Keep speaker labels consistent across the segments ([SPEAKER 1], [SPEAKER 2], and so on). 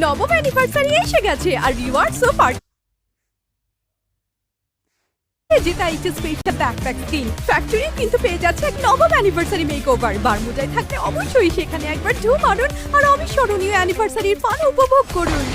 [SPEAKER 1] নবম অ্যানিভার্সারি এসে গেছে আর রিওয়ার্ডসও যেটা একটা স্পেশাল ব্যাকপ্যাক স্কিন ফ্যাক্টরি কিন্তু পেয়ে যাচ্ছে এক নবম অ্যানিভার্সারি মেকওভার। বারমুডায় থাকলে অবশ্যই সেখানে একবার ঢু মারুন আর অবিস্মরণীয় অ্যানিভার্সারির ফান উপভোগ করুন।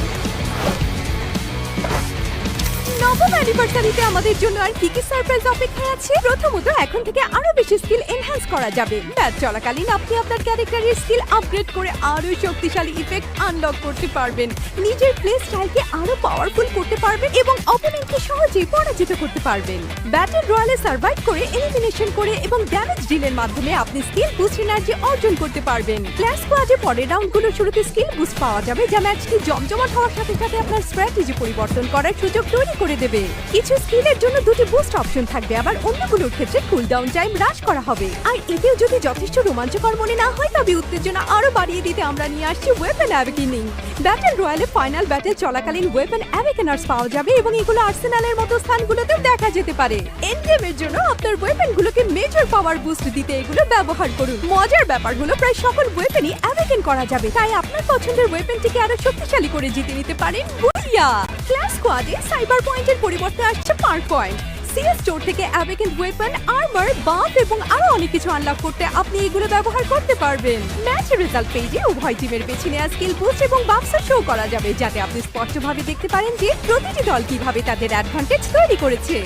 [SPEAKER 1] নবম অ্যানিভার্সারিতে আমাদের জন্য আর কি কি সারপ্রাইজ অপেক্ষায় আছে? প্রথমত, এখন থেকে আরো বেশি স্কিল এনহ্যান্স করা যাবে। ম্যাচ চলাকালীন আপনি আপনার ক্যারেক্টারের স্কিল আপগ্রেড করে আরো শক্তিশালী ইফেক্ট আনলক করতে পারবেন, নিজের প্লে স্টাইলকে আরো পাওয়ারফুল করতে পারবেন এবং অপোনেন্টকে সহজেই পরাজিত করতে পারবেন। ব্যাটল রয়্যালে সার্ভাইভ করে, এলিমিনেশন করে এবং ড্যামেজ ডিলের মাধ্যমে আপনি স্কিল বুস্ট এনার্জি অর্জন করতে পারবেন। ক্ল্যাশ স্কোয়াডে পরের রাউন্ডগুলোর শুরুতে স্কিল বুস্ট পাওয়া যাবে, যা ম্যাচটি জমজমাট হওয়ার সাথে সাথে আপনার স্ট্র্যাটেজি পরিবর্তন করার সুযোগ তৈরি করে দেবে। কিছু স্কিলের জন্য দুটি বুস্ট অপশন থাকবে, আবার অন্যগুলোর ক্ষেত্রে কুলডাউন টাইম হ্রাস করা হবে। আর এতেও যদি যথেষ্ট রোমাঞ্চকর মনে না হয়, তবে উত্তেজনা আরো বাড়িয়ে দিতে আমরা নিয়ে আসছি ওয়েপন অ্যাওয়েকেনিং। ব্যাটল রয়্যালে ফাইনাল ব্যাটল চলাকালীন ওয়েপন অ্যাওয়েকেনার্স পাওয়া যাবে এবং এগুলো আর্সেনালের মতো স্থানগুলোতেও দেখা যেতে পারে। এন্ড গেমের জন্য আপনার ওয়েপনগুলোকে মেজর পাওয়ার বুস্ট দিতে এগুলো ব্যবহার করুন। মজার ব্যাপার হলো, প্রায় সকল ওয়েপনই অ্যাওয়েকেন করা যাবে, তাই আপনার পছন্দের ওয়েপনটিকে আরো শক্তিশালী করে জিতে নিতে পারেন। বুইয়া! ক্ল্যাশ স্কোয়াডে সাইবার পয়েন্টের পরিবর্তে আসছে পার্ক পয়েন্ট। সিএস স্টোর থেকে অ্যাওয়েকেন্ড ওয়েপন, আর্মার, বাফ এবং আরো অনেক কিছু আনলক করতে আপনি এগুলো ব্যবহার করতে পারবেন। ম্যাচ রেজাল্ট পেজে উভয় টিমের বেছে নেওয়া স্কিল বুস্ট এবং বাফস শো করা যাবে, যাতে আপনি স্পষ্টভাবে দেখতে পারেন যে প্রতিটি দল কিভাবে তাদের অ্যাডভান্টেজ তৈরি করেছে।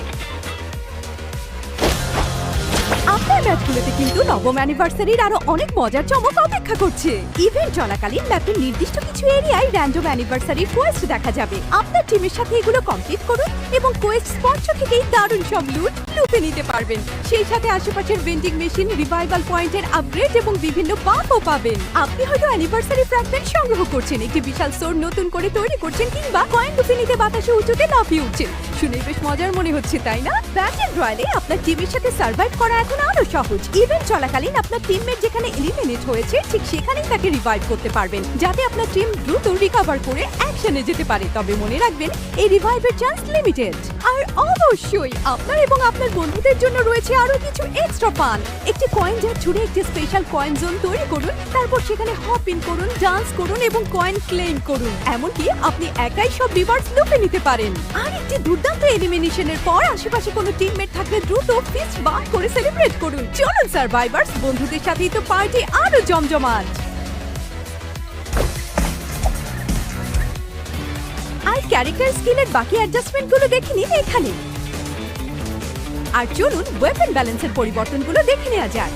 [SPEAKER 1] আপনার ম্যাচগুলোতে কিন্তু নবম অ্যানিভার্সারির আরো অনেক মজার চমক অপেক্ষা করছে। ইভেন্ট চলাকালীন ম্যাপের নির্দিষ্ট কিছু এরিয়ায় র্যান্ডম অ্যানিভার্সারি কোয়েস্ট দেখা যাবে। আপনার টিমের সাথে এগুলো কমপ্লিট করুন এবং কোয়েস্ট স্পট থেকেই দারুণ সব লুট লুটে নিতে পারবেন। সেই সাথে আশেপাশের ভেন্ডিং মেশিন, রিভাইভাল পয়েন্টের আপগ্রেড এবং বিভিন্ন বাফও পাবেন। আপনি হয়তো অ্যানিভার্সারি ফ্র্যাগমেন্ট সংগ্রহ করছেন, একটি বিশাল স্টোর নতুন করে তৈরি করছেন, কিংবা কয়েন লুটে নিতে বাতাসে উঁচুতে লাফিয়ে উঠছেন। শুনে বেশ মজার মনে হচ্ছে, তাই না? ব্যাটল রয়্যালে আপনার টিমের সাথে সার্ভাইভ করা এখন আরো সহজ। ইভেন্ট চলাকালীন আপনার টিমমেট যেখানে এলিমিনেট হয়েছে ঠিক সেখানেই তাকে রিভাইভ করতে পারবেন, যাতে আপনার টিম দ্রুত রিকভার করে অ্যাকশনে যেতে পারে। তবে মনে রাখবেন, এই রিভাইভের চান্স লিমিটেড। আর অবশ্যই আপনার এবং আপনার বন্ধুদের জন্য রয়েছে আরো কিছু এক্সট্রা ফান। একটি কয়েন জার ছুড়ে একটি স্পেশাল কয়েন জোন তৈরি করুন, তারপর সেখানে হপ ইন করুন, ডান্স করুন এবং কয়েন ক্লেম করুন। এমনকি আপনি একাই সব রিওয়ার্ডস লুটে নিতে পারেন। আর একটি দুর্দান্ত এলিমিনেশনের পর আশেপাশে কোনো টিমমেট থাকলে দ্রুত ফিস্ট বাম্প করে সেলিব্রেট করুন। চলুন সার্ভাইভার্স, বন্ধুদের সাথেই তো পার্টি আরো জমজমাট। আর ক্যারেক্টার স্কিলের বাকি অ্যাডজাস্টমেন্টগুলো দেখে নিন এখানে। আর চলুন ওয়েপন ব্যালেন্সের পরিবর্তনগুলো দেখে নেওয়া যাক।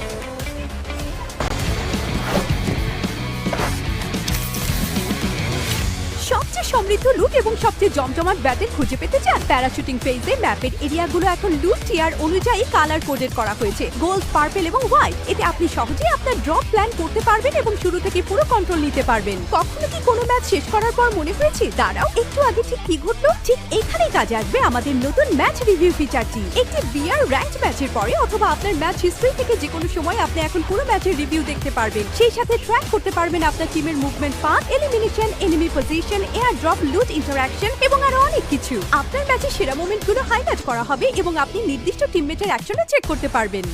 [SPEAKER 1] সবচেয়ে সমৃদ্ধ লুট এবং সবচেয়ে জমজমাট ব্যাটেল খুঁজে পেতে চান? প্যারাশুটিং ফেজে ম্যাপের এরিয়াগুলো এখন লুট টিয়ার অনুযায়ী কালার কোডেড করা হয়েছে, গোল্ড, পার্পল এবং হোয়াইট। এতে আপনি সহজেই আপনার ড্রপ প্ল্যান করতে পারবেন এবং শুরু থেকে পুরো কন্ট্রোল নিতে পারবেন। কখনো কি কোনো ম্যাচ শেষ করার পর মনে হয়েছে, দাঁড়াও, একটু আগে ঠিক কি ঘটলো? ঠিক এখানেই কাজে আসবে আমাদের নতুন ম্যাচ রিভিউ ফিচারটি। একটি বিআর র্যাঙ্কড ম্যাচের পরে অথবা আপনার ম্যাচ হিস্ট্রি থেকে যে কোনো সময় আপনি এখন পুরো ম্যাচের রিভিউ দেখতে পারবেন। সেই সাথে ট্র্যাক করতে পারবেন আপনার টিমের movement, path, elimination, enemy position, air drop, loot, interaction এবং আরো অনেক কিছু। আপনার ম্যাচে সেরা মোমেন্টগুলো হাইলাইট করা হবে এবং আপনি নির্দিষ্ট টিমমেটের অ্যাকশনও চেক করতে পারবেন।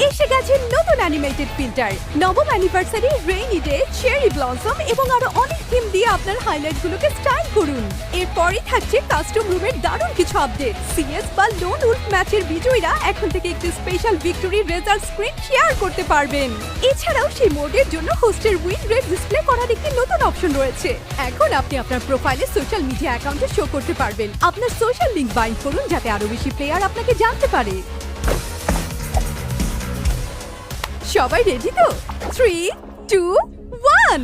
[SPEAKER 1] এসে গেছে নতুন অ্যানিমেটেড ফিল্টার। নবম anniversary, rainy day, cherry blossom এবং আরো অনেক থিম দিয়ে আপনার হাইলাইটগুলোকে স্টাইল করুন। এরপরই থাকছে কাস্টম রুমের দারুণ কিছু আপডেট। সিএস বা লোন উল্ফ ম্যাচের বিজয়ীরা এখন থেকে একটি special victory result screen share করতে পারবেন। এছাড়াও সেই মোডের জন্য হোস্টের উইন রেট ডিসপ্লে করার একটি নতুন অপশন রয়েছে। এখন আপনি আপনার প্রোফাইলে সোশ্যাল মিডিয়া অ্যাকাউন্টে শো করতে পারবেন। আপনার সোশ্যাল লিংক বাইন্ড করুন, যাতে আরো বেশি প্লেয়ার আপনাকে জানতে পারে। সবাই রেডি তো? 3, 2, 1।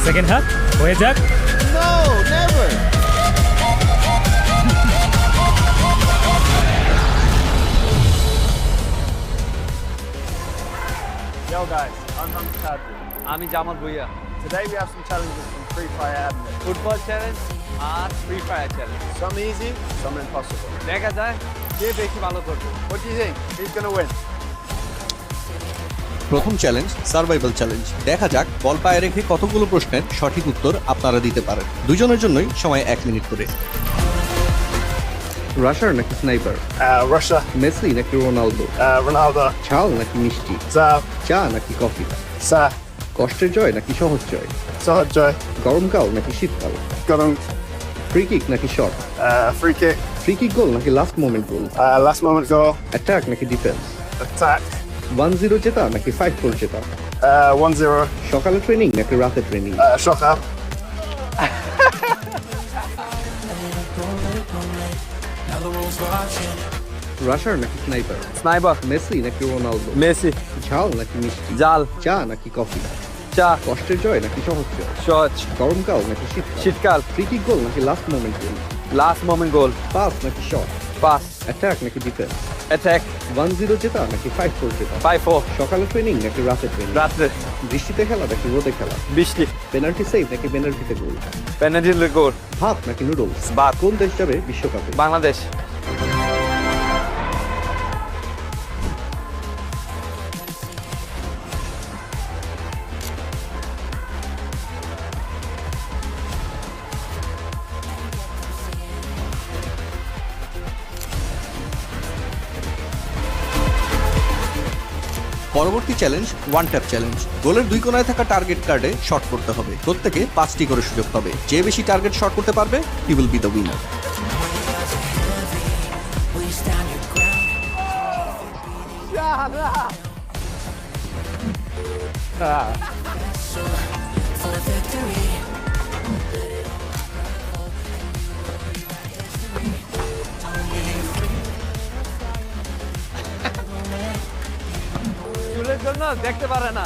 [SPEAKER 2] সেকেন্ড হাফ হয়ে যাক।
[SPEAKER 3] No, never. Yo guys, I'm Hamza Kadri.
[SPEAKER 4] আমি Jamal Bhuiyan.
[SPEAKER 3] Today we have some challenges from Freefire admin.
[SPEAKER 4] Football challenge আর Free Fire challenge.
[SPEAKER 3] Some easy, some impossible.
[SPEAKER 4] দেখা যায় কে বেশি ভালো করবে।
[SPEAKER 3] What do you think? Who's gonna win?
[SPEAKER 5] প্রথম challenge survival challenge. দেখা যাক বল পায়ে রেখে কতগুলো প্রশ্নের সঠিক উত্তর আপনারা দিতে পারেন। দুজনের জন্যই সময় 1 মিনিট করে।
[SPEAKER 6] রাশার নাকি স্নাইপার,
[SPEAKER 3] Russia,
[SPEAKER 6] মেসি নাকি রোনালদো,
[SPEAKER 3] Ronaldo,
[SPEAKER 6] ঝাল নাকি মিষ্টি, চা নাকি কফি,
[SPEAKER 3] Sa,
[SPEAKER 6] কষ্টের জয় নাকি সহজ জয়,
[SPEAKER 3] Sohojoy,
[SPEAKER 6] গরমকাল নাকি শীতকাল,
[SPEAKER 3] Gurung,
[SPEAKER 6] ফ্রি কিক নাকি shot,
[SPEAKER 3] free kick,
[SPEAKER 6] free kick গোল নাকি লাস্ট মোমেন্ট গোল,
[SPEAKER 3] last moment goal,
[SPEAKER 6] অ্যাটাক নাকি ডিফেন্স,
[SPEAKER 3] attack,
[SPEAKER 6] 1-0 জেতা নাকি 5-4 জেতা,
[SPEAKER 3] 1-0,
[SPEAKER 6] সকালে ট্রেনিং নাকি রাতে ট্রেনিং,
[SPEAKER 3] shock up,
[SPEAKER 6] রাশার নাকি স্নাইপার,
[SPEAKER 4] স্নাইপার,
[SPEAKER 6] মেসি নাকি রোনালদো,
[SPEAKER 4] মেসি,
[SPEAKER 6] ঝাল নাকি মিষ্টি,
[SPEAKER 4] জাল,
[SPEAKER 6] চা নাকি কফি,
[SPEAKER 4] চা,
[SPEAKER 6] কষ্টের জয় নাকি সহজ জয়,
[SPEAKER 4] সহজ,
[SPEAKER 6] গরমকাল নাকি শীতকাল,
[SPEAKER 4] শীতকাল,
[SPEAKER 6] ফ্রি কিক গোল নাকি লাস্ট মোমেন্ট গোল,
[SPEAKER 4] লাস্ট মোমেন্ট গোল,
[SPEAKER 6] পাস নাকি শট,
[SPEAKER 4] পাস,
[SPEAKER 6] অ্যাটাক নাকি ডিফেন্স,
[SPEAKER 4] অ্যাটাক,
[SPEAKER 6] 1-0 জেতা নাকি 5-4 জেতা,
[SPEAKER 4] 5-4,
[SPEAKER 6] সকালে ট্রেনিং নাকি রাতে ট্রেনিং,
[SPEAKER 4] রাত্রে,
[SPEAKER 6] বৃষ্টিতে খেলা নাকি রোদে খেলা,
[SPEAKER 4] বৃষ্টি,
[SPEAKER 6] পেনাল্টি সেভ নাকি পেনাল্টিতে গোল,
[SPEAKER 4] পেনাল্টি গোল,
[SPEAKER 6] ভাত নাকি নুডলস,
[SPEAKER 4] ভাত।
[SPEAKER 6] কোন দেশ যাবে বিশ্বকাপে?
[SPEAKER 4] বাংলাদেশ।
[SPEAKER 5] পরবর্তী চ্যালেঞ্জ ওয়ান ট্যাপ চ্যালেঞ্জ। গোলের 2 কোণায় থাকা টার্গেট কার্ডে শট করতে হবে। প্রত্যেকে 5টি করে সুযোগ পাবে। যে বেশি টার্গেট শট করতে পারবে he will be the winner.
[SPEAKER 4] চুলের জন্য দেখতে পারে না।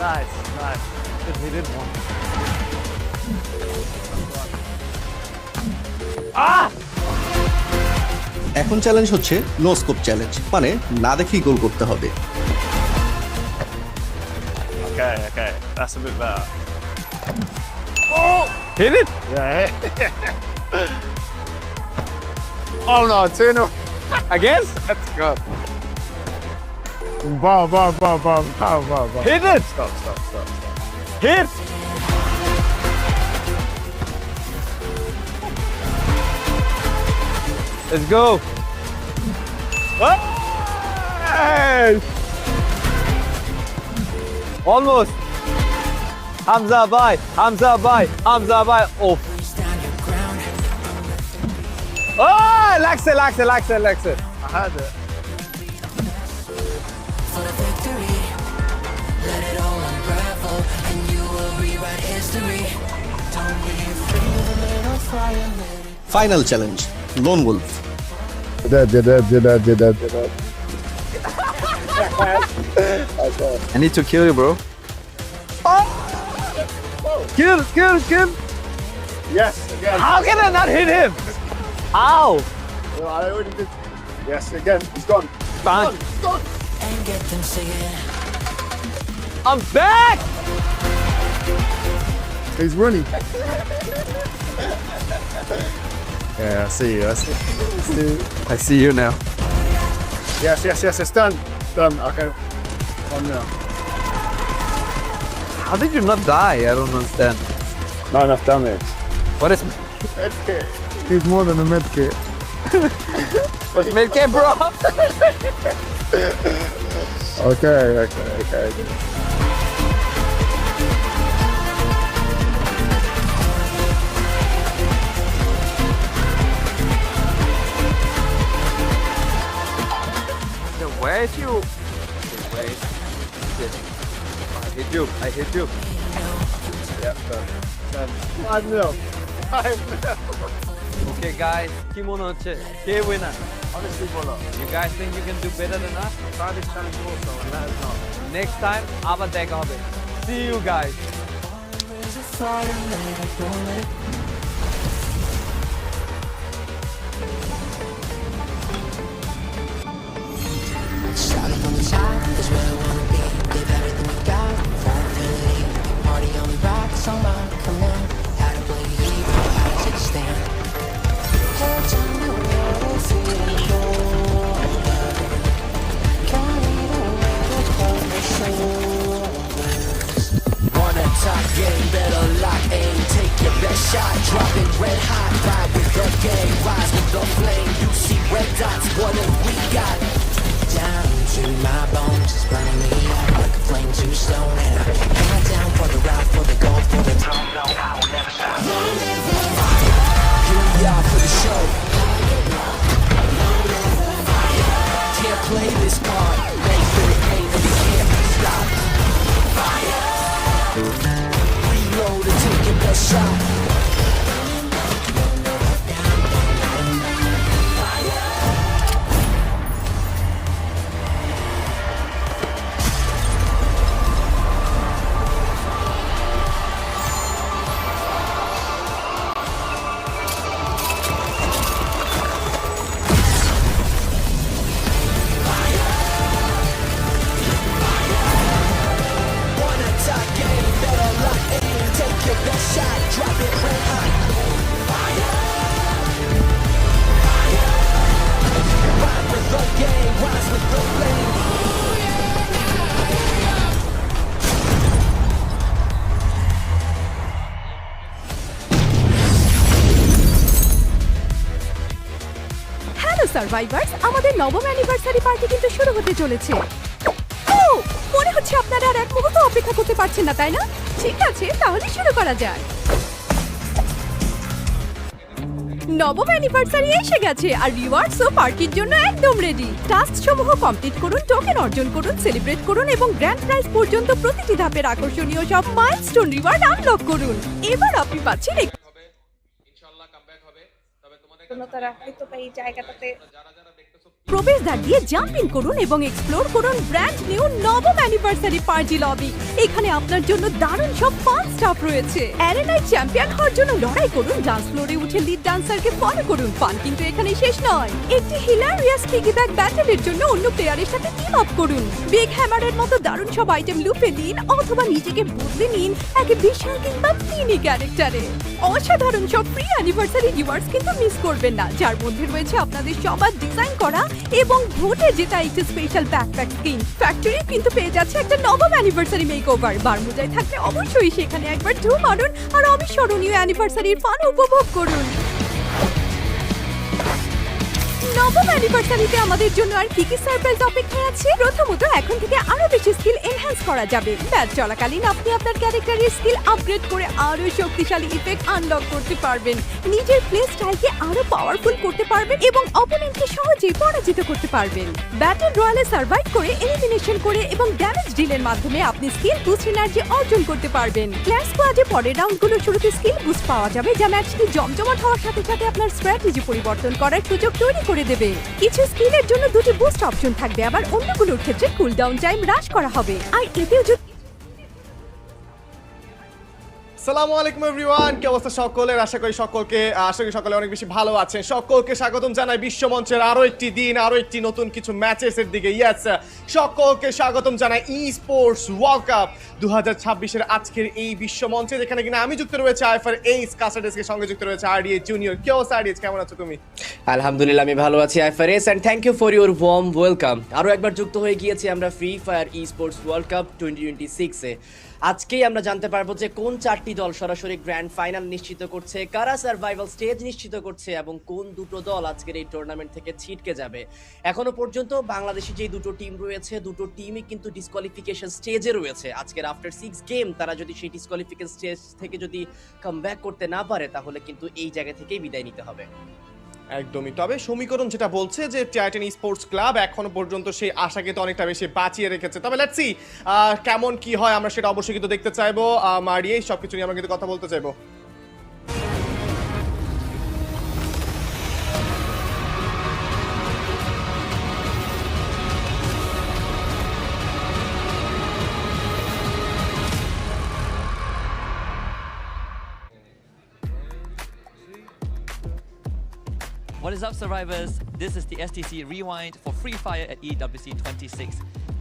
[SPEAKER 3] nice, nice.
[SPEAKER 4] Just hit it one.
[SPEAKER 5] এখন চ্যালেঞ্জ হচ্ছে নো স্কোপ চ্যালেঞ্জ, মানে না দেখেই গোল করতে হবে।
[SPEAKER 3] Okay, that's a bit better.
[SPEAKER 4] Hit it.
[SPEAKER 3] Yeah. Oh no, 2-0.
[SPEAKER 4] Again?
[SPEAKER 3] Let's go. Bam.
[SPEAKER 4] Hit it.
[SPEAKER 3] Stop.
[SPEAKER 4] Hit. Let's go. Hey! Almost. Hamza bye. Oh. Oh, Laxe.
[SPEAKER 3] I had it.
[SPEAKER 5] Final challenge loan Wolf.
[SPEAKER 4] I need to kill you, bro. Kill.
[SPEAKER 3] Yes, again.
[SPEAKER 4] How can I not hit him? How?
[SPEAKER 3] Well, I already did. Yes, again. He's gone.
[SPEAKER 4] Fine.
[SPEAKER 3] He's gone.
[SPEAKER 4] I'm back.
[SPEAKER 3] He's running. Yeah, I see you.
[SPEAKER 4] I see you now.
[SPEAKER 3] Yes, it's done. Done. Okay. On now.
[SPEAKER 4] How did you not die? I don't understand.
[SPEAKER 3] Not enough damage.
[SPEAKER 4] What is
[SPEAKER 3] Medkit. He's more than a medkit.
[SPEAKER 4] what's medkit, bro?
[SPEAKER 3] Okay.
[SPEAKER 4] Where is you? Wait. I hit you.
[SPEAKER 3] Yep, done. 5-0. time.
[SPEAKER 4] Okay guys, কি মনে হচ্ছে? কে winner?
[SPEAKER 3] Honestly, bolo.
[SPEAKER 4] You guys think you can do better than us?
[SPEAKER 3] Try this challenge also and let us know.
[SPEAKER 4] Next time আবার দেখা হবে. See you guys.
[SPEAKER 2] Starting from the top is where I wanna be. Give everything we got, fulfill it. Party on the rocks, on my command. How to play the hero, how to take a stand. Head down the road, feeling older. Carry the weight of the shoulders. Wanna top game, better lock aim. Take your best shot, drop it red hot. Ride with the game, rise with the flame. You see red dots, what have we got? Down to my bones, it's burning me up like a flame to stone. And I count down for the route, for the gold, for the throne. No, I will never stop. Here we are for the show. Can't play this part. Ready for the pain, and we can't be stopped. Reload and take your best shot.
[SPEAKER 1] Hello survivors, আমাদের নবম anniversary party কিন্তু শুরু হতে চলেছে। ও, মনে হচ্ছে আপনারা আর এক মুহূর্ত অপেক্ষা করতে পারছেন না, তাই না? ঠিক আছে, তাহলে শুরু করা যাক। নবম অ্যানিভার্সারি এসে গেছে আর রিওয়ার্ডসও পার্টির জন্য একদম রেডি। টাস্ক সমূহ কমপ্লিট করুন, টোকেন অর্জন করুন, সেলিব্রেট করুন এবং গ্র্যান্ড প্রাইজ পর্যন্ত প্রতিটি ধাপের আকর্ষণীয় সব মাইলস্টোন রিওয়ার্ড আনলক করুন। এবার আপনি পাচ্ছেন
[SPEAKER 7] তারা হয়তো এই জায়গাটাতে
[SPEAKER 1] প্রবেশদ্বার দিয়ে জাম্প ইন করুন এবং এক্সপ্লোর করুন ব্র্যান্ড নিউ নবম অ্যানিভার্সারি পার্টি লবি। এখানে আপনার জন্য দারুণ সব ফান স্টাফ রয়েছে। অ্যারেনায় চ্যাম্পিয়ন হওয়ার জন্য লড়াই করুন, ডান্স ফ্লোরে উঠে লিড ডান্সারকে ফলো করুন। ফান কিন্তু এখানে শেষ নয়, একটি হিলারিয়াস পিগিব্যাক ব্যাটলের জন্য অন্য প্লেয়ারের সাথে টিম আপ করুন। বিগ হ্যামারের মতো দারুণ সব আইটেম লুপে দিন অথবা নিজেকে বদলে নিন এক বিশাল কিংবা মিনি ক্যারেক্টারে। অসাধারণ সব ফ্রি অ্যানিভার্সারি রিওয়ার্ডস কিন্তু মিস করবেন না, যার মধ্যে রয়েছে আপনাদের সবার ডিজাইন করা এবং ভোটে জেতা একটি স্পেশাল ব্যাকপ্যাক স্কিন। ফ্যাক্টরি কিন্তু পেয়ে যাচ্ছে একটা নবম অ্যানিভার্সারি মেকওভার। বারমুদায় থাকলে অবশ্যই সেখানে একবার ঢু মারুন আর অবিস্মরণীয় অ্যানিভার্সারির ফান উপভোগ করুন। নবম অ্যানিভার্সারিতে আমাদের জন্য আর কি কি সারপ্রাইজ অপেক্ষায় আছে? প্রথমত, এখন থেকে আরো বেশি স্কিল এনহ্যান্স করা যাবে। ম্যাচ চলাকালীন আপনি আপনার ক্যারেক্টারের স্কিল আপগ্রেড করে আরো শক্তিশালী ইফেক্ট আনলক করতে পারবেন, নিজের প্লে স্টাইলকে আরো পাওয়ারফুল করতে পারবেন এবং অপোনেন্টকে সহজেই পরাজিত করতে পারবেন। ব্যাটল রয়্যালে সার্ভাইভ করে, এলিমিনেশন করে এবং ড্যামেজ ডিলের মাধ্যমে আপনি স্কিল বুস্ট এনার্জি অর্জন করতে পারবেন। ক্ল্যাশ স্কোয়াডে পরের রাউন্ডগুলোর শুরুতে স্কিল বুস্ট পাওয়া যাবে, যা ম্যাচটি জমজমাট হওয়ার সাথে সাথে আপনার স্ট্র্যাটেজি পরিবর্তন করার সুযোগ তৈরি করে দেবে। কিছু স্কিলের জন্য দুটি বুস্ট অপশন থাকবে, আবার অন্যগুলোর ক্ষেত্রে কুলডাউন টাইম হ্রাস করা হবে। আর এতেও
[SPEAKER 8] আসসালামু আলাইকুম এভরিওয়ান, কি অবস্থা সকলের? আশা করি সকলে অনেক বেশি ভালো আছেন। সকলকে স্বাগতম জানাই বিশ্বমঞ্চের আরো একটি দিন, আরো একটি নতুন কিছু ম্যাচেসের দিকে। ইয়েস, সকলকে স্বাগতম জানাই ই স্পোর্টস ওয়ার্ল্ড কাপ 2026-এর আজকের এই বিশ্বমঞ্চে, যেখানে কিনা আমি যুক্ত রয়েছে আইফার এইস কাসাডেসকে, সঙ্গে যুক্ত রয়েছে আরডিএ জুনিয়র। কি অবস্থা আরডিএ, কেমন আছো তুমি?
[SPEAKER 9] আলহামদুলিল্লাহ, আমি ভালো আছি আইফারেস, and thank you for your warm welcome. আরও একবার যুক্ত হয়ে গিয়েছি আমরা free fire esports world cup 2026-এ। আজকেই আমরা জানতে পারবো যে কোন চারটি দল সরাসরি গ্র্যান্ড ফাইনাল নিশ্চিত করছে, কারা সার্ভাইভাল স্টেজ নিশ্চিত করছে এবং কোন দুটো দল আজকের এই টুর্নামেন্ট থেকে ছিটকে যাবে। এখনো পর্যন্ত বাংলাদেশি যে দুটো টিম রয়েছে, দুটো টিমই কিন্তু ডিসকোয়ালিফিকেশন স্টেজে রয়েছে। আজকের আফটার 6 গেম তারা যদি সেই ডিসকোয়ালিফিকেশন স্টেজ থেকে যদি কামব্যাক করতে না পারে, তাহলে কিন্তু এই জায়গা থেকেই বিদায় নিতে হবে।
[SPEAKER 8] একদমই। তবে সমীকরণ যেটা বলছে যে টাইটান স্পোর্টস ক্লাব এখনো পর্যন্ত সেই আশাকে তো অনেকটা বেশি বাঁচিয়ে রেখেছে। তবে লেটস সি কেমন কি হয়, আমরা সেটা অবশ্যই কিন্তু দেখতে চাইবো। আর এই সবকিছু নিয়ে আমরা কিন্তু কথা বলতে চাইবো।
[SPEAKER 4] What is up, survivors? This is the STC Rewind for Freefire at EWC 26.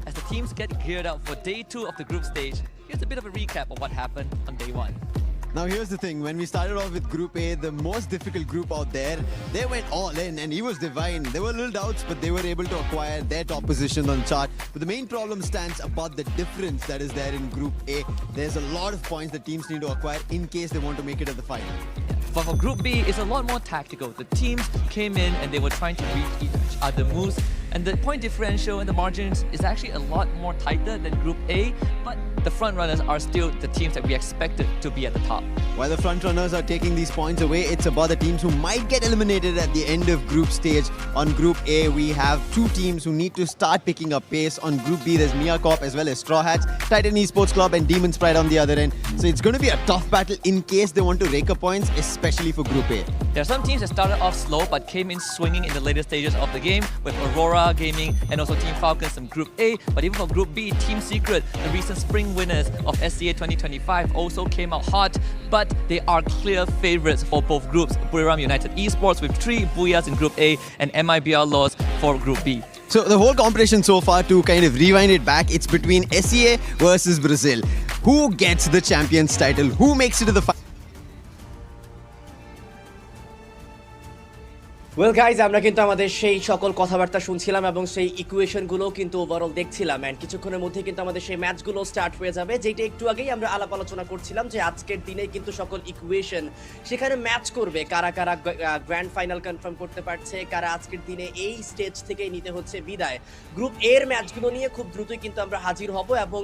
[SPEAKER 4] As the teams get geared up for day 2 of the group stage, here's a bit of a recap of what happened on day 1.
[SPEAKER 10] Now here's the thing, when we started off with Group A, the most difficult group out there, they went all in and he was divine. There were little doubts, but they were able to acquire their top position on the chart. But the main problem stands about the difference that is there in Group A. There's a lot of points that teams need to acquire in case they want to make it at the final.
[SPEAKER 4] But for Group B, it's a lot more tactical. The teams came in and they were trying to read each other moves, and the point differential and the margins is actually a lot more tighter than Group A, but the front runners are still the teams that we expected to be at the top.
[SPEAKER 10] While the front runners are taking these points away, it's about the teams who might get eliminated at the end of group stage. On Group A, we have 2 teams who need to start picking up pace. On Group B, there's Mia Corp as well as Straw Hats, Titan Esports Club and Demon Sprite on the other end. So it's going to be a tough battle in case they want to rake up points, especially for Group A.
[SPEAKER 4] There are some teams that started off slow but came in swinging in the later stages of the game, with Aurora Gaming and also Team Falcons from Group A. But even for Group B, Team Secret, the recent spring winners of SCA 2025, also came out hot, but they are clear favorites for both groups. Buriram United Esports with 3 Booyahs in Group A and MIBR Laws for Group B.
[SPEAKER 10] So the whole competition so far, to kind of rewind it back, it's between SEA versus Brazil. Who gets the champions title? Who makes it to the final?
[SPEAKER 9] Well guys, আমরা কিন্তু আমাদের সেই সকল কথাবার্তা শুনছিলাম এবং সেই ইকুয়েশনগুলো কিন্তু ওভারঅল দেখছিলাম, অ্যান্ড কিছুক্ষণের মধ্যে কিন্তু আমাদের সেই ম্যাচগুলো স্টার্ট হয়ে যাবে, যেটা একটু আগেই আমরা আলাপ আলোচনা করছিলাম যে আজকের দিনে কিন্তু সকল ইকুয়েশন সেখানে ম্যাচ করবে, কারা কারা গ্র্যান্ড ফাইনাল কনফার্ম করতে পারছে, কারা আজকের দিনে এই স্টেজ থেকেই নিতে হচ্ছে বিদায়। গ্রুপ এর ম্যাচগুলো নিয়ে খুব দ্রুতই কিন্তু আমরা হাজির হব, এবং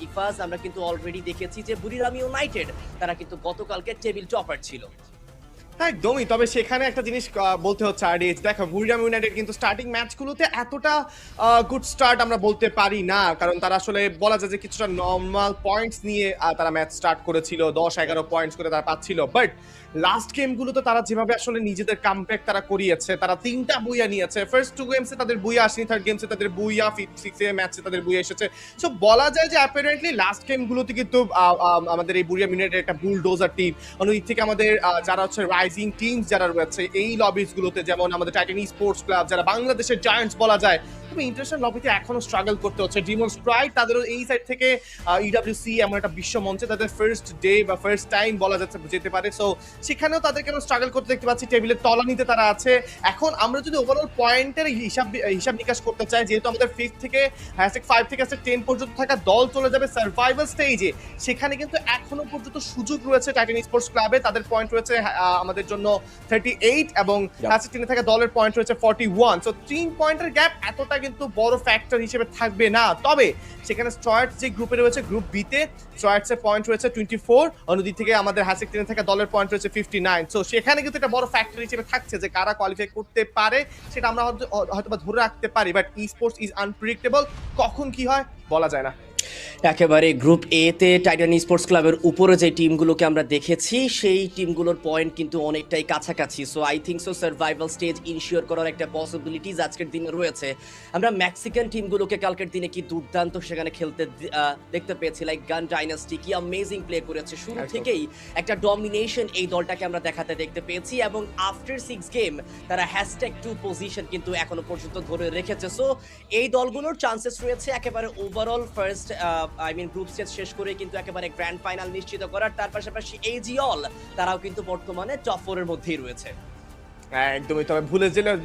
[SPEAKER 9] ইফাজ আমরা কিন্তু অলরেডি দেখেছি যে বুরিরাম ইউনাইটেড তারা কিন্তু গতকালকে টেবিল টপার ছিল।
[SPEAKER 8] একদমই, তবে সেখানে একটা জিনিস বলতে হচ্ছে আরডিএইচ, দেখো বুরিরাম ইউনাইটেড কিন্তু স্টার্টিং ম্যাচগুলোতে এতটা গুড স্টার্ট আমরা বলতে পারি না, কারণ তারা আসলে বলা যায় যে কিছুটা নর্মাল পয়েন্টস নিয়ে তারা ম্যাচ স্টার্ট করেছিল, 10-11 পয়েন্টস করে তারা পাচ্ছিল, বাট লাস্ট গেমগুলোতে তারা যেভাবে আসলে নিজেদের কামব্যাক তারা করিয়েছে, তারা 3টা বুইয়া নিয়েছে, ফার্স্ট 2 গেমসে তাদের বুইয়া আসেনি, থার্ড গেমসে তাদের বুইয়া, 5th-6 ম্যাচে তাদের বুইয়া এসেছে। সো বলা যায় যে অ্যাপারেন্টলি লাস্ট গেমগুলোতে কিন্তু আমাদের এই বুরিরাম ইউনাইটেড একটা বুলডোজার টিম, অন্যদিক থেকে আমাদের যারা হচ্ছে রাইজিং টিমস যারা রয়েছে এই লবিজগুলোতে, যেমন আমাদের টাইটান স্পোর্টস ক্লাব, যারা বাংলাদেশের জায়ান্টস বলা যায়, তবে ইন্টারন্যাশনাল লবিতে এখনো স্ট্রাগল করতে হচ্ছে। ডিমন স্প্রাইট তাদেরও এই সাইড থেকে ইডব্লিউসি এমন একটা বিশ্ব মঞ্চে তাদের ফার্স্ট ডে বা ফার্স্ট টাইম বলা যাচ্ছে যেতে পারে, সো সেখানেও তাদেরকে আমরা স্ট্রাগল করতে দেখতে পাচ্ছি। টেবিলের তলানিতে তারা আছে। এখন আমরা যদি ওভারঅল পয়েন্টের হিসাব নিকাশ করতে চাই, যেহেতু আমাদের 5 থেকে 5 থেকে 10 পর্যন্ত থাকা দল চলে যাবে সার্ভাইভাল স্টেজে, সেখানে কিন্তু এখনো পর্যন্ত সুযোগ রয়েছে টাইটান স্পোর্টস ক্লাবে, তাদের পয়েন্ট রয়েছে আমাদের জন্য 38 এবং 10 থাকা দলের পয়েন্ট রয়েছে 41, সো 3 পয়েন্টের গ্যাপ এতটা কিন্তু বড় ফ্যাক্টর হিসেবে থাকবে না। তবে সেখানে স্ট্রয়ার্টস যে গ্রুপে রয়েছে, গ্রুপ বিতে স্ট্রয়ার্টসের পয়েন্ট রয়েছে 24, অন্যদিক থেকে আমাদের হ্যাসিক 10 থাকা দলের পয়েন্ট রয়েছে 59, সো সেখানে কিন্তু একটা বড় ফ্যাক্টর হিসেবে থাকছে যে কারা কোয়ালিফাই করতে পারে সেটা আমরা হয়তো ধরে রাখতে পারি, but E sports is unpredictable, কখন কি হয় বলা যায় না।
[SPEAKER 9] একেবারে গ্রুপ এ তে টাইটান স্পোর্টস ক্লাবের উপরে যে টিমগুলোকে আমরা দেখেছি সেই টিমগুলোর পয়েন্ট কিন্তু অনেকটাই কাছাকাছি, so I think so survival stage ensure করার একটা পসিবিলিটিস আজকের দিনে রয়েছে। আমরা মেক্সিকান টিমগুলোকে কালকের দিনে কি দুর্দান্ত সেখানে খেলতে দেখতে পেয়েছি, লাইক গান ডাইনাস্টি কি অ্যামেজিং প্লে করেছে, শুরু থেকেই একটা ডমিনেশন এই দলটাকে আমরা দেখাতে দেখতে পেয়েছি, এবং আফটার 6 গেম তারা #2 পজিশন কিন্তু এখনো পর্যন্ত ধরে রেখেছে, সো এই দলগুলোর চান্সেস রয়েছে একেবারে ওভারঅল ফার্স্ট গ্রুপ স্টেজ শেষ করে কিন্তু একেবারে গ্র্যান্ড ফাইনাল নিশ্চিত করার। তার পাশাপাশি এজিঅল তারাও কিন্তু বর্তমানে টপ 4 এর মধ্যেই রয়েছে।
[SPEAKER 8] একদমই, তবে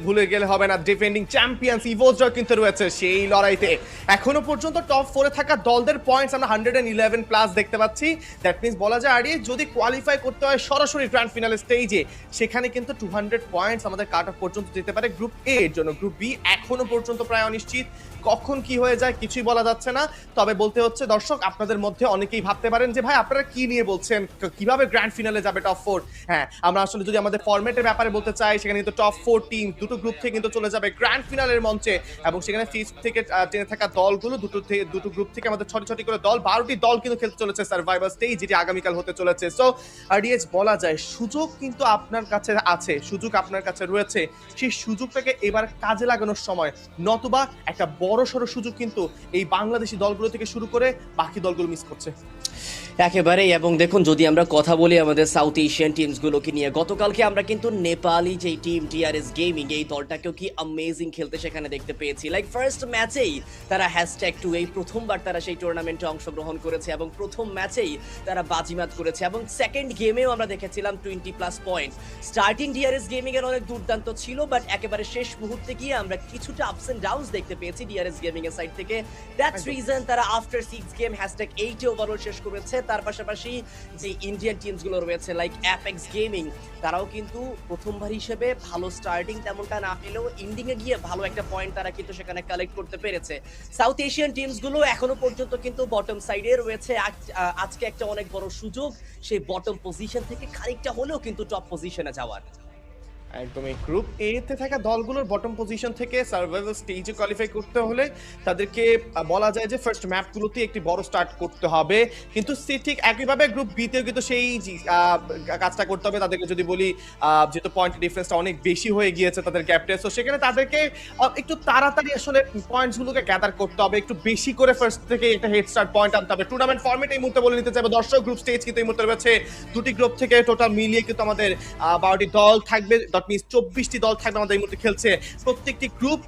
[SPEAKER 8] ভুলে গেলে হবে না, ডিফেন্ডিং চ্যাম্পিয়ন্স ইভোজরা কিন্তু রয়েছে সেই লড়াইতে। এখনো পর্যন্ত টপ 4 এ থাকা দলদের পয়েন্টস আমরা 111 প্লাস দেখতে পাচ্ছি। দ্যাট মিন্স বলা যায় আরে যদি কোয়ালিফাই করতে হয় সরাসরি গ্র্যান্ড ফিনাল স্টেজে, সেখানে কিন্তু 200 পয়েন্টস আমাদের কাট অফ পর্যন্ত যেতে পারে গ্রুপ এ এর জন্য। গ্রুপ বি এখনো পর্যন্ত প্রায় অনিশ্চিত, কখন কি হয়ে যায় কিছুই বলা যাচ্ছে না। তবে বলতে হচ্ছে দর্শক, আপনাদের মধ্যে অনেকেই ভাবতে পারেন যে ভাই আপনারা কি নিয়ে বলছেন, কিভাবে গ্র্যান্ড ফিনালে যাবে টপ 4? হ্যাঁ, আমরা আসলে যদি আমাদের ফরম্যাটের ব্যাপারে বলতে চাই, সেখানে কিন্তু টপ 4 টিম দুটো গ্রুপ থেকে কিন্তু চলে যাবে গ্র্যান্ড ফিনালের মঞ্চে, এবং সেখানে 5 থেকে 10 থাকা দলগুলো দুটো গ্রুপ থেকে আমাদের 6টি করে দল, 12টি দল কিন্তু খেলতে চলেছে সার্ভাইভাল স্টেজ, যেটি আগামীকাল হতে চলেছে। সো আরডিএইচ বলা যায় সুযোগ কিন্তু আপনার কাছে আছে, সুযোগ আপনার কাছে রয়েছে, সেই সুযোগটাকে এবার কাজে লাগানোর সময়, নতুবা একটা বড় সড়ো সুযোগ কিন্তু এই বাংলাদেশি দলগুলো থেকে শুরু করে বাকি দলগুলো মিস করছে।
[SPEAKER 9] একেবারেই। এবং দেখুন, যদি আমরা কথা বলি আমাদের সাউথ এশিয়ান টিমসগুলোকে নিয়ে, গতকালকে আমরা কিন্তু নেপালি যেই টিম টিআরএস গেমিং, এই দলটাকেও কি অ্যামেজিং খেলতে সেখানে দেখতে পেয়েছি। লাইক ফার্স্ট ম্যাচেই তারা #2 এই প্রথমবার তারা সেই টুর্নামেন্টে অংশগ্রহণ করেছে এবং প্রথম ম্যাচেই তারা বাজিমাত করেছে এবং সেকেন্ড গেমেও আমরা দেখেছিলাম 20+ পয়েন্টস। স্টার্টিং ডিআরএস গেমিং এর অনেক দুর্দান্ত ছিল, বাট একেবারে শেষ মুহূর্তে গিয়ে আমরা কিছুটা আপস এন্ড ডাউনস দেখতে পেয়েছি ডিআরএস গেমিং এর সাইড থেকে। দ্যাটস রিজন তারা আফটার 6 গেম #8 এ ওভারঅল শেষ করেছে। তার পাশাপাশি যে ইন্ডিয়ান টিমসগুলো রয়েছে লাইক অ্যাপেক্স গেমিং, তারাও কিন্তু প্রথমবার হিসেবে ভালো স্টার্টিং তেমনটা না পেলেও এন্ডিং এ গিয়ে ভালো একটা পয়েন্ট তারা কিন্তু সেখানে কালেক্ট করতে পেরেছে। সাউথ এশিয়ান টিমসগুলো এখনো পর্যন্ত কিন্তু বটম সাইডে রয়েছে। আজকে একটা অনেক বড় সুযোগ সেই বটম পজিশন থেকে খানিকটা হলেও কিন্তু টপ পজিশনে যাওয়ার।
[SPEAKER 8] একদমই। গ্রুপ এ তে থাকা দলগুলোর বটম পজিশন থেকে সার্ভাইভাল স্টেজে কোয়ালিফাই করতে হলে তাদেরকে বলা যায় যে ফার্স্ট ম্যাপগুলোতে একটি বড় স্টার্ট করতে হবে, কিন্তু ঠিক একইভাবে গ্রুপ বি তেও কিন্তু সেই কাজটা করতে হবে তাদেরকে। যদি বলি যেহেতু পয়েন্ট ডিফারেন্সটা অনেক বেশি হয়ে গিয়েছে তাদের গ্যাপটে, সো সেখানে তাদেরকে একটু তাড়াতাড়ি আসলে পয়েন্টসগুলোকে গ্যাদার করতে হবে, একটু বেশি করে ফার্স্ট থেকে একটা হেড স্টার্ট পয়েন্ট আনতে হবে। টুর্নামেন্ট ফরম্যাট এই মুহূর্তে বলে নিতে চাইবো দর্শক, গ্রুপ স্টেজ কিন্তু এই মুহূর্তে রয়েছে দুটি গ্রুপ থেকে টোটাল মিলিয়ে কিন্তু আমাদের 12টি দল থাকবে। 24টি দল থাকবে আমাদের এই মুহূর্তে খেলছে। প্রত্যেকটি গ্রুপ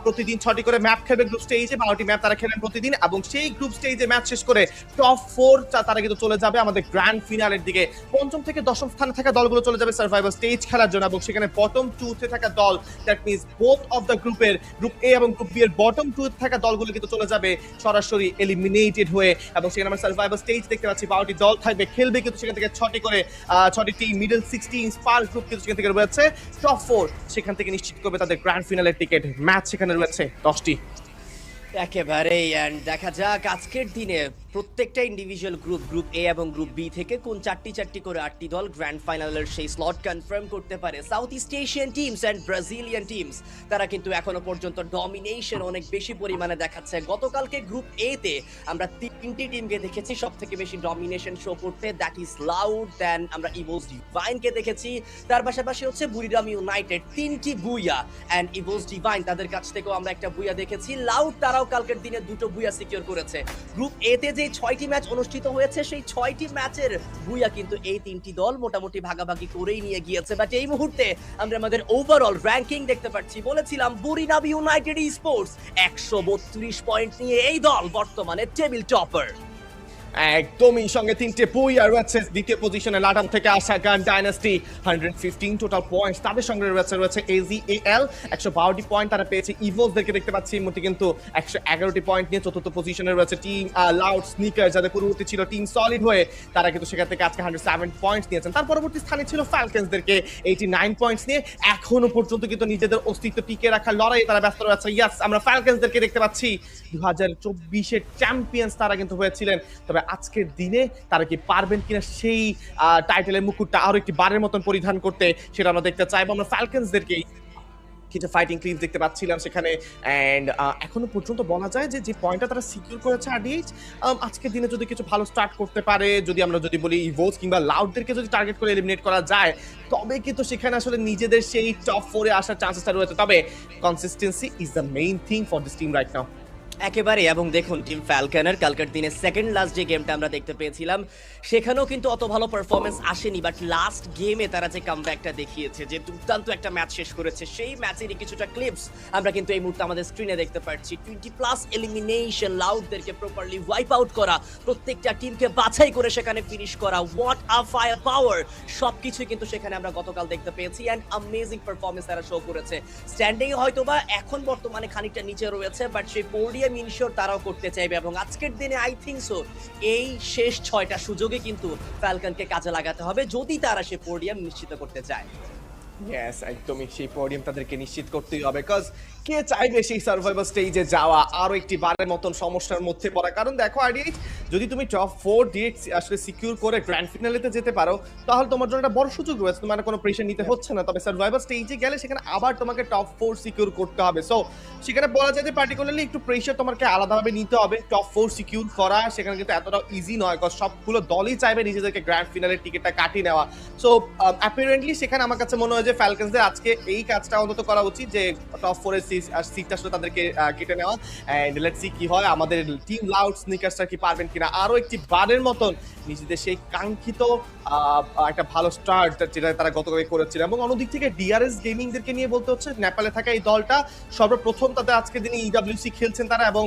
[SPEAKER 8] প্রতিদিন 6টি করে ম্যাপ খেলবে গ্রুপ স্টেজে, 12টি ম্যাপ তারা খেলেন প্রতিদিন, এবং সেই গ্রুপ স্টেজে ম্যাচ শেষ করে টপ 4 তারা কিন্তু চলে যাবে আমাদের গ্র্যান্ড ফিনালের দিকে। পঞ্চম থেকে দশম স্থানে থাকা দলগুলো চলে যাবে সার্ভাইভাল স্টেজ খেলার জন্য, এবং সেখানে বটম 2 তে থাকা দল, that means both of the গ্রুপের গ্রুপ এ এবং গ্রুপ বি এর বটম 2 তে থাকা দলগুলো কিন্তু চলে যাবে সরাসরি এলিমিনেটেড হয়ে। এবং সেখানে আমরা সার্ভাইভাল স্টেজ দেখতে পাচ্ছি 12টি দল থাকবে, খেলবে কিন্তু সেখান থেকে 6টি টিম, মিডল 16 স্পার গ্রুপ কিন্তু সেখান থেকে রয়েছে। টপ 4 সেখান থেকে নিশ্চিত করবে তাদের গ্র্যান্ড ফিনালের টিকিট। ম্যাচ সেখানে রয়েছে 10টি।
[SPEAKER 9] একেবারেই। অ্যান্ড দেখা যাক আজকের দিনে প্রত্যেকটা ইন্ডিভিজুয়াল গ্রুপ এ এবং গ্রুপ বি থেকে কোন 4টি করে 8টি দল গ্র্যান্ড ফাইনালের সেই স্লট কনফার্ম করতে পারে। South east Asian teams and Brazilian teams তারা কিন্তু এখনো পর্যন্ত ডমিনেশন অনেক বেশি পরিমাণে দেখাচ্ছে। গতকালকে গ্রুপ এ তে আমরা 3টি টিমকে দেখেছি সব থেকে বেশি ডমিনেশন শো করতে, দ্যাট ইজ লাউড, দেন আমরা ইভোস ডিভাইনকে দেখেছি, তার পাশাপাশি হচ্ছে বুড়িরাম ইউনাইটেড 3টি বুইয়া, অ্যান্ড ইভোস ডিভাইন তাদের কাছ থেকেও আমরা একটা বুইয়া দেখেছি। লাউড তারাও কালকের দিনে 2টো বুইয়া সিকিউর করেছে। গ্রুপ এ তে যে 6টি ম্যাচ অনুষ্ঠিত হয়েছে সেই 6টি ম্যাচের বুইয়া কিন্তু এই 3টি দল মোটামুটি ভাগাভাগি করেই নিয়ে গিয়েছে। বাট এই মুহূর্তে আমরা আমাদের ওভারঅল র্যাঙ্কিং দেখতে পাচ্ছি। বলেছিলাম বুড়িরাম ইউনাইটেড স্পোর্টস 132 পয়েন্ট নিয়ে এই দল বর্তমানে টেবিল টপার।
[SPEAKER 8] একদমই। সঙ্গে 3টে বুইয়া রয়েছে। দ্বিতীয় পজিশনে লাডাম থেকে আসা গান ডাইনাস্টি 115 টোটাল পয়েন্টস, তাদের সঙ্গে রয়েছে AZAL 112টি পয়েন্ট তারা পেয়েছে। ইভোসদেরকে দেখতে পাচ্ছি এই মুহূর্তে কিন্তু 111টি পয়েন্ট নিয়ে চতুর্থ পজিশনে রয়েছে টিম লাউড স্নিকার, যাদের পূর্ববর্তী ছিল টিম সলিড হয়ে, তারা কিন্তু সেখান থেকে আজকে 107 পয়েন্টস নিয়েছেন। তার পরবর্তী স্থানে ছিল ফ্যালকনসদেরকে 89 পয়েন্টস নিয়ে। এখনো পর্যন্ত কিন্তু নিজেদের অস্তিত্ব টিকে রাখার লড়াইয়ে তারা ব্যস্ত রয়েছে। ইয়াস, আমরা ফ্যালকনসদেরকে দেখতে পাচ্ছি 2024-এর চ্যাম্পিয়ন্স তারা কিন্তু হয়েছিলেন, তবে আজকের দিনে তারা কি পারবেন কিনা সেই টাইটেলের মুকুটটা আরো একটি বারের মতন পরিধান করতে, সেটা আমরা দেখতে চাইবো। আমরা ফ্যালকনসদেরকেই কিছু ফাইটিং ক্লিপস দেখতে পাচ্ছিলাম সেখানে, অ্যান্ড এখনো পর্যন্ত বলা যায় যে পয়েন্টটা তারা সিকিউর করেছে RDH, আজকের দিনে যদি কিছু ভালো স্টার্ট করতে পারে, আমরা যদি বলি ইভোস কিংবা লাউডদেরকে যদি টার্গেট করে এলিমিনেট করা যায়, তবে কিন্তু সেখানে আসলে নিজেদের সেই টপ 4-এ আসার চান্সেসটা রয়েছে। তবে consistency is the main thing for this team right নাও।
[SPEAKER 9] একেবারে। এবং দেখুন টিম ফ্যালকনের কালকের দিনে সেকেন্ড লাস্ট যে গেমটা আমরা দেখতে পেয়েছিলাম সেখানেও কিন্তু অত ভালো পারফরমেন্স আসেনি, বাট লাস্ট গেমে তারা যে কামব্যাকটা দেখিয়েছে, যে দুর্দান্ত একটা ম্যাচ শেষ করেছে, সেই ম্যাচেরই কিছুটা ক্লিপস আমরা কিন্তু এই মুহূর্তে আমাদের স্ক্রিনে দেখতে পাচ্ছি। 20+ এলিমিনেশন, লাউডদেরকে প্রপারলি ওয়াইপ আউট করা, প্রত্যেকটা টিমকে বাছাই করে সেখানে ফিনিশ করা, হোয়াট আ ফায়ার পাওয়ার, সবকিছুই কিন্তু সেখানে আমরা গতকাল দেখতে পেয়েছি। অ্যান্ড অ্যামেজিং পারফরমেন্স তারা শো করেছে। স্ট্যান্ডিং হয়তোবা এখন বর্তমানে খানিকটা নিচে রয়েছে, বাট সেই পোডিয়াম ইনশিওর তারাও করতে চাইবে, এবং আজকের দিনে আই থিংক সো এই শেষ 6টা সুযোগে কিন্তু ফ্যালকনকে কাজে লাগাতে হবে যদি তারা সে পোডিয়াম নিশ্চিত করতে চায়।
[SPEAKER 8] ইয়েস, একদমই। সেই পোডিয়াম তাদেরকে নিশ্চিত করতেই হবে, বিকজ কে চাইবে সেই সার্ভাইভাল স্টেজে যাওয়া, আরো একটি বারের মতন সমস্যার মধ্যে পড়া। কারণ দেখো RDH, যদি তুমি টপ 4 ডিরেক্ট আসলে সিকিউর করে গ্র্যান্ড ফিনালেতে যেতে পারো, তাহলে তোমার জন্য একটা বড় সুযোগ রয়েছে, তোমার কোনো প্রেশার নিতে হচ্ছে না। তবে সার্ভাইভাল স্টেজে গেলে সেখানে আবার তোমাকে টপ 4 সিকিউর করতে হবে। সো সেখানে বলা যায় যে পার্টিকুলারলি একটু প্রেশার তোমাকে আলাদাভাবে নিতে হবে। টপ 4 সিকিউর করা সেখানে কিন্তু এতটা ইজি নয়, বিকজ সবগুলো দলই চাইবে নিজেদেরকে গ্র্যান্ড ফিনালের টিকিটটা কাটিয়ে নেওয়া। সো অ্যাপারেন্টলি সেখানে আমার কাছে মনে হয় যে ফ্যালকনসদের আজকে এই কাজটা অন্তত করা উচিত, যে টপ 4 এর সিটটা আসলে তাদেরকে কেটে নেওয়া। এন্ড লেটস সি কি হয়, আমাদের টিম লাউড স্নিকার্সরা কি পারবেন কিনা আরো একটি বারের মতন নিজেদের সেই কাঙ্ক্ষিত একটা ভালো স্টার্ট যেটা তারা গতকাল করেছিল। এবং অন্যদিক থেকে ডিআরএস গেমিংদেরকে নিয়ে বলতে হচ্ছে নেপালে থাকা এই দলটা সর্বপ্রথম তাদের আজকের দিনে ইডব্লিউসি খেলছেন তারা, এবং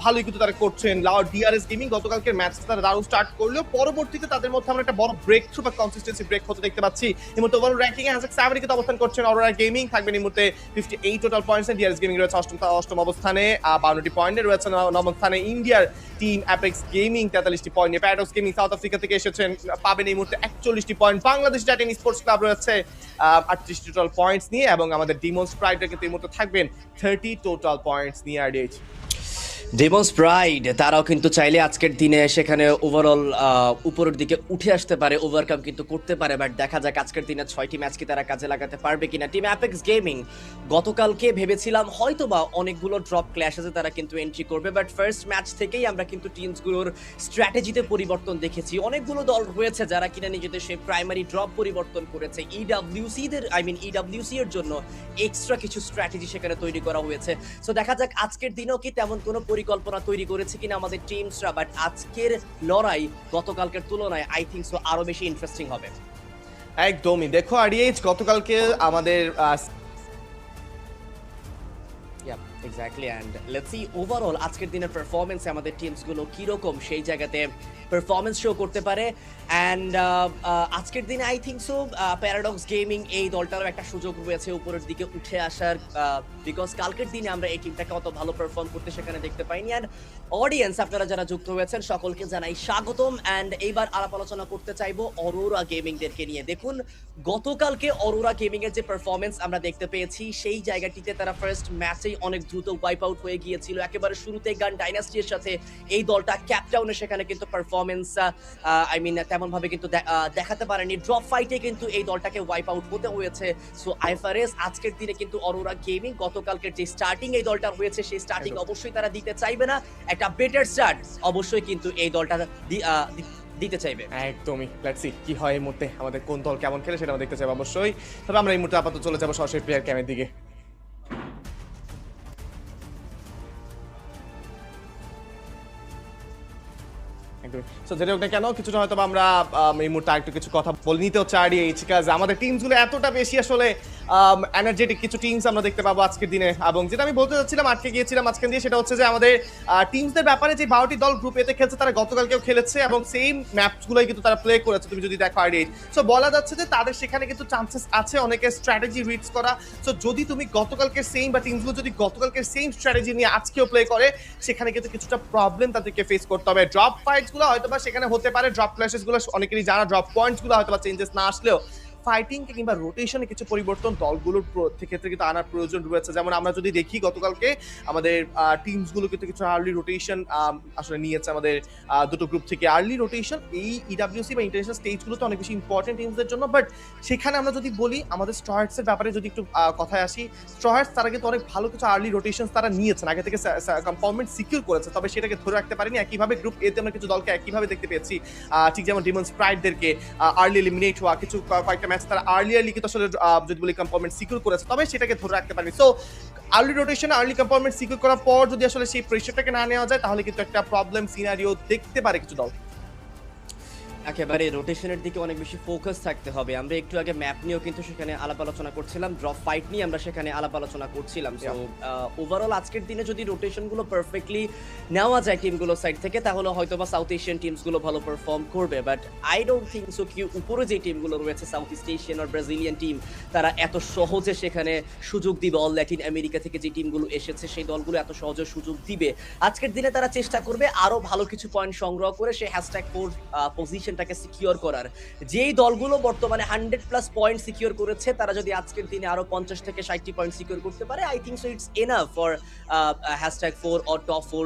[SPEAKER 8] ভালোই কিন্তু তারা করছেন। ডিআরএস গেমিং গতকালকের ম্যাচটা তারা দারুণ স্টার্ট করলেও পরবর্তীতে তাদের মধ্যে আমরা একটা বড় ব্রেক থ্রু বা কনসিস্টেন্সি ব্রেক হতে দেখতে পাচ্ছি। এই মুহূর্তে ওভারঅল র্যাঙ্কিং এ হ্যাশট্যাগ 7 অবস্থান করছেন অরোরা গেমিং, থাকবেন এই মুহূর্তে 58 টোটাল পয়েন্টস। ডিআরএস গেমিং রয়েছে অষ্টম অবস্থানে 52টি পয়েন্টে রয়েছে। নবম স্থানে ইন্ডিয়ার টিম অ্যাপেক্স গেমিং 43টি পয়েন্ট নিয়ে। প্যারাডক্স গেমিং সাউথ আফ্রিকা থেকে এসেছেন, পাবেন এই মুহূর্তে 41টি point. Bangladesh titan sports club রয়েছে 38টি টোটাল পয়েন্টস নিয়ে, এবং আমাদের ডিমন্স প্রাইডের কিন্তু এই মুহূর্তে থাকবেন 30 টোটাল পয়েন্টস নিয়ে। আরডিএইচ
[SPEAKER 9] ডেমন্স প্রাইড তারাও কিন্তু চাইলে আজকের দিনে সেখানে ওভারঅল উপরের দিকে উঠে আসতে পারে, ওভারকাম কিন্তু করতে পারে, বাট দেখা যাক আজকের দিনে 6টি ম্যাচ কি তারা কাজে লাগাতে পারবে কিনা। টিম অ্যাপেক্স গেমিং গতকালকে ভেবেছিলাম হয়তোবা অনেকগুলো ড্রপ ক্ল্যাশেসে তারা কিন্তু এন্ট্রি করবে, বাট ফার্স্ট ম্যাচ থেকেই আমরা কিন্তু টিমসগুলোর স্ট্র্যাটেজিতে পরিবর্তন দেখেছি। অনেকগুলো দল রয়েছে যারা কিনা নিজেদের সেই প্রাইমারি ড্রপ পরিবর্তন করেছে। ইডব্লিউসি এর জন্য এক্সট্রা কিছু স্ট্র্যাটেজি সেখানে তৈরি করা হয়েছে। সো দেখা যাক আজকের দিনেও কি তেমন কোনো পরিকল্পনা তৈরি করেছে কিনা আমাদের টিমসরা, বাট আজকের লড়াই গতকালকের তুলনায় আই থিংক সো আরো বেশি ইন্টারেস্টিং হবে।
[SPEAKER 8] একদমই। দেখো আরডিএইচ গতকালকে আমাদের
[SPEAKER 9] exactly, and let's see overall আজকের দিনের পারফরমেন্সে আমাদের টিমসগুলো কীরকম সেই জায়গাতে পারফরমেন্স শো করতে পারে। অ্যান্ড আজকের দিনে I think so paradox gaming এই দলটারও একটা সুযোগ রয়েছে উপরের দিকে উঠে আসার, বিকজ কালকের দিনে আমরা এই টিমটাকে অত ভালো পারফর্ম করতে সেখানে দেখতে পাইনি। অ্যান্ড অডিয়েন্স আপনারা যারা যুক্ত হয়েছেন সকলকে জানাই স্বাগতম। অ্যান্ড এইবার আলাপ আলোচনা করতে চাইবো অরোরা গেমিংদেরকে নিয়ে। দেখুন গতকালকে অরোরা গেমিং এর যে পারফরমেন্স আমরা দেখতে পেয়েছি সেই জায়গাটিতে তারা ফার্স্ট ম্যাচেই অনেক দ্রুত ওয়াইপ আউট হয়ে গিয়েছিল। একেবারে শুরুতে গান ডাইনাস্টির সাথে এই দলটা ক্যাপটাউনে সেখানে কিন্তু পারফরমেন্স তেমন ভাবে কিন্তু দেখাতে পারেনি। ড্রপ ফাইটে কিন্তু এই দলটাকে ওয়াইপ আউট হতে হয়েছে। সো আইএফআরএস আজকের দিনে কিন্তু অরোরা গেমিং গতকালকের যে স্টার্টিং এই দলটা হয়েছে সেই স্টার্টিং অবশ্যই তারা দিতে চাইবে না, একটা বেটার স্টার্ট অবশ্যই কিন্তু এই দলটা দিতে চাইবে।
[SPEAKER 8] একদমই। লেটস সি কি হয় এই মুহূর্তে, আমাদের কোন দল কেমন খেলে সেটা আমরা দেখতে চাইবো অবশ্যই। তবে আমরা এই মুহূর্তে আপাতত চলে যাবো সরাসরি প্লেয়ার ক্যামের দিকে। সো যেটা হোক না কেন কিছুটা হয়তো আমরা এই মুহূর্তে একটু কিছু কথা বলে নিতে হচ্ছে আরডিএইচ, কাজ আমাদের টিমসগুলো এতটা বেশি আসলে এনার্জেটিক কিছু টিমস আমরা দেখতে পাবো আজকের দিনে। এবং যেটা আমি বলতে চাচ্ছিলাম আটকে গিয়েছিলাম মাঝখান দিয়ে, সেটা হচ্ছে যে আমাদের টিমসদের ব্যাপারে যে 12টি দল গ্রুপ এতে খেলছে তারা গতকালকেও খেলেছে এবং সেম ম্যাপসগুলোই কিন্তু তারা প্লে করেছে তুমি যদি দেখো আরডিএইচ। সো বলা যাচ্ছে যে তাদের সেখানে কিন্তু চান্সেস আছে অনেকের স্ট্র্যাটেজি রিডস করা। সো যদি তুমি গতকালকের সেম বা টিমসগুলো যদি গতকালকের সেম স্ট্র্যাটেজি নিয়ে আজকেও প্লে করে সেখানে কিন্তু কিছুটা প্রবলেম তাদেরকে ফেস করতে হবে। ড্রপ ফাইটসগুলো হয়তোবা সেখানে হতে পারে, ড্রপ ক্ল্যাশেসগুলো অনেকেরই জানা, ড্রপ পয়েন্টসগুলো হয়তোবা চেঞ্জেস না আসলেও ফাইটিংকে কিংবা রোটেশনে কিছু পরিবর্তন দলগুলোর ক্ষেত্রে কিন্তু আনার প্রয়োজন রয়েছে। যেমন আমরা যদি দেখি গতকালকে আমাদের টিমসগুলো কিন্তু কিছু আর্লি রোটেশন আসলে নিয়েছে আমাদের দুটো গ্রুপ থেকে। আর্লি রোটেশন এই ইডব্লিউসি বা ইন্টারন্যাশনাল স্টেজগুলোতে অনেক বেশি ইম্পর্টেন্ট টিমসদের জন্য, বাট সেখানে আমরা যদি বলি আমাদের স্ট্রয়ার্টসের ব্যাপারে যদি একটু কথায় আসি, স্ট্রয়ার্টস তারা কিন্তু অনেক ভালো কিছু আর্লি রোটেশন তারা নিয়েছেন, আগে থেকে কম্পাউন্ডমেন্ট সিকিউর করেছে, তবে সেটাকে ধরে রাখতে পারেনি। একইভাবে গ্রুপ এতে আমরা কিছু দলকে একইভাবে দেখতে পেয়েছি, ঠিক যেমন ডিমন্স প্রাইডদেরকে আর্লি এলিমিনেট হওয়া, কিছু কয়েকটা ম্যাচ তারা আর্লিয়ারলি কিন্তু আসলে যদি বলি কম্পাউন্ডমেন্ট সিকিউর করেছে, তবে সেটাকে ধরে রাখতে পারেনি। So early rotation early compoundment secure করার পর যদি আসলে সেই প্রেশারটাকে না নেওয়া যায় তাহলে কিন্তু একটা প্রবলেম সিনারিও দেখতে পারে কিছু দল।
[SPEAKER 9] একেবারে রোটেশনের দিকে অনেক বেশি ফোকাস থাকতে হবে। আমরা একটু আগে ম্যাপ নিয়েও কিন্তু সেখানে আলাপ আলোচনা করছিলাম, ড্রপ ফাইট নিয়ে আমরা সেখানে আলাপ আলোচনা করছিলাম। সো ওভারঅল আজকের দিনে যদি রোটেশনগুলো পারফেক্টলি নেওয়া যায় টিমগুলোর সাইড থেকে তাহলে হয়তো বা সাউথ এশিয়ান টিমসগুলো ভালো পারফর্ম করবে, but I don't think so কি উপরে যে টিমগুলো রয়েছে সাউথ ইস্ট এশিয়ান আর ব্রাজিলিয়ান টিম তারা এত সহজে সেখানে সুযোগ দিবে। অল ল্যাটিন আমেরিকা থেকে যে টিমগুলো এসেছে সেই দলগুলো এত সহজে সুযোগ দিবে। আজকের দিনে তারা চেষ্টা করবে আরো ভালো কিছু পয়েন্ট সংগ্রহ করে সেই #4 পজিশনটাকে সিকিউর করার। যেই দলগুলো বর্তমানে 100+ পয়েন্ট সিকিউর করেছে তারা যদি আজকের দিনে আরো 50 থেকে 60টি পয়েন্ট সিকিউর করতে পারে, I think so it's enough for #4 or top 4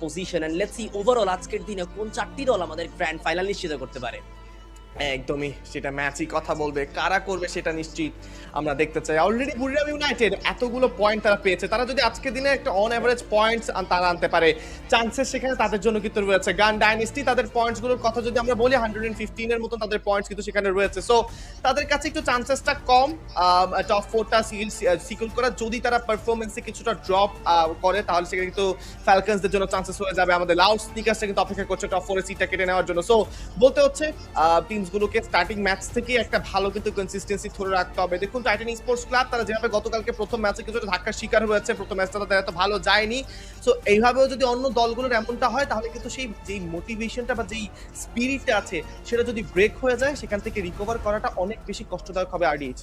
[SPEAKER 9] position. And let's see overall আজকের দিনে কোন 4টি দল আমাদের গ্র্যান্ড ফাইনাল নিশ্চিত করতে পারে।
[SPEAKER 8] একদমই সেটা ম্যাচই কথা বলবে, কারা করবে সেটা নিশ্চিত আমরা দেখতে চাই। অলরেডি বুড়িরাম ইউনাইটেড এতগুলো পয়েন্ট তারা পেয়েছে, তারা যদি আজকের দিনে একটা অন অ্যাভারেজ পয়েন্টস তারা আনতে পারে, চান্সেস সেখানে তাদের জন্য কিন্তু রয়েছে। গান ডাইনেস্টি তাদের পয়েন্টসগুলোর কথা যদি আমরা বলি 115 এর মতন তাদের পয়েন্টস কিন্তু সেখানে রয়েছে। সো তাদের কাছে একটু চান্সেসটা কম টপ 4টা সিকিউর করা। যদি তারা পারফরমেন্সে কিছুটা ড্রপ করে তাহলে সেখানে কিন্তু ফ্যালকনসদের জন্য চান্সেস হয়ে যাবে। আমাদের লাউড স্নিকার্সটা কিন্তু অপেক্ষা করছে টপ 4 এর সিটটা কেটে নেওয়ার জন্য। সো বলতে হচ্ছে টিমসগুলোকে স্টার্টিং ম্যাচ থেকে একটা ভালো কিন্তু কনসিস্টেন্সি ধরে রাখতে হবে। দেখুন টাইটান স্পোর্টস ক্লাব তারা যেভাবে গতকালকে প্রথম ম্যাচে কিছুটা ধাক্কার শিকার হয়েছে, প্রথম ম্যাচটা তাদের এত ভালো যায়নি। সো এইভাবেও যদি অন্য দলগুলোর এমনটা হয় তাহলে কিন্তু সেই যেই মোটিভেশনটা বা যেই স্পিরিটটা আছে সেটা যদি ব্রেক হয়ে যায় সেখান থেকে রিকভার করাটা অনেক বেশি কষ্টদায়ক হবে আরডিএইচ।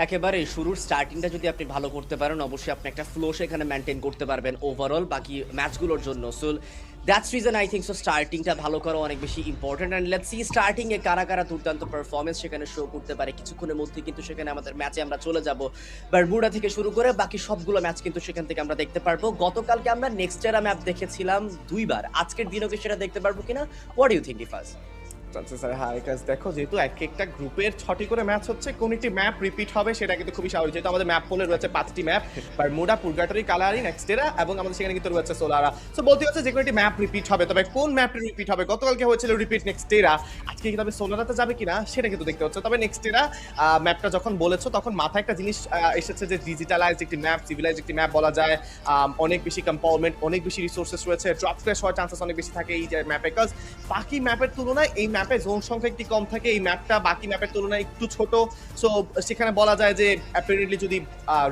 [SPEAKER 9] একেবারে শুরুর স্টার্টিংটা যদি আপনি ভালো করতে পারেন অবশ্যই আপনি একটা ফ্লো সেখানে মেনটেন করতে পারবেন ওভারঅল বাকি ম্যাচগুলোর জন্য। So that's reason I think so স্টার্টিংটা ভালো করা অনেক বেশি ইম্পর্টেন্ট। অ্যান্ড লেটস সি স্টার্টিংয়ে কারা কারা দুর্দান্ত পারফরমেন্স সেখানে শো করতে পারে। কিছুক্ষণের মধ্যে কিন্তু সেখানে আমাদের ম্যাচে আমরা চলে যাব, বারমুডা থেকে শুরু করে বাকি সবগুলো ম্যাচ কিন্তু সেখান থেকে আমরা দেখতে পারবো। গতকালকে আমরা নেক্সট এরা ম্যাপ দেখেছিলাম 2 বার, আজকের দিনও কি সেটা দেখতে পারবো কিনা? What do you think Ifaz?
[SPEAKER 8] Chances are high, কাজ দেখো যেহেতু একটা গ্রুপের 6টি করে ম্যাচ হচ্ছে, কোন একটি ম্যাপ রিপিট হবে সেটা কিন্তু খুবই স্বাভাবিক। যেহেতু আমাদের ম্যাপ পোলে রয়েছে 5টি ম্যাপ, বারমুডা, পুরগাটরি, কালারি, নেক্সটেরা এবং আমাদের সেখানে কিন্তু রয়েছে সোলারা। সো বলতে হচ্ছে যে কোনো একটি ম্যাপ রিপিট হবে, তবে কোন ম্যাপটি রিপিট হবে? গতকালকে হয়েছিল রিপিট নেক্সটেরা, আজকে কি তবে সোলারাতে যাবে কিনা সেটা কিন্তু দেখতে হচ্ছে। তবে নেক্সটেরা ম্যাপটা যখন বলেছো তখন মাথায় একটা জিনিস এসেছে যে ডিজিটালাইজড একটি ম্যাপ, সিভিলাইজড একটি ম্যাপ বলা যায়। অনেক বেশি কম্পাউন্ডমেন্ট, অনেক বেশি রিসোর্সেস রয়েছে, ড্রপ ক্র্যাশ হওয়ার চান্সেস অনেক বেশি থাকে এই যে ম্যাপে, বিকজ বাকি ম্যাপের তুলনায় এই ম্যাপে জোন সংখ্যা কম থাকে। এই ম্যাপটা বাকি ম্যাপের তুলনায় একটু ছোট। সো সেখানে বলা যায় যে অ্যাপারেন্টলি যদি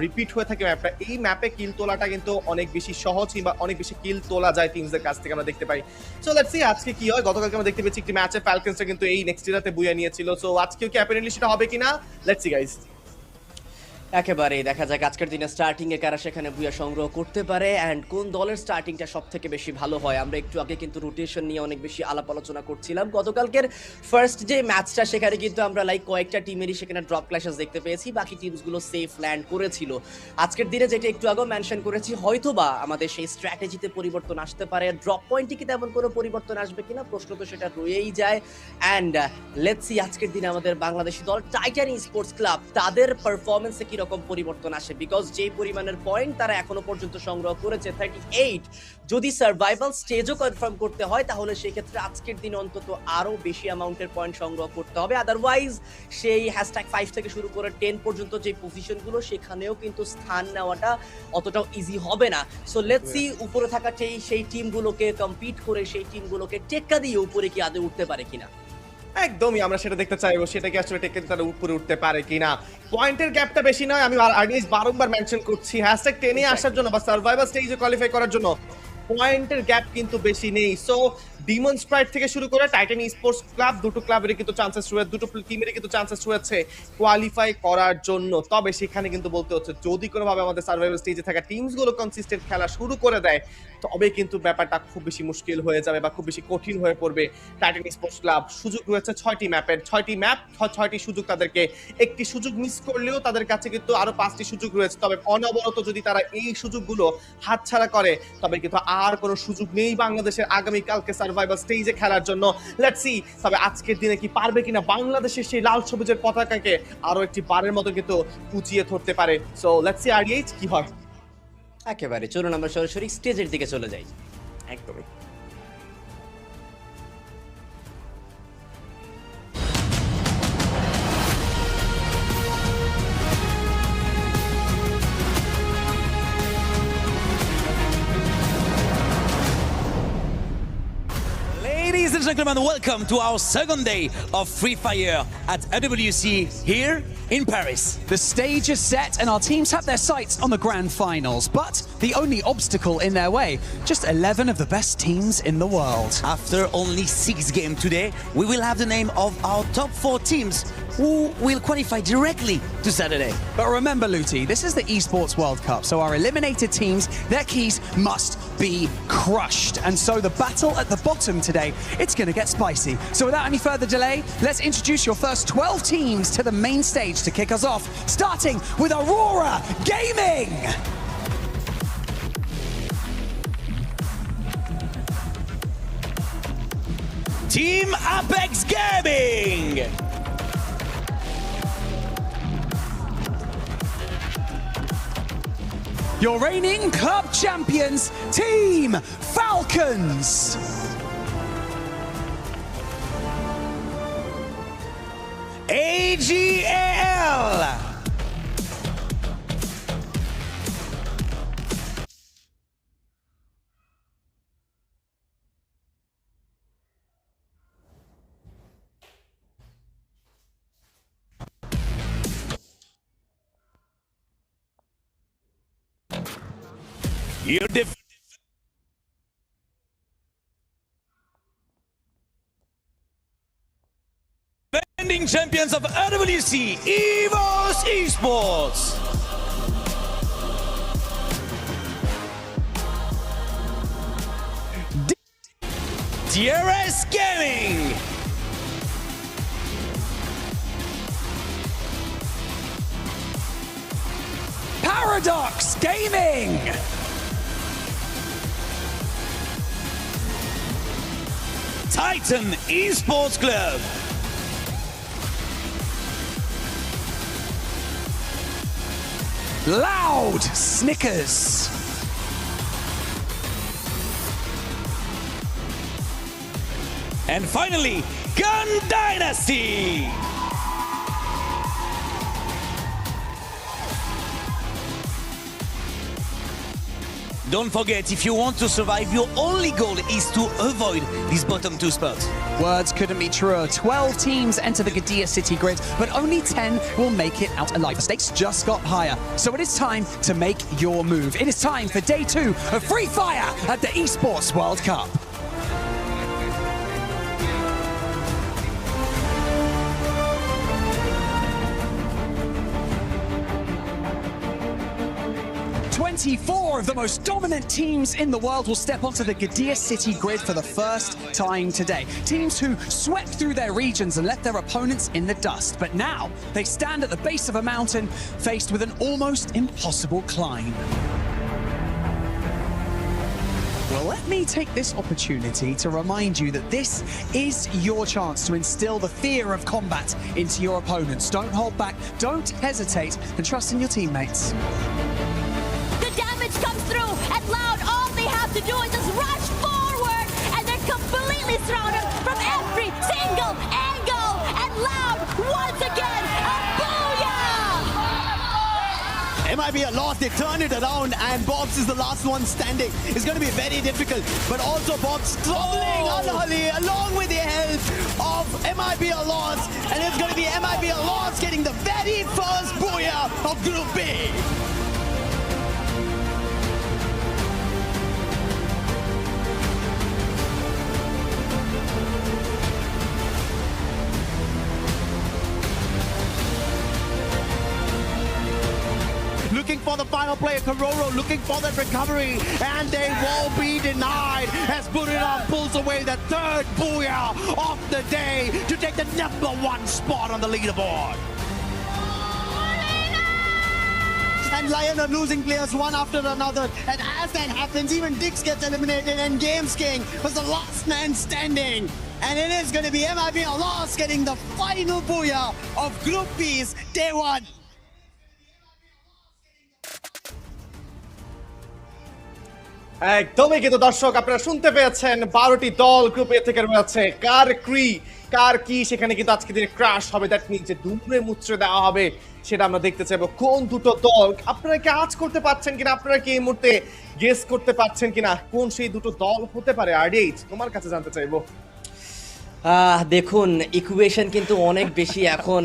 [SPEAKER 8] রিপিট হয়ে থাকে ম্যাপটা, এই ম্যাপে কিল তোলাটা কিন্তু অনেক বেশি সহজ কিংবা অনেক বেশি কিল তোলা যায় টিমসদের কাছ থেকে আমরা দেখতে পাই। সো লেটস সি আজকে কি হয়। গতকালকে আমরা দেখতে পেয়েছি একটি ম্যাচে ফ্যালকনসটা কিন্তু এই নেক্সট ইরাতে বুইয়া নিয়েছিল। সো আজকেও কি অ্যাপারেন্টলি সেটা হবে কিনা? Let's see guys.
[SPEAKER 9] একেবারেই দেখা যাক আজকের দিনে স্টার্টিংয়ে কারা সেখানে বুয়া সংগ্রহ করতে পারে অ্যান্ড কোন দলের স্টার্টিংটা সব থেকে বেশি ভালো হয়। আমরা একটু আগে কিন্তু রোটেশন নিয়ে অনেক বেশি আলাপ আলোচনা করছিলাম। গতকালকের ফার্স্ট যে ম্যাচটা সেখানে কিন্তু আমরা কয়েকটা টিমেরই সেখানে ড্রপ ক্ল্যাশেস দেখতে পেয়েছি, বাকি টিমসগুলো সেফ ল্যান্ড করেছিল। আজকের দিনে যেটা একটু আগেও মেনশন করেছি, হয়তোবা আমাদের সেই স্ট্র্যাটেজিতে পরিবর্তন আসতে পারে। ড্রপ পয়েন্টে কি তেমন কোনো পরিবর্তন আসবে কিনা প্রশ্ন তো সেটা রয়েই যায়। অ্যান্ড লেটস সি আজকের দিনে আমাদের বাংলাদেশি দল টাইটান স্পোর্টস ক্লাব তাদের পারফরমেন্সে কি রকম পরিবর্তন আসে, বিকজ যে পরিমাণের পয়েন্ট তারা এখনো পর্যন্ত সংগ্রহ করেছে 38, যদি সার্ভাইভাল স্টেজও কনফার্ম করতে হয় তাহলে সেই ক্ষেত্রে আজকের দিন অন্তত আরো বেশি অ্যামাউন্টের পয়েন্ট সংগ্রহ করতে হবে। আদারওয়াইজ সেই #5 থেকে শুরু করে 10 পর্যন্ত যে পজিশনগুলো সেখানেও কিন্তু স্থান নেওয়াটা অতটাও ইজি হবে না। সো লেটস সি উপরে থাকা সেই টিমগুলোকে কম্পিট করে সেই টিমগুলোকে টেক্কা দিয়ে উপরে কি আদৌ উঠতে পারে কিনা।
[SPEAKER 8] একদমই আমরা সেটা দেখতে চাইবো, সেটা কি আসলে টেকে তারা উপরে উঠতে পারে কিনা। পয়েন্টের গ্যাপটা বেশি নয়, আমি আরডিএস বারংবার মেনশন করছি, #10 এ আসার জন্য বা সার্ভাইভাল স্টেজে কোয়ালিফাই করার জন্য পয়েন্টের গ্যাপ কিন্তু বেশি নেই। সো ডিমন স্প্রাইট থেকে শুরু করে টাইটান স্পোর্টস ক্লাব দুটো ক্লাবেরই কিন্তু চান্সেস রয়েছে, দুটো টিমেরই কিন্তু চান্সেস রয়েছে কোয়ালিফাই করার জন্য। তবে সেখানে কিন্তু বলতে হচ্ছে যদি কোনোভাবে আমাদের সার্ভাইভাল স্টেজে থাকা টিমসগুলো কনসিস্টেন্ট খেলা শুরু করে দেয় তবে কিন্তু ব্যাপারটা খুব বেশি মুশকিল হয়ে যাবে বা খুব বেশি কঠিন হয়ে পড়বে। টাইটান স্পোর্টস ক্লাব সুযোগ রয়েছে 6টি ম্যাপের, 6টি ম্যাপ 6টি সুযোগ তাদেরকে, একটি সুযোগ মিস করলেও তাদের কাছে কিন্তু আরো 5টি সুযোগ রয়েছে। তবে অনবরত যদি তারা এই সুযোগগুলো হাতছাড়া করে তবে কিন্তু আর কোনো সুযোগ নেই বাংলাদেশের আগামীকালকে সার্ভাইভাল স্টেজে খেলার জন্য। লেটস সি তবে আজকের দিনে কি পারবে কিনা বাংলাদেশের সেই লাল সবুজের পতাকাকে আরো একটি বারের মতো কিন্তু উঁচিয়ে ধরতে পারে। সো লেটস সি আরডিএইচ কি হয়।
[SPEAKER 9] একেবারে চলুন আমরা সরাসরি স্টেজের দিকে চলে যাই।
[SPEAKER 8] একদমই
[SPEAKER 11] Ladies and gentlemen, welcome to our second day of Freefire at AWC here in Paris.
[SPEAKER 12] The stage is set and our teams have their sights on the grand finals, but the only obstacle in their way, just 11 of the best teams in the world.
[SPEAKER 11] After only 6 games today, we will have the name of our top 4 teams who will qualify directly to Saturday.
[SPEAKER 12] But remember, Luti, this is the Esports World Cup, so our eliminated teams, their keys must be crushed. And so the battle at the bottom today, it's going to get spicy. So without any further delay, let's introduce your first 12 teams to the main stage to kick us off, starting with Aurora Gaming.
[SPEAKER 11] Team Apex Gaming.
[SPEAKER 12] Your reigning club champions, Team Falcons.
[SPEAKER 11] AGAL. Your defending champions of RWC, EVOS Esports. DRS Gaming.
[SPEAKER 12] Paradox Gaming.
[SPEAKER 11] Titan Esports Club.
[SPEAKER 12] Loud Snickers.
[SPEAKER 11] And finally, Gun Dynasty. Don't forget, if you want to survive, your only goal is to avoid these bottom two spots.
[SPEAKER 12] Words couldn't be truer. 12 teams enter the Gadia City grid, but only 10 will make it out alive. The stakes just got higher, so it is time to make your move. It is time for day 2 of Freefire at the Esports World Cup. Four of the most dominant teams in the world will step onto the Gadia City grid for the first time today. Teams who swept through their regions and left their opponents in the dust. But now they stand at the base of a mountain faced with an almost impossible climb. Well, let me take this opportunity to remind you that this is your chance to instill the fear of combat into your opponents. Don't hold back, don't hesitate, and trust in your teammates.
[SPEAKER 13] Comes through and Loud, all they have to do is just rush forward and they're completely surrounded from every single angle, and Loud once again a booyah!
[SPEAKER 10] MIB are lost, they turn it around, and Bobs is the last one standing. It's going to be very difficult, but also Bobs struggling unholy along with the help of MIB are lost, and it's going to be MIB are lost getting the very first booyah of Group B. Looking for the final play, Kororo looking for that recovery, and they will be denied as Buriram pulls away the third booyah of the day to take the #1 spot on the leaderboard. And Lion are losing players one after another, and as that happens, even Dix gets eliminated, and Games King was the last man standing. And it is going to be MIB lost getting the final booyah of Group B's Day 1.
[SPEAKER 8] একদমই কিন্তু দর্শক আপনারা শুনতে পেয়েছেন 12টি দল group এ থেকে রয়েছে। কার কি সেখানে কিন্তু আজকে দিনে ক্রাশ হবে, দ্যাট মিন্স যে দুমড়ে মুচড়ে দেওয়া হবে সেটা আমরা দেখতে চাইবো। কোন দুটো দল আপনারা কি আজ করতে পারছেন কিনা, আপনারা কি এই মুহূর্তে গেস করতে পারছেন কিনা কোন সেই দুটো দল হতে পারে? আরডিএইচ তোমার কাছে জানতে চাইবো।
[SPEAKER 9] দেখুন, ইকুয়েশন কিন্তু অনেক বেশি এখন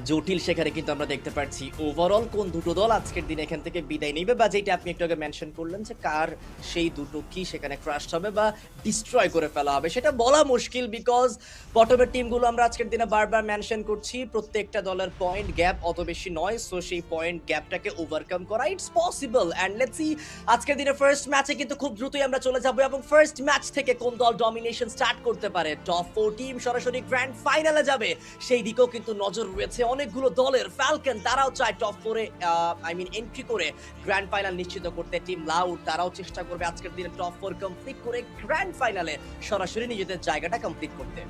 [SPEAKER 9] জটিল, সেখানে কিন্তু আমরা দেখতে পাচ্ছি ওভারঅল কোন দুটো দল আজকের দিনে এখান থেকে বিদায় নেবে, বা যেটা আপনি একটু আগে মেনশন করলেন যে কার সেই দুটো কি সেখানে ক্রাশ হবে বা ডিস্ট্রয় করে ফেলা হবে, সেটা বলা মুশকিল। বিকজ বটমের টিমগুলো আমরা আজকের দিনে বারবার মেনশন করছি, প্রত্যেকটা দলের পয়েন্ট গ্যাপ অত বেশি নয়, সো সেই পয়েন্ট গ্যাপটাকে ওভারকাম করা it's possible. And let's C আজকের দিনে ফার্স্ট ম্যাচে কিন্তু খুব দ্রুতই আমরা চলে যাবো, এবং ফার্স্ট ম্যাচ থেকে কোন দল ডমিনেশন স্টার্ট করতে পারে। টপ 4 টিম সরাসরি গ্র্যান্ড ফাইনালে যাবে সেই দিকেও কিন্তু নজর রয়েছে অনেকগুলো দলের। ফ্যালকন তারাও চায় টপ 4 এ এন্ট্রি করে গ্র্যান্ড ফাইনাল নিশ্চিত করতে। টিম লাউড তারাও চেষ্টা করবে আজকের দিনে টপ 4 কমপ্লিট করে গ্র্যান্ড ফাইনালে সরাসরি নিজেদের জায়গাটা কমপ্লিট করতে।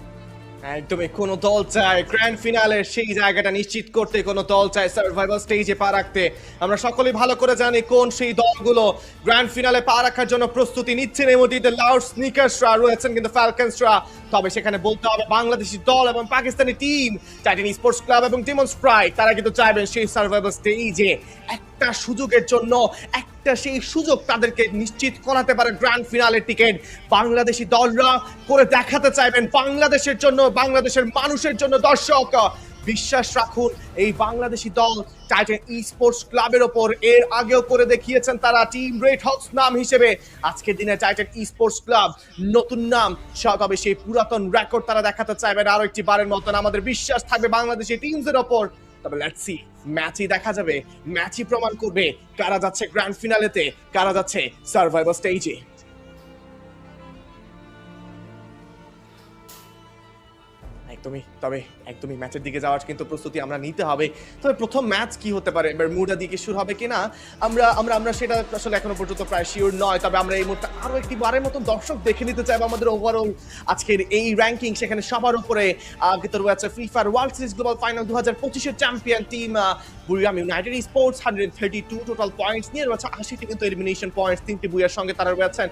[SPEAKER 8] একদমই কোনো দল চায় গ্র্যান্ড ফিনালের সেই জায়গাটা নিশ্চিত করতে, কোনো দল চায় সার্ভাইভাল স্টেজে পা রাখতে। আমরা সকলেই ভালো করে জানি কোন সেই দলগুলো গ্র্যান্ড ফিনালে পা রাখার জন্য প্রস্তুতি নিচ্ছেন। এই মুহূর্তে লাউড স্নিকার্সরা রয়েছেন কিন্তু ফ্যালকনসরা, তবে সেখানে বলতে হবে বাংলাদেশি দল এবং Pakistani team Titan sports club এবং ডিমন স্প্রাইট তারা কিন্তু চাইবেন সেই সার্ভাইভাল স্টেজে একটা সুযোগের জন্য, একটা সেই সুযোগ তাদেরকে নিশ্চিত করাতে পারে গ্র্যান্ড ফিনালের টিকিট। বাংলাদেশি দলরা করে দেখাতে চাইবেন বাংলাদেশের জন্য, বাংলাদেশের মানুষের জন্য। দর্শক বিশ্বাস রাখুন এই বাংলাদেশি দল টাইটান স্পোর্টস ক্লাবের ওপর এর আগেও করে দেখিয়েছেন তারা টিম রেড হকস নাম হিসেবে। আজকের দিনে টাইটান স্পোর্টস ক্লাব নতুন নাম, তবে সেই পুরাতন রেকর্ড তারা দেখাতে চাইবেন আরো একটি বারের মতন। আমাদের বিশ্বাস থাকবে বাংলাদেশি টিমসের ওপর। তবে লেটস সি, ম্যাচই দেখা যাবে, ম্যাচই প্রমাণ করবে কারা যাচ্ছে গ্র্যান্ড ফিনালেতে, কারা যাচ্ছে সার্ভাইভাল স্টেজে। একদমই ম্যাচের দিকে যাওয়ার কিন্তু প্রস্তুতি আমরা নিতে হবে। তবে প্রথম ম্যাচ কি হতে পারে, বারমুডা দিকে শুরু হবে কিনা আমরা সেটা আসলে এখনো পর্যন্ত প্রায় শিওর নয়। তবে আমরা এই মুহূর্তে আরো একটি বারের মতো দর্শক দেখে নিতে চাইবো আমাদের ওভারঅল আজকের এই র্যাঙ্কিং। সেখানে সবার উপরে কিন্তু রয়েছে free fire world series global final 2025-এর champion team Buriram united sports 132 total points নিয়ে রয়েছে, 80টি কিন্তু এলিমিনেশন পয়েন্টস 3টি বুয়ার সঙ্গে তারা রয়েছে।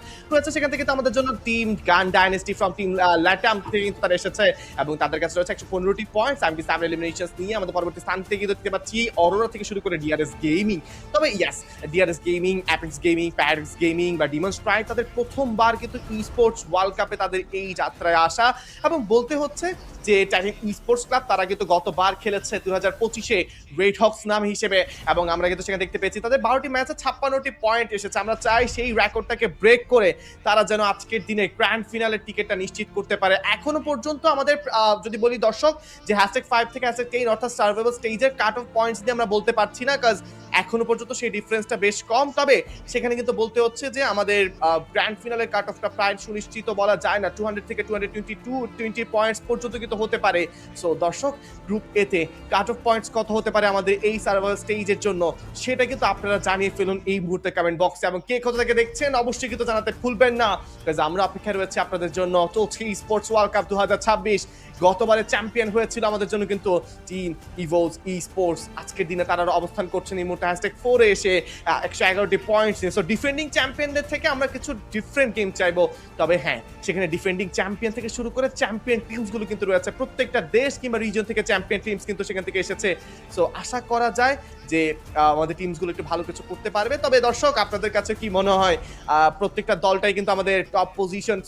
[SPEAKER 8] সেখান থেকে তো আমাদের জন্য টিম গান ডাইনেস্টি ফ্রম টিম ল্যাটাম থেকে কিন্তু তারা এসেছে এবং তাদের কাছে রয়েছে 115টি পয়েন্টস। আমি 7 এলিমিনেশনস নিয়ে আমাদের পরবর্তী স্থান থেকে দেখতে পাচ্ছি অরোরা থেকে শুরু করে ডিআরএস গেমিং। তবে yes, DRS gaming, apex gaming, paradox gaming বা ডিমন স্প্রাইট তাদের প্রথমবার কিন্তু স্পোর্টস ওয়ার্ল্ড কাপে তাদের এই যাত্রায় আসা। এবং বলতে হচ্ছে যে টাইটান স্পোর্টস ক্লাব তারা কিন্তু গতবার খেলেছে 2025-এ রেড হকস নাম হিসেবে এবং আমরা কিন্তু সেখানে দেখতে পেয়েছি তাদের 12টি ম্যাচে 56টি পয়েন্ট এসেছে। আমরা চাই সেই রেকর্ডটাকে ব্রেক করে তারা যেন আজকের দিনে গ্র্যান্ড ফিনালের টিকিটটা নিশ্চিত করতে পারে। এখনো পর্যন্ত আমাদের যদি বলি দর্শক যে #5 থেকে #10 অর্থাৎ সার্ভাইভাল স্টেজের কাট অফ পয়েন্টস দিয়ে আমরা বলতে পারছি না, কাজ এখনো পর্যন্ত সেই ডিফারেন্সটা বেশ কম। তবে সেখানে কিন্তু বলতে হচ্ছে যে আমাদের গ্র্যান্ড ফিনালের কাট অফটা প্রায় সুনিশ্চিত বলা যায় না, 200 থেকে 220 পয়েন্টস পর্যন্ত কিন্তু হতে পারে। সো দর্শক, গ্রুপ এ তে কাট অফ পয়েন্টস কত হতে পারে আমাদের এই সার্ভাইভাল স্টেজের জন্য সেটা কিন্তু আপনারা জানিয়ে ফেলুন এই মুহূর্তে কমেন্ট বক্সে, এবং কে কোথা থেকে দেখছেন অবশ্যই কিন্তু জানাতে ভুলবেন না, কাজ আমরা অপেক্ষায় রয়েছে আপনাদের জন্য। চলছে স্পোর্টস ওয়ার্ল্ড কাপ 2026। গতবারে চ্যাম্পিয়ন হয়েছিল আমাদের জন্য কিন্তু টিম ইভোস স্পোর্টস। আজকের দিনে তারা অবস্থান করছেন এই মুহূর্তে #4-এ এসে 111টি পয়েন্টস নিয়ে। সো ডিফেন্ডিং চ্যাম্পিয়নদের থেকে আমরা কিছু ডিফারেন্ট গেম চাইবো। তবে হ্যাঁ, সেখানে ডিফেন্ডিং চ্যাম্পিয়ন থেকে শুরু করে চ্যাম্পিয়ন টিমসগুলো কিন্তু রয়েছে, প্রত্যেকটা দেশ কিংবা রিজন থেকে চ্যাম্পিয়ন টিমস কিন্তু সেখান থেকে এসেছে। সো আশা করা যায় যে আমাদের টিমসগুলো একটু ভালো কিছু করতে পারবে। তবে দর্শক, আপনাদের কাছে কি মনে হয় প্রত্যেকটা দলটাই কিন্তু আমাদের টপ পজিশন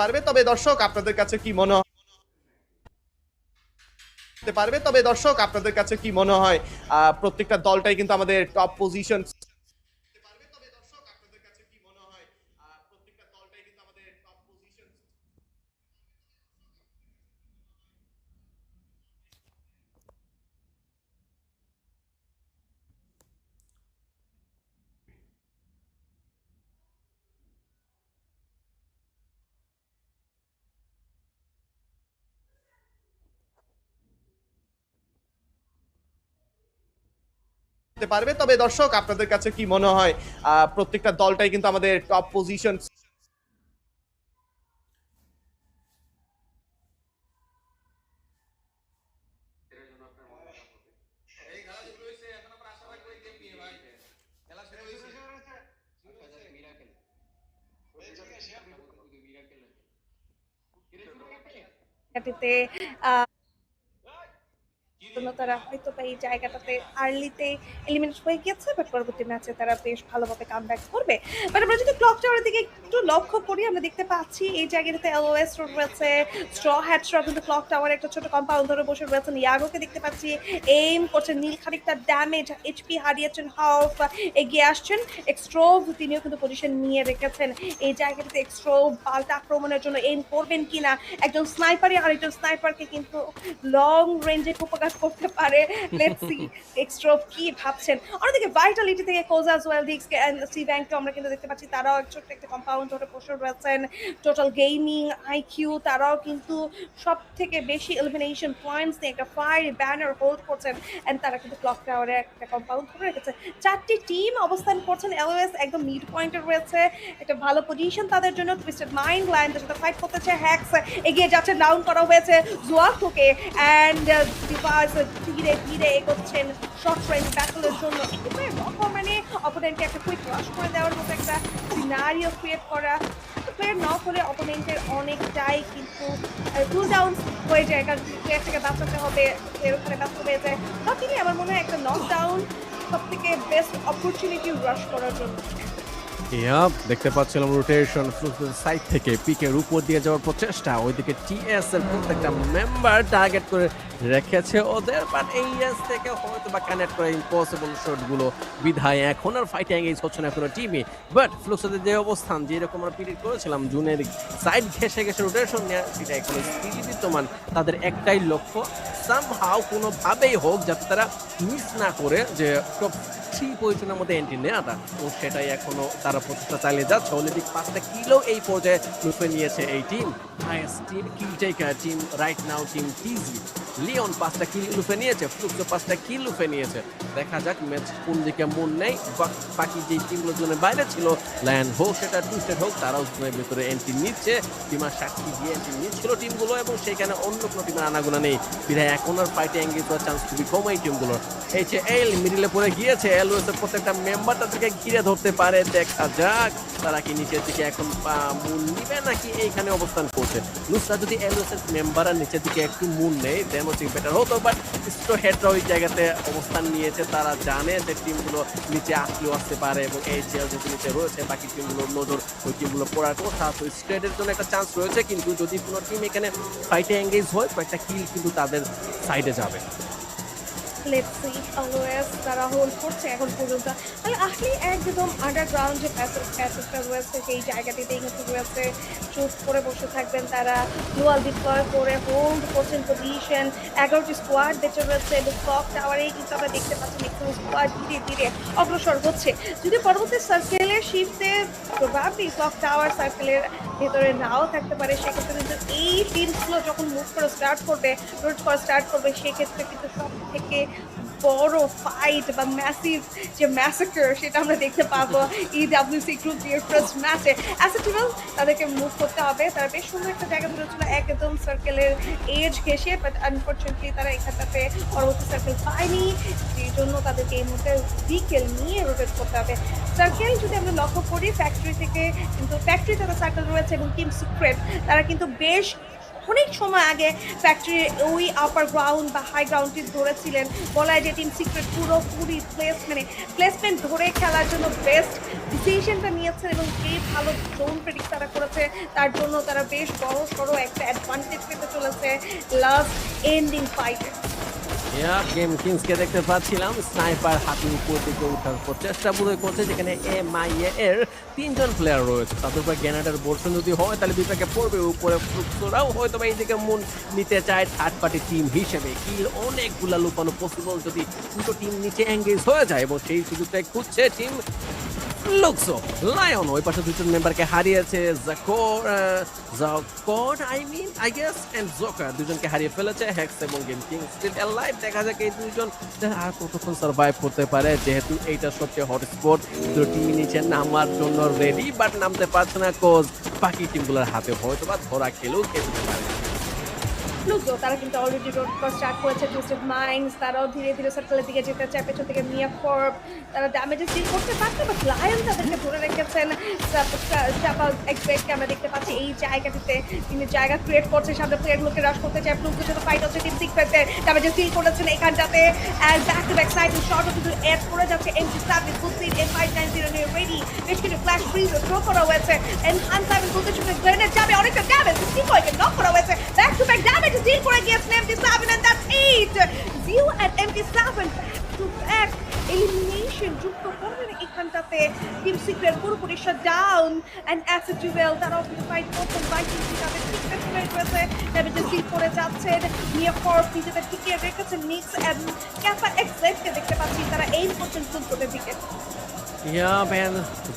[SPEAKER 8] পারবে। তবে দর্শক, আপনাদের কাছে কি মনে হয় প্রত্যেকটা দলটাই কিন্তু আমাদের টপ পজিশন পারবে। তবে দর্শক, আপনাদের কাছে কি মনে হয় প্রত্যেকটা দলটাই কিন্তু আমাদের টপ পজিশন
[SPEAKER 7] জন্য তারা হয়তো বা এই জায়গাটাতে আর্লিতে এলিমিনেট হয়ে গিয়েছে, বাট পরবর্তী ম্যাচে তারা বেশ ভালোভাবে কামব্যাক করবে। বাট আমরা যদি ক্লক টাওয়ারের দিকে একটু লক্ষ্য করি, আমরা দেখতে পাচ্ছি এই জায়গাটাতে এলওএস রয়েছে, স্ট্র হ্যাটসরা কিন্তু ক্লক টাওয়ারে একটা ছোট কম্পাউন্ড ধরে বসে রয়েছেন। ইয়াগোকে দেখতে পাচ্ছি এইম করছেন, নীল খানিকটা ড্যামেজ, এইচপি হারিয়েছেন, হাফ এগিয়ে আসছেন। এক্সট্রোভ তিনিও কিন্তু পজিশন নিয়ে রেখেছেন। এই জায়গাটাতে এক্সট্রোভ পাল্টা আক্রমণের জন্য এইম করবেন কিনা, একজন স্নাইপারই আরেকজন স্নাইপারকে কিন্তু লং রেঞ্জে উপকার করতে পারে। লেটস সি এক্সট্রোভ কি ভাবছেন। অন্যদিকে ভাইটালিটি থেকে কোজাস ওয়েলডিক্স এন্ড সি ব্যাংকে আমরা কিন্তু দেখতে পাচ্ছি তারাও ছোট্ট একটা কম্পাউন্ড ধরে বসে রয়েছেন। টোটাল গেমিং আইকিউ তারাও কিন্তু সব থেকে বেশি এলিমিনেশন পয়েন্টস নিয়ে একটা ফায়ার ব্যানার হোল্ড করছেন, এন্ড তারা কিন্তু ক্লক টাওয়ারে একটা কম্পাউন্ড ধরে রেখেছে। 4টি টিম অবস্থান করছেন, এলওএস একদম মিড পয়েন্টে রয়েছে, একটা ভালো পজিশন তাদের জন্য। টুইস্টেড মাইন্ড লায়নদের সাথে ফাইট করতেছে, হ্যাক্স এগিয়ে যাচ্ছে, ডাউন করা হয়েছে জোয়াকোকে, অ্যান্ড ডিভাইস ধীরে ধীরে এগোচ্ছেন শর্ট রেঞ্জ ব্যাটলের জন্য। একেবারে মানে অপোনেন্টকে একটা কুইক রাশ করে দেওয়ার মতো একটা সিনারিও ক্রিয়েট করা, প্লেয়ার নক হলে অপোনেন্টের অনেকটাই কিন্তু কুল ডাউন হয়ে যায়, কারণ প্লেয়ার থেকে বাঁচাতে হবে, প্লেয়ার ওখানে ব্যস্ত হয়ে যায়। বা তিনি আমার মনে হয় একটা নক ডাউন সব থেকে বেস্ট অপরচুনিটি রাশ করার জন্য।
[SPEAKER 14] দেখতে পাচ্ছিলাম রোটেশন সাইড থেকে পিকের উপর দিয়ে যাওয়ার প্রচেষ্টা, ওইদিকে টিএস এর প্রত্যেকটা মেম্বার টার্গেট করে রেখেছে ওদের, বাট এই এস থেকে হয়তো বা কানেক্ট করা ইম্পসিবল শটগুলো বিধায় এখন আর ফাইট এঙ্গেজ হচ্ছে না কোনো টিমে। বাট ফ্লুক্সের যে অবস্থান যেরকম আমরা প্রিডিক্ট করেছিলাম জুনের সাইড ঘেসে ঘেসে রোটেশন নেওয়া, সেটা এখন স্পিডি বিদ্যমান। তাদের একটাই লক্ষ্য সামহাও কোনোভাবেই হোক যাতে তারা মিস না করে যে টপ 3 পজিশনের মধ্যে এন্ট্রি নেওয়াটা, তো সেটাই এখনো তারা প্রচেষ্টা চালিয়ে যাচ্ছে। অলরেডি 5টা কিলো এই পর্যায়ে লুফে নিয়েছে এই টিম। Highest team kill taker team right now team TG. Leon 5টা কিল লুফে নিয়েছে, ফ্লুক্সও 5টা কিল লুফে নিয়েছে। দেখা যাক ম্যাচ কোন দিকে মন নেই। বাকি যে টিমগুলো জোনের বাইরে ছিল, লায়ন হোক সেটা টুইস্টেড হোক, তারাও জোনের ভিতরে এন্ট্রি নিচ্ছে। টিমার সাক্ষী দিয়ে এন্ট্রি নিচ্ছিল টিমগুলো, এবং সেখানে অন্য কোনো টিমের আনাগোনা নেই। বিধায় এখন আর ফাইটে এঙ্গেজ হওয়ার চান্স খুবই কম এই টিমগুলোর। এই যে এল মিডিলে পড়ে গিয়েছে, এলওএস এর প্রত্যেকটা মেম্বার তাদেরকে ঘিরে ধরতে পারে। দেখা যাক তারা কি নিচের দিকে এখন মুন নিবে নাকি এইখানে অবস্থান করছে। নুসরা যদি এলওএস এর মেম্বার আর নিচের দিকে একটু মুন নেই দেন হচ্ছে বেটার হতো, বাট স্ট্রো হেডরা ওই জায়গাতে অবস্থান নিয়েছে। তারা জানে যে টিমগুলো নিচে আসলেও আসতে পারে, এবং এই জেল যেহেতু নিচে রয়েছে বাকি টিমগুলোর নজর ওই টিমগুলো পড়ার কথা। তো স্ট্রেটের জন্য একটা চান্স রয়েছে, কিন্তু যদি কোনো টিম এখানে ফাইটে এঙ্গেজ হয় কয়েকটা কিল কিন্তু তাদের সাইডে যাবে।
[SPEAKER 7] লেটস সি এলওএস তারা হোল্ড করছে এখন পর্যন্ত। তাহলে আসলে একদম আন্ডারগ্রাউন্ড যে প্যাসেজটা রয়েছে সেই জায়গাটিতেই কিন্তু রয়েছে, চুপ করে বসে থাকবেন তারা। গ্লোয়াল ডিপ্লয় করে হোল্ড করছেন পজিশন। 11টি স্কোয়াড বেঁচে রয়েছে, এবং ক্লক টাওয়ারেই কিন্তু আমরা দেখতে পাচ্ছি ম্যাক্সিমাম স্কোয়াড ধীরে ধীরে অগ্রসর হচ্ছে। যদি পরবর্তী সার্কেলের শিফটে প্রবাবলি ক্লক টাওয়ার সার্কেলের ভেতরে নাও থাকতে পারে, সেক্ষেত্রে কিন্তু এই টিমগুলো যখন মুভ করে স্টার্ট করবে, রোড করা স্টার্ট করবে, সেক্ষেত্রে কিন্তু সব থেকে বড় ফাইট বা ম্যাসিভ যে ম্যাসাকার সেটা আমরা দেখতে পাবো ইডব্লিউসি গ্রুপ বি এর ফার্স্ট ম্যাচে। অ্যাসেটিভেল তাদেরকে মুভ করতে হবে, তারা বেশ সুন্দর একটা জায়গা ধরেছিল একদম সার্কেলের এজ ঘেসে, বাট আনফর্চুনেটলি তারা এখানটাতে পরবর্তী সার্কেল পায়নি, সেই জন্য তাদেরকে এই মুহূর্তে ভিকেল নিয়ে রোটেট করতে হবে। সার্কেল যদি আমরা লক্ষ্য করি ফ্যাক্টরি থেকে, কিন্তু ফ্যাক্টরি তাদের সার্কেল রয়েছে, এবং টিম সিক্রেট তারা কিন্তু বেশ অনেক সময় আগে ফ্যাক্টরি ওই আপার গ্রাউন্ড বা হাই গ্রাউন্ডটি ধরেছিলেন। বলা হয় যে টিম সিক্রেট পুরোপুরি প্লেসমেন্ট ধরে খেলার জন্য বেস্ট ডিসিশনটা নিয়েছেন, এবং এই ভালো জোন প্রেডিক্ট তারা করেছে, তার জন্য তারা বেশ বড় সড়ো একটা অ্যাডভান্টেজ পেতে চলেছে লাস্ট এন্ডিং ফাইটে।
[SPEAKER 14] গেম কিংসকে দেখতে পাচ্ছিলাম স্নাইপার হাতের উপর দিকে ওঠার প্রচেষ্টা বোধহয় করছে, যেখানে এমআইএ এর 3জন প্লেয়ার রয়েছে। তাদের উপর গ্যানাডার বর্ষণ যদি হয় তাহলে বিপাকে পড়বে, উপরে ফ্লুক্সরাও হয়তো বা এইদিকে মন নিতে চায় থার্ড পার্টি টিম হিসেবে। কিল অনেকগুলা লুকানো পসিবল যদি দুটো টিম নিচে এঙ্গেজ হয়ে যায়, এবং সেই সুযোগটাই খুঁজছে টিম লুকসো। লায়ন ওই পাশে দুজন মেম্বারকে হারিয়েছে, দুজনকে হারিয়ে ফেলেছে। হ্যাক্স এবং গেম কিং স্টিল অ্যালাইভ। দেখা যাক এই দুইজন আর কতক্ষণ সার্ভাইভ করতে পারে, যেহেতু এইটা সবচেয়ে হটস্পট। দুটো টিম নিচে নামার জন্য রেডি, বাট নামতে পারছে না, কোজ বাকি টিমগুলোর হাতে হয়তো বা ধরা খেলেও খেলতে পারে।
[SPEAKER 7] ফ্লুকো তারা কিন্তু অলরেডি রোড স্টার্ট করেছে। টুইস্টেড মাইন্ডস তারাও ধীরে ধীরে সার্কেলের দিকে যেতে চায়, পেছন থেকে মিয়া কর্প তারা ড্যামেজেস ডিল করতে পারছে, বাট লায়ন তাদেরকে ধরে রেখেছেন। এক্সপেক্টকে আমরা দেখতে পাচ্ছি এই জায়গাটিতে তিনি জায়গা ক্রিয়েট করছে, সামনে প্লেয়ারগুলোকে রাশ করতে চায়। ফ্লুকোর সাথে ফাইট হচ্ছে টিম সিক্রেটে, ড্যামেজেস ডিল করেছেন এখানটাতে, and back to back sniping শটও কিন্তু অ্যাড করে যাচ্ছে। MT7 ফুলসিড M590 নিয়ে রেডি, বেশ কিছু ফ্ল্যাশ ফ্রিজ থ্রো করা হয়েছে। M7 ফুলসিড সাথে গ্রেনেড যাবে, অনেকটা ড্যামেজ সিকোকে নক করা হয়েছে। Back to back damage deal করে গিয়েছেন MT7, and that's 8 Zio and MT7 back to back elimination যুক্ত করবেন এখানটাতে। টিম সিক্রেট পুরোপুরি শাট ডাউন, এন্ড অ্যাসিড জুভেল তারাও কিন্তু ফাইট করছেন। ভাইকিং তাদের সিক্রেট ফ্লাইট রয়েছে, ড্যামেজেস ডিল করে যাচ্ছেন। মিয়া কর্প নিজেদের টিকিয়ে রেখেছেন। নিক্স এন্ড ক্যাপা এক্সেটকে দেখতে পাচ্ছি তারা এইম করছেন ফুলসিডের দিকে।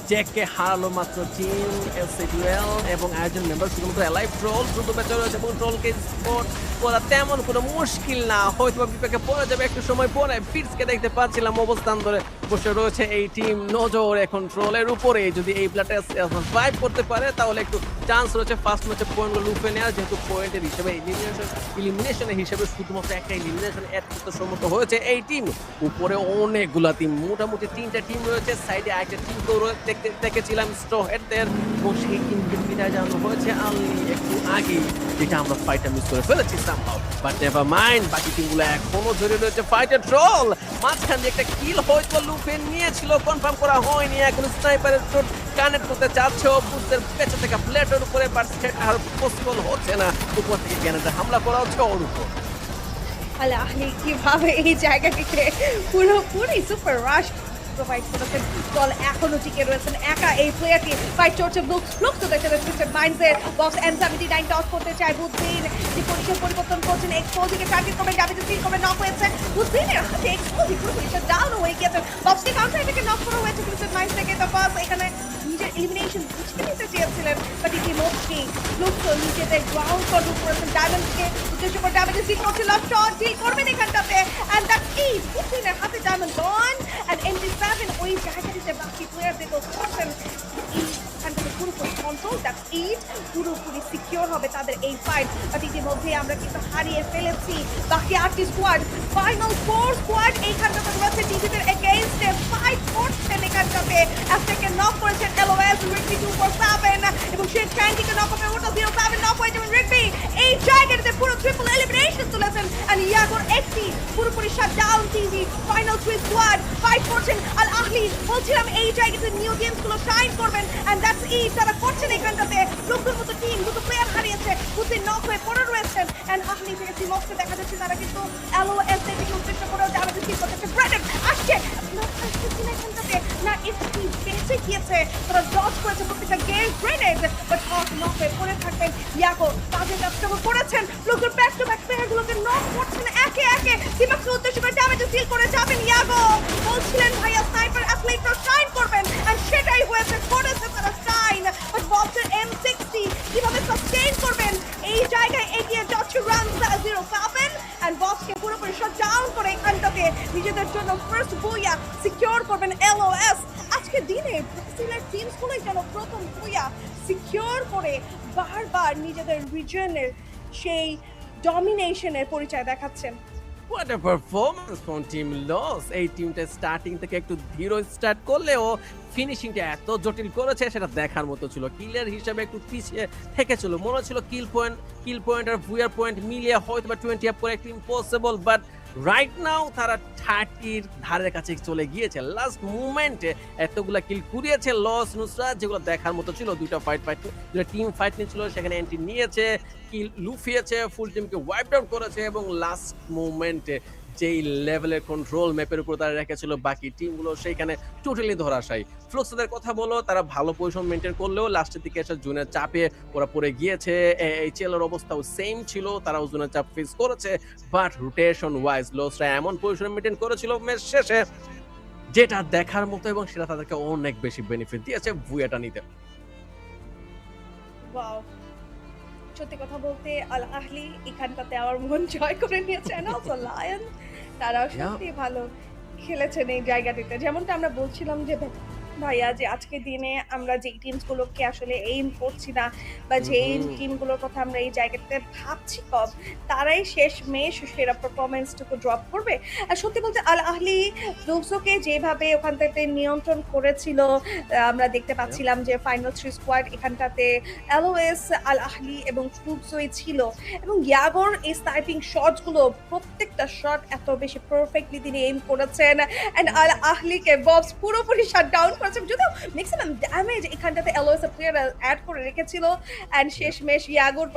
[SPEAKER 14] জ্যাককে হারালো মাত্র টিম এসএডুএল এবং আয়োজন মেম্বার, শুধুমাত্র লাইভ ট্রোল দ্রুত বেঁচে রয়েছে এবং ট্রোলকে স্পট করা তেমন কোনো মুশকিল না, হয়তো বিপক্ষে পড়ে যাবে একটু সময় পরে। ফিটসকে দেখতে পাচ্ছিলাম অবস্থান ধরে বসে রয়েছে এই টিম। নজর এখন ট্রোলের উপরে, যদি এই প্লেয়ারটা সার্ভাইভ করতে পারে তাহলে একটু চান্স রয়েছে ফার্স্ট ম্যাচে পয়েন্টগুলো লুফে নেওয়ার, যেহেতু পয়েন্টের হিসেবে এলিমিনেশনের হিসেবে শুধুমাত্র একটা এলিমিনেশন অ্যাড করতে সম্মত হয়েছে এই টিম। উপরে অনেকগুলা টিম, মোটামুটি 3টা টিম রয়েছে, সাইডে একটা টিমকেও দেখেছিলাম স্ট্রহেডদের, এবং সেই টিমকে বিদায় জানানো হয়েছে আনলি একটু আগে, যেটা আমরা ফাইটটা মিস করে ফেলেছি সামহাউ। বাট নেভার মাইন্ড, বাকি টিমগুলো এখনো জড়িয়ে রয়েছে ফাইটে। ট্রোল মাঝখান দিয়ে একটা কিল হয়তো লুফে নিয়েছিল, কনফার্ম করা হয়নি। এখন স্নাইপারের শট কানেক্ট করতে চাচ্ছে বুস্টের পেছন থেকে প্লেটের উপরে, বাট সেটা আর পসিবল হচ্ছে না। উপর থেকে গ্রেনেডে হামলা করা হচ্ছে ওর উপর।
[SPEAKER 7] আল আহলি কিভাবে এই জায়গাটিতে পুরোপুরি সুপার রাশ প্রোভাইড করেছেন। দল এখনো টিকে রয়েছেন একা এই প্লেয়ারটি। ফাইট চলছে ব্লুকস তো দেখতে টুইস্টেড মাইন্ডসের বক্স M79 টস করতে চায় বুদ্দিন, যে পজিশন পরিবর্তন করছেন। এক্সপোজিকে টার্গেট করবেন, ড্যামেজ ডিল করবে, নক হয়েছে বুদ্দিনের হাতে। এক্সপোজি পুরোপুরি ডাউন হয়ে গেছে, বক্সকে কাউন্টার থেকে নক করা হয়েছে টুইস্টেড মাইন্ডস থেকে। তারপর এখানে নিজের এলিমিনেশন বুঝতে নিতে চেয়েছিলেন, বাট ইতিমধ্যেই ব্লুকস নিজেদের গ্রাউন্ড কন্ট্রোল করেছেন। ডায়মন্ডকে উদ্দেশ্য করে ড্যামেজ ডিল করছে, লাস্ট শট ডিল করবেন এখানটাতে, এন্ড দ্যাটস ইট। বুদ্দিনের হাতে ডায়মন্ড গন, এন্ড MT7 ওই জায়গাটিতে বাকি প্লেয়ারদেরকে করছেন এখানটাতে পুরোপুরি কন্ট্রোল। দ্যাটস ইট, পুরোপুরি সিকিউর হবে তাদের এই ফাইট। বাট ইতিমধ্যে আমরা কিন্তু হারিয়ে ফেলেছি বাকি 8টি স্কোয়াড। ফাইনাল 4 স্কোয়াড এইখানটাতে রয়েছে টিভিদের এগেইনস্টে ফাইট করছেন। এখানটাতে অ্যাস্টেককে নক করেছেন এলওএস, রিকবি 247, এবং সে ট্যাঙ্কিকে নক হবে, ওটা 07 নক হয়ে যাবেন রিকবি। এই জায়গাটাতে পুরো ট্রিপল এলিমিনেশন তুলেছেন, এন্ড ইয়াগোর একটি পুরোপুরি shut down TV. Final 3 squad fight করছেন। আল আহলি বলছিলাম এই জায়গাতে নিউ গেমস গুলো শাইন করবেন, এন্ড দ্যাটস ইট। তারা করছেন এখানটাতে। লোকদের মতো টিম দুটো প্লেয়ার হারিয়েছে, বুদ্ধির নক হয়ে পড়ে রয়েছেন, এন্ড আহলি থেকে সিমক্সকে দেখা যাচ্ছে তারা কিন্তু এলওএস থেকে উদ্দেশ্য করেও ড্যামেজ ডিল করতেছে। গ্রেনেড আসছে এখানটাতে না, এসপি বেঁচে গিয়েছে, তারা ডজ করেছে প্রত্যেকটা গেম গ্রেনেড, বাট নক হয়ে পড়ে থাকবেন। ইয়াগো কাজের কাজটা করেছেন, লোকদের ব্যাক টু ব্যাক প্লেয়ারগুলোকে নক করছেন একে একে। সিমক্সকে উদ্দেশ্য করে ড্যামেজ ডিল করে যাবেন ইয়াগো। বলছিলেন ভাইয়া স্নাইপার অ্যাথলেটরা শাইন করবেন, এন্ড সেটাই হয়েছে, করেছে তারা শাইন। বাট বক্সের M60 কিভাবে সাস্টেইন করবেন এই জায়গায় এগিয়ে যাচ্ছে রান 07, এন্ড বক্সকে পুরোপুরি শাট ডাউন করে এখানটাতে নিজেদের জন্য ফার্স্ট বুয়া সিকিউর করবেন এলওএস। আজকে দিনে ব্রাজিলের টিমসগুলোই যেন প্রথম বুয়া সিকিউর করে বারবার নিজেদের রিজনের সেই ডমিনেশনের পরিচয় দেখাচ্ছেন।
[SPEAKER 14] What a performance from Team Loss! এই টিমটা স্টার্টিং থেকে একটু ধীর স্টার্ট করলেও ফিনিশিংটা এত জটিল করেছে সেটা দেখার মতো ছিল। কিলের হিসাবে একটু পিছিয়ে থেকেছিল, মনে হচ্ছিল কিল পয়েন্ট আর ভুয়ার পয়েন্ট মিলিয়ে হয়তো বা 20 আপ করে একটু ইম্পসিবল, বাট রাইট নাও তারা 30-র ধারের কাছে চলে গিয়েছে। লাস্ট মুভমেন্টে এতগুলা কিল কুড়িয়েছে লস নুসরাত, যেগুলো দেখার মতো ছিল। দুটো টিম ফাইট নিয়েছিল, সেখানে এন্ট্রি নিয়েছে, কিল লুফিয়েছে, ফুল টিমকে ওয়াইপ আউট করেছে, এবং লাস্ট মুভমেন্টে যেই লেভেলের কন্ট্রোল ম্যাপের উপর তারা রেখেছিল বাকি টিমগুলো সেইখানে টোটালি ধরাশায়ী। ফ্লুক্সদের কথা বলো, তারা ভালো পজিশন মেনটেন করলেও লাস্টের দিকে এসে জুনের চাপে ওরা পড়ে গিয়েছে। এইচএলের অবস্থাও সেম ছিল, তারাও জুনের চাপ ফেস করেছে, বাট রোটেশন ওয়াইজ লসরা এমন পজিশন মেনটেন করেছিল ম্যাচ শেষে যেটা দেখার মতো, এবং সেটা তাদেরকে অনেক বেশি বেনিফিট দিয়েছে বুয়াটা নিতে।
[SPEAKER 7] ওয়াও, সত্যি কথা বলতে আল আহলি এখানটাতে আমার মন জয় করে নিয়েছেন। অলসো লায়ন তারাও সত্যি ভালো খেলেছেন এই জায়গাটিতে। যেমনটা আমরা বলছিলাম যে ভাইয়া যে আজকের দিনে আমরা যেই টিমসগুলোকে আসলে এইম করছি না বা যেই টিমগুলোর কথা আমরা এই জায়গাতে ভাবছি কম, তারাই শেষমেশ সেরা পারফরমেন্সটুকু ড্রপ করবে। আর সত্যি বলতে আল আহলি ফ্লুক্সোকে যেভাবে ওখান থেকে নিয়ন্ত্রণ করেছিল, আমরা দেখতে পাচ্ছিলাম যে ফাইনাল 3 স্কোয়াড এখানটাতে এলওএস, আল আহলি এবং ফ্লুক্সোই ছিল, এবং ইয়াগোর এই স্নাইপিং শটগুলো প্রত্যেকটা শট এত বেশি পারফেক্টলি তিনি এইম করেছেন, অ্যান্ড আল আহলিকে ববস পুরোপুরি শাট ডাউন করেছে, যদিও ম্যাক্সিমাম ড্যামেজ এখানটাতে এলওএস এর প্লেয়ার অ্যাড করে রেখেছিল, অ্যান্ড শেষমেশ ইয়াগোর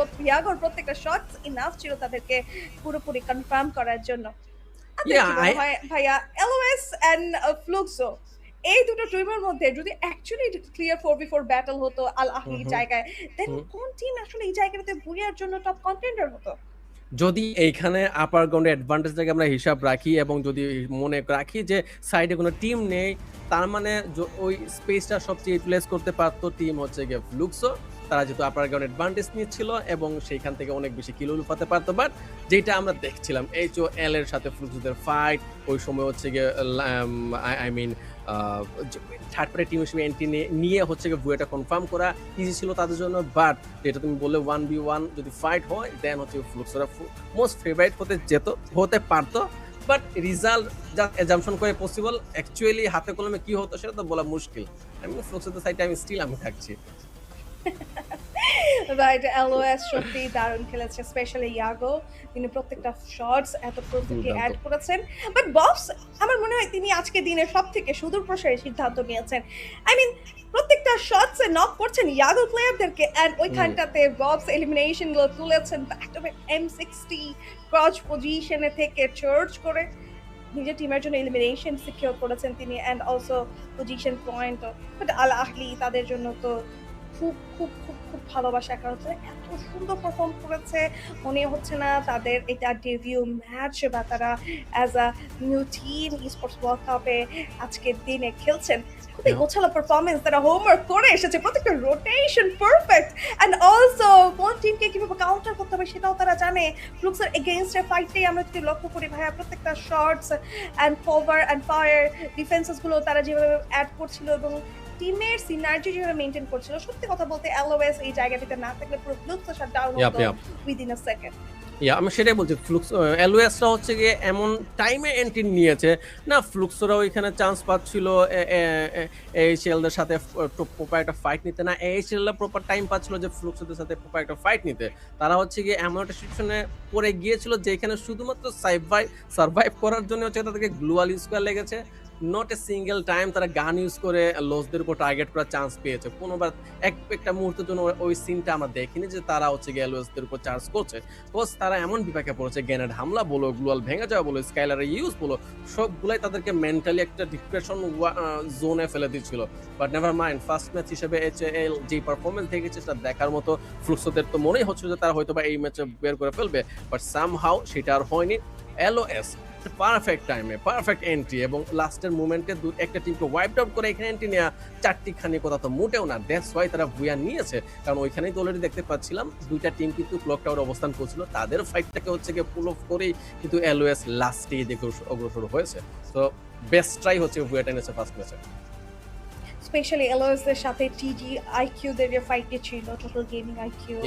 [SPEAKER 7] প্রত্যেকটা শট ইনাফ ছিল তাদেরকে পুরোপুরি কনফার্ম করার জন্য। ভাইয়া এলওএস অ্যান্ড ফ্লুক্সো এই দুটো টিমের মধ্যে যদি অ্যাকচুয়ালি ক্লিয়ার 4v4 ব্যাটল হতো আল আহলির জায়গায়, দেন কোন টিম আসলে এই জায়গাটাতে বুড়িয়ার জন্য টপ কন্টেন্ডার হতো?
[SPEAKER 14] যদি এইখানে আপার গ্রাউন্ডে অ্যাডভান্টেজটাকে আমরা হিসাব রাখি এবং যদি মনে রাখি যে সাইডে কোনো টিম নেই, তার মানে ওই স্পেসটা সবচেয়ে ইউটিলাইজ করতে পারতো টিম হচ্ছে গিয়ে ফ্লুক্সো। তারা যেহেতু আপার গ্রাউন্ড অ্যাডভান্টেজ নিচ্ছিল এবং সেইখান থেকে অনেক বেশি কিলো লুফাতে পারতো, বাট যেটা আমরা দেখছিলাম HOL এর সাথে ফ্লুক্সোদের ফাইট, ওই সময় হচ্ছে গিয়ে I mean third party team হিসেবে এন্ট্রি নিয়ে হচ্ছে গিয়ে ভুয়াটা কনফার্ম করা ইজি ছিল তাদের জন্য। বাট যেটা তুমি বললে 1v1 যদি ফাইট হয় দেন হচ্ছে ফ্লুক্সোরা মোস্ট ফেভারিট হতে পারতো, বাট রিজাল্ট যা অ্যাজাম্পশন করে পসিবল, অ্যাকচুয়ালি হাতে কলমে কি হতো সেটা তো বলা মুশকিল। আমি ফ্লুক্সোদের সাইডে আমি থাকছি।
[SPEAKER 7] রাইট, এলওএস সত্যি দারুণ খেলেছে, স্পেশালি ইয়াগো, তিনি প্রত্যেকটা শটস এত পারফেক্টলি অ্যাড করেছেন। বাট ববস আমার মনে হয় তিনি আজকে দিনের সবথেকে সুদূর প্রসারী সিদ্ধান্ত নিয়েছেন। আই মিন প্রত্যেকটা শটসে নক করছেন ইয়াগো প্লেয়ারদেরকে, অ্যান্ড ওইখানটাতে ববস এলিমিনেশনগুলো তুলেছেন back to back M60 crotch পজিশনে থেকে চার্জ করে নিজের টিমের জন্য এলিমিনেশন সিকিউর করেছেন তিনি, and also position point. But Al Ahli তাদের জন্য তো খুব খুব খুব খুব ভালোবাসা, কারণ এত সুন্দর পারফর্ম করেছে, মনে হচ্ছে না তাদের এটা ডেবিউ ম্যাচ বা তারা as a new team esports world কাপে আজকের দিনে খেলছেন। খুবই গোছালো পারফরমেন্স, তারা হোমওয়ার্ক করে এসেছে, প্রত্যেকটা রোটেশন পারফেক্ট, অ্যান্ড অলসো কোন টিমকে কিভাবে কাউন্টার করতে হবে সেটাও তারা জানে। ফ্লুক্সের এগেইনস্টের ফাইটটাই আমরা যদি লক্ষ্য করি ভাইয়া, প্রত্যেকটা shots and cover and fire ডিফেন্সেসগুলো তারা যেভাবে অ্যাড করছিল এবং টিমের সিনার্জি যেভাবে মেইনটেইন করছিল, সত্যি কথা বলতে এলওএস এই জায়গাটিতে না থাকলে পুরো ফ্লুক্সও শাট ডাউন হতো উইদিন আ সেকেন্ড।
[SPEAKER 14] আমি সেটাই বলছি, এলওএসরা হচ্ছে গিয়ে এমন টাইমে এন্ট্রি নিয়েছে না, ফ্লুক্সরা ওইখানে চান্স পাচ্ছিল এইচএলদের সাথে প্রপার একটা ফাইট নিতে, না এইচএলরা প্রপার টাইম পাচ্ছিল যে ফ্লুক্সদের সাথে প্রপার একটা ফাইট নিতে। তারা হচ্ছে গিয়ে এমন একটা সিচুয়েশনে পড়ে গিয়েছিল যেখানে শুধুমাত্র সার্ভাইভ করার জন্য হচ্ছে তাদেরকে গ্লুয়াল ইউজ করা লেগেছে। নট এ সিঙ্গেল টাইম তারা গান ইউজ করে লসদের উপর টার্গেট করার চান্স পেয়েছে। কোনোবার একটা মুহূর্তের জন্য ওই সিনটা আমরা দেখিনি যে তারা হচ্ছে গিয়ে লসদের উপর চার্জ করছে। কোচ তারা এমন বিপাকে পড়েছে, গ্রেনেড হামলা বলো, গ্লুয়াল ভেঙে যাওয়া বলো, স্কাইলারের ইউজ বলো, সবগুলাই তাদেরকে মেন্টালি একটা ডিপ্রেশন জোনে ফেলে দিচ্ছিল। But never mind, first match হিসেবে HL যে পারফরমেন্স দেখেছে সেটা দেখার মতো। ফ্লুক্সোদের তো মনেই হচ্ছিল যে তারা হয়তো বা এই ম্যাচে বের করে ফেলবে, বাট সামহাউ সেটা আর হয়নি। এলওএস পারফেক্ট টাইমে পারফেক্ট এন্ট্রি এবং লাস্টের মোমেন্টে একটা টিমকে ওয়াইপ আউট করে এখানে এন্ট্রি নেওয়া চারটি খানি কথা তো মোটেও না। দ্যাটস ওয়াই তারা ভুয়া নিয়েছে, কারণ ওইখানেই তো অলরেডি দেখতে পাচ্ছিলাম দুইটা টিম কিন্তু ক্লক টাওয়ারে অবস্থান করছিল, তাদের ফাইটটাকে হচ্ছে গিয়ে পুল অফ করেই কিন্তু এলওএস লাস্টে দিকে অগ্রসর হয়েছে। তো বেস্ট ট্রাই হচ্ছে ভুয়াটা এনেছে ফার্স্ট ম্যাচে।
[SPEAKER 7] স্পেশালি এলওএস এর সাথে টিজি আইকিউ দের যে ফাইটটি ছিল, টোটাল গেমিং আইকিউ,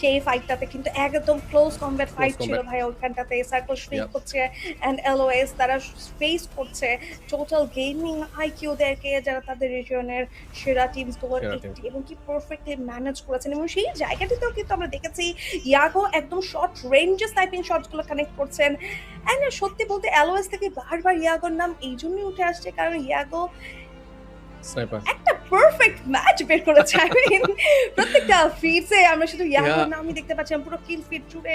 [SPEAKER 7] সেই ফাইটটাতে কিন্তু একদম ক্লোজ কমব্যাট ফাইট ছিল ভাই। ওখানটাতে সার্কেল শ্রিঙ্ক হচ্ছে এন্ড এলওএস তারা ফেস করছে টোটাল গেমিং আইকিউ দেরকে, যারা তাদের রিজিয়নের সেরা টিমস গুলোর একটি, এবং কি পারফেক্টলি ম্যানেজ করেছেন। এবং সেই জায়গাটিতেও কিন্তু আমরা দেখেছি ইয়াগো একদম শর্ট রেঞ্জে স্নাইপিং শটগুলো কানেক্ট করছেন। এন্ড সত্যি বলতে এলওএস থেকে বারবার ইয়াগোর নাম এই জন্যই উঠে আসছে কারণ ইয়াগো একটা পারফেক্ট ম্যাচ বের করেছে। আই মিন প্রত্যেকটা ফিডসে আমরা শুধু ইয়াগোর নামই দেখতে পাচ্ছি, পুরো কিল ফিড জুড়ে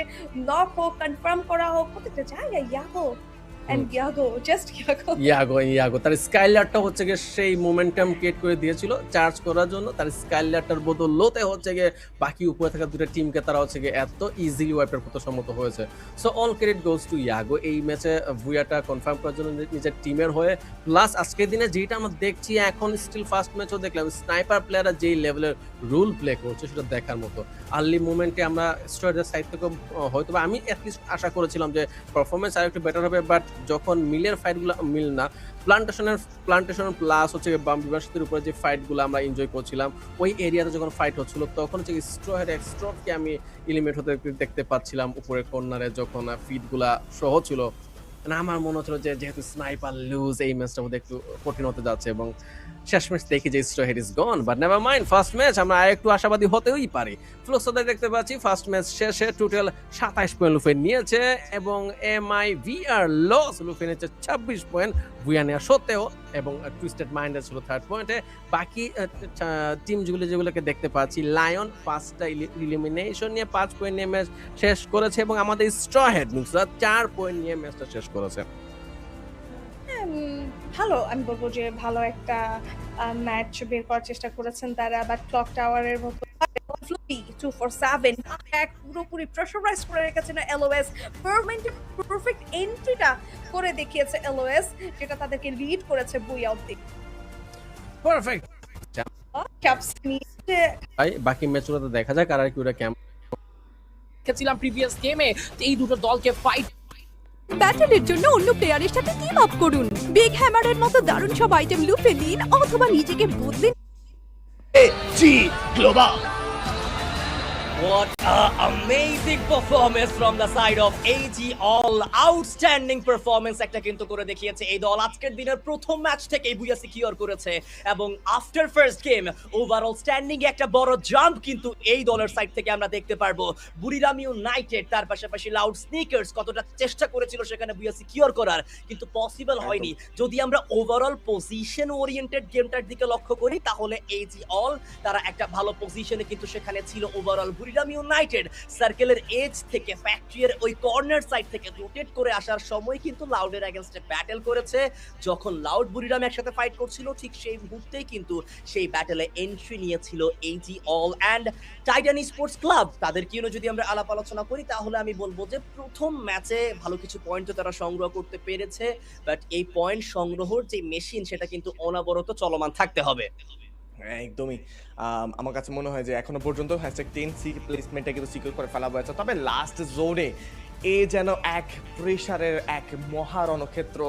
[SPEAKER 7] নক হোক, কনফার্ম করা হোক, প্রত্যেকটা জায়গায় ইয়াগো and Yago, just
[SPEAKER 14] Yago তার স্কাইলারটা হচ্ছে গিয়ে সেই মোমেন্টাম ক্রিয়েট করে দিয়েছিল চার্জ করার জন্য। তার স্কাইলারটার বদলতে হচ্ছে গিয়ে বাকি উপরে থাকা দুটো টিমকে তারা হচ্ছে গিয়ে এত ইজিলি ওয়াইপের করতে সম্মত হয়েছে। So all credit goes to Yago এই ম্যাচে ভুয়াটা কনফার্ম করার জন্য নিজের টিমের হয়ে। প্লাস আজকের দিনে যেটা আমরা দেখছি এখন স্টিল ফার্স্ট ম্যাচও দেখলাম স্নাইপার প্লেয়াররা যেই লেভেলের রুল প্লে করছে সেটা দেখার মতো। আর্লি মুভমেন্টে আমরা স্টোরেজের সাইড থেকে হয়তো আমি অ্যাটলিস্ট আশা করেছিলাম যে পারফরমেন্স আর একটু বেটার হবে, বাট যখন মিলের ফাইটগুলো মিল না প্লান্টেশন প্লাস হচ্ছে বিমানসের উপরে যে ফাইটগুলো আমরা এনজয় করছিলাম ওই এরিয়াতে যখন ফাইট হচ্ছিল তখন হচ্ছে স্ট্রকে আমি এলিমিনেট হতে দেখতে পাচ্ছিলাম উপরের কর্নারে যখন ফিডগুলা সহ ছিল। আমার মনে হচ্ছিল যে যেহেতু স্নাইপার লুজ এই ম্যাচটার মধ্যে একটু কঠিন হতে যাচ্ছে এবং শেষ ম্যাচ দেখি যে Strawhead is gone, but never mind, first match আমরা একটু আশাবাদী হতেই পারি। ফ্লোক্সতে দেখতে পাচ্ছি ফার্স্ট ম্যাচ শেষে টোটাল 27 পয়েন্ট লুফে নিয়েছে এবং MIVR লস লুফে নিয়েছে 26 পয়েন্ট ভুয়া নেওয়া সত্ত্বেও, এবং টুইস্টেড মাইন্ডের ছিল 3rd পয়েন্টে। বাকি টিম যেগুলোকে দেখতে পাচ্ছি, লায়ন 5টা ইলিমিনেশন নিয়ে 5 পয়েন্ট নিয়ে ম্যাচ শেষ করেছে এবং আমাদের স্ট্রহেড 4 পয়েন্ট নিয়ে ম্যাচটা শেষ করেছে।
[SPEAKER 7] ভালো, আমি বলবো যে ভালো একটা ম্যাচ বের করার চেষ্টা করেছেন তারা, বাট ক্লক টাওয়ারের মতো 247 এক পুরোপুরি প্রেসারাইজ করে রেখেছে না এলওএস। পারফেক্ট এন্ট্রিটা করে দেখিয়েছে এলওএস, যেটা তাদেরকে লিড করেছে বুইয়া অবধি।
[SPEAKER 14] পারফেক্ট। ভাই বাকি ম্যাচগুলোতে দেখা যাক আর কি ওরা কেমন
[SPEAKER 15] খেলছিলাম প্রিভিয়াস গেমে, এই দুটো দলকে ফাইট
[SPEAKER 1] ব্যাটলের জন্য অন্য প্লেয়ারের সাথে টিম আপ করুন। বিগ হ্যামারের মতো দারুণ সব আইটেম লুফে নিন অথবা নিজেকে বদলে
[SPEAKER 9] global. What an amazing performance from the side of AG All. Outstanding performance একটা কিন্তু করে দেখিয়েছে এই দল। আজকের দিনের প্রথম ম্যাচ থেকেই বুইয়া সিকিউর করেছে এবং after first game overall standing একটা বড় জাম্প কিন্তু এই দলের সাইড থেকে আমরা দেখতে পারবো। বুরিরাম ইউনাইটেড তার পাশাপাশি লাউড স্নিকার্স কতটা চেষ্টা করেছিল সেখানে বুইয়া সিকিউর করার, কিন্তু পসিবল হয়নি। যদি আমরা ওভারঅল পজিশন ওরিয়েন্টেড গেমটার দিকে লক্ষ্য করি তাহলে AG All তারা একটা ভালো পজিশনে কিন্তু সেখানে ছিল। ওভারঅল বুরিরাম ইউনাইটেড সার্কেলের এজ থেকে ফ্যাক্টরির ওই কর্নার সাইড থেকে রোটেট করে আসার সময় কিন্তু লাউডের এগেইনস্টে ব্যাটল করেছে। যখন লাউড বুরিরাম একসাথে ফাইট করছিল ঠিক সেই মুহূর্তেই কিন্তু সেই ব্যাটলে এন্ট্রি নিয়েছিল AG All and Titan sports club. তাদেরকে যদি আমরা আলাপ আলোচনা করি তাহলে আমি বলবো যে প্রথম ম্যাচে ভালো কিছু পয়েন্টও তারা সংগ্রহ করতে পেরেছে, বাট এই পয়েন্ট সংগ্রহের যে মেশিন সেটা কিন্তু অনবরত চলমান থাকতে হবে।
[SPEAKER 8] একদমই আমার কাছে মনে হয় যে এখনো পর্যন্ত #10C প্লেসমেন্টটা কিন্তু সিকিউর করে ফেলা হয়েছে, তবে লাস্ট জোনে এ যেন এক প্রেসারের এক মহারণক্ষেত্র।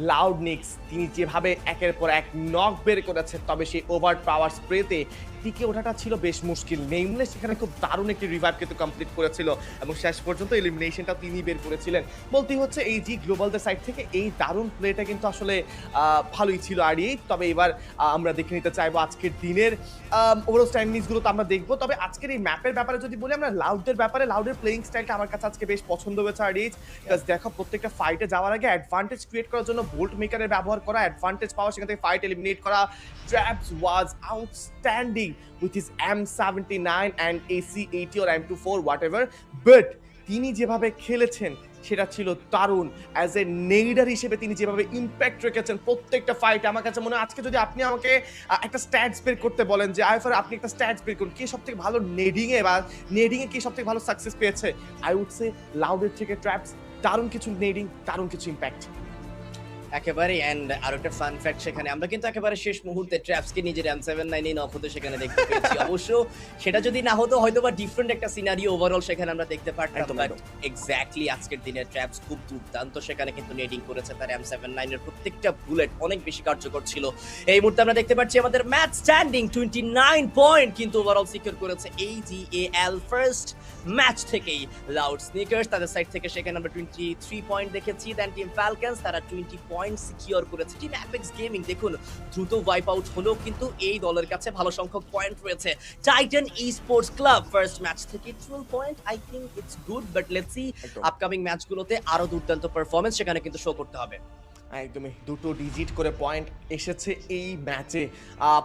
[SPEAKER 8] লাউডনিক্স তিনি যেভাবে একের পর এক নক বের করেছে, তবে সেই ওভার পাওয়ার স্প্রেতে টিকে ওঠাটা ছিল বেশ মুশকিল। নেইমলে সেখানে খুব দারুণ একটি রিভাইভ কিন্তু কমপ্লিট করেছিল এবং শেষ পর্যন্ত এলিমিনেশনটা তিনি বের করেছিলেন। বলতেই হচ্ছে এই জি গ্লোবালদের সাইড থেকে এই দারুণ প্লেটা কিন্তু আসলে ভালোই ছিল আর এই। তবে এবার আমরা দেখে নিতে চাইবো আজকের দিনের ওভারঅল স্ট্যান্ডিংসগুলো তো আমরা দেখবো, তবে আজকের এই ম্যাপের ব্যাপারে যদি বলি আমরা লাউডের ব্যাপারে, লাউডের প্লেইং স্টাইলটা আমার কাছে আজকে বেশ পছন্দ হয়েছে আর এই। দেখো প্রত্যেকটা ফাইটে যাওয়ার আগে অ্যাডভান্টেজ ক্রিয়েট করার জন্য বোল্ট মেকারের ব্যবহার করা, অ্যাডভান্টেজ পাওয়া, সেখান থেকে ফাইট এলিমিনেট করা। Traps was outstanding with his M79 and AC80 or M24 whatever, but তিনি যেভাবে খেলেছেন সেটা ছিল দারুণ। অ্যাজ এ নেইডার হিসেবে তিনি যেভাবে ইম্প্যাক্ট রেখেছেন প্রত্যেকটা ফাইট, আমার কাছে মনে হয় আজকে যদি আপনি আমাকে একটা স্ট্যাটস বের করতে বলেন যে আইফার আপনি একটা স্ট্যাটস বের করুন কে সবথেকে ভালো নেডিংয়ে বা নেডিংয়ে কে সবথেকে ভালো সাকসেস পেয়েছে, আই উড সে লাউডের থেকে ট্র্যাপস। দারুণ কিছু নেডিং, দারুণ কিছু ইম্প্যাক্ট
[SPEAKER 9] একেবারে। এন্ড আর একটা ফান ফ্যাক্ট, সেখানে আমরা কিন্তু একেবারে শেষ মুহূর্তে ট্র্যাপসকে নিজের M79 নক হতে সেখানে দেখতে পেয়েছি। অবশ্য সেটা যদি না হতো হয়তো বা ডিফারেন্ট একটা সিনারিও ওভারঅল সেখানে আমরা দেখতে পারতাম, বাট এক্স্যাক্টলি আজকের দিনে ট্র্যাপস খুব দুর্দান্ত সেখানে কিন্তু নেডিং করেছে। তার M79 এর প্রত্যেকটা বুলেট অনেক বেশি কার্যকর ছিল। এই মুহূর্তে আমরা দেখতে পাচ্ছি আমাদের ম্যাচ স্ট্যান্ডিং 29 পয়েন্ট কিন্তু ওভারঅল সিকিউর করেছে AGAL ফার্স্ট ম্যাচ থেকেই। লাউড স্নিকার্স তাদের সাইড থেকে সেখানে আমরা 23 পয়েন্ট দেখেছি, দেন টিম ফ্যালকনস তারা 20 পয়েন্ট সিকিউর করেছে। টিম অ্যাপেক্স গেমিং দেখুন দ্রুত ওয়াইপ আউট হলেও কিন্তু এই দলের কাছে ভালো সংখ্যক পয়েন্ট রয়েছে। Titan sports club first match থেকে 12 point, I think it's good, but let's see upcoming ম্যাচগুলোতে আরো দুর্দান্ত পারফরম্যান্স সেখানে কিন্তু শো করতে হবে।
[SPEAKER 8] একদমই দুটো ডিজিট করে পয়েন্ট এসেছে এই ম্যাচে।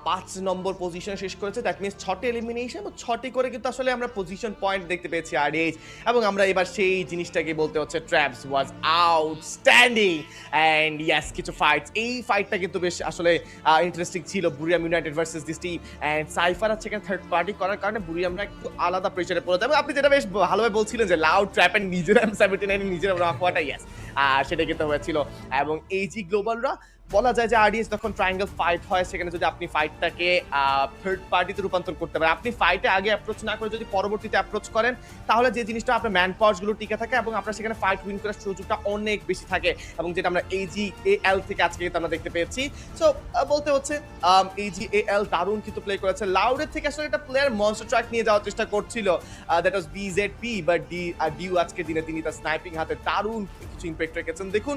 [SPEAKER 8] 5 নম্বর পজিশন শেষ করেছে, দ্যাট মিনস 6টি এলিমিনেশন এবং 6টি করে কিন্তু আসলে আমরা পজিশন পয়েন্ট দেখতে পেয়েছি আর এইচ। এবং আমরা এবার সেই জিনিসটাকে বলতে হচ্ছে traps was outstanding and yes কিছু ফাইটস, এই ফাইটটা কিন্তু বেশ আসলে ইন্টারেস্টিং ছিল। Buriram United versus this team and Cypher হচ্ছে এখানে থার্ড পার্টি করার কারণে বুরিরামরা একটু আলাদা প্রেশারে পড়ে যাবে। আপনি যেটা বেশ ভালোভাবে বলছিলেন যে লাউড ট্র্যাপ অ্যান্ড নিজের M79 নিজের রাফওয়াটা, ইয়াস সেটা কিন্তু হয়েছিল। এবং AG গ্লোবালরা বলা যায় যে আরডিএস যখন ট্রায়াঙ্গেল ফাইট হয় সেখানে যদি আপনি ফাইটটাকে থার্ড পার্টিতে রূপান্তর করতে পারেন, আপনি ফাইটে আগে অ্যাপ্রোচ না করে যদি পরবর্তীতে অ্যাপ্রোচ করেন তাহলে যে জিনিসটা আপনার ম্যান পাওয়ারগুলো টিকে থাকে এবং আপনার সেখানে ফাইট উইন করার সুযোগটা অনেক বেশি থাকে, এবং যেটা আমরা AGAL থেকে আজকে কিন্তু আমরা দেখতে পেয়েছি। সো বলতে হচ্ছে AGAL দারুণ কিন্তু প্লে করেছে। লাউডের থেকে আসলে একটা প্লেয়ার মনস্টার ট্র্যাক নিয়ে যাওয়ার চেষ্টা করছিল, that was BZP, but due আজকের দিনে তিনি তার স্নাইপিং হাতে দারুণ কিছু ইম্প্যাক্ট রেখেছেন। দেখুন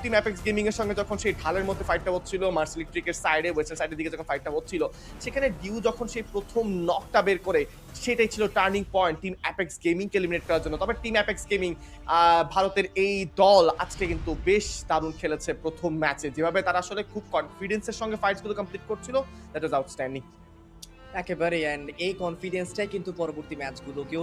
[SPEAKER 8] টিম অ্যাপেক্স গেমিং এর সঙ্গে যখন সেই ঢালের মধ্যে ফাইটটা হচ্ছিল, মার্স ইলেকট্রিকের সাইডে ওয়েস্টার্ন সাইডের দিকে যখন ফাইটটা হচ্ছিল, সেখানে ডিউ যখন সেই প্রথম নকটা বের করে, সেটাই ছিল টার্নিং পয়েন্ট টিম অ্যাপেক্স গেমিংকে এলিমিনেট করার জন্য। তবে টিম অ্যাপেক্স গেমিং ভারতের এই দল আজকে কিন্তু বেশ দারুণ খেলেছে প্রথম ম্যাচে, যেভাবে তারা আসলে খুব কনফিডেন্সের সঙ্গে ফাইটসগুলো কমপ্লিট করছিল, দ্যাট ওয়াজ আউটস্ট্যান্ডিং।
[SPEAKER 9] একেবারে, অ্যান্ড এই কনফিডেন্সটাই কিন্তু পরবর্তী ম্যাচগুলোকেও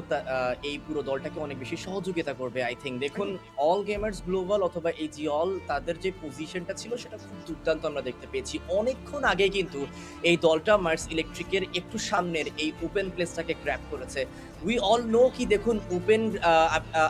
[SPEAKER 9] এই পুরো দলটাকে অনেক বেশি সহযোগিতা করবে আই থিঙ্ক। দেখুন অল গেমার্স গ্লোবাল অথবা AG অল, তাদের যে পজিশনটা ছিল সেটা খুব দুর্দান্ত আমরা দেখতে পেয়েছি। অনেকক্ষণ আগে কিন্তু এই দলটা মার্স ইলেকট্রিকের একটু সামনের এই ওপেন প্লেসটাকে গ্র্যাব করেছে। উই অল নো কি দেখুন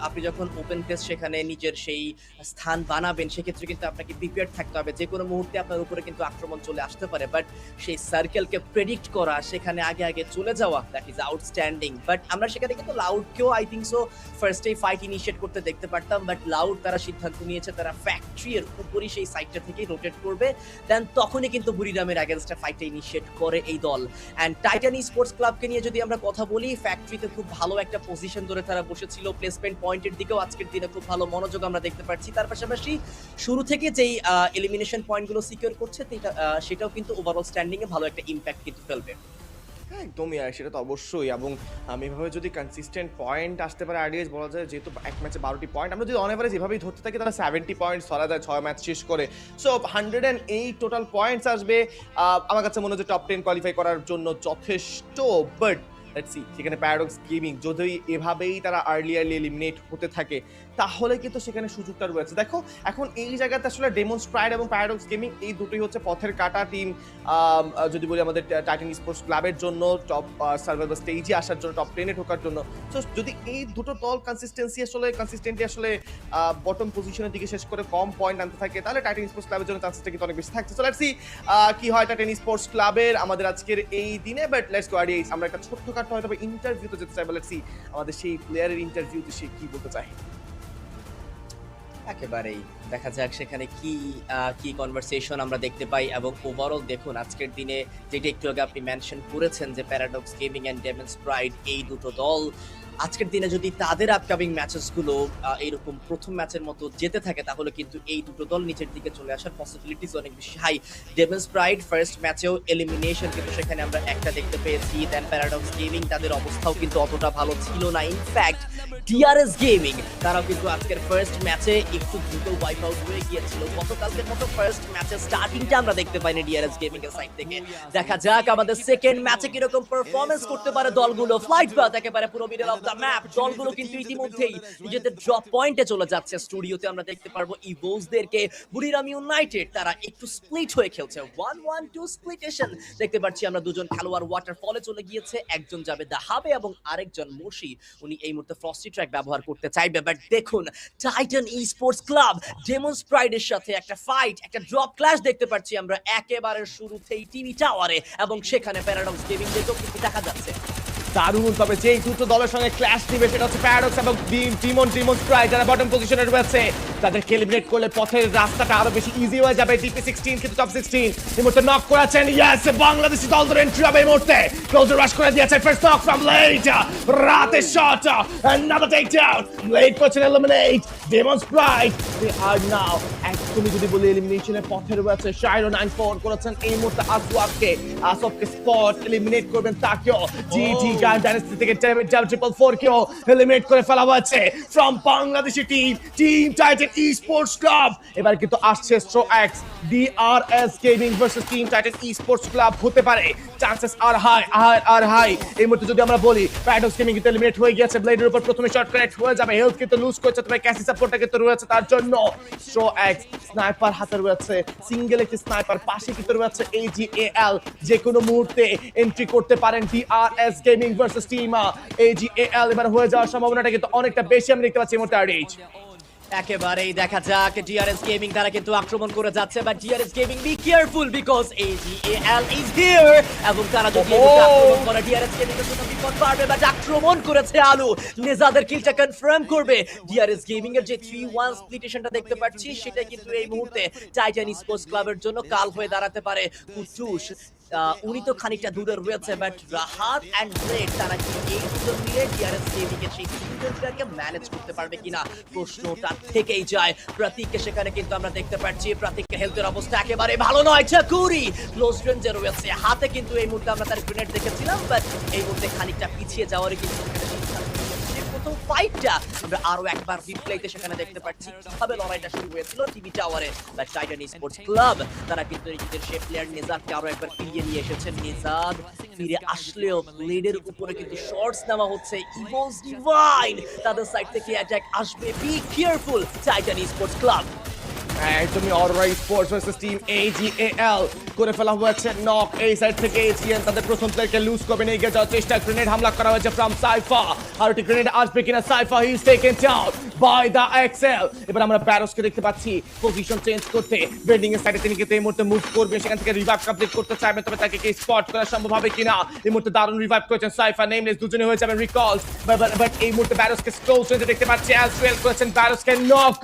[SPEAKER 9] আপনি যখন ওপেন প্লেস সেখানে নিজের সেই স্থান বানাবেন সেক্ষেত্রে কিন্তু আপনাকে প্রিপেয়ার থাকতে হবে, যে কোনো মুহূর্তে আপনার উপরে কিন্তু আক্রমণ চলে আসতে পারে। বাট সেই সার্কেলকে প্রেডিক্ট করা, সেখানে আগে চলে যাওয়া, দ্যাট ইজ আউটস্ট্যান্ডিং। বাট আমরা সেখানে কিন্তু লাউডকেও আই থিঙ্ক সো ফার্স্টেই ফাইট ইনিশিয়েট করতে দেখতে পারতাম, বাট লাউড তারা সিদ্ধান্ত নিয়েছে তারা ফ্যাক্টরির উপরই সেই সাইটটা থেকেই রোটেট করবে, দেন তখনই কিন্তু বুড়িরামের অ্যাগেন্স্টে ফাইটটা ইনিশিয়েট করে এই দল। অ্যান্ড টাইটান স্পোর্টস ক্লাবকে নিয়ে যদি আমরা কথা বলি, ফ্যাক্টরিতে খুব ভালো একটা পজিশন ধরে তারা বসেছিল, প্লেসমেন্ট পয়েন্টের দিকেও আজকের দিনে খুব ভালো মনোযোগ আমরা দেখতে পাচ্ছি। তার পাশাপাশি শুরু থেকে যেই এলিমিনেশন পয়েন্টগুলো সিকিউর করছে সেটাও কিন্তু ওভারঅল স্ট্যান্ডিং এ ভালো একটা ইম্প্যাক্ট কিন্তু ফেলবে।
[SPEAKER 8] একদমই, সেটা তো অবশ্যই। এবং আমি এভাবে যদি কনসিস্টেন্ট পয়েন্ট আসতে পারে আরডিএস, বলা যায় যেহেতু এক ম্যাচে 12টি পয়েন্ট, আমরা যদি অন এভারেজ এভাবেই ধরতে থাকি তাহলে 70 পয়েন্টস ধরা যায় 6 ম্যাচ শেষ করে। সো 108 টোটাল পয়েন্টস আসবে, আমার কাছে মনে হচ্ছে টপ 10 কোয়ালিফাই করার জন্য যথেষ্ট। বাট লেটস সি সেখানে প্যারাডক্স গেমিং যদি এভাবেই তারা আর্লি এলিমিনেট হতে থাকে তাহলে কিন্তু সেখানে সুযোগটা রয়েছে। দেখো এখন এই জায়গাতে আসলে ডেমনস্ট্রাইড এবং প্যারাডক্স গেমিং এই দুটোই হচ্ছে পথের কাটা টিম, যদি বলি আমাদের টাইটান স্পোর্টস ক্লাবের জন্য টপ সার্ভাইভাল স্টেজে আসার জন্য, টপ 10 এ ঢোকার জন্য। সো যদি এই দুটো দল কনসিস্টেন্টলি আসলে বটম পজিশনের দিকে শেষ করে কম পয়েন্ট আনতে থাকে তাহলে টাইটান স্পোর্টস ক্লাবের জন্য চান্সেসটা কিন্তু অনেক বেশি থাকছে। সো লেটস সি কি হয় টাইটান স্পোর্টস ক্লাবের আমাদের আজকের এই দিনে। বাট লেটস গো আরডিএস, আমরা একটা ছোট্টখাটো হয়তো ইন্টারভিউতে যেতে চাই, লেটস সি আমাদের সেই প্লেয়ারের ইন্টারভিউতে সে কি বলতে চায়।
[SPEAKER 9] একেবারেই দেখা যাক সেখানে কি কনভারসেশন আমরা দেখতে পাই। এবং ওভারঅল দেখুন আজকের দিনে যেটা একটু আগে আপনি মেনশন করেছেন যে প্যারাডক্স গেমিং অ্যান্ড ডেমনস্ট্রাইড এই দুটো দল আজকের দিনে যদি তাদের আপকামিং ম্যাচেসগুলো এইরকম প্রথম ম্যাচের মতো যেতে থাকে তাহলে কিন্তু এই দুটো দল নিচের দিকে চলে আসার পসিবিলিটিস অনেক বেশি হাই। ডেমনস্ট্রাইড ফার্স্ট ম্যাচেও এলিমিনেশন কিন্তু সেখানে আমরা একটা দেখতে পেয়েছি, দেন প্যারাডক্স গেমিং তাদের অবস্থাও কিন্তু অতটা ভালো ছিল না। ইনফ্যাক্ট ডিআরএস গেমিং তারাও কিন্তু আজকের ফার্স্ট ম্যাচে একটু দ্রুত ওয়াইপ আউট হয়ে গিয়েছিল। গতকালকের মতো ফার্স্ট ম্যাচের স্টার্টিংটা আমরা দেখতে পাইনি ডিআরএস গেমিং এর সাইড থেকে। দেখা যাক আমাদের সেকেন্ড ম্যাচে কিরকম পারফরমেন্স করতে পারে দলগুলো। ফ্লাইট বাথ একেবারে পুরো মিডল অফ দ্য ম্যাপ, দলগুলো কিন্তু ইতিমধ্যেই নিজেদের ড্রপ পয়েন্টে চলে যাচ্ছে। স্টুডিওতে আমরা দেখতে পারবো ইভোসদেরকে। বুড়িরাম ইউনাইটেড তারা একটু স্প্লিট হয়ে খেলছে, 1-1-2 স্প্লিটেশন দেখতে পাচ্ছি আমরা। দুজন খেলোয়াড় ওয়াটারফলে চলে গিয়েছে, একজন যাবে দাহাবে এবং আরেকজন মশি, উনি এই মুহূর্তে ফ্রস্টি ট্র্যাক ব্যবহার করতে চাইবে। বাট দেখুন টাইটান স্পোর্টস ক্লাব ডেমনস্ট্রাইডের সাথে একটা ফাইট, একটা ড্রপ ক্ল্যাশ দেখতে পাচ্ছি আমরা একেবারে শুরুতেই টিভি টাওয়ারে, এবং সেখানে প্যারাডক্স গেমিং দেখেও কিন্তু দেখা যাচ্ছে
[SPEAKER 8] দারুণ। তবে যেই দুটো দলের সঙ্গে ক্ল্যাশ দিবে সেটা হচ্ছে প্যারাডক্স এবং ডেমনস্ট্রাইড যারা বটম পজিশনে রয়েছে। তাদেরকে এলিমিনেট করলে পথের রাস্তাটা আরো বেশি ইজি হয়ে যাবে। DP16 কিন্তু টপ 16 এই মুহূর্তে নক করেছেন। ইয়েস, বাংলাদেশি দল ধরে এন্ট্রি হবে এই মুহূর্তে। ক্লোজার রাশ করে দিয়েছে, ফার্স্ট নক ফ্রম ব্লেড, রাতের শট, another takedown, ব্লেড করছেন এলিমিনেট। ডেমনস্ট্রাইড they are now একদমই যদি বলি এলিমিনেশনের পথে রয়েছে। শাইরো 9-4 করেছেন এই মুহূর্তে আসফকে স্পট এলিমিনেট করবেন তাকেও। জিজি গান ডাইনাস্টি থেকে 4-4 কেও এলিমিনেট করে ফেলা হয়েছে from Bangladeshi team Titan sports club. এবার কিন্তু আসছে x DRS gaming versus team Titan sports club হতে পারে। চান্সেস আর হাই এই মুহূর্তে যদি আমরা বলি প্যারাডক্স গেমিং কিন্তু এলিমিনেট হয়ে গেছে। ব্লেডের উপর প্রথমে শট কানেক্ট হয়ে যাবে, হেলথ কিন্তু লুজ করছে, তবে ক্যাসি সাপোর্টটা কিন্তু রয়েছে তার জন্য। এক্স স্নাইপার হাতে রয়েছে, সিঙ্গেল একটি স্নাইপার, পাশে কিন্তু রয়েছে AGAL, যে কোনো মুহূর্তে এন্ট্রি করতে পারেন DRS gaming versus team AGAL। এবার হয়ে যাওয়ার সম্ভাবনাটা কিন্তু অনেকটা বেশি আমি দেখতে পাচ্ছি এই মুহূর্তে।
[SPEAKER 9] একেবারেই দেখা যাক ডিআরএস গেমিং তারা কিন্তু আক্রমণ করে যাচ্ছে, but DRS gaming be careful because AGAL is here এবং তারা যদি আক্রমণ করে ডিআরএস গেমিং এর জন্য বিপদ বাড়বে, বাট আক্রমণ করেছে আলু, নেজাদের কিলটা কনফার্ম করবে। ডিআরএস গেমিং এর যে 3-1 স্প্লিটেশনটা দেখতে পাচ্ছি সেটা কিন্তু এই মুহূর্তে টাইটান স্পোর্টস ক্লাবের জন্য কাল হয়ে দাঁড়াতে পারে। কুটুস উনি তো খানিকটা দূরে রয়েছে, বাট রাহাত এন্ড ব্লেড তারা কি এই দুজন মিলে ডিআরএস গেমিং এর সেই সিঙ্গেলটাকে ম্যানেজ করতে পারবে কিনা প্রশ্নটা থেকেই যায়। প্রতীককে সেখানে কিন্তু আমরা দেখতে পাচ্ছি প্রতীকের হেলথের অবস্থা একেবারে ভালো নয়। চাকুরি ক্লোজ রেঞ্জে রয়েছে, হাতে কিন্তু এই মুহূর্তে আমরা তার গ্রেনেড দেখেছিলাম, বাট এই মুহূর্তে খানিকটা পিছিয়ে যাওয়ারই কিন্তু প্রথম ফাইটটা আমরা আরো একবার রিপ্লেতে সেখানে দেখতে পাচ্ছি কিভাবে লড়াইটা শুরু হয়েছিল টিভি টাওয়ারে। বাট টাইটান স্পোর্টস ক্লাব তারা কিন্তু নিজেদের সেই প্লেয়ার নেজাদকে আরো একবার ফিরিয়ে নিয়ে এসেছেন। নেজাদ ফিরে আসলেও ব্লেডের উপরে কিন্তু শর্টস নেওয়া হচ্ছে। ইভোস ডিভাইন তাদের সাইড থেকে অ্যাটাক আসবে, be careful Titan sports club.
[SPEAKER 8] একদমই অররা স্পোর্টস ভার্সেস টিম AGAL করে ফেলা হয়েছে নক। এই সাইড থেকে AGN তাদের প্রথম প্লেয়ারকে লুজ করবে, নিয়ে গিয়ে যাওয়ার চেষ্টা। গ্রেনেড হামলা করা হয়েছে ফ্রম সাইফা, আর একটি গ্রেনেড আসবে কিনা সাইফা, he is taken down by the Excel. এবার আমরা ব্যারোসকে দেখতে পাচ্ছি পজিশন চেঞ্জ করতে, বেন্ডিং এর সাইডে তিনি কিন্তু এই মুহূর্তে মুভ করবে, সেখান থেকে রিভাইভ কমপ্লিট করতে চাইবেন, তবে তাকে কি স্পট করা সম্ভব হবে কিনা। এই মুহূর্তে দারুণ রিভাইভ করেছেন সাইফা, নেমলেস দুজনে হয়ে যাবেন রিকল, বাট এই মুহূর্তে ব্যারোসকে ক্লোজ রেঞ্জে দেখতে পাচ্ছি অ্যাজ ওয়েল করেছেন ব্যারোসকে নক।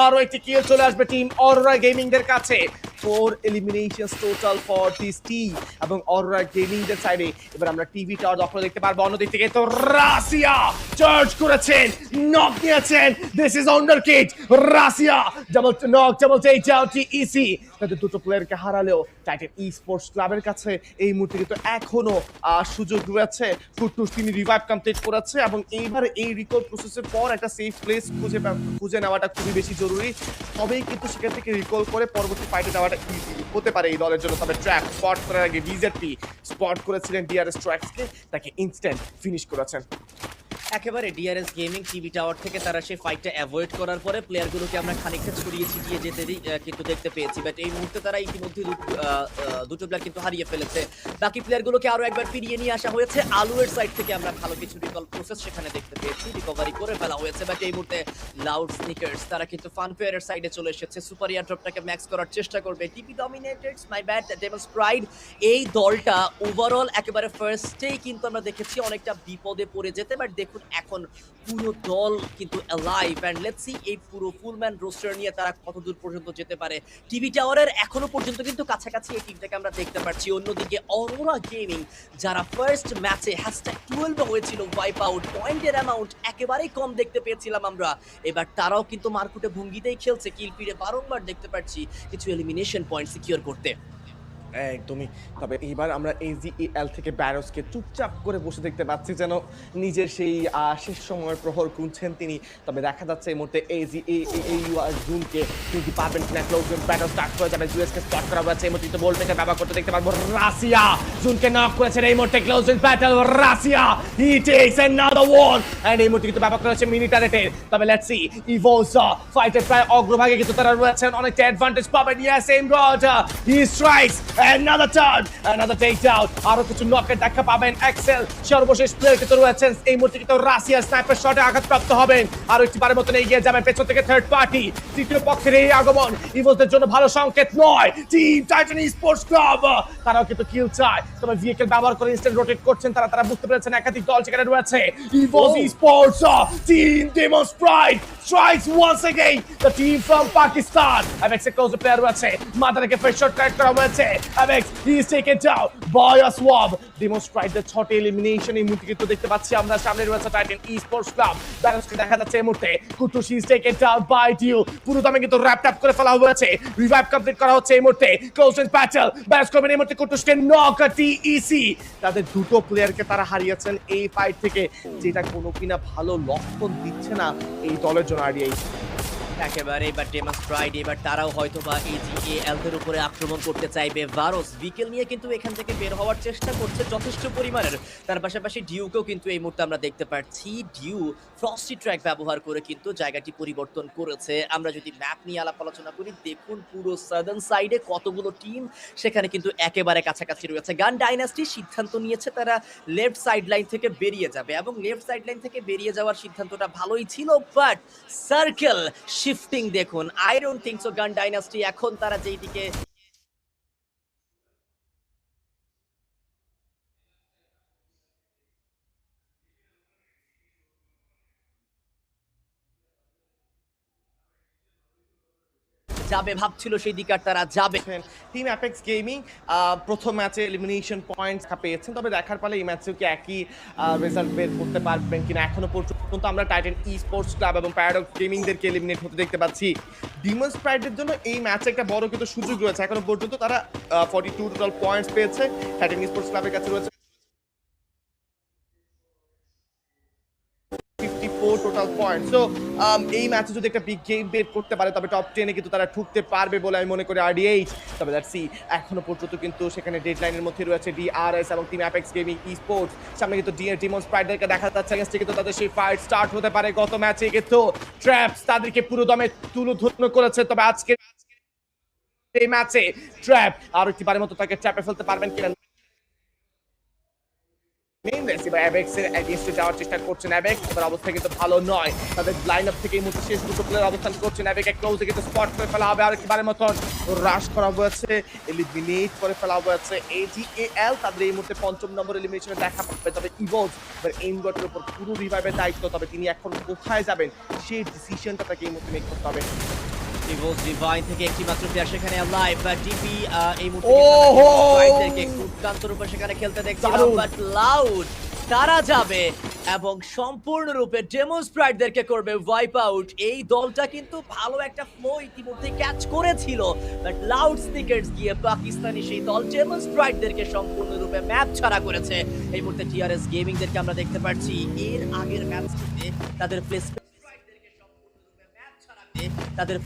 [SPEAKER 8] আরো একটি কিল চলে আসবে টিম অররা গেমিং দের কাছে। 4 eliminations total for this team এবং অররা গেমিং দের সাইডে এবার আমরা টিভি টাওয়ার দখল দেখতে পারবো। অন্যদিক থেকে তো রাশিয়া চার্জ করেছেন, নক নিয়েছেন। This is Underkid Russia double knock, double take down TEC. তাদের দুটো প্লেয়ারকে হারালেও টাইটান স্পোর্টস ক্লাবের কাছে এই মুহূর্তে কিন্তু এখনো সুযোগ রয়েছে। ফুটুস তিনি রিভাইভ কমপ্লিট করেছে এবং এইবার এই রিকল প্রসেসের পর একটা সেফ প্লেস খুঁজে নেওয়াটা খুবই বেশি জরুরি, তবেই কিন্তু সেখান থেকে রিকল করে পরবর্তী ফাইটে যাওয়াটা ইজি হতে পারে এই দলের জন্য। তবে ট্র্যাক স্পট করার আগে বিজেপি স্পট করেছিলেন ডিআরএস ট্র্যাক্সকে, তাকে ইনস্ট্যান্ট ফিনিশ করেছেন।
[SPEAKER 9] একেবারে ডিআরএস গেমিং টিভি টাওয়ার থেকে তারা সেই ফাইটটা অ্যাভয়েড করার পরে প্লেয়ারগুলোকে আমরা খানিকটা ছড়িয়ে ছিটিয়ে যেতে কিন্তু দেখতে পেয়েছি, বাট এই মুহূর্তে তারা ইতিমধ্যে দুটো প্লেয়ার কিন্তু হারিয়ে ফেলেছে। বাকি প্লেয়ারগুলোকে আরো একবার ফিরিয়ে নিয়ে আসা হয়েছে। আলুয়ের সাইড থেকে আমরা ভালো কিছু রিকল প্রসেস সেখানে দেখতে পেয়েছি, রিকভারি করে ফেলা হয়েছে, বাট এই মুহূর্তে লাউড স্নিকার্স তারা কিন্তু ফানফেয়ারের সাইডে চলে এসেছে, সুপার ইয়ার ড্রপটাকে ম্যাক্স করার চেষ্টা করবে। টিপি dominated my bad demons pride এই দলটা ওভারঅল একেবারে ফার্স্টেই কিন্তু আমরা দেখেছি অনেকটা বিপদে পড়ে যেতে, বাট দেখুন এখন পুরো দল কিন্তু অ্যালাইভ এন্ড লেটস সি এই পুরো ফুল ম্যান রোস্টার নিয়ে তারা কত দূর পর্যন্ত যেতে পারে। টিভি টাওয়ারের এখনো পর্যন্ত কিন্তু কাছাকাছি এই টিমটাকে আমরা দেখতে পাচ্ছি। অন্যদিকে অরোরা গেমিং যারা ফার্স্ট ম্যাচে #12 হয়েছিল ওয়াইপ আউট, পয়েন্টের অ্যামাউন্ট একেবারেই কম দেখতে পেয়েছিলাম আমরা, এবার তারাও কিন্তু মার্কুটে ভঙ্গিতেই খেলছে, কিল ফিরে বারংবার দেখতে পাচ্ছি কিছু এলিমিনেশন পয়েন্ট সিকিউর করতে।
[SPEAKER 8] একদমই। তবে এইবার আমরা AGAL থেকে ব্যারোসকে চুপচাপ করে বসে দেখতে পাচ্ছি, যেন নিজের সেই শেষ সময়ের প্রহর গুনছেন তিনি। তবে দেখা যাচ্ছে এই মুহূর্তে AGAL জুনকে কিন্তু পারবেন কিনা। ক্লোজ ব্যাটল স্টার্ট করে যাবে, জুএসকে স্পট করা হয়েছে। এই মুহূর্তে বলটাকে ব্যবহার করতে দেখতে পারবো রাশিয়া, জুনকে নক করেছেন এই মুহূর্তে। Close battle Russia, he takes another one and এই মুহূর্তে কিন্তু ব্যবহার করা হচ্ছে মিনি টারেটের। তবে লেটস সি ইভোসা ফাইটের প্রায় অগ্রভাগে কিন্তু তারা রয়েছেন, অনেকটা অ্যাডভান্টেজ পাবেন। ইয়েস এম গড হি strikes another turn, another takedown, আরো কিছু নকের দেখা পাবেন। এক্সেল সর্বশেষ প্লেয়ার কিন্তু রয়েছেন এই মুহূর্তে, কিন্তু রাশিয়া স্নাইপার শটে আঘাতপ্রাপ্ত হবেন। আরো একটি বারের মতন এগিয়ে যাবেন পেছন থেকে থার্ড পার্টি, তৃতীয় পক্ষের এই আগমন ইভোসদের জন্য ভালো সংকেত নয়। টিম টাইটান স্পোর্টস ক্লাব তারাও কিন্তু কিল চায়, তবে ভেহিকল ব্যবহার করে ইনস্ট্যান্ট রোটেট করছেন তারা বুঝতে পেরেছেন একাধিক দল সেখানে রয়েছে। ইভোস sports team demons pride strikes once again the team from Pakistan. Avex a close player রয়েছে, মাদারকে ফেস শট কারেক্ট করা হয়েছে। Avex he is taken down by a swab. Demonstrate the ছোট এলিমিনেশন এই মুহূর্তে কিন্তু দেখতে পাচ্ছি আমরা। সামনে রয়েছে টাইটান স্পোর্টস ক্লাব, ব্যালেন্সকে দেখা যাচ্ছে এই মুহূর্তে। Kutus is taken down by Dio, পুরো দামে কিন্তু র্যাপড আপ করে ফেলা হয়েছে। রিভাইভ কমপ্লিট করা হচ্ছে এই মুহূর্তে। ক্লোজ রেঞ্জ ব্যাটল, ব্যালেন্স করবেন এই মুহূর্তে। কুটুসকে নক টিইসি, তাদের দুটো প্লেয়ারকে তারা হারিয়েছেন এই ফাইট থেকে, যেটা কোনো কিনা ভালো লক্ষণ দিচ্ছে না এই দলের জন্য।
[SPEAKER 9] একেবারে এবার ডেমাস প্রাইড এবার তারাও হয়তো বা AGAL দের উপরে আক্রমণ করতে চাইবে। ভারস বিকেল নিয়ে কিন্তু এখান থেকে বের হওয়ার চেষ্টা করছে যথেষ্ট পরিমাণের, তার পাশাপাশি ডিউকেও কিন্তু এই মুহূর্তে আমরা দেখতে পাচ্ছি ডিউ ফ্রস্টি ট্র্যাক ব্যবহার করে কিন্তু জায়গাটি পরিবর্তন করেছে। আমরা যদি ম্যাপ নিয়ে আলাপ আলোচনা করি, দেখুন পুরো সাদার্ন সাইডে কতগুলো টিম সেখানে কিন্তু একেবারে কাছাকাছি রয়েছে। গান ডাইনাস্টি সিদ্ধান্ত নিয়েছে তারা লেফট সাইড লাইন থেকে বেরিয়ে যাবে, এবং লেফট সাইড লাইন থেকে বেরিয়ে যাওয়ার সিদ্ধান্তটা ভালোই ছিল, বাট সার্কেল শিফটিং দেখুন, আই ডোন্ট থিংক সো গান ডাইনাস্টি এখন তারা যেই দিকে যাবে ভাবছিল সেই দিকে আর তারা যাবে।
[SPEAKER 8] টিম অ্যাপেক্স গেমিং প্রথম ম্যাচে এলিমিনেশন পয়েন্টস পেয়েছেন, তবে দেখার ফলে এই ম্যাচেও কি একই রেজাল্ট বের করতে পারবেন কিনা এখনো পর্যন্ত আমরা টাইটান ই স্পোর্টস ক্লাব এবং প্যারাডক্স গেমিংদেরকে এলিমিনেট হতে দেখতে পাচ্ছি। ডিমন্স প্রাইডের জন্য এই ম্যাচে একটা বড় কিন্তু সুযোগ রয়েছে, এখনো পর্যন্ত তারা 42 টোটাল পয়েন্টস পেয়েছে, টাইটান ই স্পোর্টস ক্লাবের কাছে রয়েছে 54 টোটাল পয়েন্ট। সো এই ম্যাচে যদি একটা বিগ গেম বের করতে পারে তবে টপ 10 এ কিন্তু তারা ঢুকতে পারবে বলে আমি মনে করি RDH। তবে লেটস সি, এখনো পর্যন্ত কিন্তু সেখানে ডেডলাইনের মধ্যে রয়েছে DRS এবং টিম অ্যাপেক্স গেমিং ই স্পোর্টস। সামনে কিন্তু ডিমন্স প্রাইডদেরকে দেখা যাচ্ছে এগেইনস্টে কিন্তু তাদের সেই ফাইট স্টার্ট হতে পারে। গত ম্যাচে কিন্তু ট্র্যাপস তাদেরকে পুরো দমে তুলোধুনো করেছে, তবে আজকে এই ম্যাচে ট্র্যাপ আর একটিবারের মতো তাকে ট্র্যাপে ফেলতে পারবেন কিনা যাওয়ার চেষ্টা করছেন অ্যাবেক্স, তাদের অবস্থা কিন্তু ভালো নয়, তাদের লাইন আপ থেকে এই মুহূর্তে শেষ দুটো প্লেয়ার অবস্থান করছেন। অ্যাবেকে ক্লোজে কিন্তু স্পট করে ফেলা হবে, আরেকবারের মতন রাশ করা হয়েছে, এলিমিনেট করে ফেলা হয়েছে AGAL। তাদের এই মুহূর্তে 5ম নম্বর এলিমিনেশনে দেখা পাবে, তবে ইভোজ এইমগটের উপর পুরো রিভাইভের দায়িত্ব, তবে তিনি এখন কোথায় যাবেন সেই ডিসিশনটা তাকে এই মুহূর্তে মেক করতে হবে।
[SPEAKER 9] ইভোস ডিভাইন থেকে একটি মাত্র প্লেয়ার সেখানে লাইভ টিপি এই মুহূর্তে দুর্দান্ত রূপে সেখানে খেলতে দেখছিলাম, বাট লাউড তারা যাবে এবং সম্পূর্ণরূপে ডেমোস্প্রাইটদেরকে করবে ওয়াইপ আউট। এই দলটা কিন্তু ভালো একটা ফ্লো ইতিমধ্যে ক্যাচ করেছিল, বাট লাউড স্নিকার্স গিয়ে পাকিস্তানি সেই দল ডেমোস্প্রাইটদেরকে সম্পূর্ণরূপে ম্যাচ ছাড়া করেছে। এই মুহূর্তে টিআরএস গেমিংদেরকে আমরা দেখতে পাচ্ছি এর আগের ম্যাচটিতে তাদের প্লেসমেন্ট তাদের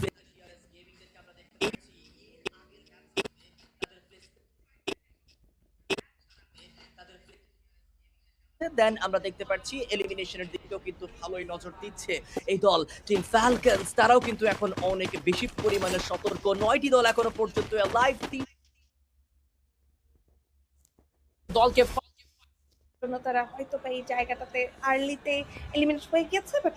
[SPEAKER 9] দেন আমরা দেখতে পাচ্ছি এলিমিনেশনের দিকেও কিন্তু ভালোই নজর দিচ্ছে এই দল। টিম ফ্যালকনস তারাও কিন্তু এখন অনেক বেশি পরিমাণে সতর্ক, 9টি দল এখনো পর্যন্ত লাইভ
[SPEAKER 15] দলকে
[SPEAKER 7] তারা হয়তো এই জায়গাটাতে আর্লিতে এলিমিনেট হয়ে গেছে, বাট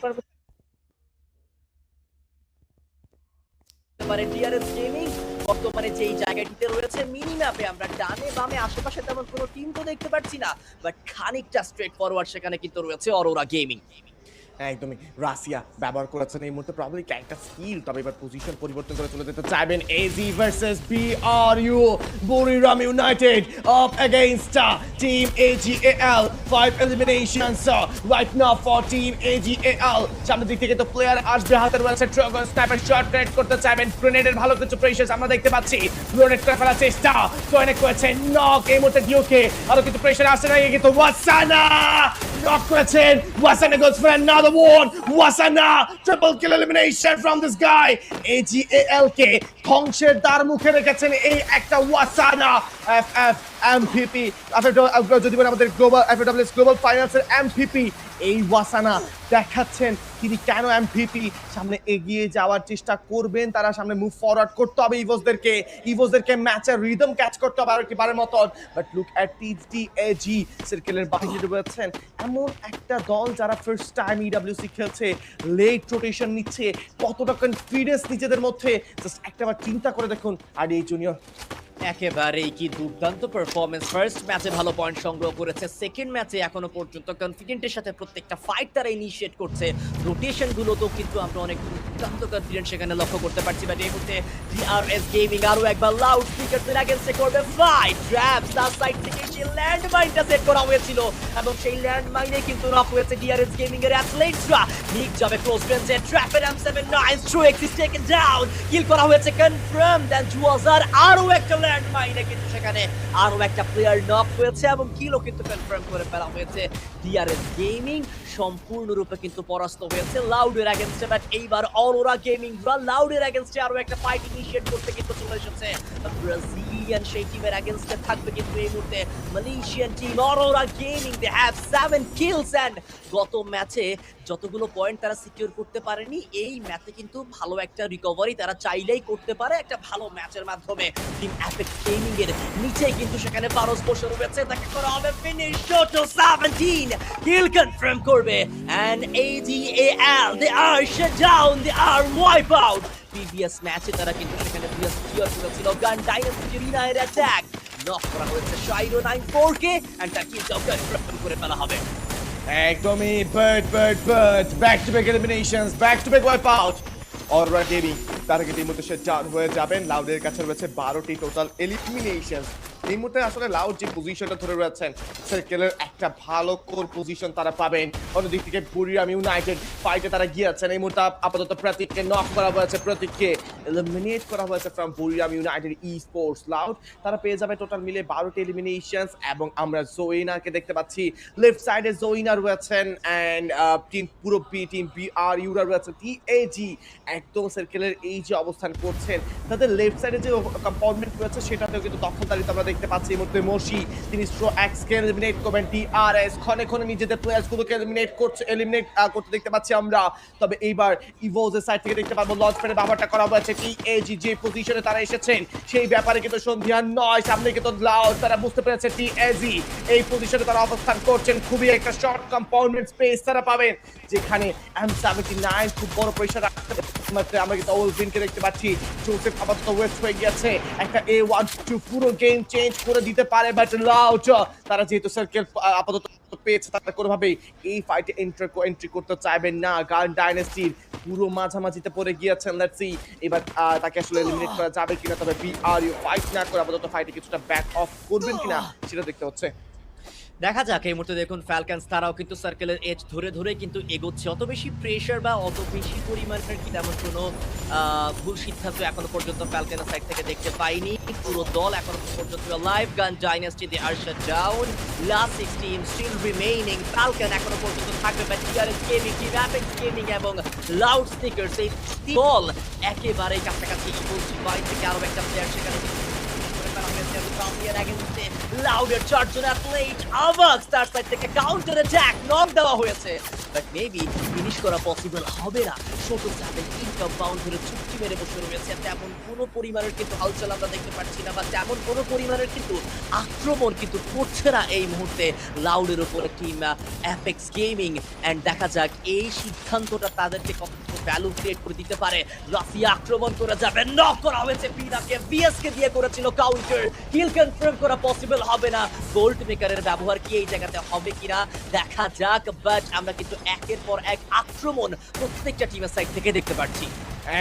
[SPEAKER 9] টিআরএস গেমিং বর্তমানে যেই জায়গাটিতে রয়েছে মিনি ম্যাপে আমরা ডানে বামে আশেপাশে তেমন কোনো টিম তো দেখতে পাচ্ছি না, বাট খানিকটা স্ট্রেট ফরওয়ার্ড সেখানে কিন্তু রয়েছে অরোরা গেমিং।
[SPEAKER 8] একদমই রাশিয়া ব্যবহার করেছেন এই মুহূর্তে প্রবলি ক্যারেক্টার স্কিল, তবে এবার পজিশন পরিবর্তন করে চলে যেতে চাইবেন AG versus BRU Buriram United up against team AGAL। 5 eliminations right now for team AGAL। সামনের দিক থেকে তো প্লেয়ার আসবে, হাতে রয়েছে ড্রাগন স্ন্যাপার শট গ্রেড করতে চাইবেন, গ্রেনেডের ভালো কিছু প্রেশার আমরা দেখতে পাচ্ছি, গ্রেনেড করে ফেলার চেষ্টা কয়েনে করেছে নক। এই মুহূর্তে ডিওকে আরো কিছু প্রেশার আসছে না, কিন্তু ওয়াসানা নক করেছেন, ওয়াসানা goes for another one, Wasana triple kill elimination from this guy। AGAL কে ধ্বংসের দ্বার মুখে রেখেছেন এই একটা ওয়াসানা। FF MVP যদি বলেন আমাদের গ্লোবাল FAWS গ্লোবাল ফাইনালসের MVP এই ওয়াসানা দেখাচ্ছেন তিনি কেন MVP। সামনে এগিয়ে যাওয়ার চেষ্টা করবেন তারা, সামনে মুভ ফরওয়ার্ড করতে হবে ইভোসদেরকে ম্যাচের রিদম ক্যাচ করতে হবে আরেকবারের মতন। বাট লুক অ্যাট TDAG সার্কেলের বাইরে রয়েছেন এমন একটা দল যারা ফার্স্ট টাইম EWC খেলছে, লেট রোটেশন নিচ্ছে, কতটা কনফিডেন্স নিজেদের মধ্যে জাস্ট একটাবার চিন্তা করে দেখুন। আর এই জুনিয়র
[SPEAKER 9] একেবারেই কি দুর্দান্ত পারফরমেন্স, ফার্স্ট ম্যাচে ভালো পয়েন্ট সংগ্রহ করেছে, সেকেন্ড ম্যাচে এখনো পর্যন্ত কনফিডেন্টের সাথে প্রত্যেকটা ফাইট তারা ইনিশিয়েট করছে, রোটেশন গুলোতেও কিন্তু আমরা অনেক দুর্দান্ত কনফিডেন্ট সেখানে লক্ষ্য করতে পারছি। বাট এই মুহূর্তে DRS গেমিং আরো একবার লাউড স্পিকারদের আগেন্স্টে করবে ফাইট। ট্র্যাপস তার সাইড থেকে সেই ল্যান্ড মাইনটা সেট করা হয়েছিল এবং সেই ল্যান্ড মাইনে কিন্তু নক হয়েছে DRS গেমিং এর অ্যাথলেটসরা। নিক যাবে ক্লোজ রেঞ্জে, ট্র্যাপের M79 Strix is taken down, কিল করা হয়েছে কনফার্ম। দেন জুয়াজার আরো একটা ল্যান্ড মাইনে কিন্তু সেখানে আরো একটা প্লেয়ার নক হয়েছে এবং কিলও কিন্তু কনফার্ম করে ফেলা হয়েছে। DRS গেমিং সম্পূর্ণরূপে কিন্তু পরাস্ত হয়েছে লাউডের এগেইনস্টে, বাট এইবার অরোরা গেমিং লাউডের এগেইনস্টে আরো একটা ফাইট ইনিশিয়েট করতে কিন্তু চলে এসেছে। ব্রাজিলিয়ান মালয়েশিয়ান সেই টিমের এগেইনস্টে থাকবে কিন্তু এই মুহূর্তে Malaysian team Aurora gaming they have 7 kills and গত ম্যাচে যতগুলো পয়েন্ট তারা সিকিউর করতে পারেনি এই ম্যাচে কিন্তু ভালো একটা রিকভারি তারা চাইলেই করতে পারে একটা ভালো ম্যাচের মাধ্যমে টিম অ্যাপেক্স গেমিং এর নিচে কিন্তু সেখানে পারস বসে রয়েছে তাকে করা হবে ফিনিশ টোটাল 17 কিল কনফার্ম করবে and ADAL they are shut down they are wipe out previous ম্যাচে তারা কিন্তু সেখানে প্লেয়ার ক্লিয়ার করেছিল গান ডাইনাস্টি রিনার অ্যাটাক নক করা হয়েছে শাইরো 94 কে এন্ড তার কিলটাও কনফার্ম করে ফেলা হবে
[SPEAKER 8] একদমই but back to back eliminations back to back wipe out Aurora gaming তারা কিন্তু এই মুহূর্তে শেট ডাউন হয়ে যাবেন লাউডের কাছে রয়েছে 12টি টোটাল এলিমিনেশনস এই মুহূর্তে আসলে লাউড যে পজিশনটা ধরে রয়েছেন সার্কেলের একটা ভালো কোর পজিশন তারা পাবেন অন্যদিক থেকে বুরিয়াম ইউনাইটেড ফাইটে তারা গিয়েছেন এই মুহূর্তে আপাতত প্রতীককে নক করা হয়েছে প্রতীককে এলিমিনেট করা হয়েছে from Buriram United esports Loud তারা পেয়ে যাবে টোটাল মিলে 12টি এলিমিনেশনস এবং আমরা জোইনারকে দেখতে পাচ্ছি লেফট সাইডে জোইনার রয়েছেন এন্ড টিম পুরো বি টিম বিআর ইউরা রয়েছে টিএজি একদম সার্কেলের এই যে অবস্থান করছেন তাদের লেফট সাইডে যে কম্পাউন্ডমেন্ট রয়েছে সেটাতেও কিন্তু দখলদারিত্ব আমরা দেখতে পাচ্ছি এই মুহূর্তে মর্শি তিনি স্ট্রো এক্সকে এলিমিনেট করবেন টিআরএস ক্ষণে ক্ষণে নিজেদের প্লেয়ার্সগুলোকে এলিমিনেট করতে দেখতে পাচ্ছি আমরা তবে এইবার ইভোজের সাইড থেকে দেখতে পাবো লঞ্চ প্যাডের ব্যবহারটা করা হয়েছে টিএজি যে পজিশনে তারা এসেছেন সেই ব্যাপারে কিন্তু সন্ধিয়ান নয় সামনে কিন্তু লাউড তারা বুঝতে পেরেছে টিএজি এই পজিশনে তারা অবস্থান করছেন খুবই একটা শর্ট কম্পাউন্ডমেন্ট স্পেস তারা পাবেন যেখানে M79 খুব বড় প্রেসার রাখতে আমরা কিন্তু ওলভিনকে দেখতে পাচ্ছি জোসেফ আপাতত ওয়েস্ট হয়ে গেছে একটা A12 পুরো গেম চেঞ্জ করে দিতে পারে বাট লাউড তারা যেহেতু সার্কেল আপাতত পেয়েছে তারা কোনোভাবেই এই ফাইটে এন্ট্রি করতে চাইবেন না গান ডাইনাস্টির পুরো মাঝামাঝিতে পড়ে গিয়েছেন লেটস সি এবার তাকে আসলে এলিমিনেট করা যাবে কিনা তবে বিআরইউ ফাইট না করে আপাতত ফাইটে কিছুটা ব্যাক অফ করবেন কিনা সেটা দেখতে হচ্ছে
[SPEAKER 9] দেখা যাক এই মুহূর্তে দেখুন ফ্যালকনস তারাও কিন্তু সার্কেলের এজ ধরে ধরে কিন্তু এগোচ্ছে অত বেশি প্রেসার বা অত বেশি পরিমাণের কি তেমন কোনো ভুল সিদ্ধান্ত এখনো পর্যন্ত ফ্যালকনের সাইড থেকে দেখতে পাইনি পুরো দল এখনো পর্যন্ত live gun dynasty they are shut down last 16 still remaining Falcon এখনো পর্যন্ত থাকবে but TRS gaming team apex gaming এবং লাউড স্পিকারস এই দল একেবারেই কাছাকাছি ইভোলভ বাইরে থেকে আরো একটা প্লেয়ার সেখানে লাউডের চারজন অ্যাথলেট আভাক্স তার সাইড থেকে কাউন্টার অ্যাটাক নক দেওয়া হয়েছে বাট মেবি ফিনিশ করা পসিবল হবে না ছোট চাপে ইনকাম্পাউন্ড ধরে চুক্তি মেরে বসে রয়েছে তেমন কোনো পরিমাণের কিন্তু হালচাল আমরা দেখতে পাচ্ছি না বা তেমন কোনো পরিমাণের কিন্তু আক্রমণ কিন্তু করছে না এই মুহূর্তে লাউডের উপরে টিম অ্যাপেক্স গেমিং এন্ড দেখা যাক এই সিদ্ধান্তটা তাদেরকে কত ভ্যালু ক্রিয়েট করে দিতে পারে রাফিয়া আক্রমণ করে যাবে নক করা হয়েছে পিনাকে বিএসকে দিয়ে করেছিল কাউন্টার কিল কনফার্ম করা পসিবল হবে না গোল্ড মেকারের ব্যবহার কি এই জায়গাতে হবে কিনা দেখা যাক বাট আমরা কিন্তু একের পর এক আক্রমণ প্রত্যেকটা টিমের সাইড থেকে দেখতে পাচ্ছি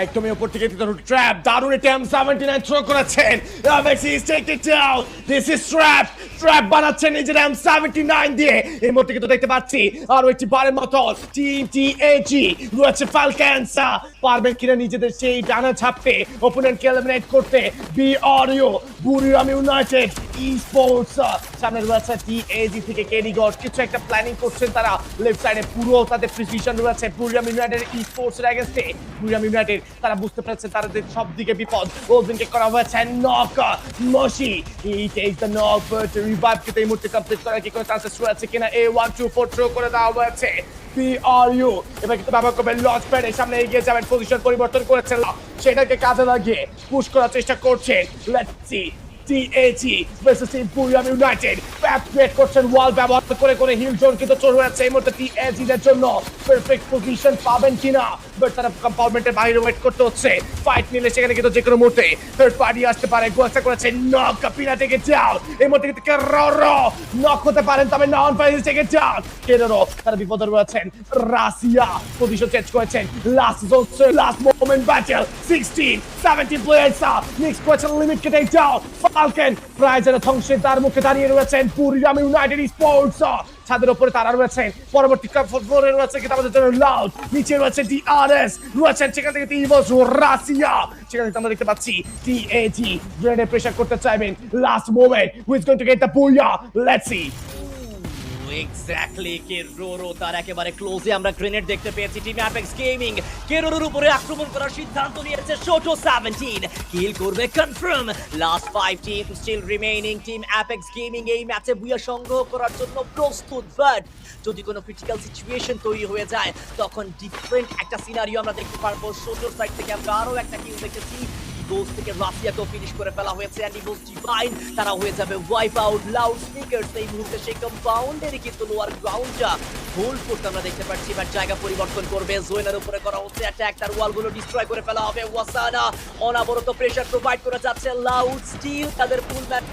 [SPEAKER 8] একদমই উপর থেকে ট্র্যাপ দারুণ M79 থ্রো করেছেন Apex is take it down this is trap বানাচ্ছেন নিজের M79 দিয়ে এই মুহূর্তে কিন্তু দেখতে পাচ্ছি আর একটি বারের মতো টিম টিএজি রয়েছে ফ্যালকনস পারবেন কিনা নিজেদের সেই ডানা ছাপতে অপোনেন্টকে এলিমিনেট করতে বিআরইউ বুরিয়াম ইউনাইটেড Esports সামনে রয়েছে টিএজি থেকে কেডি গড কিছু একটা প্ল্যানিং করছেন তারা লেফট সাইডে পুরো তাদের প্রিসিশন রয়েছে বুরিয়াম ইউনাইটেড Esports এর এগেইনস্টে বুরিয়াম ইউনাইটেড তারা বুঝতে পারছে তাদের সব দিকে বিপদ ওলভিনকে করা হয়েছে knock Moshi he takes the knock but revive কিন্তু এই মুহূর্তে কমপ্লিট করার কি কোনো চান্সেস রয়েছে কিনা A124 থ্রো করে দেওয়া হয়েছে বিআরইউ এবার কিন্তু ব্যবহার করবেন লঞ্চ প্যাডের সামনে এগিয়ে যাবেন পজিশন পরিবর্তন করেছেন সেটাকে কাজে লাগিয়ে পুশ করার চেষ্টা করছেন let's see TAG versus team Buriram United back create করছেন ওয়াল ব্যবহার করে করে হিল জোন কিন্তু চলে যাচ্ছে এই মুহূর্তে টিএজি এর জন্য পারফেক্ট পজিশন পাবেন কিনা বাট তারা কম্পাউন্ডমেন্টের বাইরে ওয়েট করতে হচ্ছে ফাইট নিলে সেখানে কিন্তু যে কোনো মুহূর্তে থার্ড পার্টি আসতে পারে গোলটা করেছে নক কাপিনা থেকে ডাউন এই মুহূর্তে কিন্তু কেরোরো নক হতে পারেন তবে নন ফাইজ থেকে ডাউন কেরোরো তারা বিপদে রয়েছেন রাশিয়া পজিশন চেঞ্জ করেছেন last moment battle 16 17 players next question limit কেটে ডাউন ফালকন প্রায় যেন ধ্বংসের তার মুখে দাঁড়িয়ে রয়েছেন বুরিয়াম ইউনাইটেড স্পোর্টস ছাদের উপরে তারা রয়েছেন পরবর্তী ফ্লোরে রয়েছে কিন্তু আমাদের জন্য লাউড নিচে রয়েছে ডিআরএস রয়েছেন সেখান থেকে ইভোস রাশিয়া সেখান থেকে আমরা দেখতে পাচ্ছি টিএজি গ্রেনেড প্রেসার করতে চাইবেন last moment who is going to get the বুয়া লেটস সি
[SPEAKER 9] এক্স্যাক্টলি কেরোরো তার একেবারে ক্লোজে আমরা গ্রেনেড দেখতে পেয়েছি টিম অ্যাপেক্স গেমিং কেরোরোর উপরে আক্রমণ করার সিদ্ধান্ত নিয়েছে শোটো 17 কিল করবে confirm last 5 team still remaining team apex gaming এই ম্যাচে বুয়া সংগ্রহ করার জন্য প্রস্তুত বাট যদি কোনো ক্রিটিক্যাল সিচুয়েশন তৈরি হয়ে যায় তখন ডিফারেন্ট একটা সিনারিও আমরা দেখতে পারবো শোটোর সাইড থেকে আমরা আরো একটা কিল দেখেছি ইগোস থেকে রাফিয়াকেও ফিনিশ করে ফেলা হয়েছে এন্ড ইগোস ডিভাইন তারা হয়ে যাবে ওয়াইপ আউট লাউড স্পিকারস এই মুহূর্তে সেই কম্পাউন্ডেরই কিন্তু লোয়ার গ্রাউন্ডটা হোল্ড করতে আমরা দেখতে পাচ্ছি বাট জায়গা পরিবর্তন করবে জোয়েনার উপরে করা হচ্ছে অ্যাটাক তার ওয়ালগুলো ডিস্ট্রয় করে ফেলা হবে ওয়াসানা অনাবরত প্রেসার প্রোভাইড করে যাচ্ছে লাউড স্টিল তাদের ফুল ম্যাচ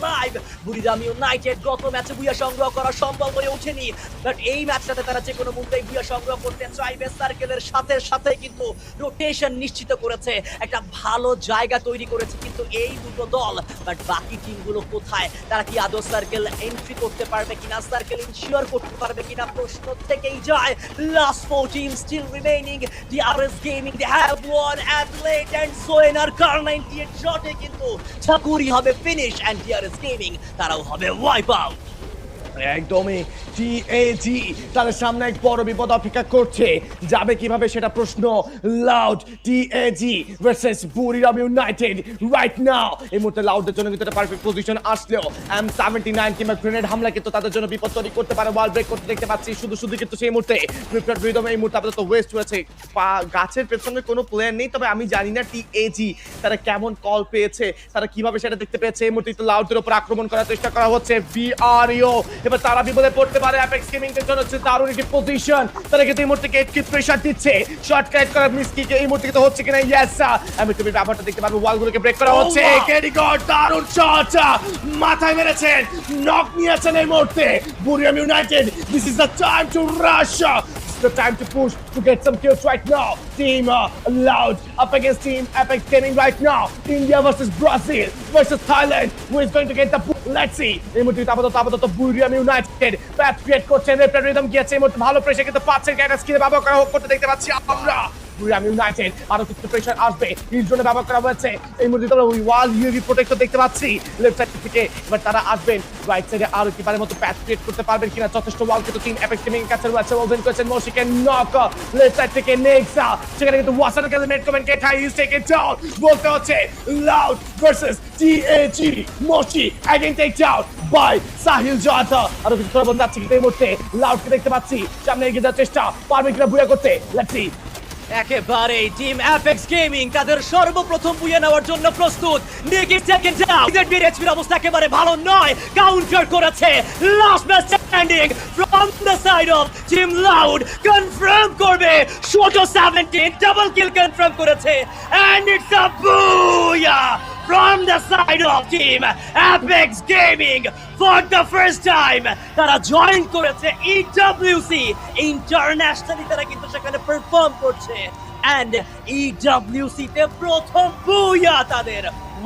[SPEAKER 9] লাইভ বুড়িরাম ইউনাইটেড গত ম্যাচে বুয়া সংগ্রহ করা সম্ভব হয়ে ওঠেনি বাট এই ম্যাচটাতে তারা যে কোনো মুহূর্তেই বুয়া সংগ্রহ করতে চাইবে সার্কেলের সাথে সাথে কিন্তু রোটেশন নিশ্চিত করেছে একটা ভালো জায়গা তৈরি করেছে কিন্তু এই দুটো দল বাট বাকি টিমগুলো কোথায় তারা কি আদৌ সার্কেল এন্ট্রি করতে পারবে কিনা সার্কেল ইনশিওর করতে পারবে কিনা প্রশ্ন থেকেই যায় last 4 team still remaining DRS gaming they have one athlete and সোয়েনার কার 98 শটে কিন্তু চাকুরি হবে ফিনিশ এন্ড ডিআরএস গেমিং তারাও হবে ওয়াইপ আউট
[SPEAKER 8] একদমই টিএজি তাদের সামনে এক বড় বিপদ অপেক্ষা করছে যাবে কিভাবে সেটা প্রশ্ন loud TAG versus বুড়িরাম United right now এই মুহূর্তে লাউডের জন্য কিন্তু একটা পারফেক্ট পজিশন আসলেও M79 কিংবা গ্রেনেড হামলা কিন্তু তাদের জন্য বিপদ তৈরি করতে পারে ওয়াল ব্রেক করতে দেখতে পাচ্ছি শুধু কিন্তু সেই মুহূর্তে ফ্লিপকার্ট রিদম এই মুহূর্তে আপাতত ওয়েস্ট হয়েছে গাছের পেছনে কোনো প্লেয়ার নেই তবে আমি জানি না টিএজি তারা কেমন কল পেয়েছে তারা কিভাবে সেটা দেখতে পেয়েছে এই মুহূর্তে লাউডের উপর আক্রমণ করার চেষ্টা করা হচ্ছে ভিআরইও এবার তারা বিপদে পড়তে পারে অ্যাপেক্স গেমিং এর জন্য হচ্ছে দারুণ একটি পজিশন তারা কিন্তু এই মুহূর্তে গেট কি প্রেসার দিচ্ছে শর্ট কাট করার মিস কি এই মুহূর্তে কিন্তু হচ্ছে কিনা ইয়েস আমি তুমি ব্যাপারটা দেখতে পারবো ওয়ালগুলোকে ব্রেক করা হচ্ছে কেডি গড দারুণ শট মাথায় মেরেছেন নক নিয়েছেন এই মুহূর্তে বুড়িরাম United this is the time to rush the time to push to get some kills right now. Team Loud up against Team Apex Gaming right now. India versus Brazil versus Thailand. Who is going to get the push? Let's see. এই মুহূর্তে আপাতত বুড়িরাম United path create করছেন রেপ্টার rhythm গিয়েছে এই মুহূর্তে ভালো pressure কিন্তু পাচ্ছেন ক্যাটাস কিনে ব্যবহার করা করতে দেখতে পাচ্ছি আমরা বুড়িরাম ইউনাইটেড আরো কিছু প্রেসার আসবে এর জন্য ব্যবহার করা হয়েছে এই মুহূর্তে আমরা ওয়াল ইউভি প্রোটেক্টর দেখতে পাচ্ছি লেফট সাইড থেকে এবার তারা আসবেন রাইট সাইডে আরো কি পারে মতো প্যাথ ক্রিয়েট করতে পারবেন কিনা যথেষ্ট ওয়াল কিন্তু টিম অ্যাপেক্স গেমিং এর কাছে রয়েছে ওপেন করেছেন মোশিকে নক লেফট সাইড থেকে নেক্সা সেখানে কিন্তু ওয়াসানা কে met comment get high is take it down বলতে হচ্ছে Loud versus TAG Moshi again take down by Sahil জাতা আরো কিছু করে বন্ধ আছে কিন্তু এই মুহূর্তে লাউডকে দেখতে পাচ্ছি সামনে এগিয়ে যাওয়ার চেষ্টা পারবে কিনা বুয়া করতে লেটস সি
[SPEAKER 9] একেবারে টিম অ্যাপেক্স গেমিং তাদের সর্বপ্রথম বুয়ে নেওয়ার জন্য প্রস্তুত নিকি সেকেন্ড ডাউন ইজেড এইচপির অবস্থা একেবারে ভালো নয় কাউন্টার করেছে last match standing from the side of team loud confirm করবে শোটো 17 ডাবল কিল কনফার্ম করেছে এন্ড ইটস আ বুয়া from the side of Team Apex Gaming for the first time তারা জয়েন করেছে EWC ইন্টারন্যাশনালি তারা কিন্তু সেখানে পারফর্ম করছে and EWC তে প্রথম বুয়া তাদের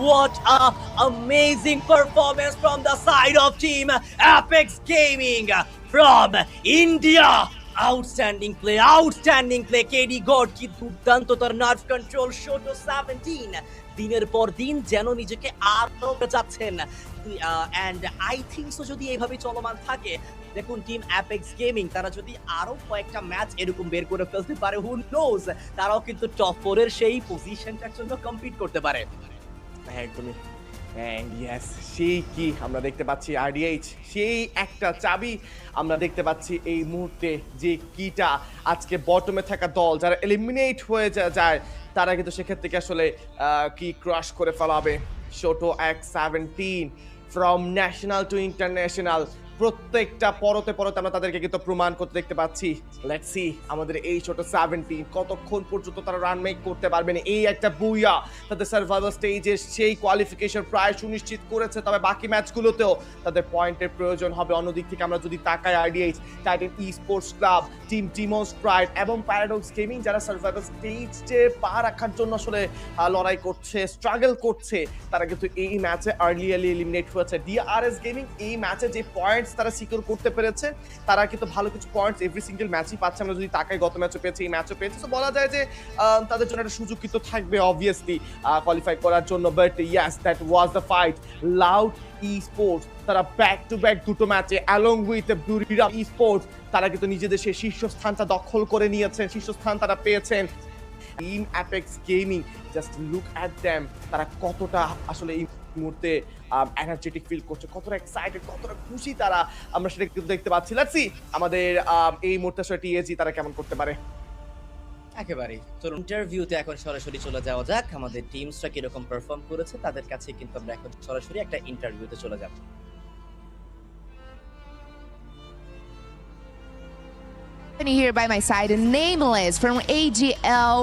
[SPEAKER 9] what a amazing performance from the side of Team Apex Gaming from India outstanding play KD God কি দুর্দান্ত তার নার্ভ কন্ট্রোল শোটো 17 দিনের পর দিন যেন নিজেকে আরো যাচ্ছেন এন্ড আই থিংক সো যদি এইভাবে চলমান থাকে দেখুন টিম অ্যাপেক্স গেমিং তারা যদি আরো কয়েকটা ম্যাচ এরকম বের করে ফেলতে পারে হু নোজ তারাও কিন্তু টপ 4 এর সেই পজিশনটার জন্য কম্পিট করতে পারে
[SPEAKER 8] একদমই এন্ড ইয়েস সেই কি আমরা দেখতে পাচ্ছি আরডিএইচ সেই একটা চাবি আমরা দেখতে পাচ্ছি এই মুহূর্তে যে কিটা আজকে বটমে থাকা দল যারা এলিমিনেট হয়ে যায় তারা কিন্তু সেক্ষেত্রে থেকে আসলে কি ক্রাশ করে ফেলাবে শোটো X17 from national two international প্রত্যেকটা পরতে আমরা তাদেরকে কিন্তু প্রমাণ করতে দেখতে পাচ্ছি লেটস সি আমাদের এই ছোট 17 কতক্ষণ পর্যন্ত তারা রান মেক করতে পারবেন এই একটা বুয়া তাদের সার্ভাইভাল স্টেজে সেই কোয়ালিফিকেশন প্রায় সুনিশ্চিত করেছে তবে বাকি ম্যাচগুলোতেও তাদের পয়েন্টের প্রয়োজন হবে অন্যদিক থেকে আমরা যদি তাকাই RDH Titan sports club team টিমোস প্রাইড এবং প্যারাডক্স গেমিং যারা সার্ভাইভাল স্টেজে পা রাখার জন্য আসলে লড়াই করছে স্ট্রাগল করছে তারা কিন্তু এই ম্যাচে আর্লি এলিমিনেট হয়েছে ডিআরএস গেমিং এই ম্যাচে যে পয়েন্টস পয়েন্টস তারা সিকিউর করতে পেরেছে, তারা কিন্তু ভালো কিছু পয়েন্টস এভরি সিঙ্গেল ম্যাচই পাচ্ছে। আমরা যদি তাকাই গত ম্যাচও পেয়েছে, এই ম্যাচও পেয়েছে, তো বলা যায় যে তাদের জন্য একটা সুযোগ কিন্তু থাকবে অবভিয়াসলি কোয়ালিফাই করার জন্য। But yes, that was the fight. Loud sports তারা ব্যাক টু ব্যাক দুটো ম্যাচে অ্যালং উইথ বুরিরাম স্পোর্টস তারা কিন্তু নিজেদের সেই শীর্ষস্থানটা দখল করে নিয়েছেন, শীর্ষস্থান তারা পেয়েছেন। Team apex gaming, just look at them, তারা কতটা আসলে এই মুহূর্তে এনার্জেটিক ফিল করছে, কতটা এক্সাইটেড, কতটা খুশি তারা, আমরা সেটা কিন্তু দেখতে পাচ্ছি। লেটস সি আমাদের এই মুহূর্তে আসলে টিএজি তারা কেমন করতে পারে।
[SPEAKER 9] একেবারেই। চলুন ইন্টারভিউতে এখন সরাসরি চলে যাওয়া যাক, আমাদের টিমসরা কিরকম পারফর্ম করেছে তাদের কাছে কিন্তু আমরা এখন সরাসরি একটা ইন্টারভিউতে চলে যাব।
[SPEAKER 16] Here by my side, Nameless from AGL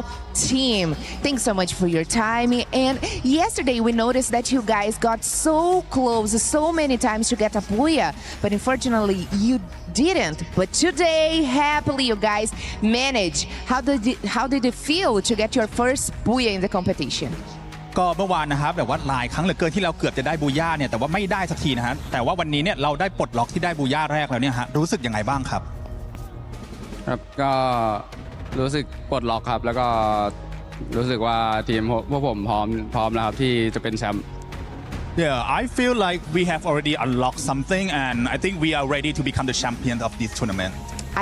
[SPEAKER 16] team. Thanks so much for your time. And yesterday we noticed that you guys got so close so many times to get a booyah, but unfortunately you didn't. But today, happily, you guys managed. How did it feel to get your first booyah in the competition?
[SPEAKER 17] ก็เมื่อวานนะครับแบบว่าหลายครั้งเหลือเกินที่เราเกือบจะได้บูย่าเนี่ยแต่ว่าไม่ได้สักทีนะฮะแต่ว่าวันนี้เนี่ยเราได้ปลดล็อกที่ได้บูย่าแรกแล้วเนี่ยฮะรู้สึกยังไงบ้างครับ
[SPEAKER 18] ครับก็รู้สึกปลดล็อกครับแล้วก็รู้สึกว่าทีมพวกผมพร้อมแล้วครับที่จะเป็นแชมป์
[SPEAKER 17] Yeah, I feel like we have already unlocked something and I think we are ready to become the champion of this tournament.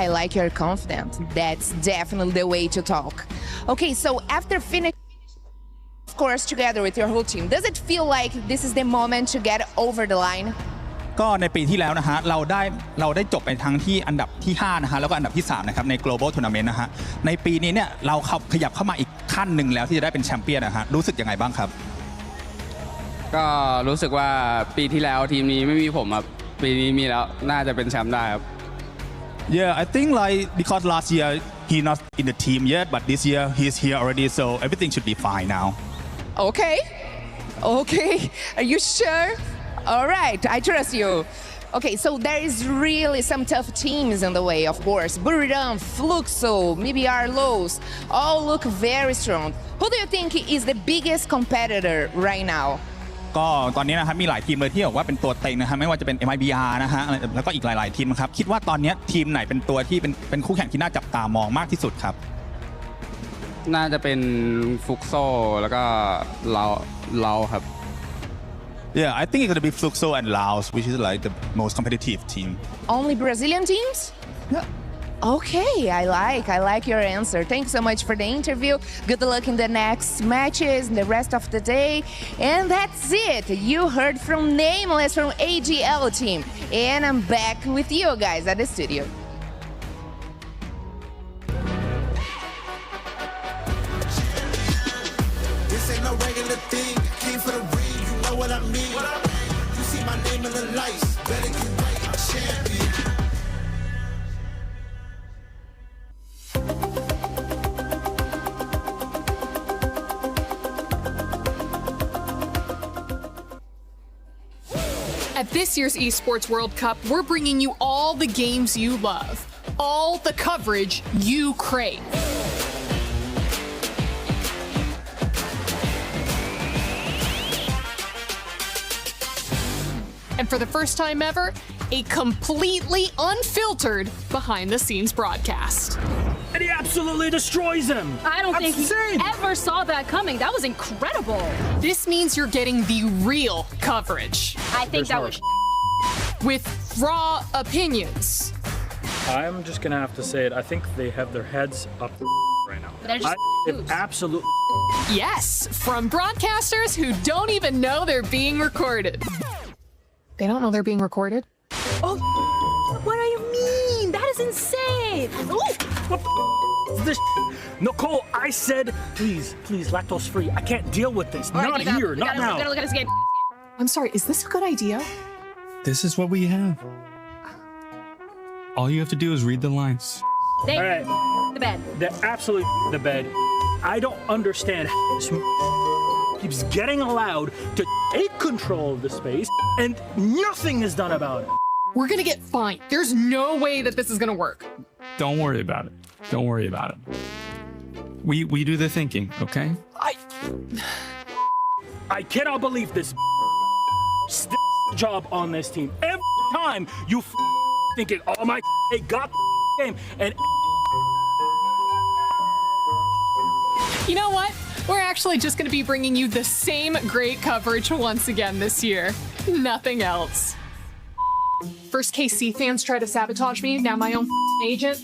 [SPEAKER 16] I like your confidence. That's definitely the way to talk. Okay, so after finishing course together with your whole team, does it feel like this is the moment to get over the line?
[SPEAKER 17] ก็ในปีที่แล้วนะฮะเราได้จบไปทั้งที่อันดับที่5นะฮะแล้วก็อันดับที่3นะครับใน global tournament นะฮะในปีนี้เนี่ยเราขยับเข้ามาอีกขั้นหนึ่งแล้วที่จะได้เป็นแชมเปี้ยนนะฮะรู้สึกยังไงบ้างครับ
[SPEAKER 18] ก็รู้สึกว่าปีที่แล้วทีมนี้ไม่มีผมครับปีนี้มีแล้วน่าจะเป็นแชมป์ได้ครับ
[SPEAKER 17] Yeah, I think like because last year he not in the team yet but this year he's here already so everything should be fine now.
[SPEAKER 16] Okay, are you sure? All right, I trust you. Okay, so there is really some tough teams in the way, of course. Buriram, Fluxo, maybe Arlos, all look very strong. Who do you think is the biggest competitor right now?
[SPEAKER 17] ก็ตอนนี้นะครับมีหลายทีมเลยที่บอกว่าเป็นตัวเต็งนะฮะไม่ว่าจะเป็น MIBR นะฮะแล้วก็อีกหลายๆทีมครับคิดว่าตอนนี้ทีมไหนเป็นตัวที่เป็นคู่แข่งที่น่าจับตามองมากที่สุดครับ
[SPEAKER 18] น่าจะเป็นฟุกโซแล้วก็เราครับ
[SPEAKER 17] Yeah, I think it's gonna be Fluxo and Laos, which is like the most competitive team.
[SPEAKER 16] Only Brazilian teams? Okay, I like your answer. Thanks so much for the interview. Good luck in the next matches, and the rest of the day. And that's it. You heard from Nameless from AGL team. And I'm back with you guys at the studio.
[SPEAKER 19] This ain't no regular thing. Came for the ring, you know what I mean. You see my name in the lights. Better get right, I'm champion.
[SPEAKER 20] At this year's Esports World Cup, we're bringing you all the games you love, all the coverage you crave. And for the first time ever, a completely unfiltered behind-the-scenes broadcast.
[SPEAKER 21] And he absolutely destroys him.
[SPEAKER 13] I don't think he ever saw that coming. That was incredible.
[SPEAKER 20] This means you're getting the real coverage.
[SPEAKER 13] I think that was
[SPEAKER 20] with raw opinions.
[SPEAKER 21] I'm just gonna have to say it. I think they have their heads up right now.
[SPEAKER 13] They're just
[SPEAKER 21] absolutely.
[SPEAKER 20] Yes, from broadcasters who don't even know they're being recorded. They don't know they're being recorded?
[SPEAKER 13] Oh, what do you mean? That is insane. Ooh.
[SPEAKER 21] What this? Nicole, I said, please, lactose free. I can't deal with this.
[SPEAKER 13] All right,
[SPEAKER 21] not here, not now.
[SPEAKER 13] We gotta look at this game.
[SPEAKER 20] I'm sorry, is this a good idea?
[SPEAKER 22] This is what we have. All you have to do is read the lines.
[SPEAKER 13] They
[SPEAKER 21] All right.
[SPEAKER 13] the bed.
[SPEAKER 21] They're absolutely the bed. I don't understand how this keeps getting allowed to take control of the space and nothing is done about it.
[SPEAKER 20] We're gonna get fined. There's no way that this is gonna work.
[SPEAKER 22] Don't worry about it. Don't worry about it. We do the thinking, okay?
[SPEAKER 21] I cannot believe this job on this team. Every time you thinking, oh my, they got the game, and
[SPEAKER 20] You know what? We're actually just going to be bringing you the same great coverage once again this year. Nothing else. First KC fans try to sabotage me, now my own agent.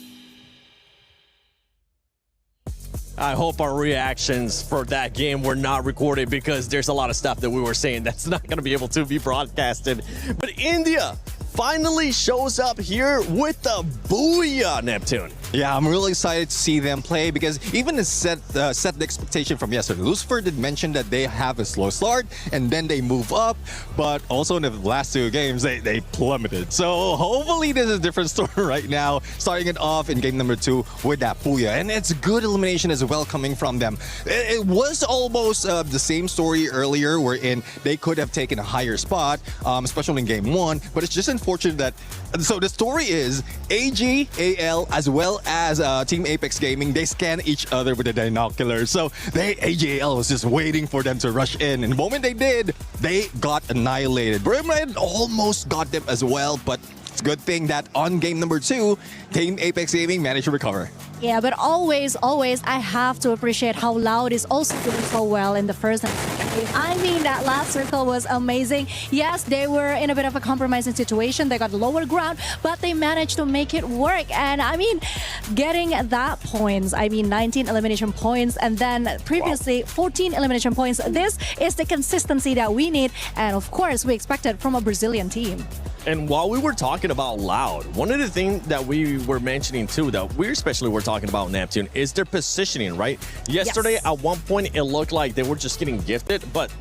[SPEAKER 5] I hope our reactions for that game were not recorded because there's a lot of stuff that we were saying that's not going to be able to be broadcasted. But India finally shows up here with the Booyah, Neptune.
[SPEAKER 6] Yeah, I'm really excited to see them play because even to set the expectation from yesterday, Lucifer did mention that they have a slow start and then they move up, but also in the last two games, they plummeted. So hopefully this is a different story right now, starting it off in game number 2 with that Booyah. And it's good elimination as well coming from them. It was almost the same story earlier wherein they could have taken a higher spot, especially in game 1, but it's just unfortunate that, so the story is AG, AL, as well as Team Apex Gaming, they scan each other with the binoculars. So AGAL was just waiting for them to rush in. And the moment they did, they got annihilated. Brimland almost got them as well, but it's a good thing that on game number 2, Team Apex Gaming managed to recover.
[SPEAKER 23] Yeah, but always, I have to appreciate how Loud is also doing so well in the first and second game. I mean, that last circle was amazing. Yes, they were in a bit of a compromising situation. They got lower ground, but they managed to make it work. And I mean, getting that points, 19 elimination points, and then previously 14 elimination points. This is the consistency that we need. And of course, we expected from a Brazilian team.
[SPEAKER 5] And while we were talking about Loud, one of the things that we were mentioning too, that we especially were talking about Neptune, is their positioning, right? Yesterday, at one point, it looked like they were just getting gifted, but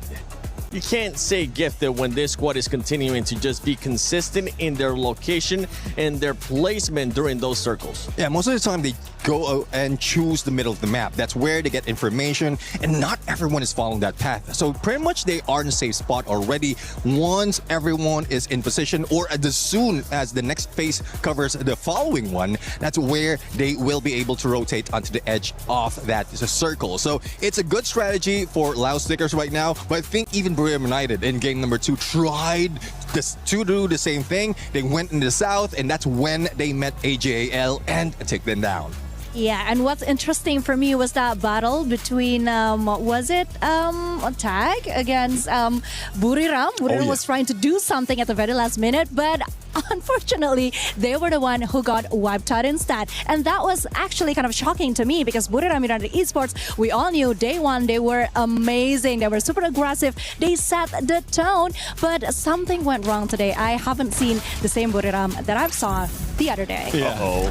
[SPEAKER 5] you can't say gifted when this squad is continuing to just be consistent in their location and their placement during those circles.
[SPEAKER 6] Yeah, most of the time they go and choose the middle of the map. That's where they get information, and not everyone is following that path. So pretty much they are in a safe spot already once everyone is in position, or as soon as the next phase covers the following one, that's where they will be able to rotate onto the edge of that circle. So it's a good strategy for Loud Stickers right now, but I think even Buriram United in game number 2 tried to do the same thing. They went in the south, and that's when they met AJAL and take them down.
[SPEAKER 23] Yeah, and what's interesting for me was that battle between, Tag against Buriram. Buriram was trying to do something at the very last minute, but unfortunately, they were the one who got wiped out instead. And that was actually kind of shocking to me because Buriram United Esports, we all knew day one, they were amazing. They were super aggressive. They set the tone, but something went wrong today. I haven't seen the same Buriram that I saw the other day.
[SPEAKER 6] Yeah.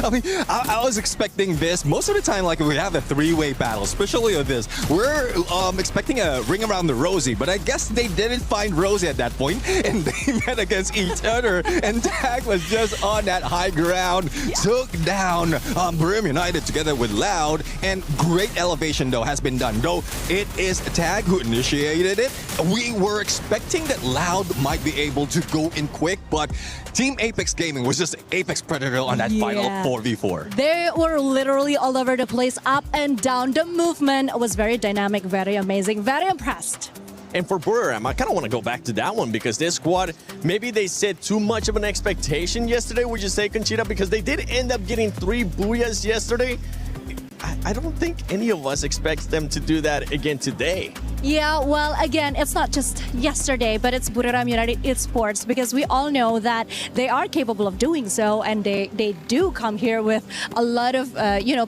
[SPEAKER 6] I mean, I was expecting this. Most of the time, like, we have a three-way battle, especially with this. We're expecting a ring around the Rosie, but I guess they didn't find Rosie at that point, and they met against each other, and Tag was just on that high ground, took down Buriram United together with Loud, and great elevation, though, has been done. Though it is Tag who initiated it, we were expecting that Loud might be able to go in quick, but Team Apex Gaming was just Apex Predator on that final 4v4.
[SPEAKER 23] They were literally all over the place, up and down. The movement was very dynamic, very amazing, very impressed.
[SPEAKER 5] And for Buriram, I kind of want to go back to that one because this squad, maybe they set too much of an expectation yesterday, would you say, Conchita? Because they did end up getting 3 Booyahs yesterday. I don't think any of us expect them to do that again today.
[SPEAKER 23] Yeah, well, again, it's not just yesterday, but it's Buriram United Esports, because we all know that they are capable of doing so, and they do come here with a lot of,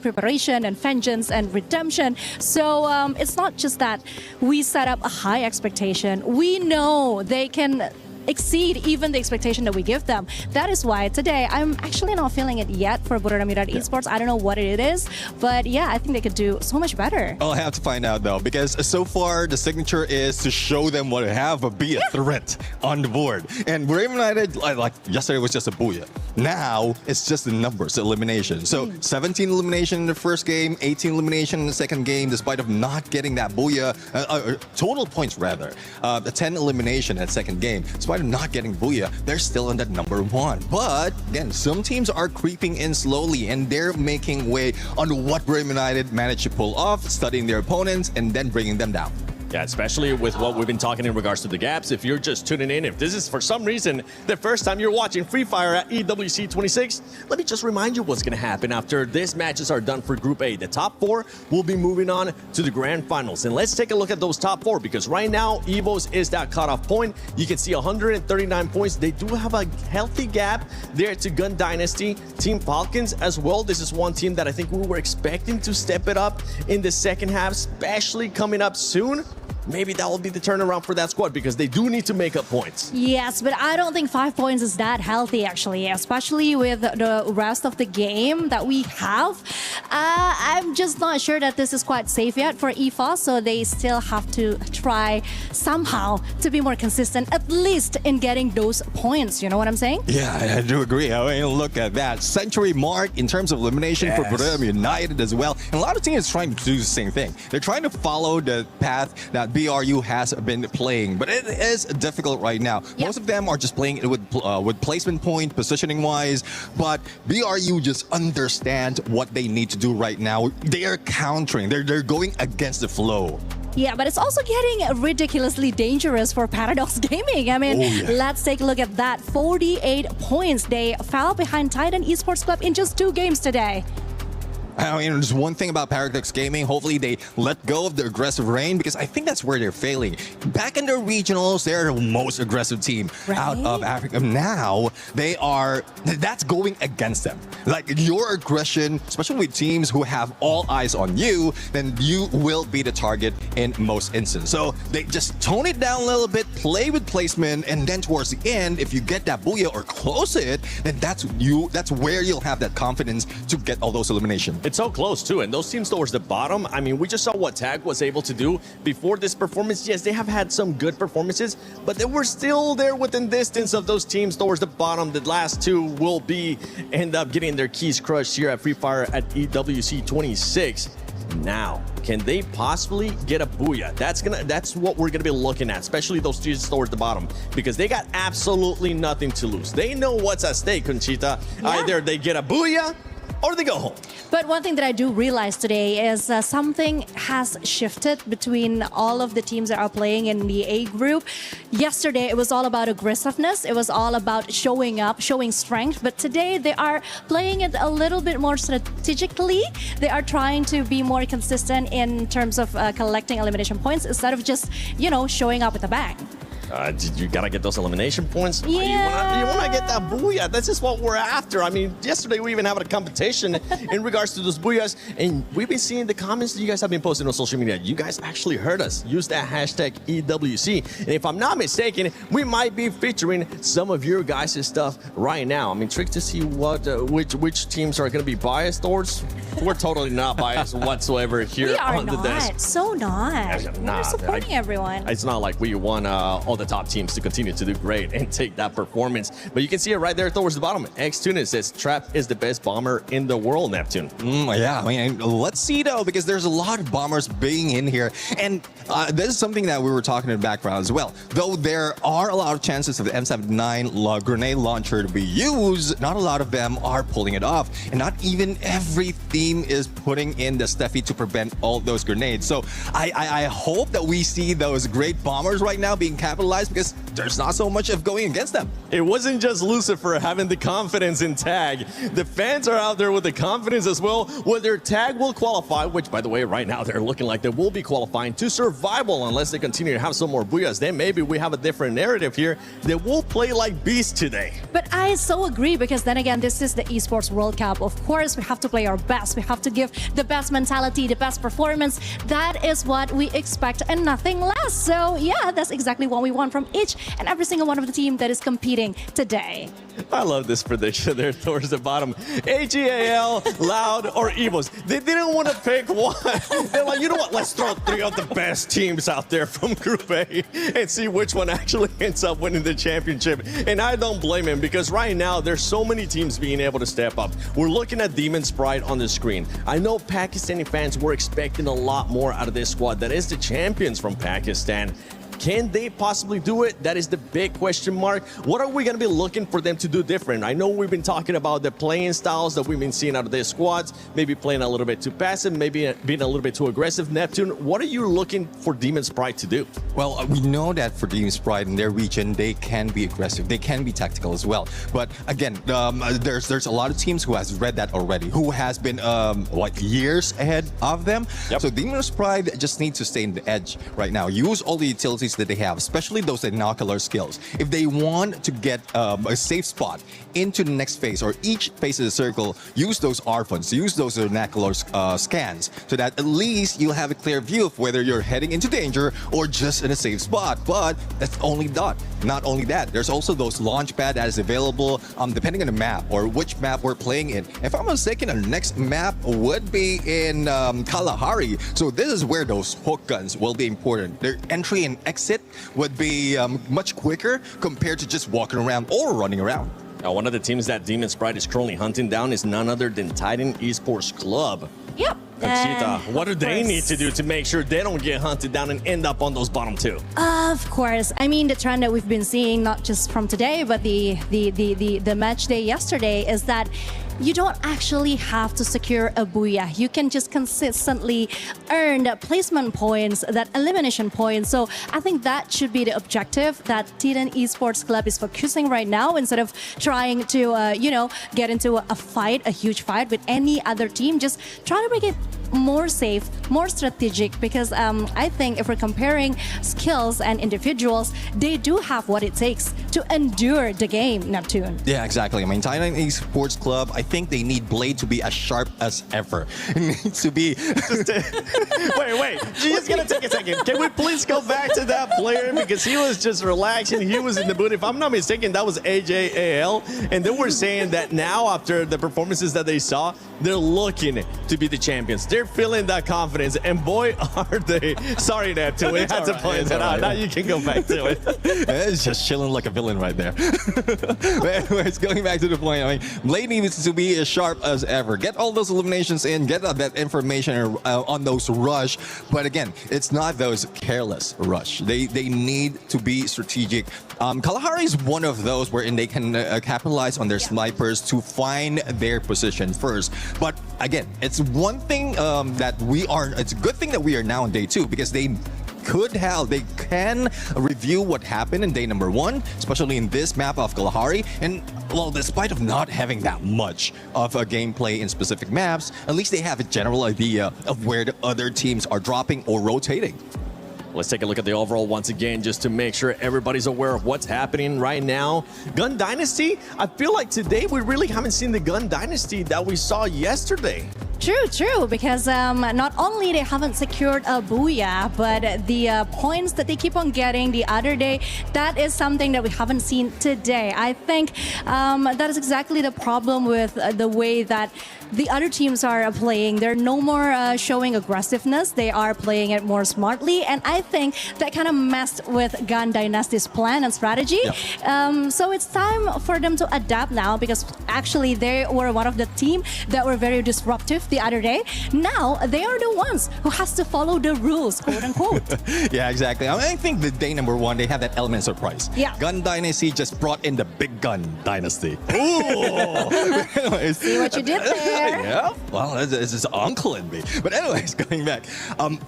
[SPEAKER 23] preparation and vengeance and redemption. So it's not just that we set up a high expectation. We know they can exceed even the expectation that we give them. That is why today I'm actually not feeling it yet for Buriram United Esports. I don't know what it is, but yeah, I think they could do so much better.
[SPEAKER 6] I'll have to find out though, because so far the signature is to show them what they have, but be a threat on the board. And Buriram United, like yesterday, was just a Booyah. Now it's just the numbers, elimination. So 17 elimination in the first game, 18 elimination in the second game, despite of not getting that Booyah, total points rather. The 10 elimination at second game. Despite of not getting Booyah, they're still in that number 1. But again, some teams are creeping in slowly, and they're making way on what Buriram United managed to pull off, studying their opponents and then bringing them down.
[SPEAKER 5] Yeah, especially with what we've been talking in regards to the gaps. If you're just tuning in, if this is for some reason the first time you're watching Freefire at EWC 26, let me just remind you what's going to happen after these matches are done for Group A. The top 4 will be moving on to the grand finals. And let's take a look at those top 4, because right now Evos is that cutoff point. You can see 139 points. They do have a healthy gap there to Gun Dynasty. Team Falcons as well. This is one team that I think we were expecting to step it up in the second half, especially coming up soon. Maybe that will be the turnaround for that squad, because they do need to make up points.
[SPEAKER 23] Yes, but I don't think 5 points is that healthy, actually, especially with the rest of the game that we have. I'm just not sure that this is quite safe yet for EFOS, so they still have to try somehow to be more consistent, at least in getting those points. You know what I'm saying?
[SPEAKER 6] Yeah, I do agree. I mean, look at that. Century mark in terms of elimination for Buriram United as well. And a lot of teams are trying to do the same thing. They're trying to follow the path that BRU has been playing, but it is difficult right now. Most of them are just playing it with placement point, positioning wise, but BRU just understand what they need to do right now. They are countering. They're going against the flow.
[SPEAKER 23] Yeah, but it's also getting ridiculously dangerous for Paradox Gaming. I mean, let's take a look at that. 48 points. They fell behind Titan Esports Club in just 2 games today.
[SPEAKER 6] I mean, there's one thing about Paradox Gaming. Hopefully they let go of the aggressive reign, because I think that's where they're failing. Back in the regionals, they're the most aggressive team out of Africa. Now that's going against them. Like, your aggression, especially with teams who have all eyes on you, then you will be the target in most instances. So they just tone it down a little bit, play with placement, and then towards the end, if you get that booyah or close it, then that's where you'll have that confidence to get all those eliminations.
[SPEAKER 5] It's so close too, and those teams towards the bottom, I mean, we just saw what TAG was able to do before this performance. Yes, they have had some good performances, but they were still there within distance of those teams towards the bottom. The last 2 will end up getting their keys crushed here at Freefire at EWC 26. Now, can they possibly get a booyah? That's what we're gonna be looking at, especially those teams towards the bottom, because they got absolutely nothing to lose. They know what's at stake, Conchita. Either they get a booyah or they go home.
[SPEAKER 23] But one thing that I do realize today is something has shifted between all of the teams that are playing in the A group. Yesterday, it was all about aggressiveness. It was all about showing up, showing strength. But today, they are playing it a little bit more strategically. They are trying to be more consistent in terms of collecting elimination points instead of just, showing up with a bang.
[SPEAKER 5] You gotta get those elimination points.
[SPEAKER 23] Yeah.
[SPEAKER 5] You wanna get that booyah. That's just what we're after. I mean, yesterday we even had a competition in regards to those booyahs, and we've been seeing the comments that you guys have been posting on social media. You guys actually heard us use that hashtag EWC, and if I'm not mistaken, we might be featuring some of your guys' stuff right now. I mean, trick to see which teams are gonna be biased towards. We're totally not biased whatsoever here on the desk.
[SPEAKER 23] So not. We're supporting everyone.
[SPEAKER 5] It's not like we want all the top teams to continue to do great and take that performance. But you can see it right there towards the bottom. X-Tunis says Trap is the best bomber in the world, Neptune.
[SPEAKER 6] Yeah, I mean, let's see though, because there's a lot of bombers being in here. And this is something that we were talking in the background as well. Though there are a lot of chances of the M79 grenade launcher to be used, not a lot of them are pulling it off. And not even every team is putting in the Steffi to prevent all those grenades. So I hope that we see those great bombers right now being capitalized, because there's not so much of going against them.
[SPEAKER 5] It wasn't just Lucifer having the confidence in TAG. The fans are out there with the confidence as well. Whether TAG will qualify, which by the way, right now they're looking like they will be qualifying to survival unless they continue to have some more booyahs. Then maybe we have a different narrative here. They will play like beasts today.
[SPEAKER 23] But I so agree, because then again, this is the Esports World Cup. Of course, we have to play our best. We have to give the best mentality, the best performance. That is what we expect and nothing less. So yeah, that's exactly what we want from each and every single one of the team that is competing today.
[SPEAKER 5] I love this prediction there towards the bottom. AGAL, Loud, or Evos. They didn't want to pick one. They're like, you know what? Let's throw 3 of the best teams out there from Group A and see which one actually ends up winning the championship. And I don't blame him, because right now there's so many teams being able to step up. We're looking at Demon Sprite on the screen. I know Pakistani fans were expecting a lot more out of this squad that is the champions from Pakistan. Can they possibly do it? That is the big question mark. What are we going to be looking for them to do different? I know we've been talking about the playing styles that we've been seeing out of their squads, maybe playing a little bit too passive, maybe being a little bit too aggressive. Neptune, what are you looking for Demon Sprite to do?
[SPEAKER 6] Well, we know that for Demon Sprite in their region, they can be aggressive. They can be tactical as well. But again, there's a lot of teams who has read that already, who has been years ahead of them. So Demon Sprite just needs to stay in the edge right now. Use all the utilities that they have, especially those binocular skills. If they want to get a safe spot into the next phase or each phase of the circle, use those R-funds, use those binocular scans, so that at least you'll have a clear view of whether you're heading into danger or just in a safe spot. But that's only that. Not only that, there's also those launch pad that is available depending on the map or which map we're playing in. If I'm not mistaken, the next map would be in Kalahari. So this is where those hook guns will be important. Their entry and exit would be much quicker compared to just walking around or running around.
[SPEAKER 5] Now, one of the teams that Demon Sprite is currently hunting down is none other than Titan Esports Club.
[SPEAKER 1] Yep.
[SPEAKER 5] Conchita, what do they need to do to make sure they don't get hunted down and end up on those bottom two?
[SPEAKER 23] Of course. I mean, the trend that we've been seeing, not just from today, but the match day yesterday, is that you don't actually have to secure a booyah. You can just consistently earn placement points, that elimination points. So I think that should be the objective that Titan Esports Club is focusing right now, instead of trying to, get into a fight, a huge fight with any other team. Just try to make it more safe, more strategic, because I think if we're comparing skills and individuals, they do have what it takes to endure the game, Neptune.
[SPEAKER 6] Yeah, exactly. I mean, Thailand Esports Club, I think they need Blade to be as sharp as ever. It needs to be...
[SPEAKER 5] Wait. Just gonna take a second. Can we please go back to that player? Because he was just relaxing. He was in the mood. If I'm not mistaken, that was AJAL. And they were saying that now, after the performances that they saw, they're looking to be the champions. They're feeling that confidence, and boy, are they. Sorry, Neptune, we had to play that out. Now you can go back to it.
[SPEAKER 6] It's just chilling like a villain right there. But anyways, going back to the point, I mean, Blade needs to be as sharp as ever. Get all those eliminations in, get that information on those rush. But again, it's not those careless rush. They need to be strategic. Kalahari is one of those wherein they can capitalize on their snipers to find their position first. But again, it's one thing it's a good thing that we are now on day 2, because they can review what happened in day number 1, especially in this map of Kalahari. And well, despite of not having that much of a gameplay in specific maps, at least they have a general idea of where the other teams are dropping or rotating.
[SPEAKER 5] Let's take a look at the overall once again, just to make sure everybody's aware of what's happening right now. Gun Dynasty, I feel like today we really haven't seen the Gun Dynasty that we saw yesterday.
[SPEAKER 23] True, because not only they haven't secured a booyah, but the points that they keep on getting the other day, that is something that we haven't seen today. I think that is exactly the problem with the way that the other teams are playing. They're no more showing aggressiveness. They are playing it more smartly, and I think that kind of messed with Gun Dynasty's plan and strategy. Yeah. So it's time for them to adapt now, because actually they were one of the team that were very disruptive the other day. Now they are the ones who has to follow the rules, quote unquote.
[SPEAKER 6] Yeah, exactly. I think the day number 1, they have that element of surprise.
[SPEAKER 23] Yeah.
[SPEAKER 6] Gun Dynasty just brought in the big gun dynasty. Ooh! Anyways,
[SPEAKER 23] see what you did there.
[SPEAKER 6] Yeah. Well, it's his uncle in me. But anyways, going back.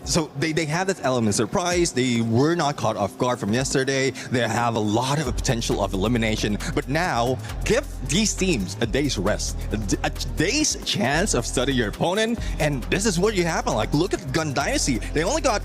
[SPEAKER 6] So they have that element of surprise. They were not caught off guard from yesterday. They have a lot of potential of elimination. But now, give these teams a day's rest, a day's chance of studying your opponent, and this is what you happen. Like, look at Gun Dynasty. They only got,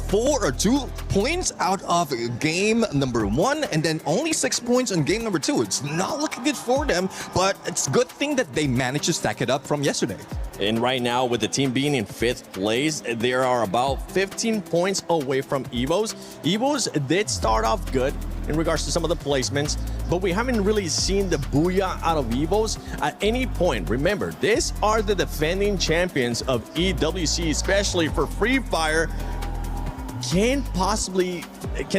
[SPEAKER 6] 4 or 2 points out of game number 1, and then only 6 points on game number 2. It's not looking good for them, but it's a good thing that they managed to stack it up from yesterday.
[SPEAKER 5] And right now, with the team being in 5th place, they are about 15 points away from Evos. Evos did start off good in regards to some of the placements, but we haven't really seen the booyah out of Evos at any point. Remember, these are the defending champions of EWC, especially for Freefire. Can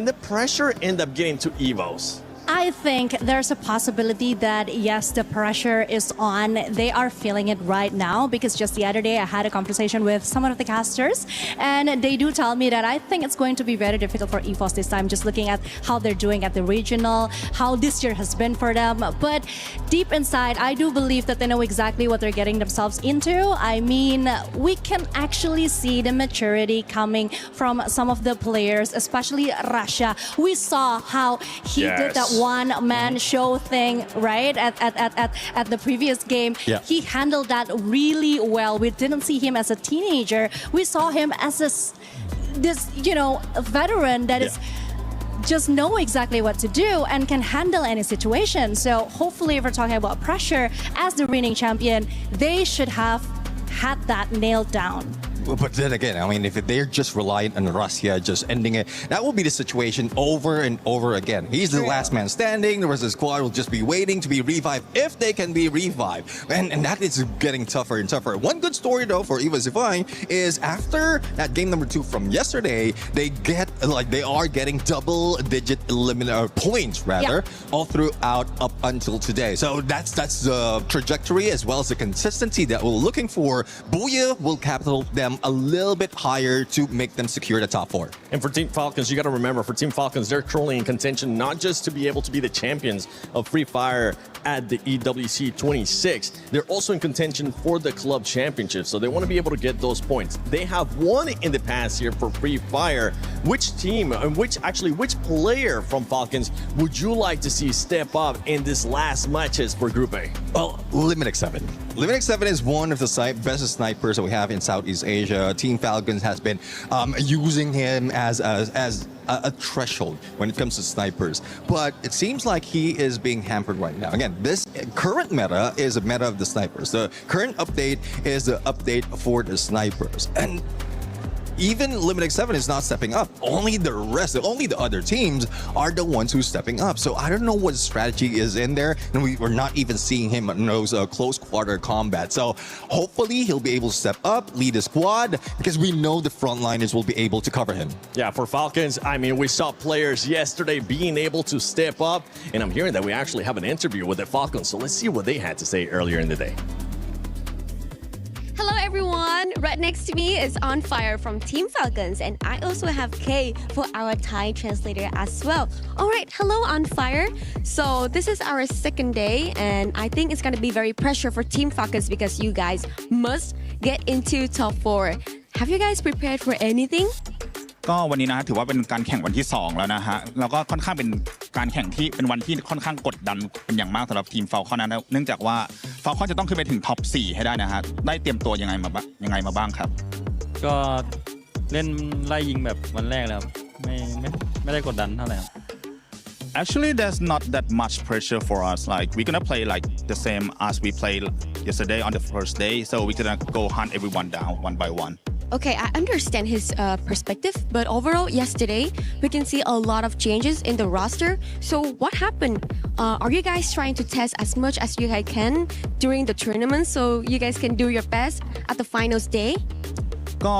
[SPEAKER 5] the pressure end up getting to Evos?
[SPEAKER 23] I think there's a possibility that yes, the pressure is on. They are feeling it right now because just the other day I had a conversation with some of the casters and they do tell me that I think it's going to be very difficult for EFOS this time, just looking at how they're doing at the regional, how this year has been for them. But deep inside, I do believe that they know exactly what they're getting themselves into. I mean, we can actually see the maturity coming from some of the players, especially Russia. We saw how he did that one-man show thing, right, at the previous game.
[SPEAKER 6] Yeah.
[SPEAKER 23] He handled that really well. We didn't see him as a teenager. We saw him as this veteran that is just know exactly what to do and can handle any situation. So hopefully, if we're talking about pressure, as the reigning champion, they should have had that nailed down.
[SPEAKER 6] But then again, I mean, if they're just reliant on Russia just ending it, that will be the situation over and over again. He's the last man standing. The rest of the squad will just be waiting to be revived if they can be revived. And that is getting tougher and tougher. One good story, though, for eVerify is after that game number 2 from yesterday, they are getting double-digit points, rather, all throughout up until today. So that's the trajectory as well as the consistency that we're looking for. Booyah will capital them a little bit higher to make them secure the top 4.
[SPEAKER 5] And for Team Falcons, you got to remember, for Team Falcons, they're currently in contention not just to be able to be the champions of Freefire at the EWC 26, they're also in contention for the club championship. So they want to be able to get those points. They have won in the past year for Freefire. Which team and which player from Falcons would you like to see step up in this last matches for Group A?
[SPEAKER 6] Well, Limit X7. Limit X7 is one of the best snipers that we have in Southeast Asia. Team Falcons has been using him as a threshold when it comes to snipers. But it seems like he is being hampered right now. Again, this current meta is a meta of the snipers. The current update is the update for the snipers. And even Limit X7 is not stepping up. Only the other teams are the ones who's stepping up. So I don't know what strategy is in there. And we're not even seeing him in those close quarter combat. So hopefully he'll be able to step up, lead the squad, because we know the frontliners will be able to cover him.
[SPEAKER 5] Yeah, for Falcons, I mean, we saw players yesterday being able to step up. And I'm hearing that we actually have an interview with the Falcons. So let's see what they had to say earlier in the day.
[SPEAKER 2] Hello everyone, right next to me is On Fire from Team Falcons, and I also have Kay for our Thai translator as well. Alright, hello On Fire. So this is our second day and I think it's gonna be very pressure for Team Falcons because you guys must get into top 4. Have you guys prepared for anything?
[SPEAKER 17] ก็วันนี้นะถือว่าเป็นการแข่งวันที่2แล้วนะฮะแล้วก็ค่อนข้างเป็นการแข่งที่เป็นวันที่ค่อนข้างกดดันเป็นอย่างมากสำหรับทีมฟอลคอนนะเนื่องจากว่าฟอลคอนจะต้องขึ้นไปถึงท็อป4ให้ได้นะฮะได้เตรียมตัวยังไงมาบ้างครับ
[SPEAKER 3] ก็เล่นไล่ยิงแบบวันแรกแล้วไม่ได้กดดันเท่าไหร่ครับ
[SPEAKER 17] Actually, there's not that much pressure for us. Like we're gonna play like the same as we played yesterday on the first day, so we're gonna go hunt everyone down one by one.
[SPEAKER 2] Okay, I understand his perspective, but overall, yesterday, we can see a lot of changes in the roster. So what happened? Are you guys trying to test as much as you guys can during the tournament so you guys can do your best at the finals day?
[SPEAKER 17] ก็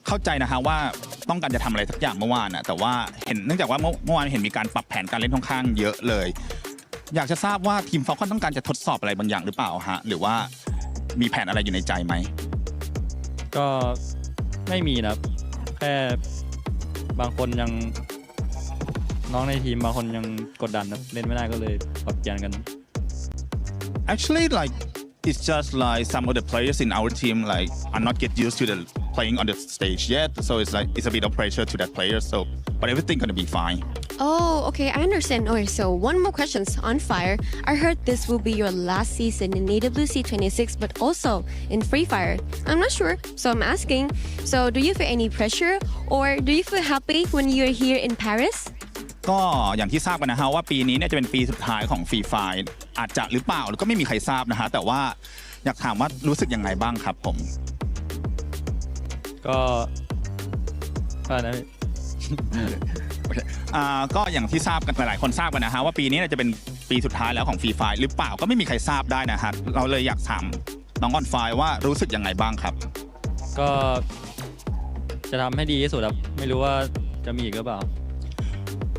[SPEAKER 17] เข้าใจนะฮะว่าต้องการจะทำอะไรสักอย่างเมื่อวานนะแต่ว่าเนื่องจากว่าเมื่อวานเห็นมีการปรับแผนการเล่นค่อนข้างเยอะเลยอยากจะทราบว่าทีมฟอลคอนต้องการจะทดสอบอะไรบางอย่างหรือเปล่าฮะหรือว่ามีแผนอะไรอยู่ในใจไหม
[SPEAKER 3] ก็ไม่มีนะแค่บางคนยังน้องในทีมบางคนยังกดดันนะเล่นไม่ได้ก็เลยปรับเปลี่ยนกัน
[SPEAKER 17] Actually like it's just like some of the players in our team like are not get used to the playing on the stage yet so it's like it's a bit of pressure to that player so but everything gonna be fine.
[SPEAKER 2] Oh, okay, I understand. Okay, so one more question On Fire. I heard this will be your last season in EWC 26, but also in Freefire. I'm not sure, so I'm asking. So, do you feel any pressure, or do you feel happy when you're here in Paris?
[SPEAKER 17] ก็อย่างที่ทราบกันนะฮะว่าปีนี้เนี่ยจะเป็นปีสุดท้ายของ Freefire อาจจะหรือเปล่าแล้วก็ไม่มีใครทราบนะฮะแต่ว่าอยากถามว่ารู้สึกยังไงบ้างครับผมก็นะก็อย่างที่ทราบกันหลายคนทราบกันนะฮะว่าปีนี้จะเป็นปีสุดท้ายแล้วของ Freefire หรือเปล่าก็ไม่มีใครทราบได้นะฮะเราเลยอยากถามน้องออนไฟว่ารู้สึกยังไงบ้างครับ
[SPEAKER 3] ก็จะทำให้ดีที่สุดครับไม่รู้ว่าจะมีอีกหรือเปล่า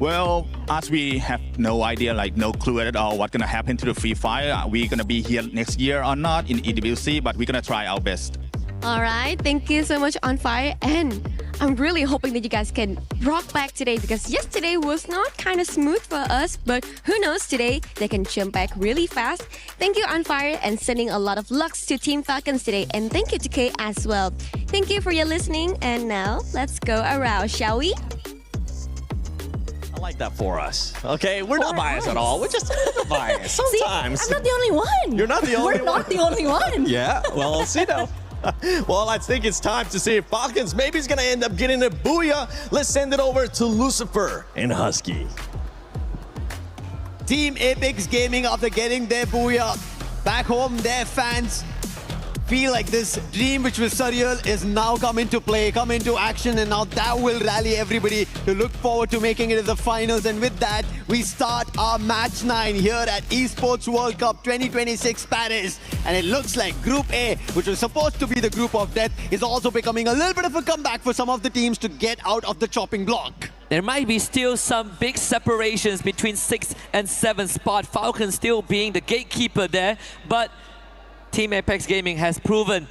[SPEAKER 17] Well, as we have no idea, like no clue at all what's gonna happen to the Free Fire. Are we gonna be here next year or not in EWC? But we're gonna try our best.
[SPEAKER 2] All right, thank you so much, On Fire. And I'm really hoping that you guys can rock back today, because yesterday was not kind of smooth for us, but who knows, today they can jump back really fast. Thank you, On Fire, and sending a lot of lucks to Team Falcons today. And thank you to Kay as well. Thank you for your listening. And now let's go around, shall we?
[SPEAKER 5] I like that for us. Okay, we're not biased at all. We're just biased sometimes.
[SPEAKER 1] See, I'm not the only one.
[SPEAKER 5] You're not the only
[SPEAKER 1] We're
[SPEAKER 5] one.
[SPEAKER 1] not the only one.
[SPEAKER 5] Yeah, well, I'll see now. Well, I think it's time to see if Falcons maybe is going to end up getting a booyah. Let's send it over to Lucifer and Husky.
[SPEAKER 10] Team Apex Gaming, after getting their booyah back home, their fans feel like this dream which was surreal is now come into play, come into action, and now that will rally everybody to look forward to making it to the finals. And with that, we start our match 9 here at Esports World Cup 2026 Paris. And it looks like Group A, which was supposed to be the group of death, is also becoming a little bit of a comeback for some of the teams to get out of the chopping block.
[SPEAKER 4] There might be still some big separations between 6th and 7th spot. Falcons still being the gatekeeper there, but Team Apex Gaming has proven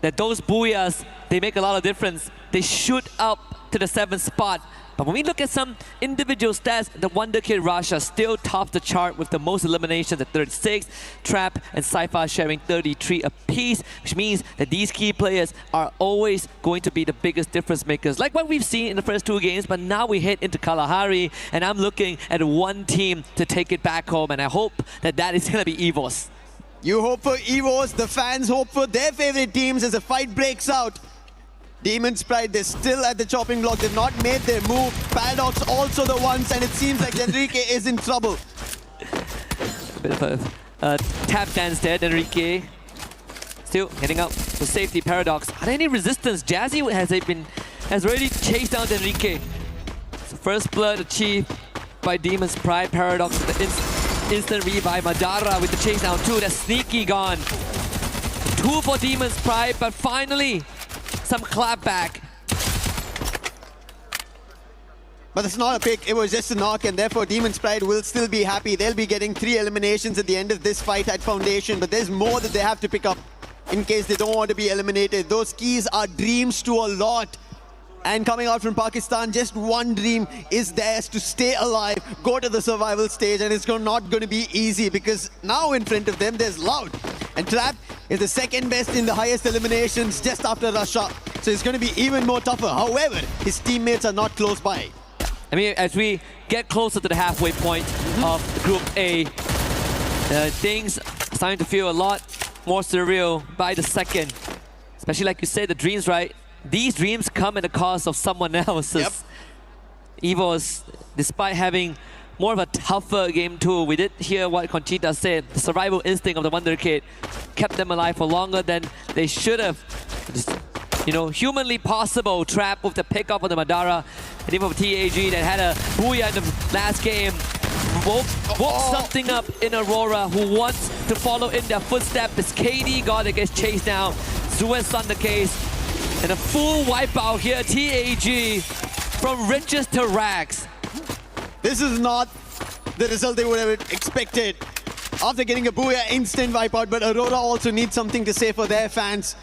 [SPEAKER 4] that those booyahs, they make a lot of difference. They shoot up to the 7th spot. But when we look at some individual stats, the Wonder Kid Rasha still tops the chart with the most eliminations at 36. Trap and Sci-Fi sharing 33 apiece, which means that these key players are always going to be the biggest difference makers, like what we've seen in the first 2 games. But now we head into Kalahari, and I'm looking at one team to take it back home, and I hope that that is going to be EVOS.
[SPEAKER 10] You hope for EVOS, the fans hope for their favorite teams as a fight breaks out. Demon's Pride, they're still at the chopping block. They've not made their move. Paradox also the ones, and it seems like Enrique is in trouble.
[SPEAKER 4] A bit of a tap dance there, Enrique. Still heading up for safety. Paradox. Are there any resistance? Jazzy has already chased down Enrique. So first blood achieved by Demon's Pride. Paradox with the instant revive. Madara with the chase down 2. That's sneaky gone. 2 for Demon's Pride, but finally some clapback.
[SPEAKER 10] But it's not a pick, it was just a knock, and therefore Demon's Pride will still be happy. They'll be getting 3 eliminations at the end of this fight at Foundation, but there's more that they have to pick up in case they don't want to be eliminated. Those keys are dreams to a lot. And coming out from Pakistan, just one dream is theirs: to stay alive, go to the survival stage, and it's not going to be easy because now in front of them there's Loud. And Trap is the second best in the highest eliminations just after Rasha. So it's going to be even more tougher. However, his teammates are not close by.
[SPEAKER 4] I mean, as we get closer to the halfway point of Group A, things starting to feel a lot more surreal by the second. Especially like you said, the dreams, right? These dreams come at the cost of someone else's. EVOS, despite having more of a tougher game too, we did hear what Conchita said. The survival instinct of the Wonder Kid kept them alive for longer than they should have. Just, you know, humanly possible. Trap with the pickup on the Madara. The team of TAG that had a booyah in the last game. Woke something up in Aurora, who wants to follow in their footsteps. As KD God that gets chased down. Zuez on the case. And a full wipeout here, TAG, from riches to rags.
[SPEAKER 10] This is not the result they would have expected after getting a booyah, instant wipeout, but Aurora also needs something to say for their fans.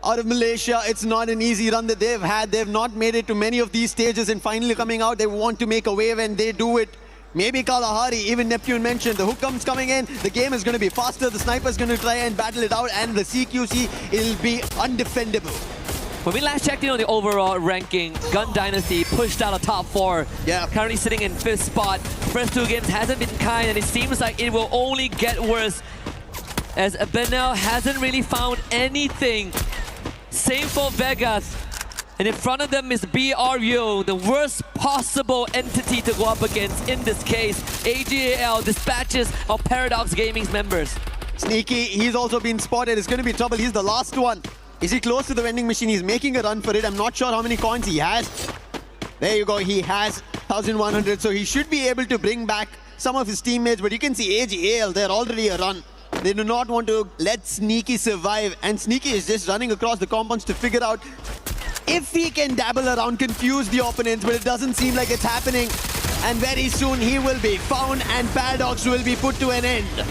[SPEAKER 10] Out of Malaysia, it's not an easy run that they've had. They've not made it to many of these stages, and finally coming out, they want to make a wave, and they do it. Maybe Kalahari, even Neptune mentioned, the Hookums coming in, the game is going to be faster, the Sniper's going to try and battle it out, and the CQC, it'll be undefendable.
[SPEAKER 4] When we last checked in on the overall ranking, Gun Dynasty pushed out a top 4. Yeah. Currently sitting in 5th spot. First 2 games hasn't been kind, and it seems like it will only get worse as Benel hasn't really found anything. Same for Vegas. And in front of them is BRU, the worst possible entity to go up against in this case. AGAL dispatches of Paradox Gaming's members.
[SPEAKER 10] Sneaky, he's also been spotted. It's going to be trouble. He's the last one. Is he close to the vending machine? He's making a run for it. I'm not sure how many coins he has. There you go. He has 1,100. So he should be able to bring back some of his teammates. But you can see AGAL, they're already a run. They do not want to let Sneaky survive. And Sneaky is just running across the compounds to figure out if he can dabble around, confuse the opponents. But it doesn't seem like it's happening. and very soon he will be found and Paradox will be put to an end.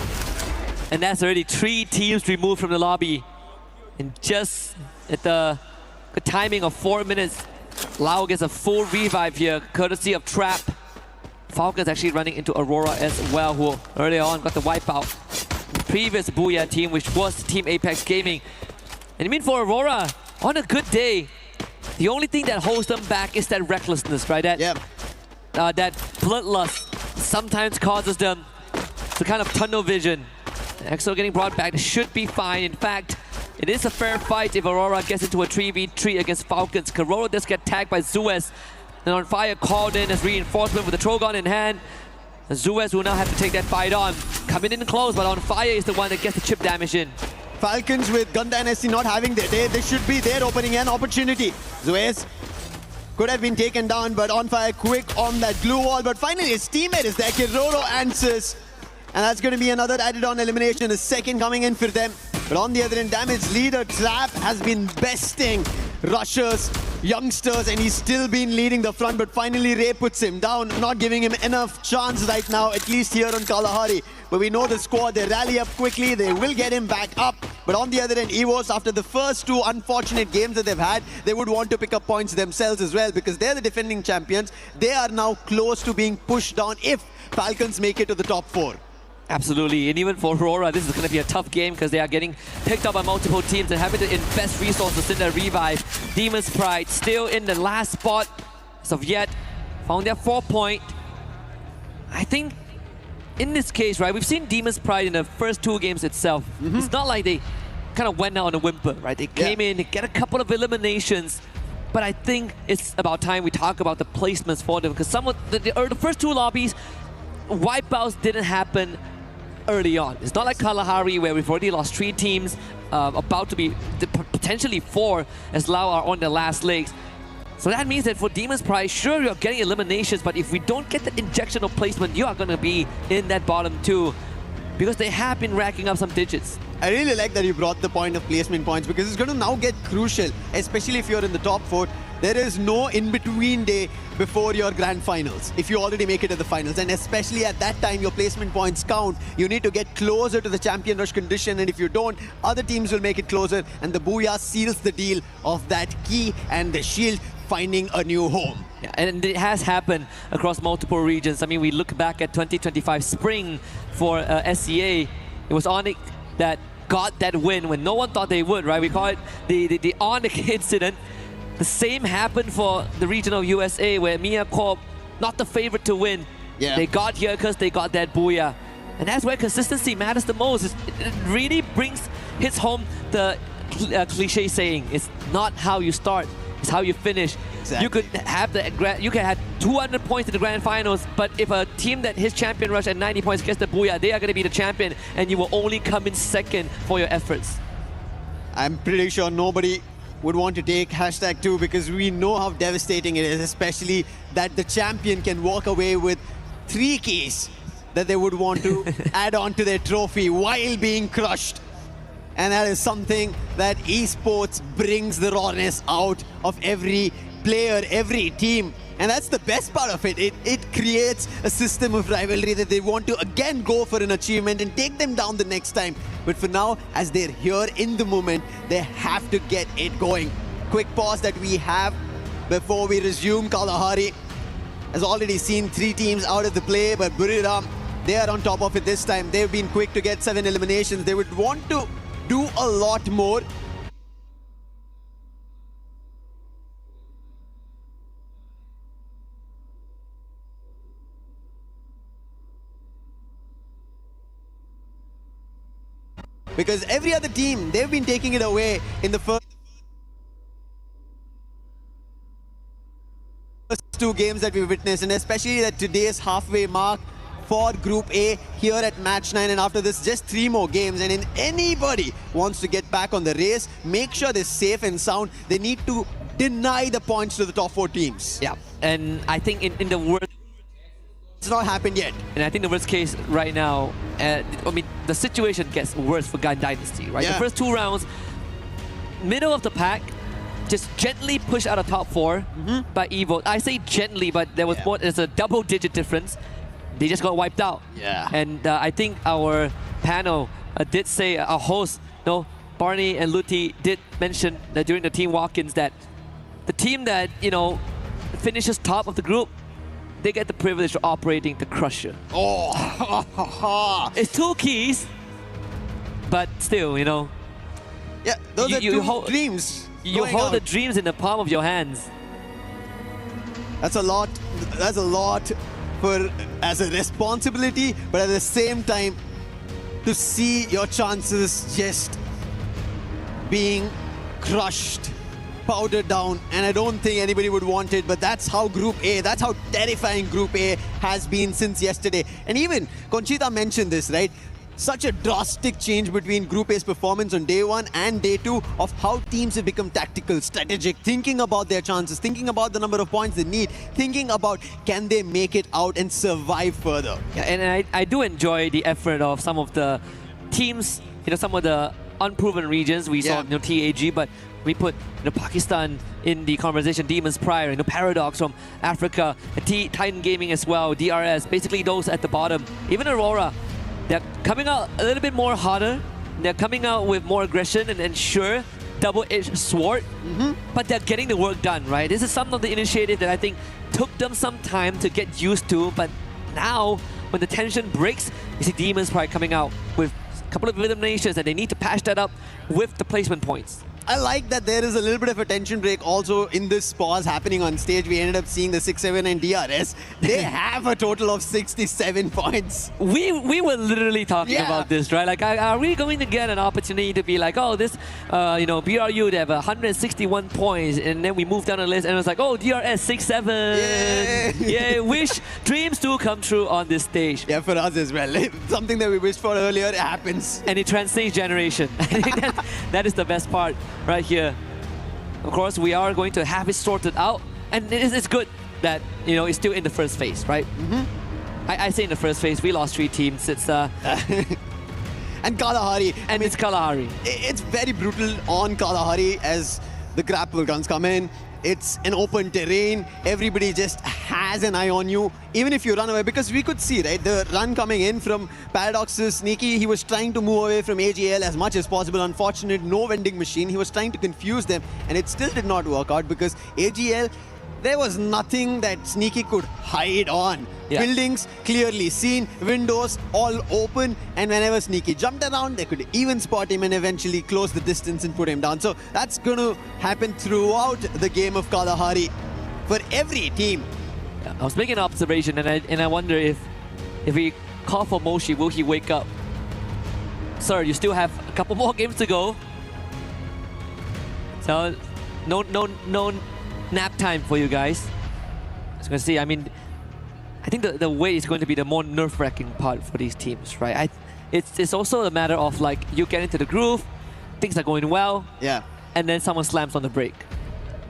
[SPEAKER 4] And that's already 3 teams removed from the lobby. And just at the timing of 4 minutes, Lao gets a full revive here, courtesy of Trap. Falcons actually running into Aurora as well, who earlier on got the wipeout. The previous Booyah team, which was Team Apex Gaming. And I mean, for Aurora, on a good day, the only thing that holds them back is that recklessness, right? That bloodlust sometimes causes them to kind of tunnel vision. EXO getting brought back, should be fine. In fact, it is a fair fight if Aurora gets into a 3v3 against Falcons. Karolo does get tagged by Zuez. And On Fire called in as reinforcement with the Trogon in hand. And Zuez will now have to take that fight on. Coming in close, but On Fire is the one that gets the chip damage in.
[SPEAKER 10] Falcons with Gun Dynasty not having their day, they should be there opening an opportunity. Zuez could have been taken down, but On Fire quick on that glue wall. But finally his teammate is there, Kiroro answers. And that's going to be another added on elimination, a second coming in for them. But on the other end, Damage leader Trap has been besting rushers, youngsters, and he's still been leading the front. But finally Ray puts him down, not giving him enough chance right now, at least here on Kalahari. But we know the squad, they rally up quickly, they will get him back up. But on the other end, EVOS, after the first 2 unfortunate games that they've had, they would want to pick up points themselves as well, because they're the defending champions. They are now close to being pushed down if Falcons make it to the top 4.
[SPEAKER 4] Absolutely, and even for Aurora, this is going to be a tough game because they are getting picked up by multiple teams and having to invest resources in their revive. Demon's Pride still in the last spot as of yet, found their 4-point. I think in this case, right, we've seen Demon's Pride in the first 2 games itself. It's not like they kind of went out on a whimper, right? They came in, they get a couple of eliminations, but I think it's about time we talk about the placements for them because some of the first 2 lobbies, wipeouts didn't happen early on. It's not like Kalahari where we've already lost 3 teams, about to be potentially 4 as Lao are on their last legs. So that means that for Demon's Pride, sure you're getting eliminations, but if we don't get the injection of placement, you are going to be in that bottom 2 because they have been racking up some digits.
[SPEAKER 10] I really like that you brought the point of placement points because it's going to now get crucial, especially if you're in the top 4. There is no in-between day before your grand finals, if you already make it to the finals. And especially at that time, your placement points count. You need to get closer to the champion rush condition, and if you don't, other teams will make it closer, and the Booyah seals the deal of that key and the shield finding a new home.
[SPEAKER 4] Yeah, and it has happened across multiple regions. I mean, we look back at 2025 spring for SCA. It was Onyx that got that win when no one thought they would, right? We call it the Onyx incident. The same happened for the regional USA where Mia Corp, not the favorite to win.
[SPEAKER 10] Yeah.
[SPEAKER 4] They got here because they got that Booyah. And that's where consistency matters the most. It really hits home the cliche saying, it's not how you start, it's how you finish.
[SPEAKER 10] Exactly.
[SPEAKER 4] You could have 200 points in the grand finals, but if a team that hits champion rush at 90 points gets the Booyah, they are going to be the champion, and you will only come in second for your efforts.
[SPEAKER 10] I'm pretty sure nobody would want to take #2 because we know how devastating it is, especially that the champion can walk away with 3 keys that they would want to add on to their trophy while being crushed. And that is something that esports brings the rawness out of every player, every team. And that's the best part of it. It creates a system of rivalry that they want to again go for an achievement and take them down the next time. But for now, as they're here in the moment, they have to get it going. Quick pause that we have before we resume. Kalahari has already seen 3 teams out of the play, but Buriram, they are on top of it this time. They've been quick to get 7 eliminations. They would want to do a lot more. Because every other team, they've been taking it away in the first 2 games that we witnessed, and especially that today's halfway mark for Group A here at Match 9, and after this, just 3 more games. And if anybody wants to get back on the race, make sure they're safe and sound. They need to deny the points to the top 4 teams.
[SPEAKER 4] Yeah, and I think in the worst...
[SPEAKER 10] It's not happened yet.
[SPEAKER 4] And I think the worst case right now, I mean, the situation gets worse for Gun Dynasty, right?
[SPEAKER 10] Yeah.
[SPEAKER 4] The first 2 rounds, middle of the pack, just gently pushed out of top 4 by Evo. I say gently, but there was more. There's a double-digit difference. They just got wiped out.
[SPEAKER 10] Yeah.
[SPEAKER 4] And I think our panel did say, our host, Barney and Luti did mention that during the team walk-ins that the team that, finishes top of the group, they get the privilege of operating the Crusher.
[SPEAKER 10] Oh,
[SPEAKER 4] it's 2 keys, but still,
[SPEAKER 10] Yeah, those are two dreams.
[SPEAKER 4] You hold the dreams in the palm of your hands.
[SPEAKER 10] That's a lot. That's a lot as a responsibility, but at the same time, to see your chances just being crushed, powdered down, and I don't think anybody would want it, but that's how Group A, that's how terrifying Group A has been since yesterday. And even Conchita mentioned this, right? Such a drastic change between Group A's performance on day 1 and day 2 of how teams have become tactical, strategic, thinking about their chances, thinking about the number of points they need, thinking about can they make it out and survive further.
[SPEAKER 4] Yeah, and I do enjoy the effort of some of the teams, some of the unproven regions. We saw TAG, but we put Pakistan in the conversation, Demons Prior, Paradox from Africa, Titan Gaming as well, DRS, basically those at the bottom. Even Aurora, they're coming out a little bit more harder. They're coming out with more aggression and ensure double-edged sword, but they're getting the work done, right? This is some of the initiative that I think took them some time to get used to, but now when the tension breaks, you see Demons Pride coming out with a couple of eliminations and they need to patch that up with the placement points.
[SPEAKER 10] I like that there is a little bit of a tension break also in this pause happening on stage. We ended up seeing the 6-7 and DRS. They have a total of 67 points.
[SPEAKER 4] We were literally talking about this, right? Like, are we going to get an opportunity to be like, oh, this, BRU, they have 161 points, and then we moved down the list, and it was like, oh, DRS 6-7. Yeah, wish dreams do come true on this stage.
[SPEAKER 10] Yeah, for us as well. Something that we wished for earlier, it happens.
[SPEAKER 4] And it transcends generation. I think that is the best part. Right here. Of course, we are going to have it sorted out, and it's good that, it's still in the first phase, right? I say in the first phase, we lost 3 teams. It's
[SPEAKER 10] and Kalahari.
[SPEAKER 4] And it's Kalahari.
[SPEAKER 10] It's very brutal on Kalahari as the grapple guns come in. It's an open terrain. Everybody just has an eye on you, even if you run away. Because we could see, right, the run coming in from Paradox's Sneaky. He was trying to move away from AGL as much as possible. Unfortunate, no vending machine. He was trying to confuse them, and it still did not work out because AGL, there was nothing that Sneaky could hide on. Buildings clearly seen, windows all open, and whenever Sneaky jumped around, they could even spot him and eventually close the distance and put him down. So that's going to happen throughout the game of Kalahari for every team.
[SPEAKER 4] I was making an observation, and I wonder if we call for Moshi, will he wake up? Sir, you still have a couple more games to go. So no nap time for you guys. As you can see, I think the wait is going to be the more nerve-wracking part for these teams, right? It's also a matter of like you get into the groove, things are going well, and then someone slams on the brake.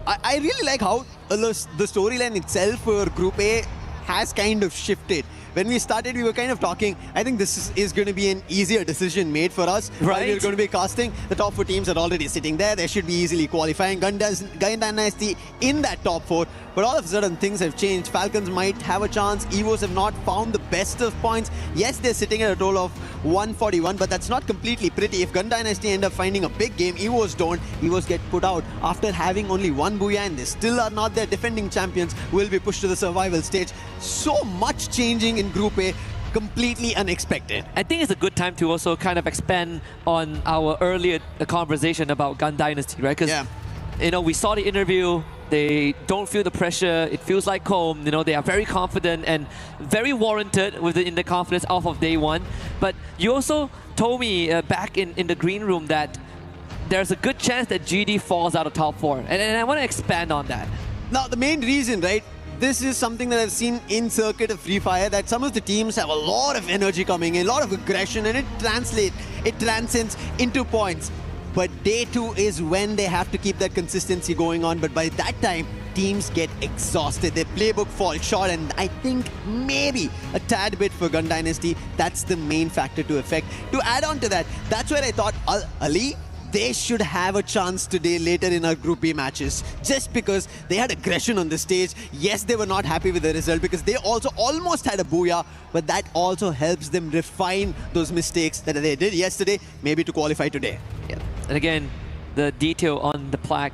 [SPEAKER 10] I really like how the storyline itself for Group A has kind of shifted. When we started, we were kind of talking, I think this is going to be an easier decision made for us. Right. We're going to be casting. The top 4 teams are already sitting there. They should be easily qualifying. Gun Dynasty in that top 4. But all of a sudden, things have changed. Falcons might have a chance. Evos have not found the best of points. Yes, they're sitting at a total of 141, but that's not completely pretty. If Gun Dynasty end up finding a big game, Evos don't. Evos get put out after having only 1 Booyah, and they still are not their defending champions, will be pushed to the survival stage. So much changing in Group A, completely unexpected.
[SPEAKER 4] I think it's a good time to also kind of expand on our earlier conversation about Gun Dynasty, right? Because, we saw the interview. They don't feel the pressure. It feels like home. They are very confident and very warranted in the confidence off of day 1. But you also told me back in the green room that there's a good chance that GD falls out of top 4. And I want to expand on that.
[SPEAKER 10] Now, the main reason, right? This is something that I've seen in circuit of Freefire, that some of the teams have a lot of energy coming in, a lot of aggression, and it transcends into points. But day 2 is when they have to keep that consistency going on. But by that time, teams get exhausted. Their playbook falls short, and I think maybe a tad bit for Gun Dynasty, that's the main factor to affect. To add on to that, that's where I thought Ali they should have a chance today later in our Group B matches. Just because they had aggression on the stage. Yes, they were not happy with the result because they also almost had a booyah, but that also helps them refine those mistakes that they did yesterday, maybe to qualify today.
[SPEAKER 4] Yeah. And again, the detail on the plaque.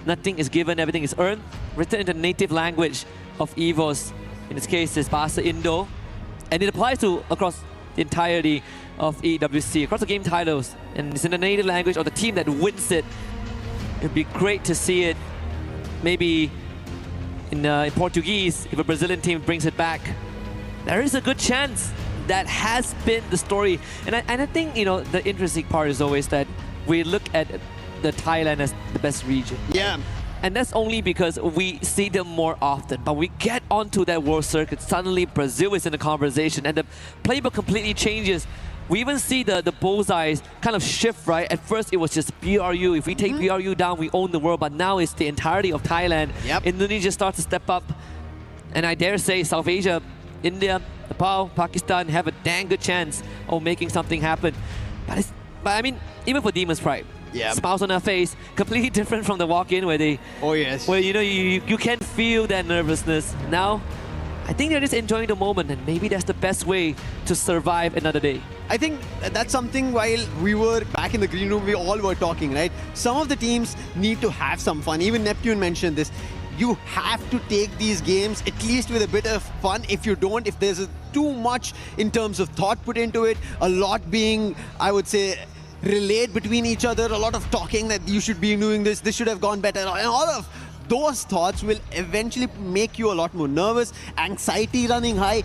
[SPEAKER 4] Nothing is given, everything is earned. Written in the native language of EVOS. In this case, it's Bahasa Indo. And it applies to across the entirety of EWC, across the game titles. And it's in the native language of the team that wins it. It'd be great to see it maybe in Portuguese if a Brazilian team brings it back. There is a good chance that has been the story. And I think, you know, the interesting part is always that we look at the Thailand as the best region.
[SPEAKER 10] Yeah.
[SPEAKER 4] And that's only because we see them more often. But we get onto that world circuit, suddenly Brazil is in the conversation and the playbook completely changes. We even see the bullseyes kind of shift, right? At first it was just BRU. If we take BRU down, we own the world. But now it's the entirety of Thailand.
[SPEAKER 10] Yep.
[SPEAKER 4] Indonesia starts to step up. And I dare say South Asia, India, Nepal, Pakistan have a dang good chance of making something happen. But I mean, even for Demon's Pride, smiles on their face, completely different from the walk-in where they...
[SPEAKER 10] Oh yes.
[SPEAKER 4] Where, you know, you can feel that nervousness. Now, I think they're just enjoying the moment, and maybe that's the best way to survive another day.
[SPEAKER 10] I think that's something while we were back in the green room, we all were talking, right? Some of the teams need to have some fun. Even Neptune mentioned this. You have to take these games at least with a bit of fun. If you don't, if there's too much in terms of thought put into it, a lot being, I would say, relayed between each other, a lot of talking that you should be doing this should have gone better, and all of those thoughts will eventually make you a lot more nervous, anxiety running high.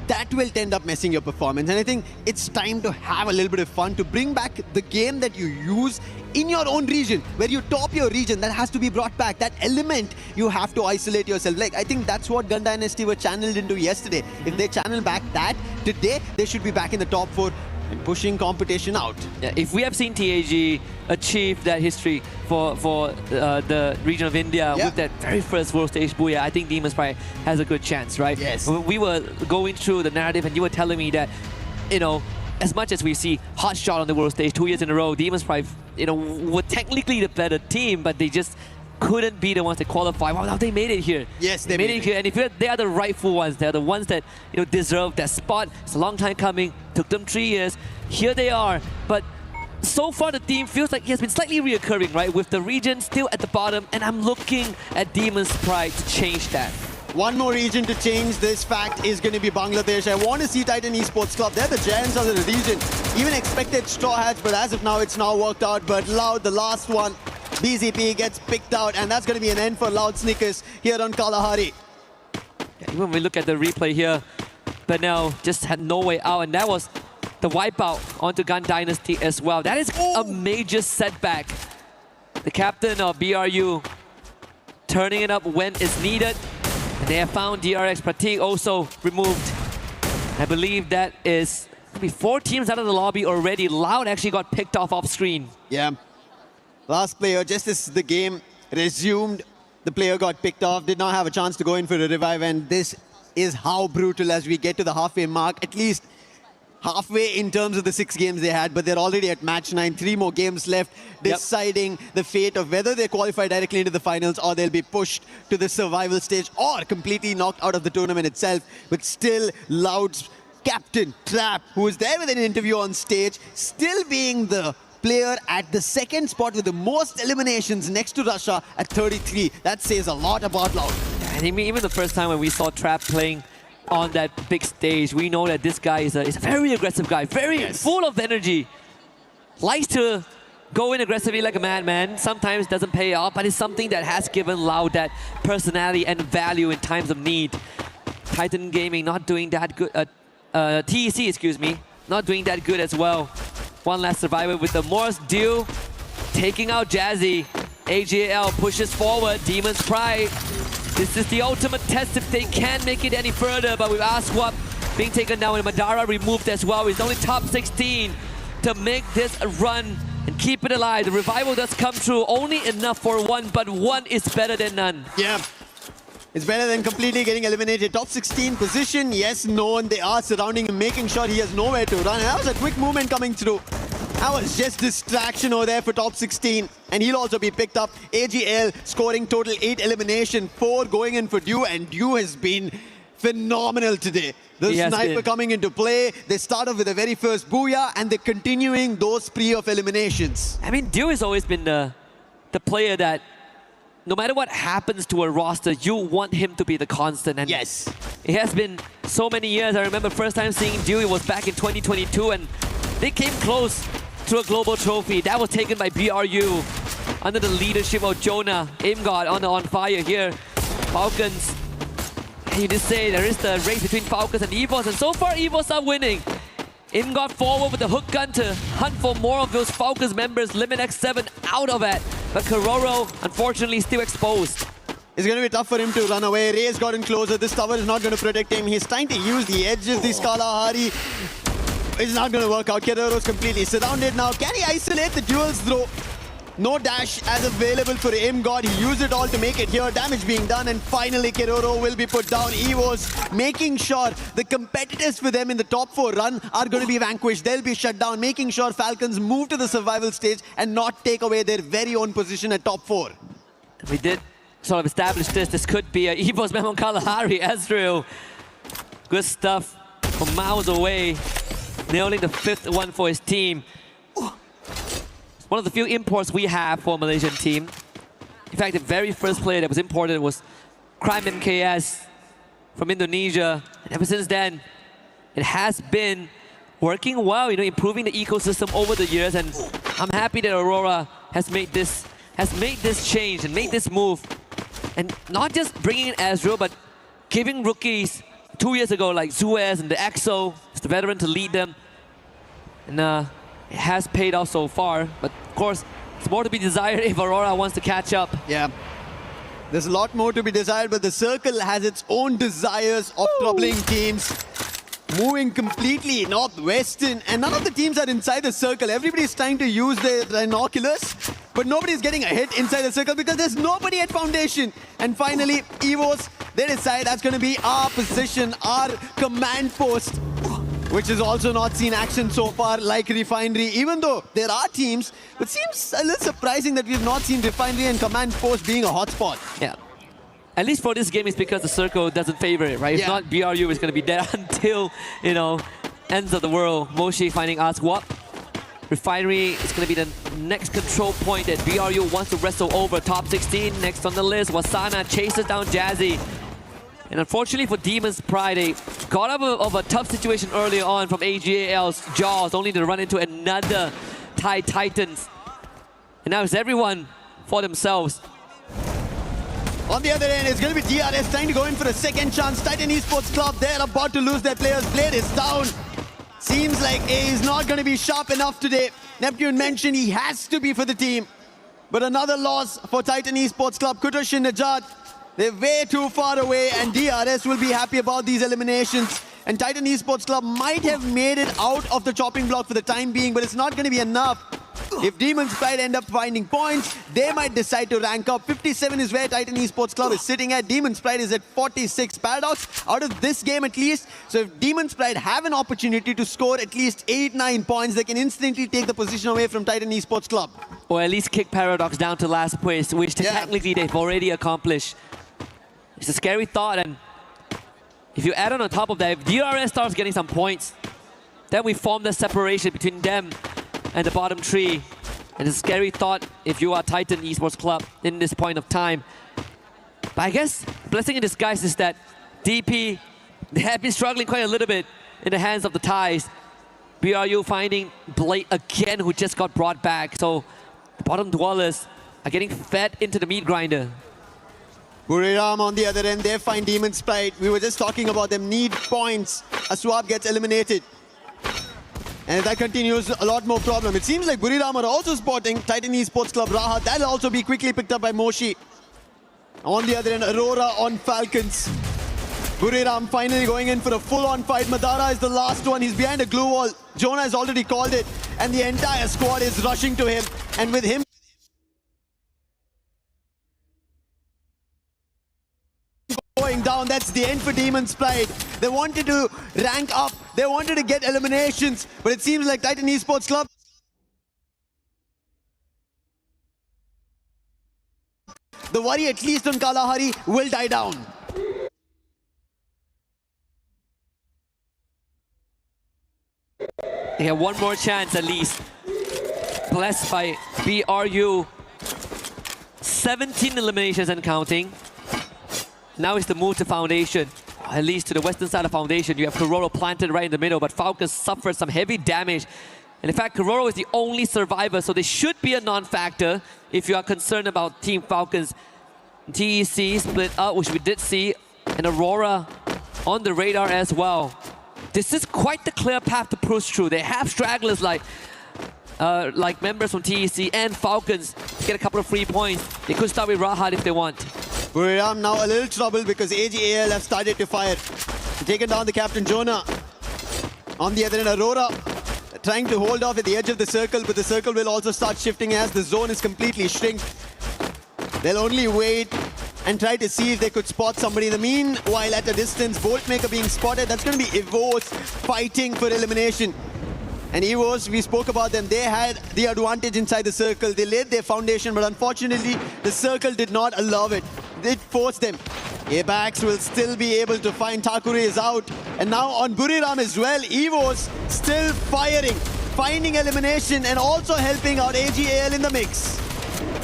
[SPEAKER 10] That will end up messing your performance. And I think it's time to have a little bit of fun, to bring back the game that you use in your own region, where you top your region. That has to be brought back. That element, you have to isolate yourself. Like, I think that's what Gun Dynasty were channeled into yesterday. If they channel back that, today, they should be back in the top 4 and pushing competition out.
[SPEAKER 4] Yeah, if we have seen TAG achieve that history for the region of India with that very first world stage booyah, I think Demon's Pride has a good chance, right?
[SPEAKER 10] Yes.
[SPEAKER 4] We were going through the narrative and you were telling me that, you know, as much as we see Hotshot on the world stage 2 years in a row, Demon's Pride, you know, were technically the better team, but they just couldn't be the ones that qualify. Well, now they made it here.
[SPEAKER 10] Yes,
[SPEAKER 4] they made it here. And if they are the rightful ones, they're the ones that, you know, deserve that spot. It's a long time coming. Took them 3 years. Here they are. But so far, the team feels like it has been slightly reoccurring, right? With the region still at the bottom. And I'm looking at Demon's Pride to change that.
[SPEAKER 10] One more region to change this fact is going to be Bangladesh. I want to see Titan Esports Club. They're the giants of the region. Even expected Straw Hats, but as of now, it's now worked out. But Loud, the last one, BZP gets picked out, and that's going to be an end for Loud Snickers here on Kalahari.
[SPEAKER 4] Yeah, even when we look at the replay here, Benel just had no way out, and that was the wipeout onto Gun Dynasty as well. That is a major setback. The captain of BRU turning it up when it's needed. And they have found DRX Pratik also removed. I believe that is maybe 4 teams out of the lobby already. Loud actually got picked off screen.
[SPEAKER 10] Yeah. Last player, just as the game resumed, the player got picked off, did not have a chance to go in for a revive, and this is how brutal as we get to the halfway mark, at least halfway in terms of the 6 games they had, but they're already at match 9, 3 more games left, deciding the fate of whether they qualify directly into the finals or they'll be pushed to the survival stage or completely knocked out of the tournament itself. But still, Loud's captain, Trap, who was there with an interview on stage, still being the player at the 2nd spot with the most eliminations next to Russia at 33. That says a lot about Loud.
[SPEAKER 4] I think even the first time when we saw Trap playing on that big stage, we know that this guy is a very aggressive guy, very full of energy. Likes to go in aggressively like a madman. Sometimes doesn't pay off, but it's something that has given Loud that personality and value in times of need. Titan Gaming not doing that good. TEC, excuse me, not doing that good as well. One last survivor with the Morse deal, taking out Jazzy. AJL pushes forward, Demon's Pride. This is the ultimate test if they can make it any further, but with Aswap being taken down and Madara removed as well. He's only top 16 to make this a run and keep it alive. The revival does come through, only enough for 1, but 1 is better than none.
[SPEAKER 10] Yeah. It's better than completely getting eliminated. Top 16 position, yes, known. They are surrounding him, making sure he has nowhere to run. And that was a quick movement coming through. That was just distraction over there for top 16. And he'll also be picked up. AGL scoring total 8 elimination, 4 going in for Dew. And Dew has been phenomenal today. The
[SPEAKER 4] He has
[SPEAKER 10] sniper
[SPEAKER 4] been.
[SPEAKER 10] coming into play. They start off with the very first booyah and they're continuing those spree of eliminations.
[SPEAKER 4] I mean, Dew has always been the player that no matter what happens to a roster, you want him to be the constant. And
[SPEAKER 10] yes,
[SPEAKER 4] it has been so many years. I remember first time seeing Dew, it was back in 2022, and they came close to a global trophy. That was taken by BRU under the leadership of Jonah. Aimgod on fire here. Falcons, you just say there is the race between Falcons and Evos, and so far Evos are winning. Aimgod forward with the hook gun to hunt for more of those Falcons members. Limit X7 out of it. But Kororo, unfortunately, still exposed.
[SPEAKER 10] It's going to be tough for him to run away. Ray's gotten closer. This tower is not going to protect him. He's trying to use the edge of this Kalahari. It's not going to work out. Keroro's completely surrounded now. Can he isolate the duels throw? No dash as available for Aimgod. He used it all to make it here. Damage being done, and finally Keroro will be put down. Evos making sure the competitors for them in the top 4 run are going to be vanquished. They'll be shut down, making sure Falcons move to the survival stage and not take away their very own position at top 4.
[SPEAKER 4] We did sort of establish this. This could be a Evos Memon Kalahari. Ezreal, good stuff from miles away, nailing the 5th one for his team. One of the few imports we have for a Malaysian team. In fact, the very first player that was imported was Crime MKS from Indonesia. And ever since then, it has been working well, you know, improving the ecosystem over the years. And I'm happy that Aurora has made this change and made this move. And not just bringing in Ezreal, but giving rookies 2 years ago like Zuez and the EXO, as the veteran, to lead them. And it has paid off so far, but of course, it's more to be desired if Aurora wants to catch up.
[SPEAKER 10] Yeah. There's a lot more to be desired, but the circle has its own desires of troubling teams. Moving completely northwestern, and none of the teams are inside the circle. Everybody's trying to use their binoculars, but nobody's getting a hit inside the circle because there's nobody at Foundation. And finally, Evos, they decide that's going to be our position, our command post, which has also not seen action so far like Refinery, even though there are teams. But seems a little surprising that we've not seen Refinery and Command Post being a hotspot.
[SPEAKER 4] Yeah. At least for this game, it's because the circle doesn't favor it, right? If not, BRU is going to be dead until, you know, ends of the world. Moshi finding Aswap. Refinery is going to be the next control point that BRU wants to wrestle over. Top 16 next on the list. Wasana chases down Jazzy. And unfortunately for Demon's Pride, they got out of a tough situation earlier on from AGAL's jaws, only to run into another Thai Titans. And now it's everyone for themselves.
[SPEAKER 10] On the other end, it's going to be DRS trying to go in for a second chance. Titan Esports Club, they're about to lose their players. Blade is down. Seems like A is not going to be sharp enough today. Neptune mentioned he has to be for the team. But another loss for Titan Esports Club. Kutosh and Najat, they're way too far away, and DRS will be happy about these eliminations. And Titan Esports Club might have made it out of the chopping block for the time being, but it's not going to be enough. If Demon's Pride end up finding points, they might decide to rank up. 57 is where Titan Esports Club is sitting at. Demon's Pride is at 46. Paradox out of this game at least. So if Demon's Pride have an opportunity to score at least 8-9 points, they can instantly take the position away from Titan Esports Club.
[SPEAKER 4] Or at least kick Paradox down to last place, which technically they've already accomplished. It's a scary thought, and if you add on top of that, if DRS starts getting some points, then we form the separation between them and the bottom three. And it's a scary thought if you are Titan Esports Club in this point of time. But I guess blessing in disguise is that DP, they have been struggling quite a little bit in the hands of the Thais. BRU finding Blade again, who just got brought back. So the bottom dwellers are getting fed into the meat grinder.
[SPEAKER 10] Buriram on the other end, they find Demon's Pride. We were just talking about them need points. Aswap gets eliminated. And if that continues, a lot more problem. It seems like Buriram are also spotting Titan Esports Club Raha. That'll also be quickly picked up by Moshi. On the other end, Aurora on Falcons. Buriram finally going in for a full-on fight. Madara is the last one. He's behind a glue wall. Jonah has already called it. And the entire squad is rushing to him. And with him going down, that's the end for Demon's Pride. They wanted to rank up, they wanted to get eliminations, but it seems like Titan Esports Club the worry at least on Kalahari will die down.
[SPEAKER 4] They have one more chance at least. Blessed by BRU. 17 eliminations and counting. Now it's the move to Foundation. At least to the western side of Foundation. You have Kororo planted right in the middle, but Falcons suffered some heavy damage. And in fact, Kororo is the only survivor, so they should be a non-factor if you are concerned about Team Falcons. TEC split up, which we did see, and Aurora on the radar as well. This is quite the clear path to push through. They have stragglers like members from TEC and Falcons to get a couple of free points. They could start with Rahat if they want.
[SPEAKER 10] Buriram now a little trouble because AGAL have started to fire. Taken down the captain Jonah. On the other end, Aurora trying to hold off at the edge of the circle, but the circle will also start shifting as the zone is completely shrink. They'll only wait and try to see if they could spot somebody. In the meanwhile, at a distance, Boltmaker being spotted. That's going to be Evos fighting for elimination. And Evos, we spoke about them, they had the advantage inside the circle. They laid their foundation, but unfortunately, the circle did not allow it. It forced them. Abax will still be able to find Takure is out. And now on Buriram as well, Evos still firing, finding elimination and also helping out AGAL in the mix.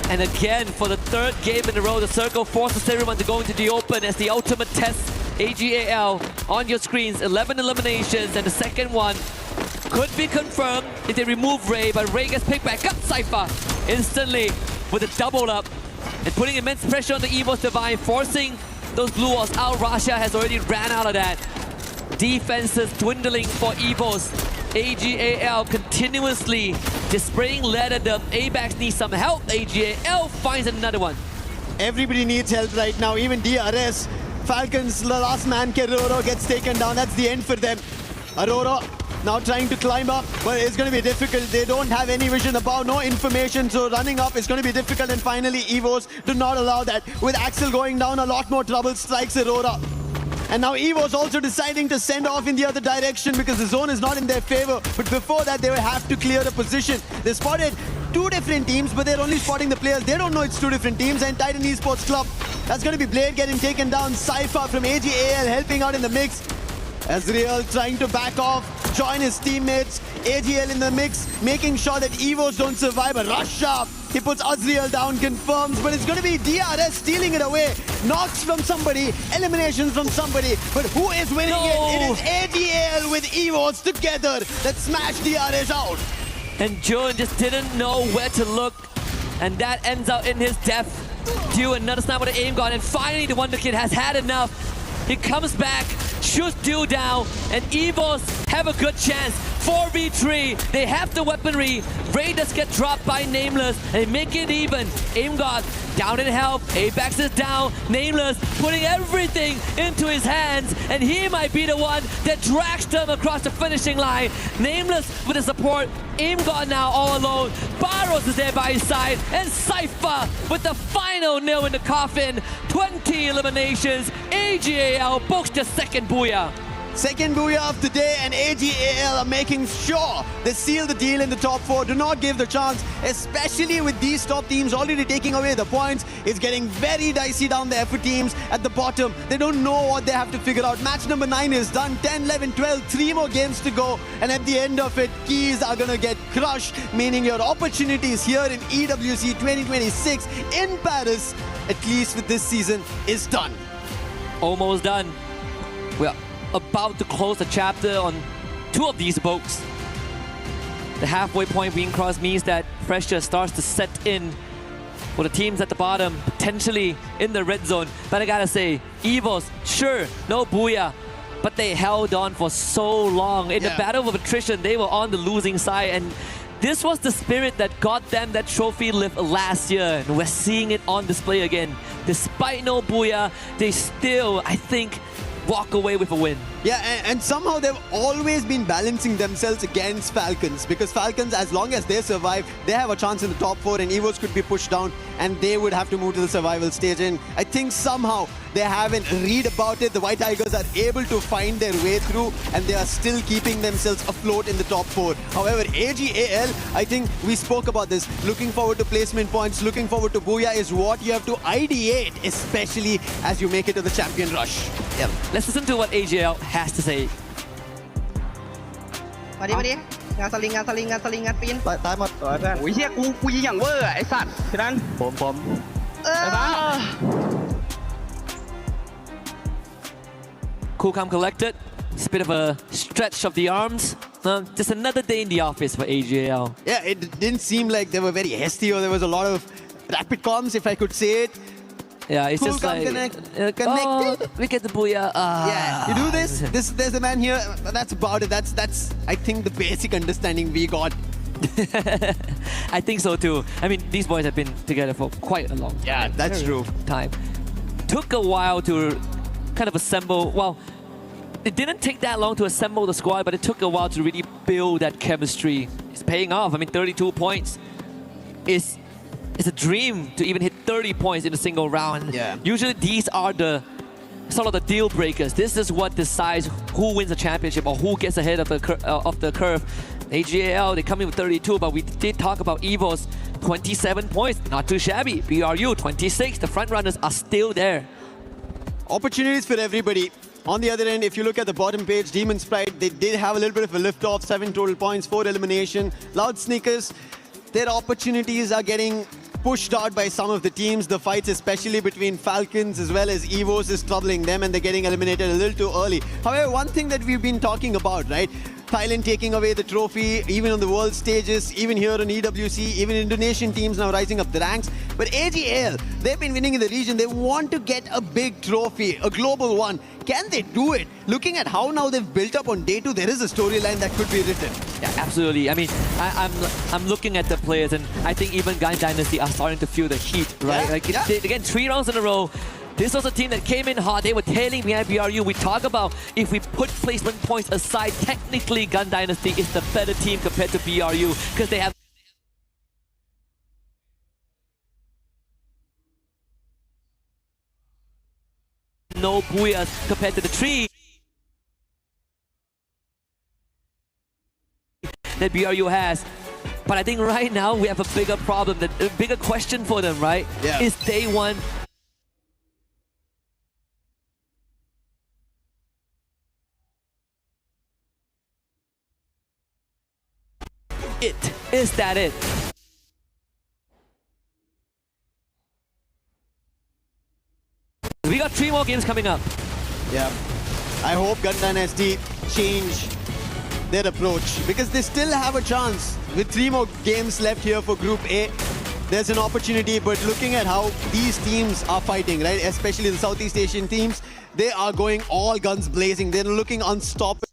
[SPEAKER 4] And again, for the third game in a row, the circle forces everyone to go into the open as the ultimate test. AGAL on your screens, 11 eliminations, and the second one could be confirmed if they remove Ray, but Ray gets picked back up. Cypher instantly with a double up and putting immense pressure on the Evos Divine, forcing those blue walls out. Rasha has already ran out of that. Defenses dwindling for Evos. AGAL continuously just spraying lead at them. Abax needs some help. AGAL finds another one.
[SPEAKER 10] Everybody needs help right now, even DRS. Falcons, the last man, Keroro gets taken down. That's the end for them. Aurora now trying to climb up, but it's going to be difficult. They don't have any vision above, no information, so running up is going to be difficult. And finally, Evos do not allow that. With Axel going down, a lot more trouble strikes Aurora. And now Evo's also deciding to send off in the other direction because the zone is not in their favor. But before that, they will have to clear the position. They spotted two different teams, but they're only spotting the players. They don't know it's two different teams. And Titan Esports Club, that's going to be Blade getting taken down. Cypher from AGAL helping out in the mix. Azriel trying to back off, join his teammates. AGL in the mix, making sure that Evos don't survive. A rush up. He puts Azriel down, confirms, but it's going to be DRS stealing it away. Knocks from somebody, eliminations from somebody. But who is winning it? It is AGL with Evos together that smash DRS out.
[SPEAKER 4] And June just didn't know where to look. And that ends out in his death. Dew another sniper with an aim gun. And finally the Wonder Kid has had enough. He comes back, shoots Dew down, and Evos have a good chance. 4v3, they have the weaponry. Raiders get dropped by Nameless, and they make it even. Aim God down in health, Apex is down. Nameless putting everything into his hands, and he might be the one that drags them across the finishing line. Nameless with the support, Aim God now all alone. Barros is there by his side, and Cypher with the final nail in the coffin. 20 eliminations, AGAL books the second booyah.
[SPEAKER 10] Second booyah of the day, and AGAL are making sure they seal the deal in the top 4. Do not give the chance, especially with these top teams already taking away the points. It's getting very dicey down there for teams at the bottom. They don't know what they have to figure out. Match number 9 is done. 10, 11, 12, 3 more games to go. And at the end of it, keys are going to get crushed, meaning your opportunities here in EWC 2026 in Paris, at least with this season, is done.
[SPEAKER 4] Almost done. We are about to close the chapter on 2 of these boats. The halfway point being crossed means that pressure starts to set in for the teams at the bottom, potentially in the red zone. But I gotta say, Evos, sure, no booyah, but they held on for so long. In the battle of attrition, they were on the losing side, and this was the spirit that got them that trophy lift last year, and we're seeing it on display again. Despite no booyah, they still, I think, walk away with a win.
[SPEAKER 10] Yeah, and somehow they've always been balancing themselves against Falcons, because Falcons, as long as they survive, they have a chance in the top 4, and Evos could be pushed down and they would have to move to the survival stage. And I think somehow they haven't read about it. The White Tigers are able to find their way through, and they are still keeping themselves afloat in the top 4. However, AGAL, I think we spoke about this, looking forward to placement points, looking forward to Booyah is what you have to ideate, especially as you make it to the champion rush.
[SPEAKER 4] Yeah. Let's listen to what AGL has to say.
[SPEAKER 11] มาดิงานสลิงปีนตายหมดเพื่อนโอ้ยเฮียกูยิงอย่างเวอร์ไอ้สัตว์ฉะนั้นผมไอ้บ้า
[SPEAKER 4] Cool, calm, collected. It's a bit of a stretch of the arms. Just another day in the office for AGL.
[SPEAKER 10] Yeah, it didn't seem like they were very hasty, or there was a lot of rapid comms, if I could say it.
[SPEAKER 4] Yeah, it's
[SPEAKER 10] Cool,
[SPEAKER 4] just
[SPEAKER 10] calm,
[SPEAKER 4] like
[SPEAKER 10] connected.
[SPEAKER 4] Oh, we get the booyah.
[SPEAKER 10] Yeah, you do this. There's a man here. That's about it. That's I think the basic understanding we got.
[SPEAKER 4] I think so too. I mean, these boys have been together for quite a long time.
[SPEAKER 10] Yeah, that's true.
[SPEAKER 4] Time. Took a while to kind of assemble. Well, it didn't take that long to assemble the squad, but it took a while to really build that chemistry. It's paying off. I mean, 32 points is it's a dream to even hit 30 points in a single round.
[SPEAKER 10] Yeah.
[SPEAKER 4] Usually these are the sort of the deal breakers. This is what decides who wins the championship or who gets ahead of the curve. AGAL, they come in with 32, but we did talk about Evo's 27 points. Not too shabby. BRU, 26. The front runners are still there.
[SPEAKER 10] Opportunities for everybody. On the other end, if you look at the bottom page, Demon's Pride, they did have a little bit of a lift-off, 7 total points, 4 elimination. Loud Sneakers, their opportunities are getting pushed out by some of the teams. The fights, especially between Falcons as well as Evos, is troubling them, and they're getting eliminated a little too early. However, one thing that we've been talking about, right? Thailand taking away the trophy, even on the world stages, even here on EWC, even Indonesian teams now rising up the ranks. But AGL, they've been winning in the region. They want to get a big trophy, a global one. Can they do it? Looking at how now they've built up on day 2, there is a storyline that could be written.
[SPEAKER 4] Yeah, absolutely. I mean, I'm looking at the players, and I think even Gun Dynasty are starting to feel the heat, right?
[SPEAKER 10] Yeah,
[SPEAKER 4] like
[SPEAKER 10] yeah.
[SPEAKER 4] again, 3 rounds in a row. This was a team that came in hot. They were tailing behind BRU. We talk about if we put placement points aside, technically Gun Dynasty is the better team compared to BRU because they have no booyahs compared to the 3 that BRU has. But I think right now we have a bigger problem, a bigger question for them, right?
[SPEAKER 10] Yeah.
[SPEAKER 4] Is day 1. Is that it? We got 3 more games coming up.
[SPEAKER 10] Yeah. I hope Gun Dynasty change their approach, because they still have a chance. With 3 more games left here for Group A, there's an opportunity, but looking at how these teams are fighting, right, especially the Southeast Asian teams, they are going all guns blazing. They're looking unstoppable.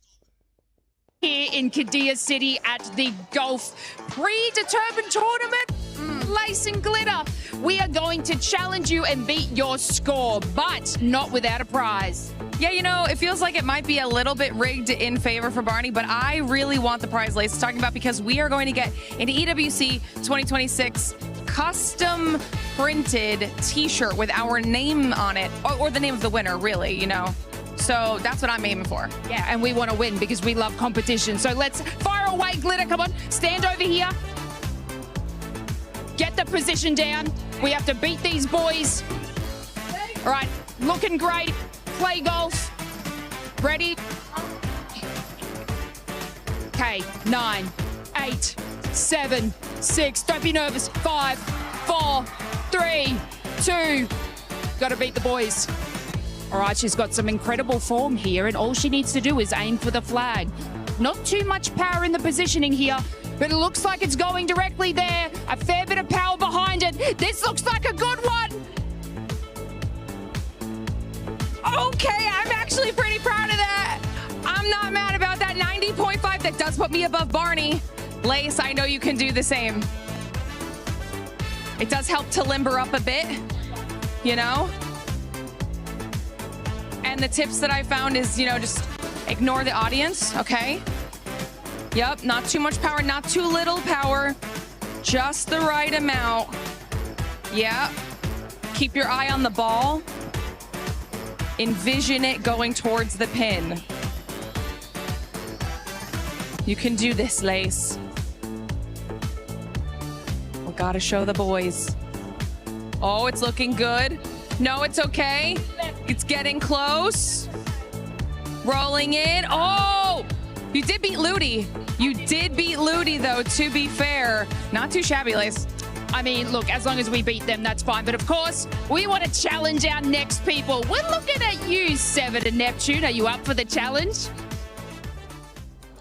[SPEAKER 12] Here in Kadia City at the Golf Predetermined Tournament, Lace and Glitter. We are going to challenge you and beat your score, but not without a prize.
[SPEAKER 14] Yeah, you know, it feels like it might be a little bit rigged in favor for Barney, but I really want the prize Lace is talking about, because we are going to get an EWC 2026 custom printed t-shirt with our name on it, or the name of the winner, really, you know. So that's what I'm aiming for.
[SPEAKER 12] Yeah, and we want to win because we love competition. So let's fire away, Glitter. Come on, stand over here. Get the position down. We have to beat these boys. All right, looking great. Play golf. Ready? Okay, 9, 8, 7, 6. Don't be nervous. 5, 4, 3, 2. Got to beat the boys. All right, she's got some incredible form here, and all she needs to do is aim for the flag. Not too much power in the positioning here, but it looks like it's going directly there. A fair bit of power behind it. This looks like a good one. Okay, I'm actually pretty proud of that. I'm not mad about that. 90.5, that does put me above Barney. Lace, I know you can do the same. It does help to limber up a bit, you know? And the tips that I found is, you know, just
[SPEAKER 14] Ignore the audience, okay? Yep, not too much power, not too little power. Just the right amount. Yeah. Keep your eye on the ball. Envision it going towards the pin. You can do this, Lace. We gotta show the boys. Oh, it's looking good. No, it's okay. It's getting close. Rolling in. Oh! You did beat Ludi. You did beat Ludi, though, to be fair. Not too shabby, Lace.
[SPEAKER 12] I mean, look, as long as we beat them, that's fine. But of course, we want to challenge our next people. We're looking at you, Seven and Neptune. Are you up for the challenge?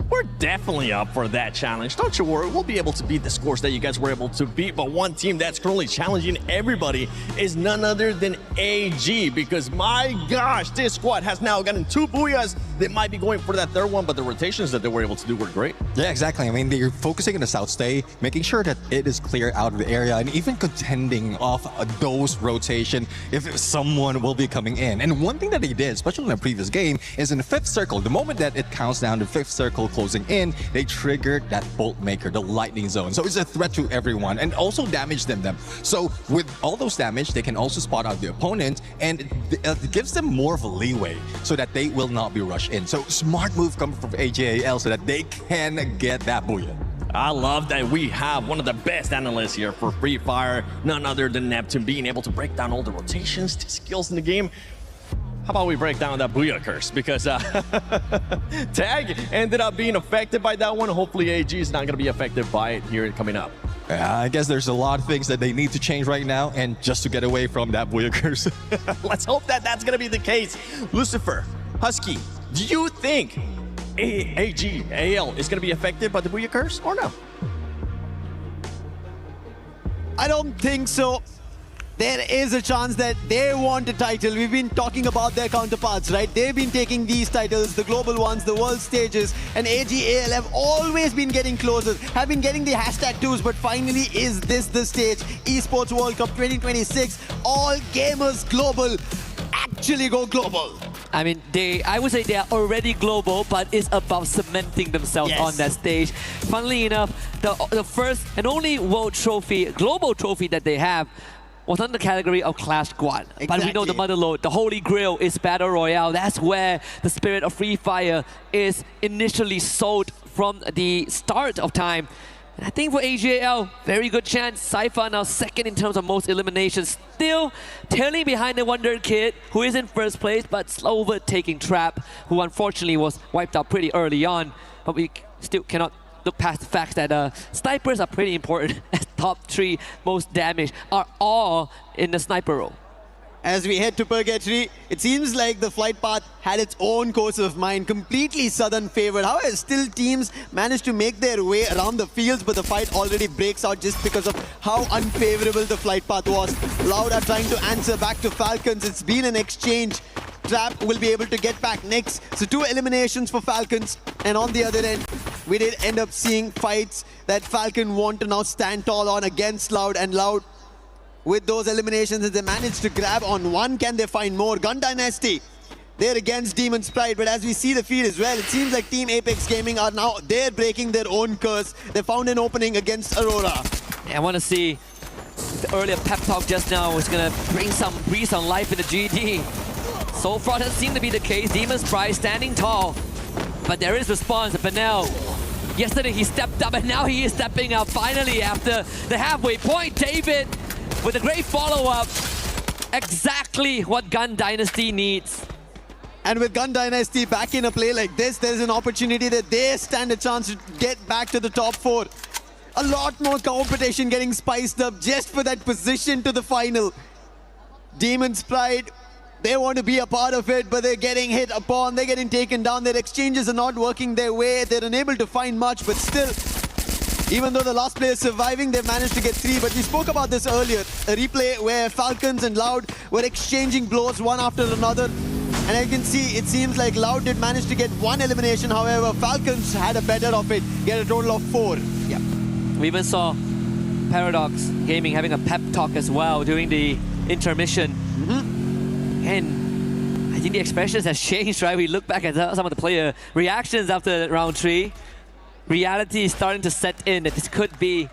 [SPEAKER 5] We're definitely up for that challenge. Don't you worry, we'll be able to beat the scores that you guys were able to beat. But one team that's currently challenging everybody is none other than AG, because my gosh, this squad has now gotten 2 booyahs. They might be going for that third one, but the rotations that they were able to do were great.
[SPEAKER 6] Yeah, exactly. I mean, they're focusing on the south stay, making sure that it is clear out of the area, and even contending off those rotation if someone will be coming in. And one thing that they did, especially in the previous game, is in the 5th circle, the moment that it counts down to 5th circle closing in, they triggered that bolt maker, the lightning zone. So it's a threat to everyone and also damage them. So with all those damage, they can also spot out the opponent, and it gives them more of a leeway so that they will not be rushed in. So smart move coming from AJAL so that they can get that booyah.
[SPEAKER 5] I love that we have one of the best analysts here for Free Fire, none other than Neptune, being able to break down all the rotations, the skills in the game. How about we break down that booyah curse? Because Tag ended up being affected by that one. Hopefully AG is not going to be affected by it here coming up.
[SPEAKER 6] I guess there's a lot of things that they need to change right now, and just to get away from that booyah curse.
[SPEAKER 5] Let's hope that that's going to be the case. Lucifer, Husky, do you think AL is going to be affected by the booyah curse or no?
[SPEAKER 10] I don't think so. There is a chance that they want a title. We've been talking about their counterparts, right? They've been taking these titles, the global ones, the world stages, and AGAL have always been getting closer, have been getting the #2s, but finally is this the stage? Esports World Cup 2026, all gamers global, actually go global.
[SPEAKER 4] I mean, I would say they are already global, but it's about cementing themselves on that stage. Funnily enough, the first and only world trophy, global trophy that they have was under the category of Clash Squad. Exactly. But we know the motherlode, the holy grail is Battle Royale. That's where the spirit of Free Fire is initially sold from the start of time. And I think for AGAL, very good chance. Cypher now second in terms of most eliminations. Still tailing behind the Wonder Kid, who is in first place, but slow overtaking Trap, who unfortunately was wiped out pretty early on. But we still cannot look past the fact that snipers are pretty important, as top 3 most damage are all in the sniper role.
[SPEAKER 10] As we head to Purgatory, it seems like the flight path had its own course of mind, completely southern favored. However, still teams managed to make their way around the fields, but the fight already breaks out just because of how unfavorable the flight path was. Loud are trying to answer back to Falcons. It's been an exchange. Trap will be able to get back next. So 2 eliminations for Falcons. And on the other end, we did end up seeing fights that Falcon want to now stand tall on against Loud, and Loud with those eliminations, as they managed to grab on one, can they find more? Gun Dynasty, they're against Demon's Pride, but as we see the feed as well, it seems like Team Apex Gaming are now, they're breaking their own curse. They found an opening against Aurora.
[SPEAKER 4] Yeah, I want to see the earlier pep talk just now is going to bring some breeze on life in the GD. So far, that seems to be the case. Demon's Pride standing tall, but there is response. Benel, yesterday he stepped up, and now he is stepping up finally after the halfway point. David with a great follow-up. Exactly what Gun Dynasty needs.
[SPEAKER 10] And with Gun Dynasty back in a play like this, there's an opportunity that they stand a chance to get back to the top 4. A lot more competition getting spiced up just for that position to the final. Demon's Pride, they want to be a part of it, but they're getting hit upon, they're getting taken down, their exchanges are not working their way, they're unable to find much, but still, even though the last player is surviving, they've managed to get 3. But we spoke about this earlier, a replay where Falcons and Loud were exchanging blows one after another. And I can see, it seems like Loud did manage to get 1 elimination. However, Falcons had a better of it, get a total of 4. Yep.
[SPEAKER 4] We even saw Paradox Gaming having a pep talk as well during the intermission. And I think the expressions has changed, right? We look back at some of the player reactions after round 3. Reality is starting to set in that this could be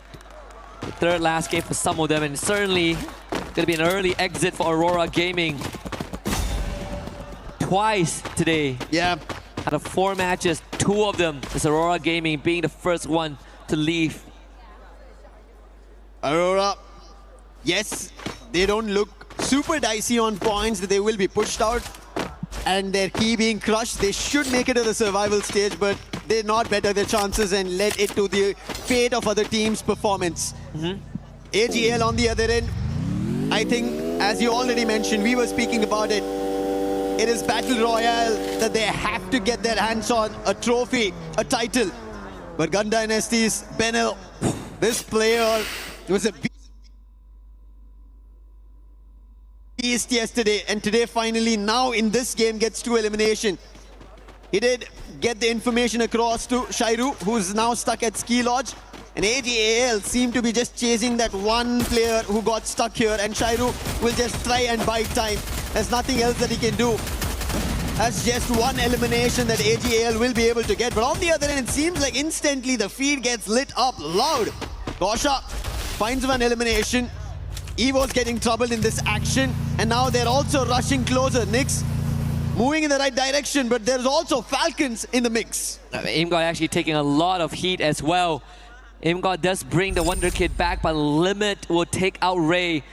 [SPEAKER 4] the third last game for some of them, and certainly going to be an early exit for Aurora Gaming. Twice today.
[SPEAKER 10] Yeah.
[SPEAKER 4] Out of 4 matches, 2 of them is Aurora Gaming being the first one to leave.
[SPEAKER 10] Aurora, yes, they don't look super dicey on points, that they will be pushed out and their key being crushed. They should make it to the survival stage, but they not better their chances and led it to the fate of other teams' performance. AGL on the other end, I think, as you already mentioned, we were speaking about it. It is Battle Royale that they have to get their hands on a trophy, a title. But Gun Dynasty's Benel, this player was a beast yesterday, and today finally now in this game gets to elimination. He did get the information across to Shairu, who's now stuck at Ski Lodge, and AGAL seemed to be just chasing that one player who got stuck here, and Shairu will just try and buy time. There's nothing else that he can do. That's just one elimination that AGAL will be able to get. But on the other end, it seems like instantly the feed gets lit up loud. Gosha finds one elimination. Evo's getting troubled in this action, and now they're also rushing closer. Nyx moving in the right direction, but there's also Falcons in the mix.
[SPEAKER 4] Imgod actually taking a lot of heat as well. Imgod does bring the Wonder Kid back, but Limit will take out Ray.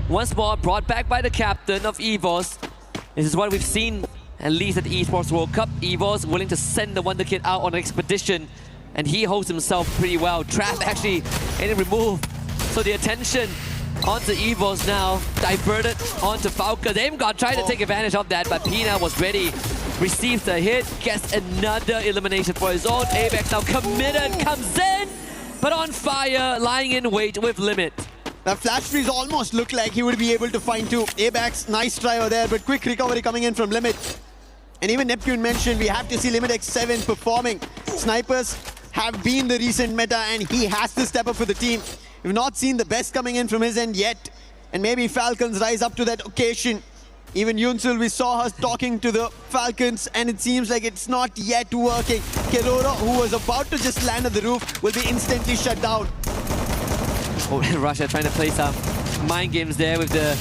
[SPEAKER 4] Once more, brought back by the captain of EVOS. This is what we've seen, at least at the Esports World Cup. EVOS willing to send the Wonder Kid out on an expedition, and he holds himself pretty well. Trap actually getting removed, so the attention onto EVOS now, diverted onto Falcons. Imgod tried to take advantage of that, but Pina was ready. Receives the hit, gets another elimination for his own. Apex now committed, comes in, but on fire, lying in wait with Limit.
[SPEAKER 10] That flash freeze almost looked like he would be able to find 2. Abax, nice try over there, but quick recovery coming in from Limit. And even Neptune mentioned we have to see Limit X7 performing. Snipers have been the recent meta, and he has to step up for the team. We've not seen the best coming in from his end yet. And maybe Falcons rise up to that occasion. Even Yunsul, we saw her talking to the Falcons, and it seems like it's not yet working. Kerora, who was about to just land at the roof, will be instantly shut down.
[SPEAKER 4] Oh, Russia trying to play some mind games there with the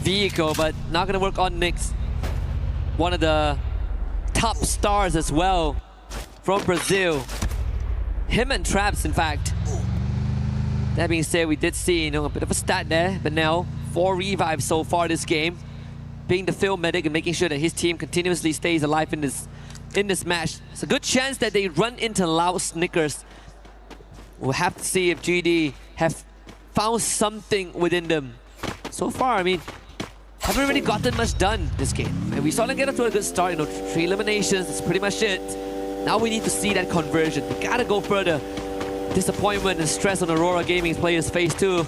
[SPEAKER 4] vehicle, but not going to work on Nyx. One of the top stars as well from Brazil. Him and Traps, in fact. That being said, we did see a bit of a stat there, but now 4 revives so far this game. Being the field medic and making sure that his team continuously stays alive in this match. It's a good chance that they run into Loud Snickers. We'll have to see if GD have found something within them. So far, I mean, haven't really gotten much done this game. And we saw them get off to a good start, 3 eliminations, that's pretty much it. Now we need to see that conversion. We gotta go further. Disappointment and stress on Aurora Gaming's players' face too.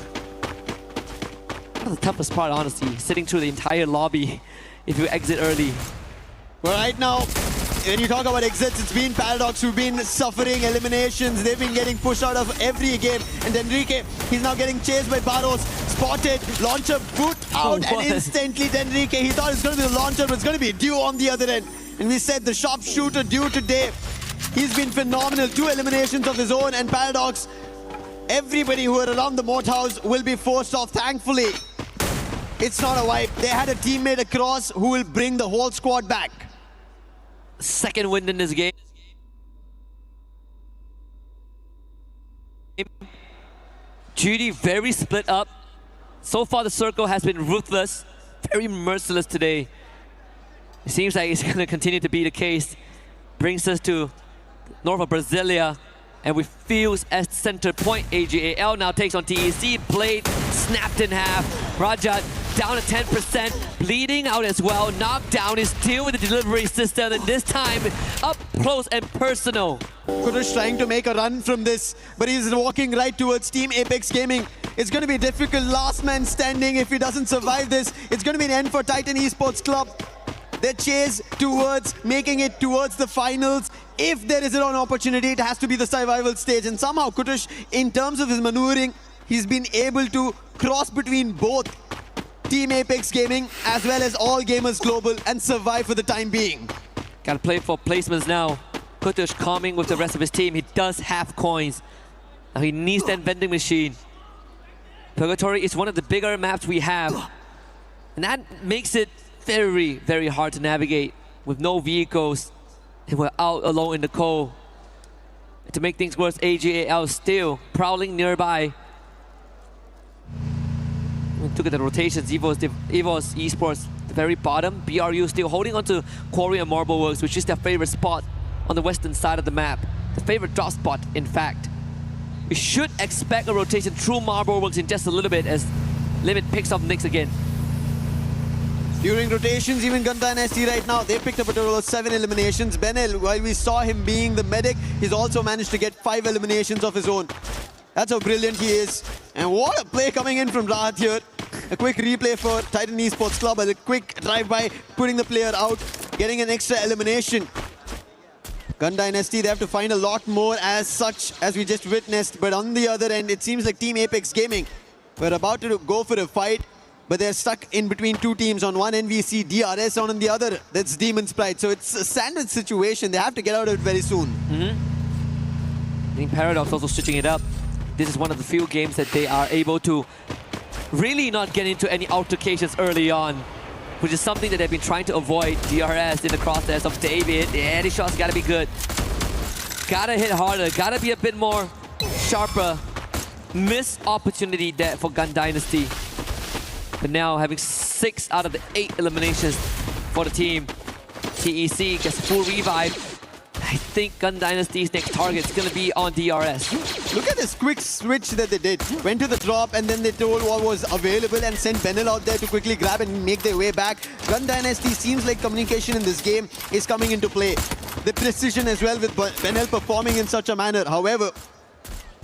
[SPEAKER 4] That's the toughest part, honestly, sitting through the entire lobby if you exit early.
[SPEAKER 10] Well, right now, when you talk about exits, it's been Paradox who've been suffering eliminations. They've been getting pushed out of every game. And Denrique, he's now getting chased by Barros. Spotted, launcher boot out, and instantly Denrique, he thought it's going to be the launcher, but it's going to be Dew on the other end. And we said the sharpshooter Dew today, he's been phenomenal. 2 eliminations of his own, and Paradox, everybody who are around the moat house will be forced off. Thankfully, it's not a wipe. They had a teammate across who will bring the whole squad back.
[SPEAKER 4] Second win in this game. Judy very split up. So far the circle has been ruthless, very merciless today. It seems like it's going to continue to be the case. Brings us to north of Brasilia, and with Fields as center point. AGAL now takes on TEC. Blade snapped in half. Rajat down to 10%, bleeding out as well. Knockdown is still with the delivery system, and this time up close and personal.
[SPEAKER 10] Kurush trying to make a run from this, but he's walking right towards Team Apex Gaming. It's going to be difficult. Last man standing. If he doesn't survive this, it's going to be an end for Titan Esports Club. They chase towards making it towards the finals. If there is an opportunity, it has to be the survival stage. And somehow Kutush, in terms of his maneuvering, he's been able to cross between both Team Apex Gaming as well as all gamers global and survive for the time being.
[SPEAKER 4] Gotta play for placements now. Kutush calming with the rest of his team. He does have coins. Now he needs that vending machine. Purgatory is one of the bigger maps we have. And that makes it very, very hard to navigate with no vehicles. And we're out alone in the cold. To make things worse, AGAL still prowling nearby. We look at the rotations. EVOS Esports, the very bottom. BRU still holding on to Quarry and Marble Works, which is their favorite spot on the western side of the map. The favorite drop spot, in fact. We should expect a rotation through Marble Works in just a little bit as Limit picks up Nyx again.
[SPEAKER 10] During rotations, even Gun Dynasty right now, they picked up a total of 7 eliminations. Benel, while we saw him being the medic, he's also managed to get 5 eliminations of his own. That's how brilliant he is. And what a play coming in from Rahat here. A quick replay for Titan Esports Club, a quick drive-by, putting the player out, getting an extra elimination. Gun Dynasty, they have to find a lot more as such, as we just witnessed. But on the other end, it seems like Team Apex Gaming were about to go for a fight, but they're stuck in between two teams. On one NVC, DRS, on the other, that's Demon's Pride. So it's a sandwich situation. They have to get out of it very soon.
[SPEAKER 4] I think Paradox also switching it up. This is one of the few games that they are able to really not get into any altercations early on, which is something that they've been trying to avoid. DRS in the crosshairs of David. Yeah, these shots gotta be good. Gotta hit harder, gotta be a bit more sharper. Missed opportunity there for Gun Dynasty. But now having 6 out of the 8 eliminations for the team. TEC gets full revive. I think Gun Dynasty's next target is going to be on DRS.
[SPEAKER 10] Look at this quick switch that they did. Went to the drop and then they told what was available and sent Benel out there to quickly grab and make their way back. Gun Dynasty seems like communication in this game is coming into play. The precision as well with Benel performing in such a manner. However,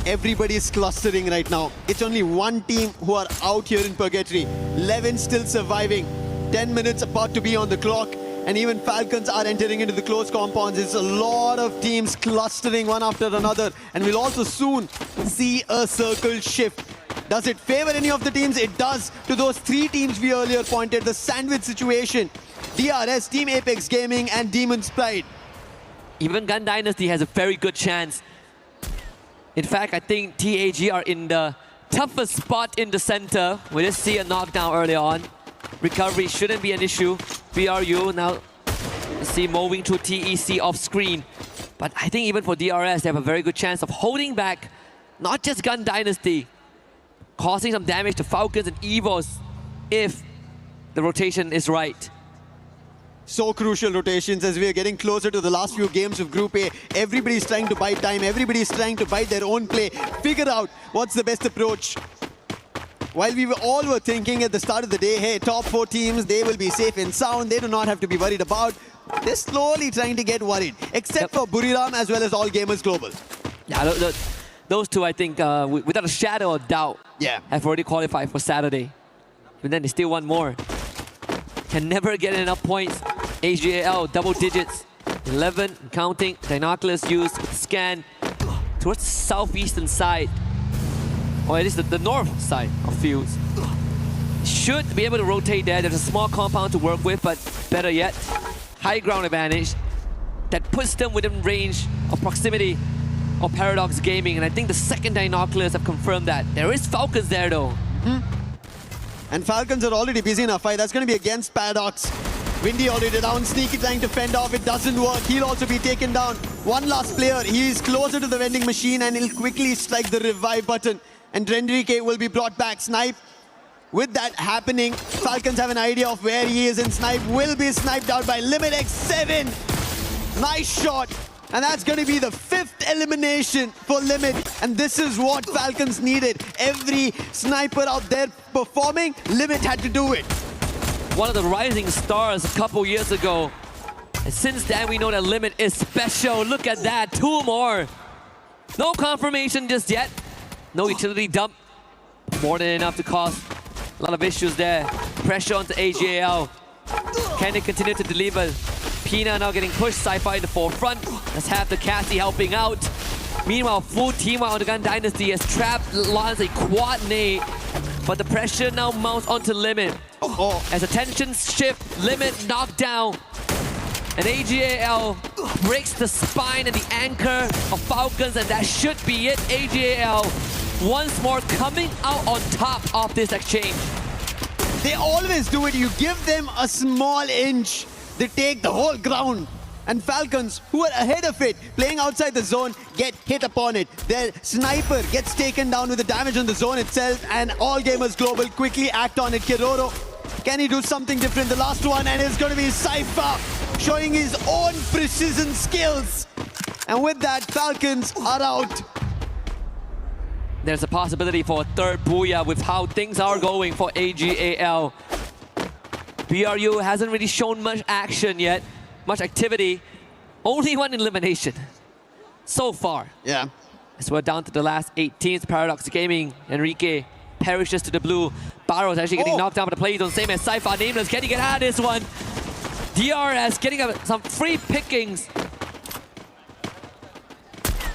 [SPEAKER 10] everybody is clustering right now. It's only one team who are out here in Purgatory. 11 still surviving. 10 minutes about to be on the clock. And even Falcons are entering into the close compounds. It's a lot of teams clustering one after another. And we'll also soon see a circle shift. Does it favor any of the teams? It does to those 3 teams we earlier pointed. The sandwich situation. DRS, Team Apex Gaming, and Demon's Pride.
[SPEAKER 4] Even Gun Dynasty has a very good chance. In fact, I think TAG are in the toughest spot in the center. We did see a knockdown early on. Recovery shouldn't be an issue. BRU now see moving to TEC off screen. But I think even for DRS, they have a very good chance of holding back not just Gun Dynasty, causing some damage to Falcons and EVOS if the rotation is right.
[SPEAKER 10] So crucial rotations as we are getting closer to the last few games of Group A. Everybody's trying to buy time. Everybody's trying to buy their own play. Figure out what's the best approach. While we all were thinking at the start of the day, hey, top 4 teams, they will be safe and sound. They do not have to be worried about. They're slowly trying to get worried, except for Buriram as well as All Gamers Global.
[SPEAKER 4] Yeah, those two, I think, without a shadow of doubt, have already qualified for Saturday. But then they still want more. Can never get enough points. AGAL, double digits. 11, counting. Dinoculus used with scan towards the southeastern side. Or at least the north side of fields. Should be able to rotate there. There's a small compound to work with, but better yet, high ground advantage that puts them within range of proximity of Paradox Gaming. And I think the second Dinoculus have confirmed that. There is Falcons there though.
[SPEAKER 10] And Falcons are already busy in a fight. That's going to be against Paradox. Windy already down, Sneaky trying to fend off. It doesn't work. He'll also be taken down. One last player. He is closer to the vending machine and he'll quickly strike the revive button. And Drendrike will be brought back. Snipe. With that happening, Falcons have an idea of where he is, and Snipe will be sniped out by Limit X7. Nice shot. And that's going to be the 5th elimination for Limit. And this is what Falcons needed. Every sniper out there performing, Limit had to do it.
[SPEAKER 4] One of the rising stars a couple years ago. And since then, we know that Limit is special. Look at that, 2 more. No confirmation just yet. No utility dump. More than enough to cause a lot of issues there. Pressure onto AGAL. Can they continue to deliver? Pina now getting pushed. Sci-Fi in the forefront. Let's have the Cassie helping out. Meanwhile, full team on the Gun Dynasty has trapped Lance a quad nade. but the pressure now mounts onto Limit. As attention shift, Limit knocked down. And AGAL breaks the spine and the anchor of Falcons, and that should be it. AGAL once more coming out on top of this exchange.
[SPEAKER 10] They always do it. You give them a small inch, they take the whole ground. And Falcons, who are ahead of it, playing outside the zone, get hit upon it. Their sniper gets taken down with the damage on the zone itself, and All Gamers Global quickly act on it. Kiroro, can he do something different? The last one, and it's going to be Cypher showing his own precision skills. And with that, Falcons are out.
[SPEAKER 4] There's a possibility for a third Booyah with how things are going for AGAL. BRU hasn't really shown much action yet, much activity. Only one elimination so far.
[SPEAKER 10] Yeah.
[SPEAKER 4] As we're down to the last 18th. Paradox Gaming, Enrique perishes to the blue. Barrow's actually getting knocked down by the play zone, same as Cypher. Nameless getting it out of this one. DRS getting some free pickings.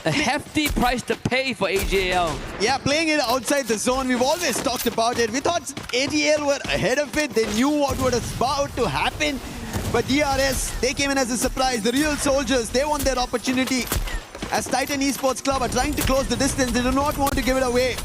[SPEAKER 4] A hefty price to pay for AGAL.
[SPEAKER 10] Yeah, playing it outside the zone, we've always talked about it. We thought ATL were ahead of it. They knew what was about to happen. But DRS, they came in as a surprise. The real soldiers, they want their opportunity. As Titan Esports Club are trying to close the distance, they do not want to give it away.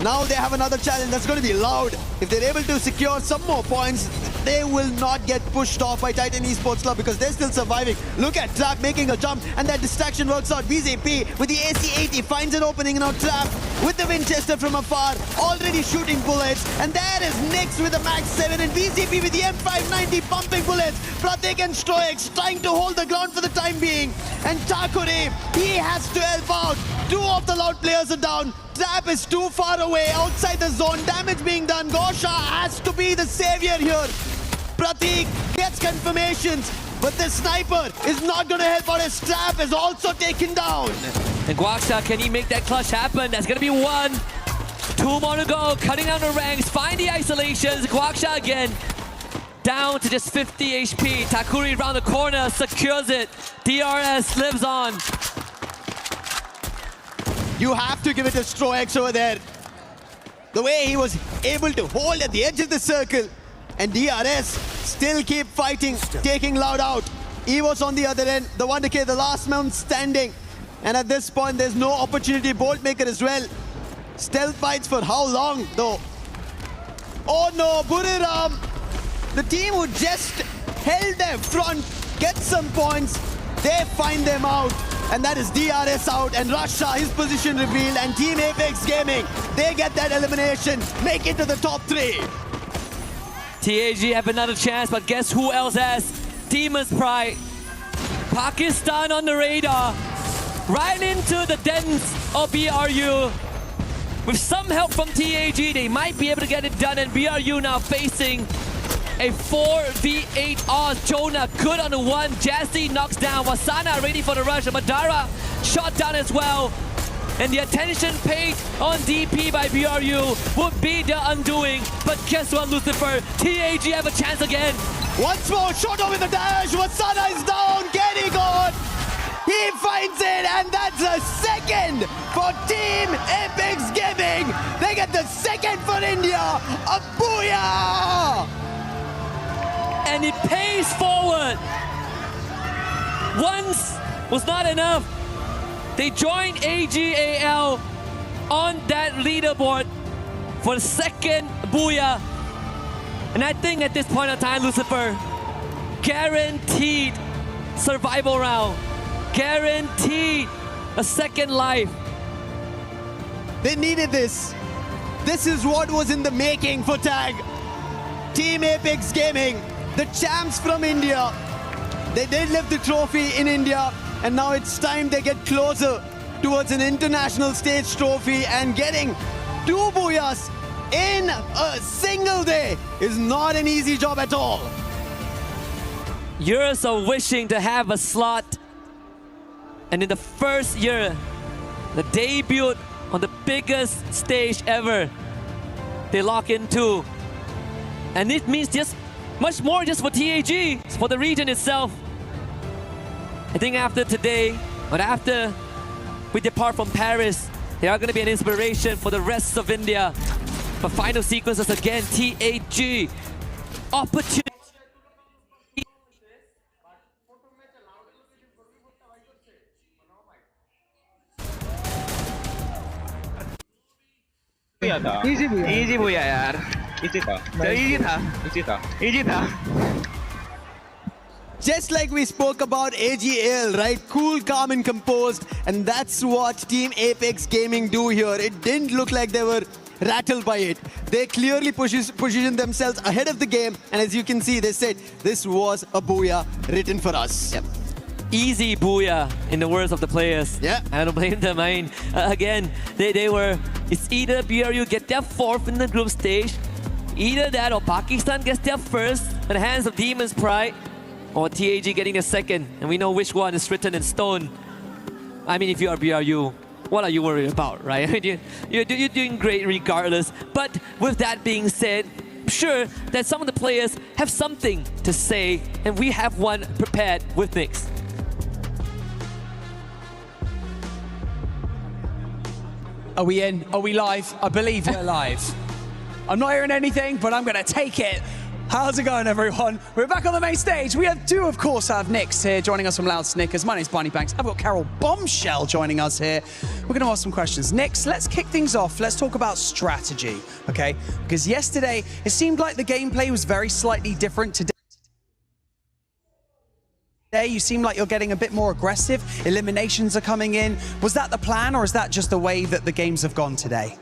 [SPEAKER 10] Now they have another challenge that's going to be loud. If they're able to secure some more points, they will not get pushed off by Titan Esports Club because they're still surviving. Look at Trap making a jump, and that distraction works out. VZP with the AC-80 finds an opening. Now Trap with the Winchester from afar, already shooting bullets. And there is Nyx with the Max 7 and VZP with the M590 pumping bullets. Pratik and Stroix trying to hold the ground for the time being. And Takure, he has to help out. Two of the Loud players are down. Trap is too far away, outside the zone, damage being done. Gosha has to be the savior here. Pratik gets confirmations, but the sniper is not going to help out as Trap is also taken down.
[SPEAKER 4] And Guaxa, can he make that clutch happen? That's going to be one. Two more to go, cutting down the ranks, find the isolations. Guaxa again, down to just 50 HP. Takuri around the corner, secures it. DRS lives on.
[SPEAKER 10] You have to give it to Stroix over there. The way he was able to hold at the edge of the circle. And DRS still keep fighting, taking Loud out. Evo's on the other end, the 1K, the last man standing. And at this point, there's no opportunity. Boltmaker as well. Stealth fights for how long, though? Oh no, Buriram. The team who just held their front, get some points. They find them out. And that is DRS out, and Russia, his position revealed, and Team Apex Gaming, they get that elimination, make it to the top 3.
[SPEAKER 4] TAG have another chance, but guess who else has? Demon's Pride. Pakistan on the radar. Right into the dens of BRU. With some help from TAG, they might be able to get it done, and BRU now facing a 4v8 odds. Jonah good on the one. Jazzy knocks down. Wasana ready for the rush. Madara shot down as well. And the attention paid on DP by BRU would be the undoing. But guess what, Lucifer? TAG have a chance again.
[SPEAKER 10] Once more, Shoto with the dash. Wasana is down. Getting on. He finds it, and that's a second for Team Apex Gaming. They get the second for India. A booyah!
[SPEAKER 4] And it pays forward. Once was not enough. They joined AGAL on that leaderboard for the second booyah. And I think at this point in time, Lucifer, guaranteed survival round. Guaranteed a second life.
[SPEAKER 10] They needed this. This is what was in the making for TAG. Team Apex Gaming, the champs from India. They did lift the trophy in India, and now it's time they get closer towards an international stage trophy, and getting 2 booyahs in a single day is not an easy job at all.
[SPEAKER 4] Years of wishing to have a slot, and in the first year, the debut on the biggest stage ever, they lock in 2. And it means just much more just for TAG, for the region itself. I think after today, or after we depart from Paris, they are going to be an inspiration for the rest of India. But final sequences again, TAG. Opportunity.
[SPEAKER 11] Easy भूया यार easy था Just like we spoke about AGL, right? Cool, calm, and composed. And that's what Team Apex Gaming do here. It didn't look like they were rattled by it. They clearly positioned themselves ahead of the game. And as you can see, they said, this was a booyah written for us.
[SPEAKER 4] Yep. Easy booyah, in the words of the players.
[SPEAKER 11] Yeah.
[SPEAKER 4] I don't blame them. I mean, again, they were, it's either BRU get their 4th in the group stage, either that or Pakistan gets their 1st at the hands of Demon's Pride, or TAG getting their 2nd, and we know which one is written in stone. I mean, if you are BRU, what are you worried about, right? I mean, you're doing great regardless. But with that being said, I'm sure that some of the players have something to say, and we have one prepared with Nyx.
[SPEAKER 7] Are we in? Are we live? I believe we're live. I'm not hearing anything, but I'm going to take it. How's it going, everyone? We're back on the main stage. We do, of course, have Nyx here joining us from Loud Snickers. My name's Barney Banks. I've got Carol Bombshell joining us here. We're going to ask some questions. Nyx, let's kick things off. Let's talk about strategy, okay? Because yesterday, it seemed like the gameplay was very slightly different today. You seem like you're getting a bit more aggressive. Eliminations are coming in. Was that the plan, or is that just the way that the games have gone today?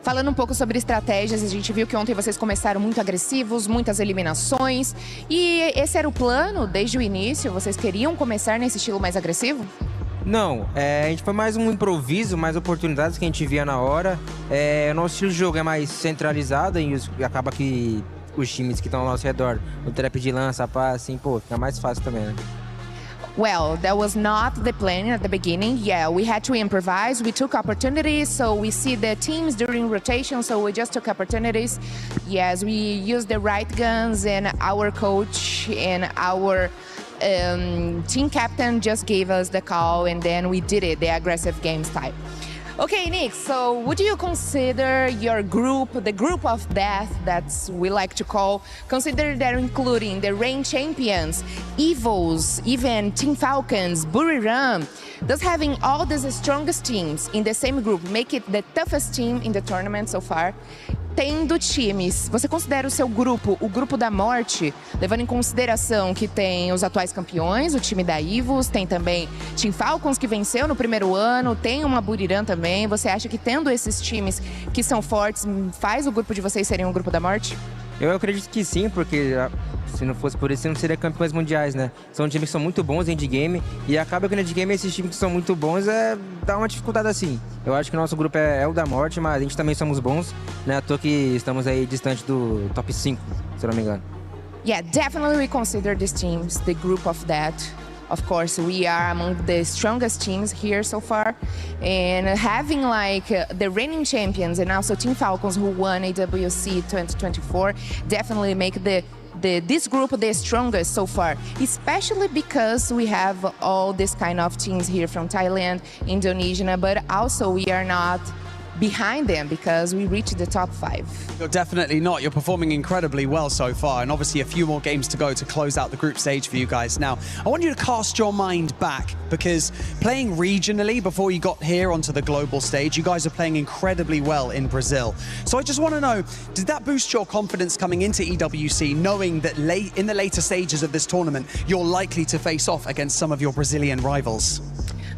[SPEAKER 16] Falando um pouco sobre estratégias, a gente viu que ontem vocês começaram muito agressivos, muitas eliminações. E esse era o plano desde o início? Vocês queriam começar nesse estilo mais agressivo?
[SPEAKER 8] Não, a gente foi mais um improviso, mais oportunidades que a gente via na hora. O nosso estilo de jogo é mais centralizado e acaba que os times que estão ao nosso redor, o trap de lança, pá, assim, pô, fica mais fácil também, né?
[SPEAKER 16] Well, that was not the plan at the beginning. Yeah, we had to improvise. We took opportunities, so we see the teams during rotation, so we just took opportunities. Yes, we used the right guns, and our coach and our team captain just gave us the call, and then we did it, the aggressive games type. Okay, Nyx, so would you consider your group, the group of death that we like to call, consider that including the reign champions, Evils, even Team Falcons, Buriram, does having all these strongest teams in the same group make it the toughest team in the tournament so far? Tendo times, você considera o seu grupo, o grupo da morte, levando em consideração que tem os atuais campeões, o time da Evils, tem também Team Falcons que venceu no primeiro ano, tem uma Buriram também. Você acha que tendo esses times que são fortes, faz o grupo de vocês serem um grupo da morte?
[SPEAKER 8] Eu acredito que sim, porque se não fosse por isso, não seria campeões mundiais, né? São times que são muito bons em endgame e acaba que no endgame esses times que são muito bons dá uma dificuldade assim. Eu acho que o nosso grupo é o da morte, mas a gente também somos bons, né? À toa que estamos aí distante do top 5, se eu não me engano.
[SPEAKER 16] Yeah, definitely we consider these teams the group of that. Of course, we are among the strongest teams here so far. And having like the reigning champions and also Team Falcons who won AWC 2024 definitely make this group the strongest so far, especially because we have all this kind of teams here from Thailand, Indonesia, but also we are not behind them because we reached the top 5.
[SPEAKER 7] You're definitely not. You're performing incredibly well so far, and obviously a few more games to go to close out the group stage for you guys. Now, I want you to cast your mind back, because playing regionally before you got here onto the global stage, you guys are playing incredibly well in Brazil. So I just want to know, did that boost your confidence coming into EWC, knowing that in the later stages of this tournament, you're likely to face off against some of your Brazilian rivals?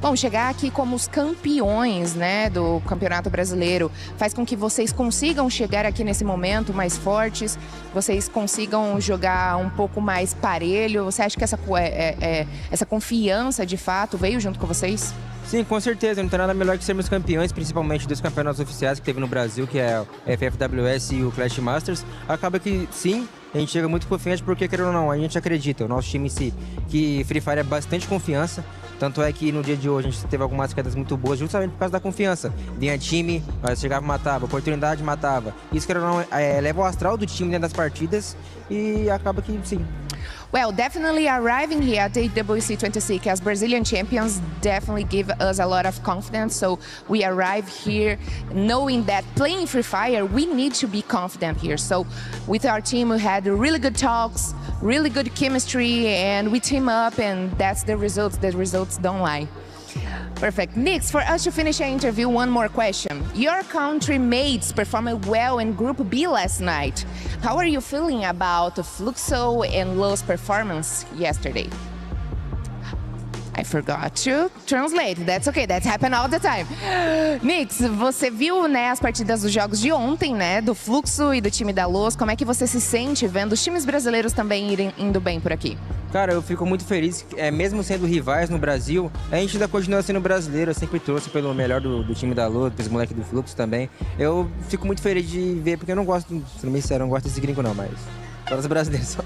[SPEAKER 16] Bom, chegar aqui como os campeões, né, do Campeonato Brasileiro faz com que vocês consigam chegar aqui nesse momento mais fortes, vocês consigam jogar um pouco mais parelho. Você acha que essa confiança de fato veio junto com vocês?
[SPEAKER 8] Sim, com certeza. Não tem nada melhor que sermos campeões, principalmente dos campeonatos oficiais que teve no Brasil, que é o FFWS e o Clash Masters. Acaba que, sim, a gente chega muito confiante porque, querendo ou não, a gente acredita, o nosso time em si, que Free Fire é bastante confiança. Tanto é que no dia de hoje a gente teve algumas quedas muito boas justamente por causa da confiança. Vinha time, nós chegava e matava, oportunidade matava. Isso, querendo ou não, eleva o astral do time dentro das partidas e acaba que, sim.
[SPEAKER 16] Well, definitely arriving here at the WC26 as Brazilian champions definitely give us a lot of confidence. So we arrive here knowing that playing Free Fire, we need to be confident here. So with our team, we had really good talks, really good chemistry, and we team up, and that's the results. The results don't lie. Perfect. Next, for us to finish our interview, one more question. Your country mates performed well in Group B last night. How are you feeling about Fluxo and Lo's performance yesterday? I forgot to translate. That's okay, that happens all the time. Nix, você viu, né, as partidas dos jogos de ontem, né, do Fluxo e do time da Luz. Como é que você se sente vendo os times brasileiros também indo bem por aqui?
[SPEAKER 8] Cara, eu fico muito feliz, mesmo sendo rivais no Brasil, a gente ainda continua sendo brasileiro. Eu sempre torço pelo melhor do time da Lua, dos moleques do Fluxo também. Eu fico muito feliz de ver, porque eu não gosto, sendo bem sincero, eu não gosto desse gringo não, mas só os brasileiros.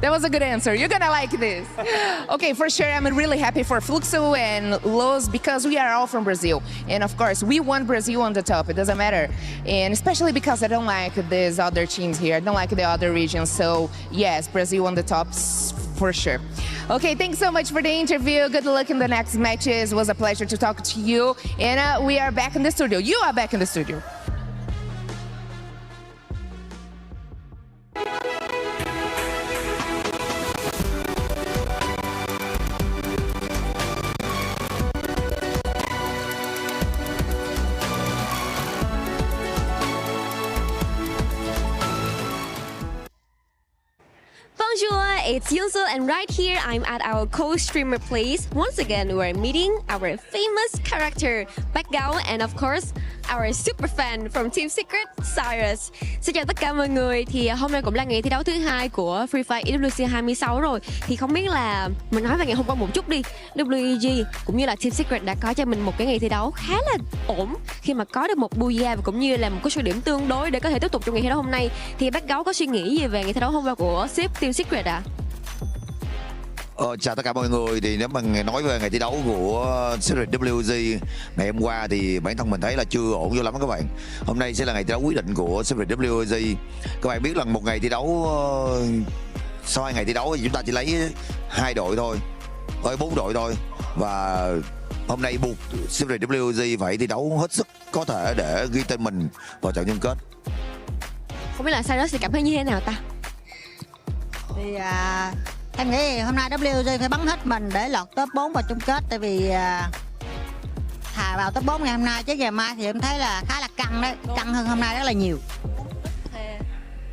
[SPEAKER 16] That was a good answer. You're gonna like this. Okay, for sure, I'm really happy for Fluxo and Los because we are all from Brazil. And of course, we want Brazil on the top. It doesn't matter. And especially because I don't like these other teams here. I don't like the other regions. So yes, Brazil on the top for sure. Okay, thanks so much for the interview. Good luck in the next matches. It was a pleasure to talk to you. And we are back in the studio. You are back in the studio.
[SPEAKER 2] Bonjour, it's Yunso, and right here I'm at our co-streamer place. Once again, we're meeting our famous character, Backgao, and of course, our super fan from Team Secret, Cyrus. Xin chào tất cả mọi người, thì hôm nay cũng là ngày thi đấu thứ hai của Free Fire EWC 26 rồi. Thì không biết là mình nói về ngày hôm qua một chút đi. WEG cũng như là Team Secret đã có cho mình một cái ngày thi đấu khá là ổn khi mà có được một booyah và cũng như là một cái số điểm tương đối để có thể tiếp tục trong ngày thi đấu hôm nay. Thì Backgao có suy nghĩ gì về ngày thi đấu hôm qua của Team Secret ạ?
[SPEAKER 9] Chào tất cả mọi người. Thì nếu mà nói về ngày thi đấu của Secret WG ngày hôm qua thì bản thân mình thấy là chưa ổn vô lắm các bạn. Hôm nay sẽ là ngày thi đấu quyết định của Secret WG. Các bạn biết là một ngày thi đấu, sau 2 ngày thi đấu thì chúng ta chỉ lấy 2 đội thôi, 4 đội thôi. Và hôm nay buộc Secret WG phải thi đấu hết sức có thể để ghi tên mình vào trận chung kết.
[SPEAKER 2] Không biết là Cyrus thì cảm thấy như thế nào ta?
[SPEAKER 15] Thì em nghĩ hôm nay WG phải bắn hết mình để lọt top 4 vào chung kết. Tại vì thà vào top 4 ngày hôm nay chứ ngày mai thì em thấy là khá là căng đấy. Căng hơn hôm nay rất là nhiều.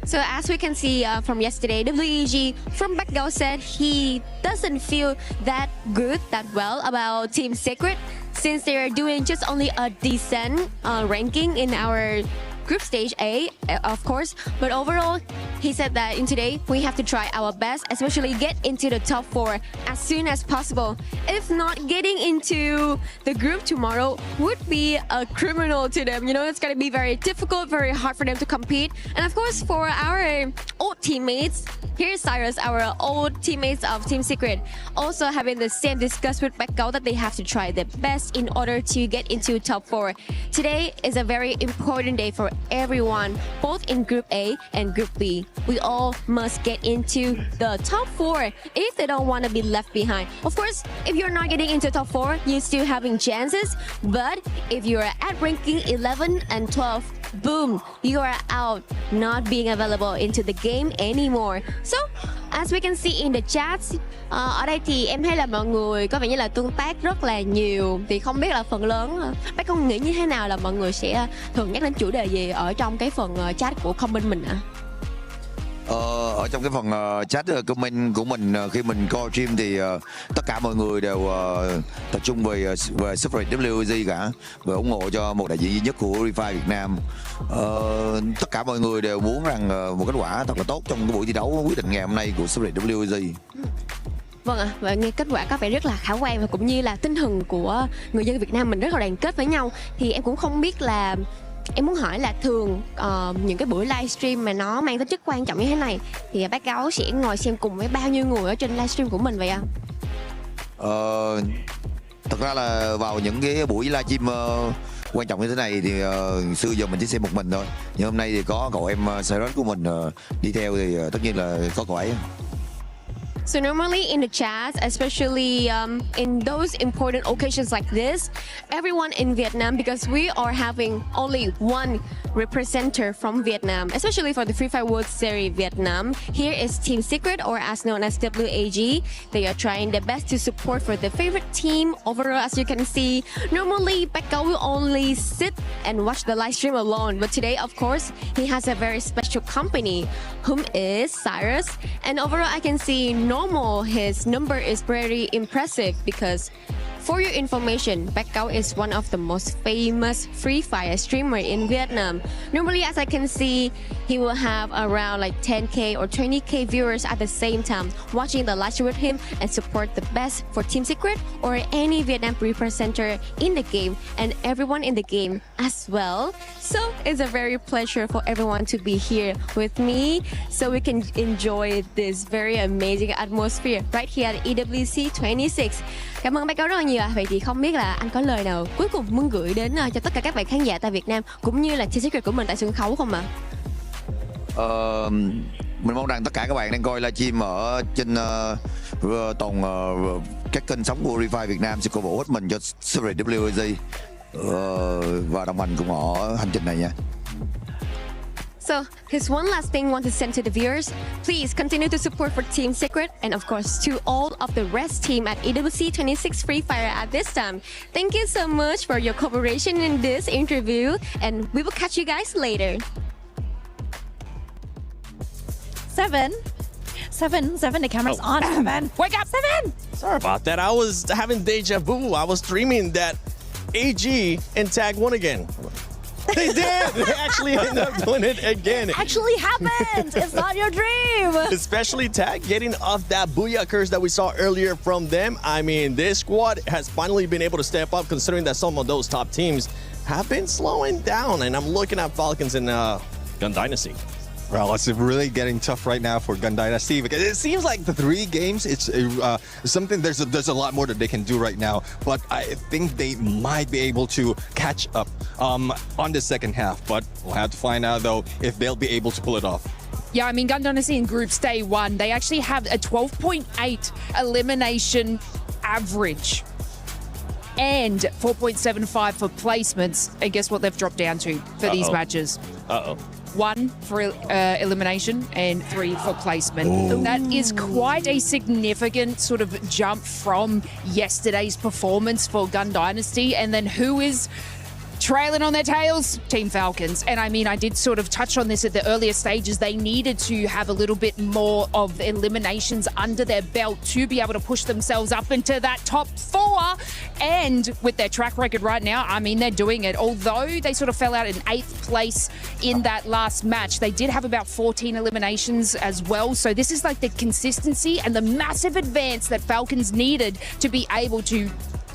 [SPEAKER 2] So as we can see from yesterday, WEG from Backgao said he doesn't feel that good, that well about Team Secret since they are doing just only a decent ranking in our group stage A, of course, but overall, he said that in today, we have to try our best, especially get into the top 4 as soon as possible. If not, getting into the group tomorrow would be a criminal to them. You know, it's going to be very difficult, very hard for them to compete. And of course, for our old teammates, here's Cyrus, our old teammates of Team Secret, also having the same discuss with Backgao that they have to try their best in order to get into top 4. Today is a very important day for everyone, both in Group A and Group B. We all must get into the top 4 if they don't want to be left behind. Of course, if you're not getting into top 4, you're still having chances. But if you're at ranking 11 and 12, boom, you are out, not being available into the game anymore. So, as we can see in the chats, ở đây thì em thấy là mọi người có vẻ như là tương tác rất là nhiều. Thì không biết là phần lớn, bác con nghĩ như thế nào là mọi người sẽ thường nhắc đến chủ đề gì ở trong cái phần chat của comment mình ạ?
[SPEAKER 9] Ở trong cái phần chat comment của mình khi mình coi stream thì tất cả mọi người đều tập trung về Secret WG cả, và ủng hộ cho một đại diện duy nhất của Freefire Việt Nam. Tất cả mọi người đều muốn rằng một kết quả thật là tốt trong cái buổi thi đấu quyết định ngày hôm nay của Secret WG.
[SPEAKER 2] Vâng ạ, và nghe kết quả có vẻ rất là khả quan và cũng như là tinh thần của người dân Việt Nam mình rất là đoàn kết với nhau. Thì em cũng không biết là em muốn hỏi là thường những cái buổi livestream mà nó mang tính chất quan trọng như thế này thì Backgao sẽ ngồi xem cùng với bao nhiêu người ở trên livestream của mình vậy ạ?
[SPEAKER 9] Thật ra là vào những cái buổi livestream quan trọng như thế này thì xưa giờ mình chỉ xem một mình thôi. Nhưng hôm nay thì có cậu em Cyrus của mình đi theo thì tất nhiên là có cậu ấy.
[SPEAKER 2] So normally in the chats, especially in those important occasions like this, everyone in Vietnam, because we are having only one representative from Vietnam, especially for the Free Fire World Series Vietnam. Here is Team Secret, or as known as WAG. They are trying their best to support for their favorite team. Overall, as you can see, normally Becca will only sit and watch the live stream alone, but today, of course, he has a very special company, whom is Cyrus. And overall, I can see normal his number is very impressive, because for your information, Becca is one of the most famous Free Fire streamer in Vietnam. Normally, as I can see, he will have around like 10k or 20k viewers at the same time watching the live stream with him and support the best for Team Secret or any Vietnam representative in the game and everyone in the game as well. So it's a very pleasure for everyone to be here with me so we can enjoy this very amazing atmosphere right here at EWC 26. Cảm ơn Becca rất là nhiều. Vậy thì không biết là anh có lời nào cuối cùng muốn gửi đến cho tất cả các bạn khán giả tại Việt Nam cũng như là Team Secret của mình tại sân khấu không ạ?
[SPEAKER 9] Mình mong rằng tất cả các bạn đang coi livestream ở trên toàn các kênh sóng của Freefire Việt Nam sẽ cổ vũ hết mình cho Secret WAG và đồng hành cùng họ ở hành trình này nha.
[SPEAKER 2] So, here's one last thing I want to send to the viewers. Please continue to support for Team Secret and of course to all of the rest team at EWC 26 Free Fire at this time. Thank you so much for your cooperation in this interview and we will catch you guys later.
[SPEAKER 23] Seven, the camera's on. Seven, wake up, Seven.
[SPEAKER 5] Sorry about that. I was having deja vu. I was dreaming that AG and Tag won again. They did! They actually ended up doing it again.
[SPEAKER 23] It actually happened! It's not your dream!
[SPEAKER 5] Especially Tag getting off that booyah curse that we saw earlier from them. I mean, this squad has finally been able to step up considering that some of those top teams have been slowing down. And I'm looking at Falcons and Gun Dynasty.
[SPEAKER 6] Well, it's really getting tough right now for Gun Dynasty because it seems like the 3 games, it's something, there's a lot more that they can do right now, but I think they might be able to catch up on the second half, but we'll have to find out though if they'll be able to pull it off.
[SPEAKER 12] Yeah, I mean, Gun Dynasty in Groups Day 1, they actually have a 12.8 elimination average and 4.75 for placements. And guess what they've dropped down to for these matches? 1 for elimination and 3 for placement.
[SPEAKER 5] Ooh.
[SPEAKER 12] That is quite a significant sort of jump from yesterday's performance for Gun Dynasty. And then who is trailing on their tails? Team Falcons. And I mean, I did sort of touch on this at the earlier stages. They needed to have a little bit more of eliminations under their belt to be able to push themselves up into that top 4. And with their track record right now, I mean, they're doing it. Although they sort of fell out in 8th place in that last match, they did have about 14 eliminations as well. So this is like the consistency and the massive advance that Falcons needed to be able to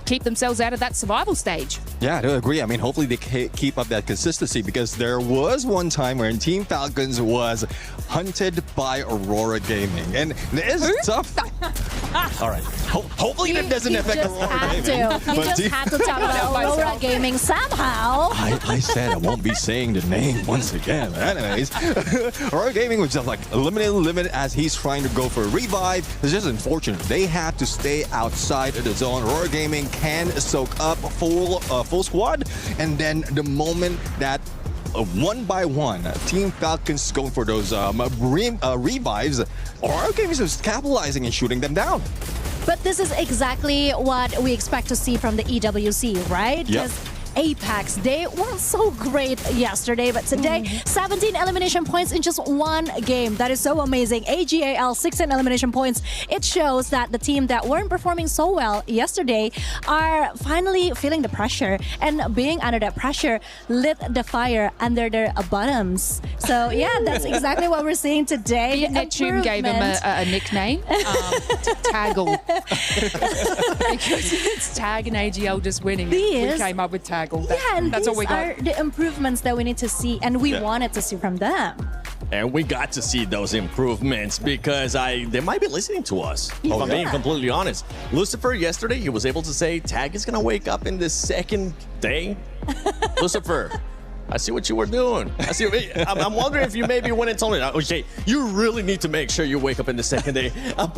[SPEAKER 12] keep themselves out of that survival stage.
[SPEAKER 6] Yeah, I do agree. I mean, hopefully they keep up that consistency because there was one time when Team Falcons was hunted by Aurora Gaming. And it is tough. All right. Hopefully that doesn't affect Aurora Gaming.
[SPEAKER 23] You just had to talk about Aurora Gaming somehow.
[SPEAKER 6] I said I won't be saying the name once again. But anyways, Aurora Gaming was just like limited as he's trying to go for a revive. It's just unfortunate. They had to stay outside of the zone. Aurora Gaming can soak up full squad, and then the moment that one by one Team Falcons going for those revives, Aurora Gaming is just capitalizing and shooting them down.
[SPEAKER 23] But this is exactly what we expect to see from the EWC, right?
[SPEAKER 6] Yep.
[SPEAKER 23] Apex, they weren't so great yesterday, but today, 17 elimination points in just one game. That is so amazing. AGAL, 16 elimination points. It shows that the team that weren't performing so well yesterday are finally feeling the pressure, and being under that pressure lit the fire under their bottoms. So yeah, that's exactly what we're seeing today.
[SPEAKER 12] The Neptune gave him a nickname, Taggle. Because it's Tag and AGL just winning. We came up with Taggle.
[SPEAKER 23] Yeah, and
[SPEAKER 12] that's
[SPEAKER 23] these
[SPEAKER 12] all we got.
[SPEAKER 23] are the improvements that we need to see, and we wanted to see from them.
[SPEAKER 5] And we got to see those improvements because they might be listening to us. If I'm being completely honest. Lucifer yesterday, he was able to say Tag is going to wake up in the second day. Lucifer, I see what you were doing. I'm wondering if you maybe went and told me, okay, you really need to make sure you wake up in the second day. I'm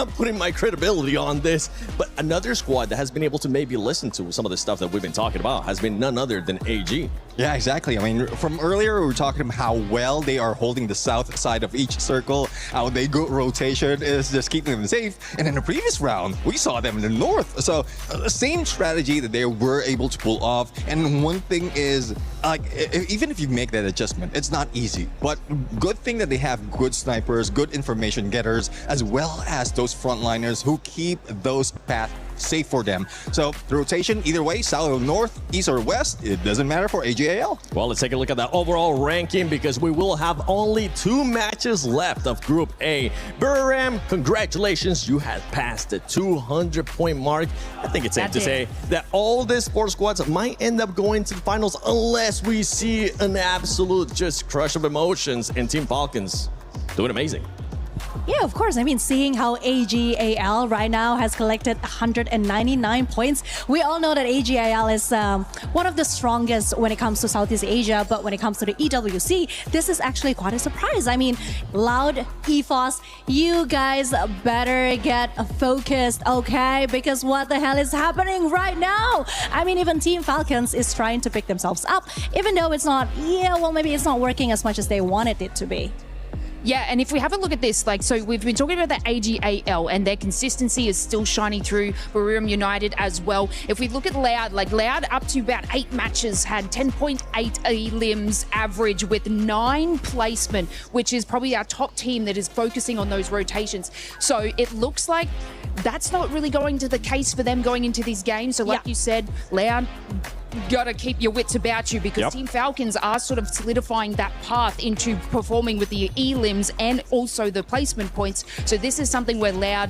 [SPEAKER 5] putting my credibility on this. But another squad that has been able to maybe listen to some of the stuff that we've been talking about has been none other than AG.
[SPEAKER 6] Yeah, exactly. I mean, from earlier, we were talking about how well they are holding the south side of each circle, how they go rotation is just keeping them safe. And in the previous round, we saw them in the north. So the same strategy that they were able to pull off. And one thing is, even if you make that adjustment, it's not easy. But good thing that they have good snipers, good information getters, as well as those frontliners who keep those paths safe for them. So the rotation, either way, south or north, east or west, it doesn't matter for AGAL.
[SPEAKER 5] Well, let's take a look at the overall ranking because we will have only 2 matches left of Group A. Buram, congratulations, you have passed the 200-point mark. I think it's safe to say that all these 4 squads might end up going to the finals unless we see an absolute just crush of emotions, and Team Falcons doing amazing.
[SPEAKER 23] Yeah, of course. I mean, seeing how AGAL right now has collected 199 points, we all know that AGAL is one of the strongest when it comes to Southeast Asia, but when it comes to the EWC, this is actually quite a surprise. I mean, Loud, EFOS, you guys better get focused, okay? Because what the hell is happening right now? I mean, even Team Falcons is trying to pick themselves up, even though it's not, maybe it's not working as much as they wanted it to be.
[SPEAKER 12] Yeah, and if we have a look at this, so we've been talking about the AGAL and their consistency is still shining through Barium United as well. If we look at Loud, Loud up to about 8 matches had 10.8 limbs average with 9 placement, which is probably our top team that is focusing on those rotations. So it looks like that's not really going to the case for them going into these games. So like you said, Loud, got to keep your wits about you because Team Falcons are sort of solidifying that path into performing with the E-limbs and also the placement points. So this is something where Loud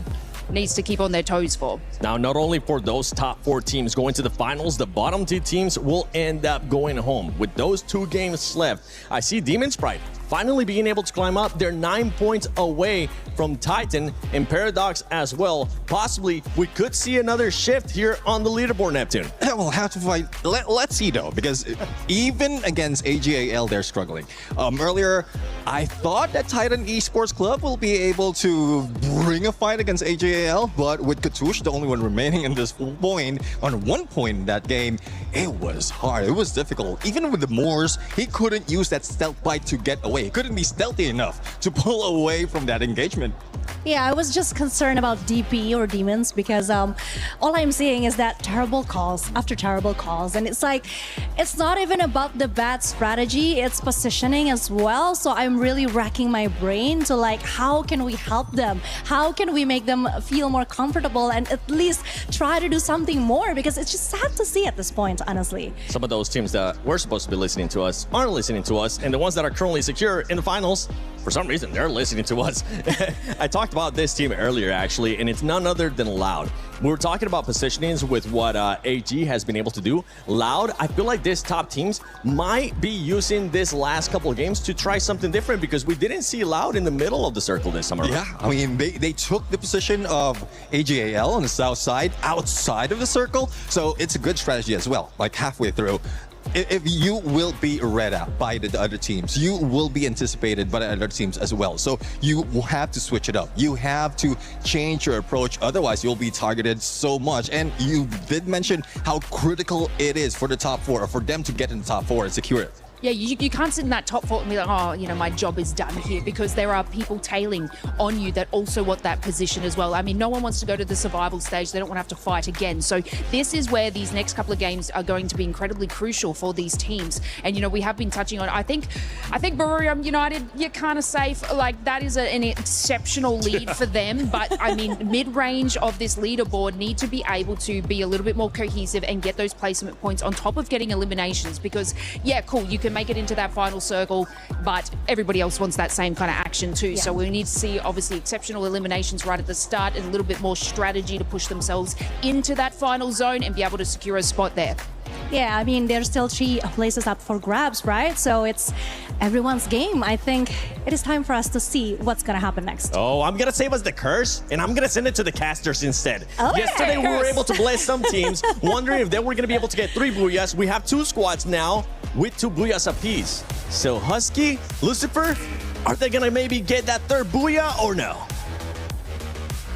[SPEAKER 12] needs to keep on their toes for.
[SPEAKER 5] Now, not only for those top 4 teams going to the finals, the bottom 2 teams will end up going home. With those 2 games left, I see Demon Sprite finally being able to climb up. They're 9 points away from Titan and Paradox as well. Possibly, we could see another shift here on the leaderboard, Neptune.
[SPEAKER 6] We'll have to fight. Let's see, though, because even against AGAL, they're struggling. Earlier, I thought that Titan Esports Club will be able to bring a fight against AGAL, but with Katush, the only one remaining in this point, on 1 point in that game, it was hard. It was difficult. Even with the Moors, he couldn't use that stealth bite to get away. He couldn't be stealthy enough to pull away from that engagement.
[SPEAKER 23] Yeah, I was just concerned about DP or demons because all I'm seeing is that terrible calls after terrible calls. And it's like, it's not even about the bad strategy, it's positioning as well. So I'm really racking my brain to how can we help them? How can we make them feel more comfortable and at least try to do something more? Because it's just sad to see at this point, honestly.
[SPEAKER 5] Some of those teams that were supposed to be listening to us aren't listening to us. And the ones that are currently secure in the finals, for some reason, they're listening to us. I talked about this team earlier, actually, and it's none other than Loud. We were talking about positionings with what AG has been able to do. Loud, I feel like this top teams might be using this last couple of games to try something different because we didn't see Loud in the middle of the circle this summer.
[SPEAKER 6] Yeah, I mean, they took the position of AGAL on the south side, outside of the circle, so it's a good strategy as well, halfway through. If you will be read out by the other teams, you will be anticipated by the other teams as well. So you will have to switch it up. You have to change your approach. Otherwise, you'll be targeted so much. And you did mention how critical it is for the top 4, or for them to get in the top 4 and secure it.
[SPEAKER 12] Yeah, you can't sit in that top 4 and be like, oh, my job is done here, because there are people tailing on you that also want that position as well. I mean, no one wants to go to the survival stage. They don't want to have to fight again. So this is where these next couple of games are going to be incredibly crucial for these teams. And, we have been touching on, I think Barium United, you're kind of safe. That is an exceptional lead for them. But, I mean, mid-range of this leaderboard need to be able to be a little bit more cohesive and get those placement points on top of getting eliminations. Because, yeah, cool, you can make it into that final circle, but everybody else wants that same kind of action too. So we need to see obviously exceptional eliminations right at the start and a little bit more strategy to push themselves into that final zone and be able to secure a spot there.
[SPEAKER 23] Yeah, I mean, there's still 3 places up for grabs, right? So it's everyone's game. I think it is time for us to see what's going to happen next.
[SPEAKER 5] Oh, I'm going to save us the curse, and I'm going to send it to the casters instead.
[SPEAKER 23] Oh,
[SPEAKER 5] yesterday, we were able to bless some teams, wondering if they were going to be able to get 3 booyahs. We have 2 squads now. with 2 booyahs apiece. So Husky, Lucifer, are they gonna maybe get that third booyah or no?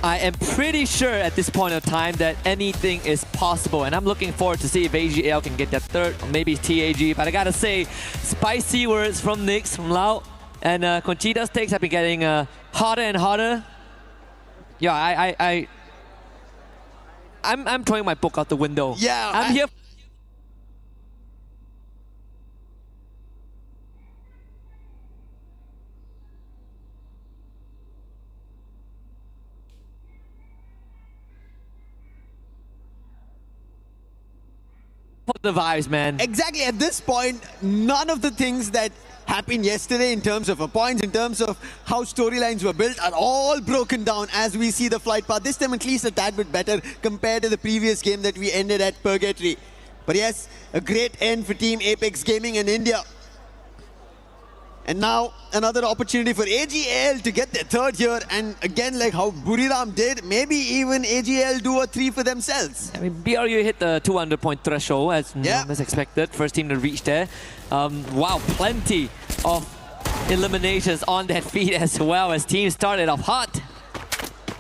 [SPEAKER 4] I am pretty sure at this point of time that anything is possible, and I'm looking forward to see if AGL can get that third, or maybe TAG. But I gotta say, spicy words from Nix, from Lau, and Conchita's takes have been getting hotter and hotter. Yeah, I'm throwing my book out the window.
[SPEAKER 11] Yeah,
[SPEAKER 4] I'm here. For the vibes, man.
[SPEAKER 11] Exactly. At this point, none of the things that happened yesterday in terms of points, in terms of how storylines were built, are all broken down as we see the flight path. This time at least a tad bit better compared to the previous game that we ended at Purgatory. But yes, a great end for Team Apex Gaming in India. And now another opportunity for AGL to get their third here. And again, like how Buriram did, maybe even AGL do a 3 for themselves.
[SPEAKER 4] I mean, BRU hit the 200-point threshold as expected. First team to reach there. Wow, plenty of eliminations on that feed as well as teams started off hot.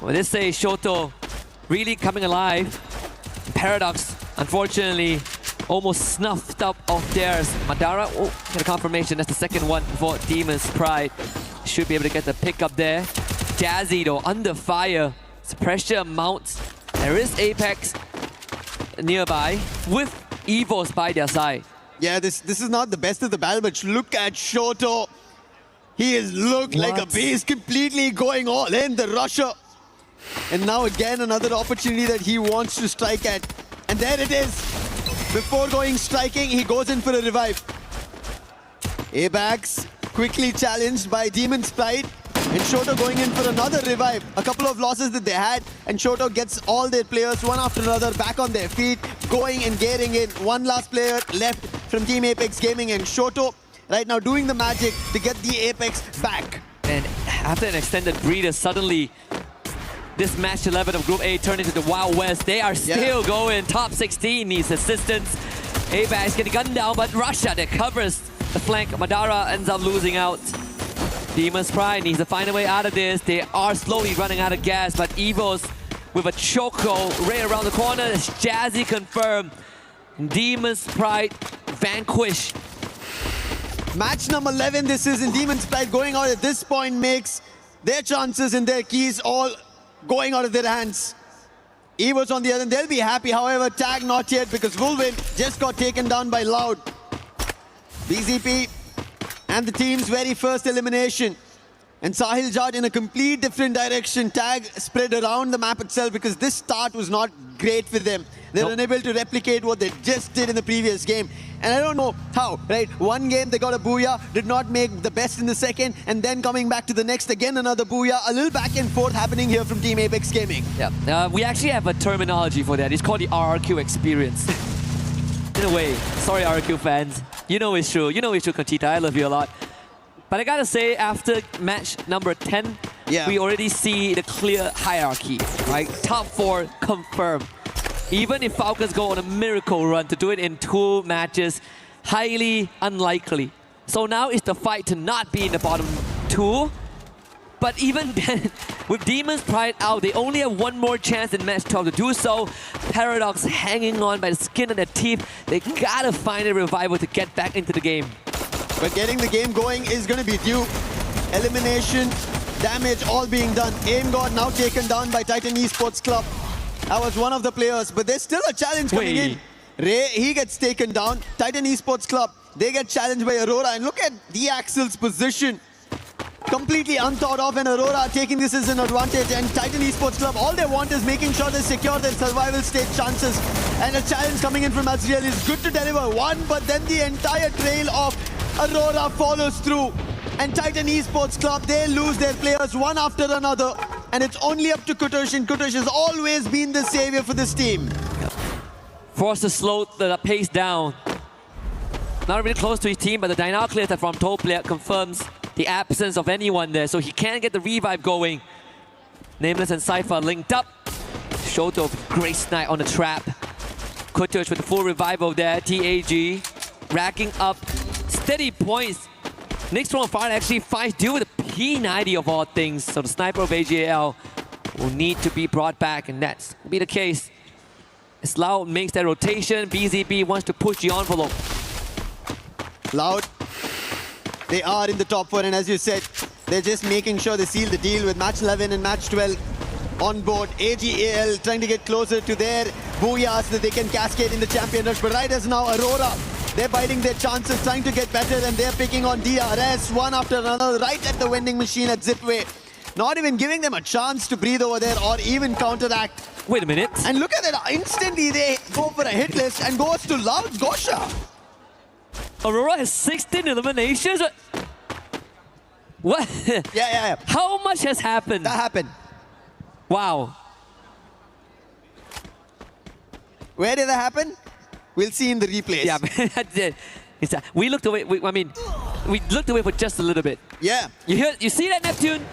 [SPEAKER 4] Well, this is Shoto really coming alive. Paradox, unfortunately, almost snuffed up of theirs. Madara, get a confirmation. That's the second one for Demon's Pride. Should be able to get the pick up there. Jazzy though, under fire. As pressure mounts. There is Apex nearby with Evos by their side.
[SPEAKER 11] Yeah, this is not the best of the battle, but look at Shoto. He has looked like a beast, completely going all in, the rusher. And now again, another opportunity that he wants to strike at. And there it is. Before going striking, he goes in for a revive. Abax quickly challenged by Demon's Pride. And Shoto going in for another revive. A couple of losses that they had. And Shoto gets all their players, one after another, back on their feet. Going and getting in. One last player left from Team Apex Gaming. And Shoto right now doing the magic to get the Apex back.
[SPEAKER 4] And after an extended breather, suddenly this match 11 of Group A turned into the Wild West. They are still going. Top 16 needs assistance. Apex getting gunned down, but Russia that covers the flank. Madara ends up losing out. Demon's Pride needs to find a way out of this. They are slowly running out of gas, but Evos with a choco right around the corner. It's Jazzy confirmed. Demon's Pride vanquish.
[SPEAKER 11] Match number 11, this is in Demon's Pride going out at this point makes their chances and their keys all going out of their hands. Evos on the other end, they'll be happy. However, tag not yet because Vulvin just got taken down by Loud. BZP and the team's very first elimination. And Sahil Jad in a complete different direction. Tag spread around the map itself because this start was not great for them. They're unable to replicate what they just did in the previous game. And I don't know how, right? One game they got a booyah, did not make the best in the second, and then coming back to the next, again another booyah. A little back and forth happening here from Team Apex Gaming.
[SPEAKER 4] Yeah, we actually have a terminology for that. It's called the RRQ experience. In a way, sorry RRQ fans. You know it's true. You know it's true, Conchita. I love you a lot. But I gotta say, after match number 10, we already see the clear hierarchy, right? Top 4 confirmed. Even if Falcons go on a miracle run, to do it in 2 matches, highly unlikely. So now it's the fight to not be in the bottom 2. But even then, with Demon's Pride out, they only have one more chance in match 12 to do so. Paradox hanging on by the skin of their teeth. They gotta find a revival to get back into the game.
[SPEAKER 11] But getting the game going is going to be due. Elimination, damage all being done. Aim God now taken down by Titan Esports Club. That was one of the players, but there's still a challenge coming in. Ray, he gets taken down. Titan Esports Club, they get challenged by Aurora. And look at the Axel's position. Completely unthought of, and Aurora taking this as an advantage. And Titan Esports Club, all they want is making sure they secure their survival stage chances. And a challenge coming in from Azriel is good to deliver one, but then the entire trail of Aurora follows through. And Titan Esports Club, they lose their players one after another. And it's only up to Kutush, and Kutush has always been the savior for this team.
[SPEAKER 4] Forced to slow the pace down. Not really close to his team, but the Dynal clear from top player confirms the absence of anyone there, so he can't get the revive going. Nameless and Cypher linked up. Shoto with great snipe on the trap. Kutush with the full revival there. TAG racking up steady points. Next from Fire actually fights due with a P90 of all things. So the sniper of AGL will need to be brought back, and that's will be the case. As Loud makes that rotation, BZB wants to push the envelope.
[SPEAKER 10] Loud, they are in the top 4, and as you said, they're just making sure they seal the deal with match 11 and match 12 on board. AGL trying to get closer to their booyahs so that they can cascade in the champion rush. But right as now, Aurora, they're biding their chances, trying to get better, and they're picking on DRS one after another right at the vending machine at Zipway. Not even giving them a chance to breathe over there or even counteract.
[SPEAKER 4] Wait a minute.
[SPEAKER 10] And look at that, instantly they go for a hit list and goes to Loud's Gosha.
[SPEAKER 4] Aurora has 16 eliminations. What?
[SPEAKER 10] Yeah.
[SPEAKER 4] How much has happened?
[SPEAKER 10] That happened.
[SPEAKER 4] Wow.
[SPEAKER 10] Where did that happen? We'll see in the replays.
[SPEAKER 4] Yeah, that's it. We looked away. We looked away for just a little bit.
[SPEAKER 10] Yeah.
[SPEAKER 4] You see that, Neptune?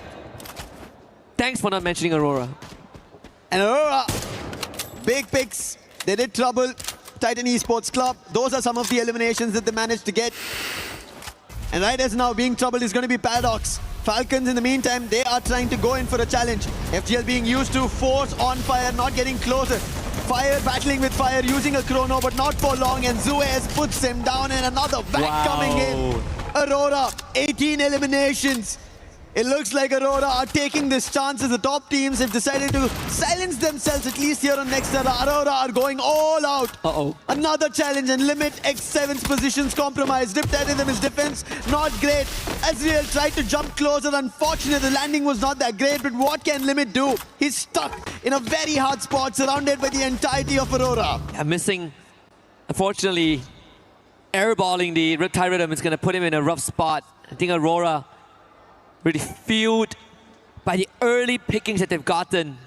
[SPEAKER 4] Thanks for not mentioning Aurora.
[SPEAKER 10] And Aurora, big picks. They did trouble. Titan Esports Club. Those are some of the eliminations that they managed to get. And right as now, being troubled is going to be Paradox. Falcons, in the meantime, they are trying to go in for a challenge. FGL being used to force on Fire, not getting closer. Fire battling with Fire, using a chrono, but not for long. And Zuez puts him down, and another back coming in. Aurora, 18 eliminations. It looks like Aurora are taking this chance as the top teams have decided to silence themselves, at least here on Next Era. Aurora are going all out. Another challenge, and Limit X7's positions compromised. Riptide in them is defense, not great. Azriel tried to jump closer. Unfortunately, the landing was not that great, but what can Limit do? He's stuck in a very hard spot, surrounded by the entirety of Aurora.
[SPEAKER 4] I'm missing, unfortunately, airballing the Riptide Rhythm is going to put him in a rough spot. I think Aurora really fueled by the early pickings that they've gotten,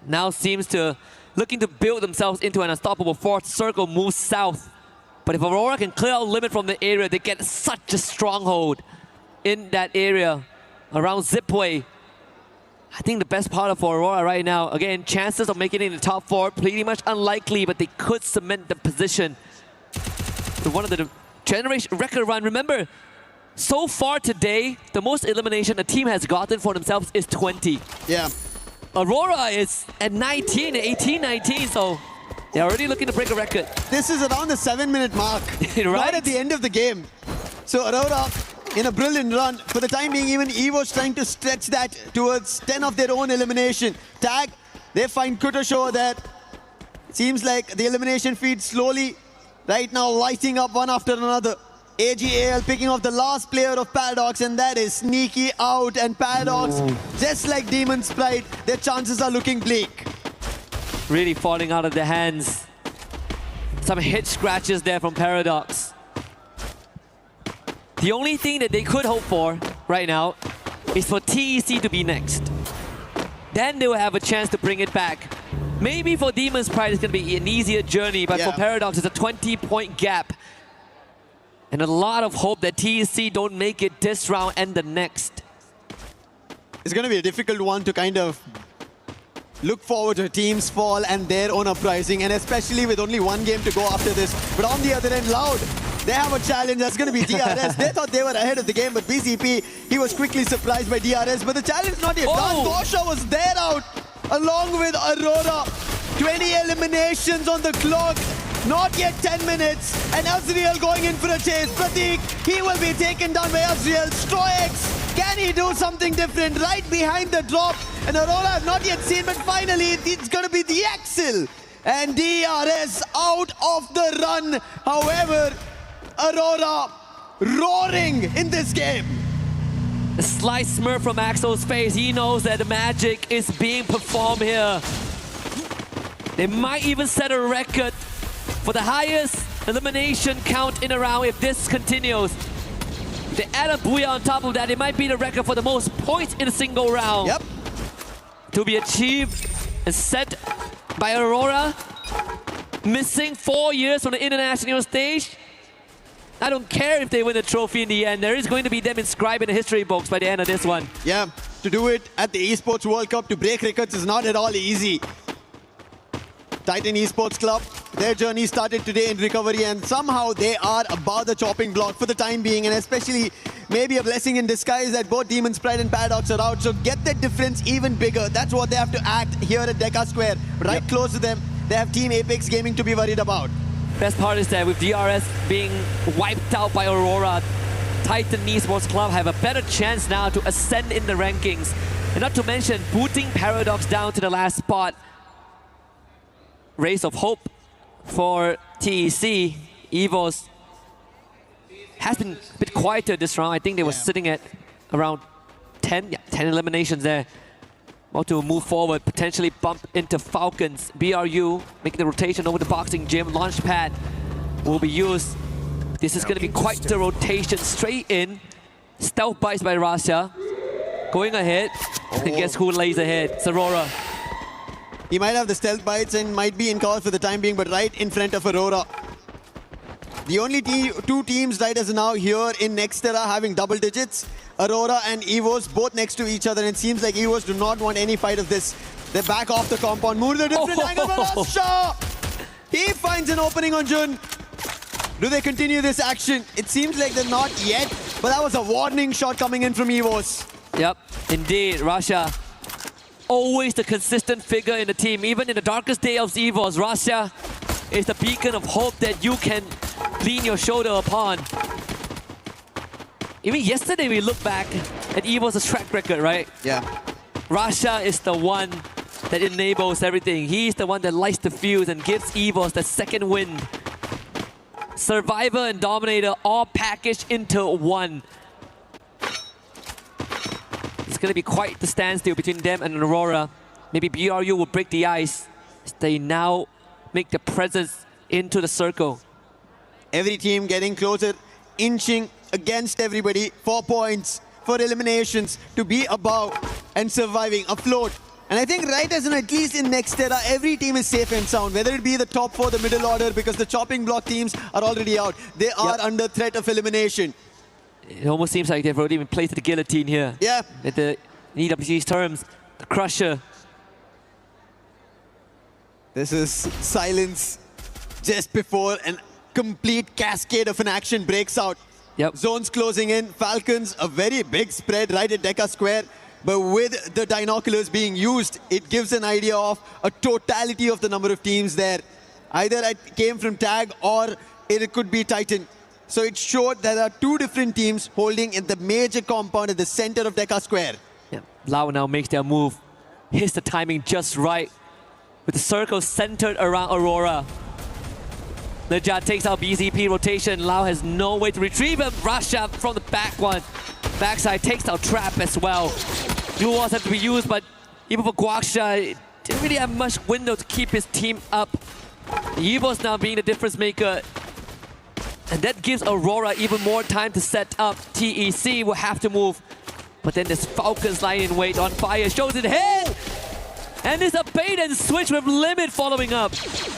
[SPEAKER 4] now seems to looking to build themselves into an unstoppable fourth circle, move south. But if Aurora can clear out Limit from the area, they get such a stronghold in that area around Zipway. I think the best part of Aurora right now, again, chances of making it in the top 4, pretty much unlikely, but they could cement the position to one of the generation record run. Remember, so far today, the most elimination a team has gotten for themselves is 20.
[SPEAKER 10] Yeah.
[SPEAKER 4] Aurora is at 19, 18, 19, so they're already looking to break a record.
[SPEAKER 10] This is around the 7-minute mark,
[SPEAKER 4] right?
[SPEAKER 10] Not at the end of the game. So Aurora, in a brilliant run, for the time being, even EVO's trying to stretch that towards 10 of their own elimination. Tag, they find Kutasho there. Seems like the elimination feed slowly, right now, lighting up one after another. AGL picking off the last player of Paradox, and that is Sneaky out. And Paradox, just like Demon Sprite, their chances are looking bleak.
[SPEAKER 4] Really falling out of their hands. Some hit scratches there from Paradox. The only thing that they could hope for right now is for TEC to be next. Then they will have a chance to bring it back. Maybe for Demon's Pride it's going to be an easier journey, but for Paradox it's a 20-point gap. And a lot of hope that TEC don't make it this round and the next.
[SPEAKER 10] It's going to be a difficult one to kind of look forward to teams fall and their own uprising, and especially with only one game to go after this. But on the other end, Loud, they have a challenge that's going to be DRS. They thought they were ahead of the game, but BCP, he was quickly surprised by DRS. But the challenge not yet done. Gosha was there out along with Aurora. 20 eliminations on the clock. Not yet 10 minutes, and Azriel going in for a chase. Pratik, he will be taken down by Azriel. Stroix, can he do something different? Right behind the drop, and Aurora have not yet seen, but finally it's going to be the Axel. And DRS out of the run. However, Aurora roaring in this game.
[SPEAKER 4] A slight smirk from Axel's face. He knows that the magic is being performed here. They might even set a record for the highest elimination count in a round if this continues. If they add a Booyah on top of that, it might be the record for the most points in a single round.
[SPEAKER 10] Yep.
[SPEAKER 4] To be achieved and set by Aurora, missing 4 years from the international stage. I don't care if they win the trophy in the end. There is going to be them inscribed in the history books by the end of this one.
[SPEAKER 10] Yeah, to do it at the Esports World Cup, to break records is not at all easy. Titan Esports Club
[SPEAKER 11] Their journey started today in recovery, and somehow they are above the chopping block for the time being, and especially maybe a blessing in disguise that both Demon's Pride and Paradox are out. So get that difference even bigger. That's what they have to act here at Deca Square. Right close to them, they have Team Apex Gaming to be worried about.
[SPEAKER 4] Best part is that with DRS being wiped out by Aurora, Titan Esports Club have a better chance now to ascend in the rankings. And not to mention, booting Paradox down to the last spot. Race of hope for TEC. EVOS has been a bit quieter this round. I think they were sitting at around 10 eliminations there. About to move forward, potentially bump into Falcons. BRU making the rotation over the boxing gym. Launchpad will be used. This is going to be quite the rotation straight in. Stealth bites by Rasha. Going ahead. And guess who lays ahead? It's Aurora.
[SPEAKER 11] He might have the stealth bites and might be in call for the time being, but right in front of Aurora. The only two teams right as of now here in Nextera having double digits. Aurora and EVOS both next to each other, and it seems like EVOS do not want any fight of this. They're back off the compound. Move to a different angle, but Rasha! He finds an opening on Jun. Do they continue this action? It seems like they're not yet, but that was a warning shot coming in from EVOS.
[SPEAKER 4] Yep, indeed, Rasha. Always the consistent figure in the team. Even in the darkest day of EVOS, Rasha is the beacon of hope that you can lean your shoulder upon. Even yesterday we look back at EVOS' track record, right?
[SPEAKER 11] Yeah.
[SPEAKER 4] Rasha is the one that enables everything. He's the one that lights the fuse and gives EVOS that second wind. Survivor and Dominator all packaged into one. It's going to be quite the standstill between them and Aurora. Maybe BRU will break the ice as they now make the presence into the circle.
[SPEAKER 11] Every team getting closer, inching against everybody. 4 points for eliminations to be above and surviving, afloat. And I think right as in at least in Nextera, every team is safe and sound, whether it be the top 4, the middle order, because the chopping block teams are already out. They are under threat of elimination.
[SPEAKER 4] It almost seems like they've already been placed to the guillotine here.
[SPEAKER 11] Yeah.
[SPEAKER 4] At the EWC's terms, the Crusher.
[SPEAKER 11] This is silence just before a complete cascade of an action breaks out.
[SPEAKER 4] Yep.
[SPEAKER 11] Zones closing in. Falcons, a very big spread right at Deca Square. But with the binoculars being used, it gives an idea of a totality of the number of teams there. Either it came from Tag or it could be Titan. So it showed there are two different teams holding in the major compound at the center of Deca Square.
[SPEAKER 4] Yeah. Lau now makes their move. Hits the timing just right. With the circle centered around Aurora. Nejat takes out BZP rotation. Lau has no way to retrieve him. Rasha from the back one. Backside takes out Trap as well. Dual walls have to be used, but even for Guaksha, didn't really have much window to keep his team up. EVOS now being the difference maker. And that gives Aurora even more time to set up. TEC will have to move. But then this Falcons lying in wait on fire, shows it head! And there's a bait and switch with Limit following up.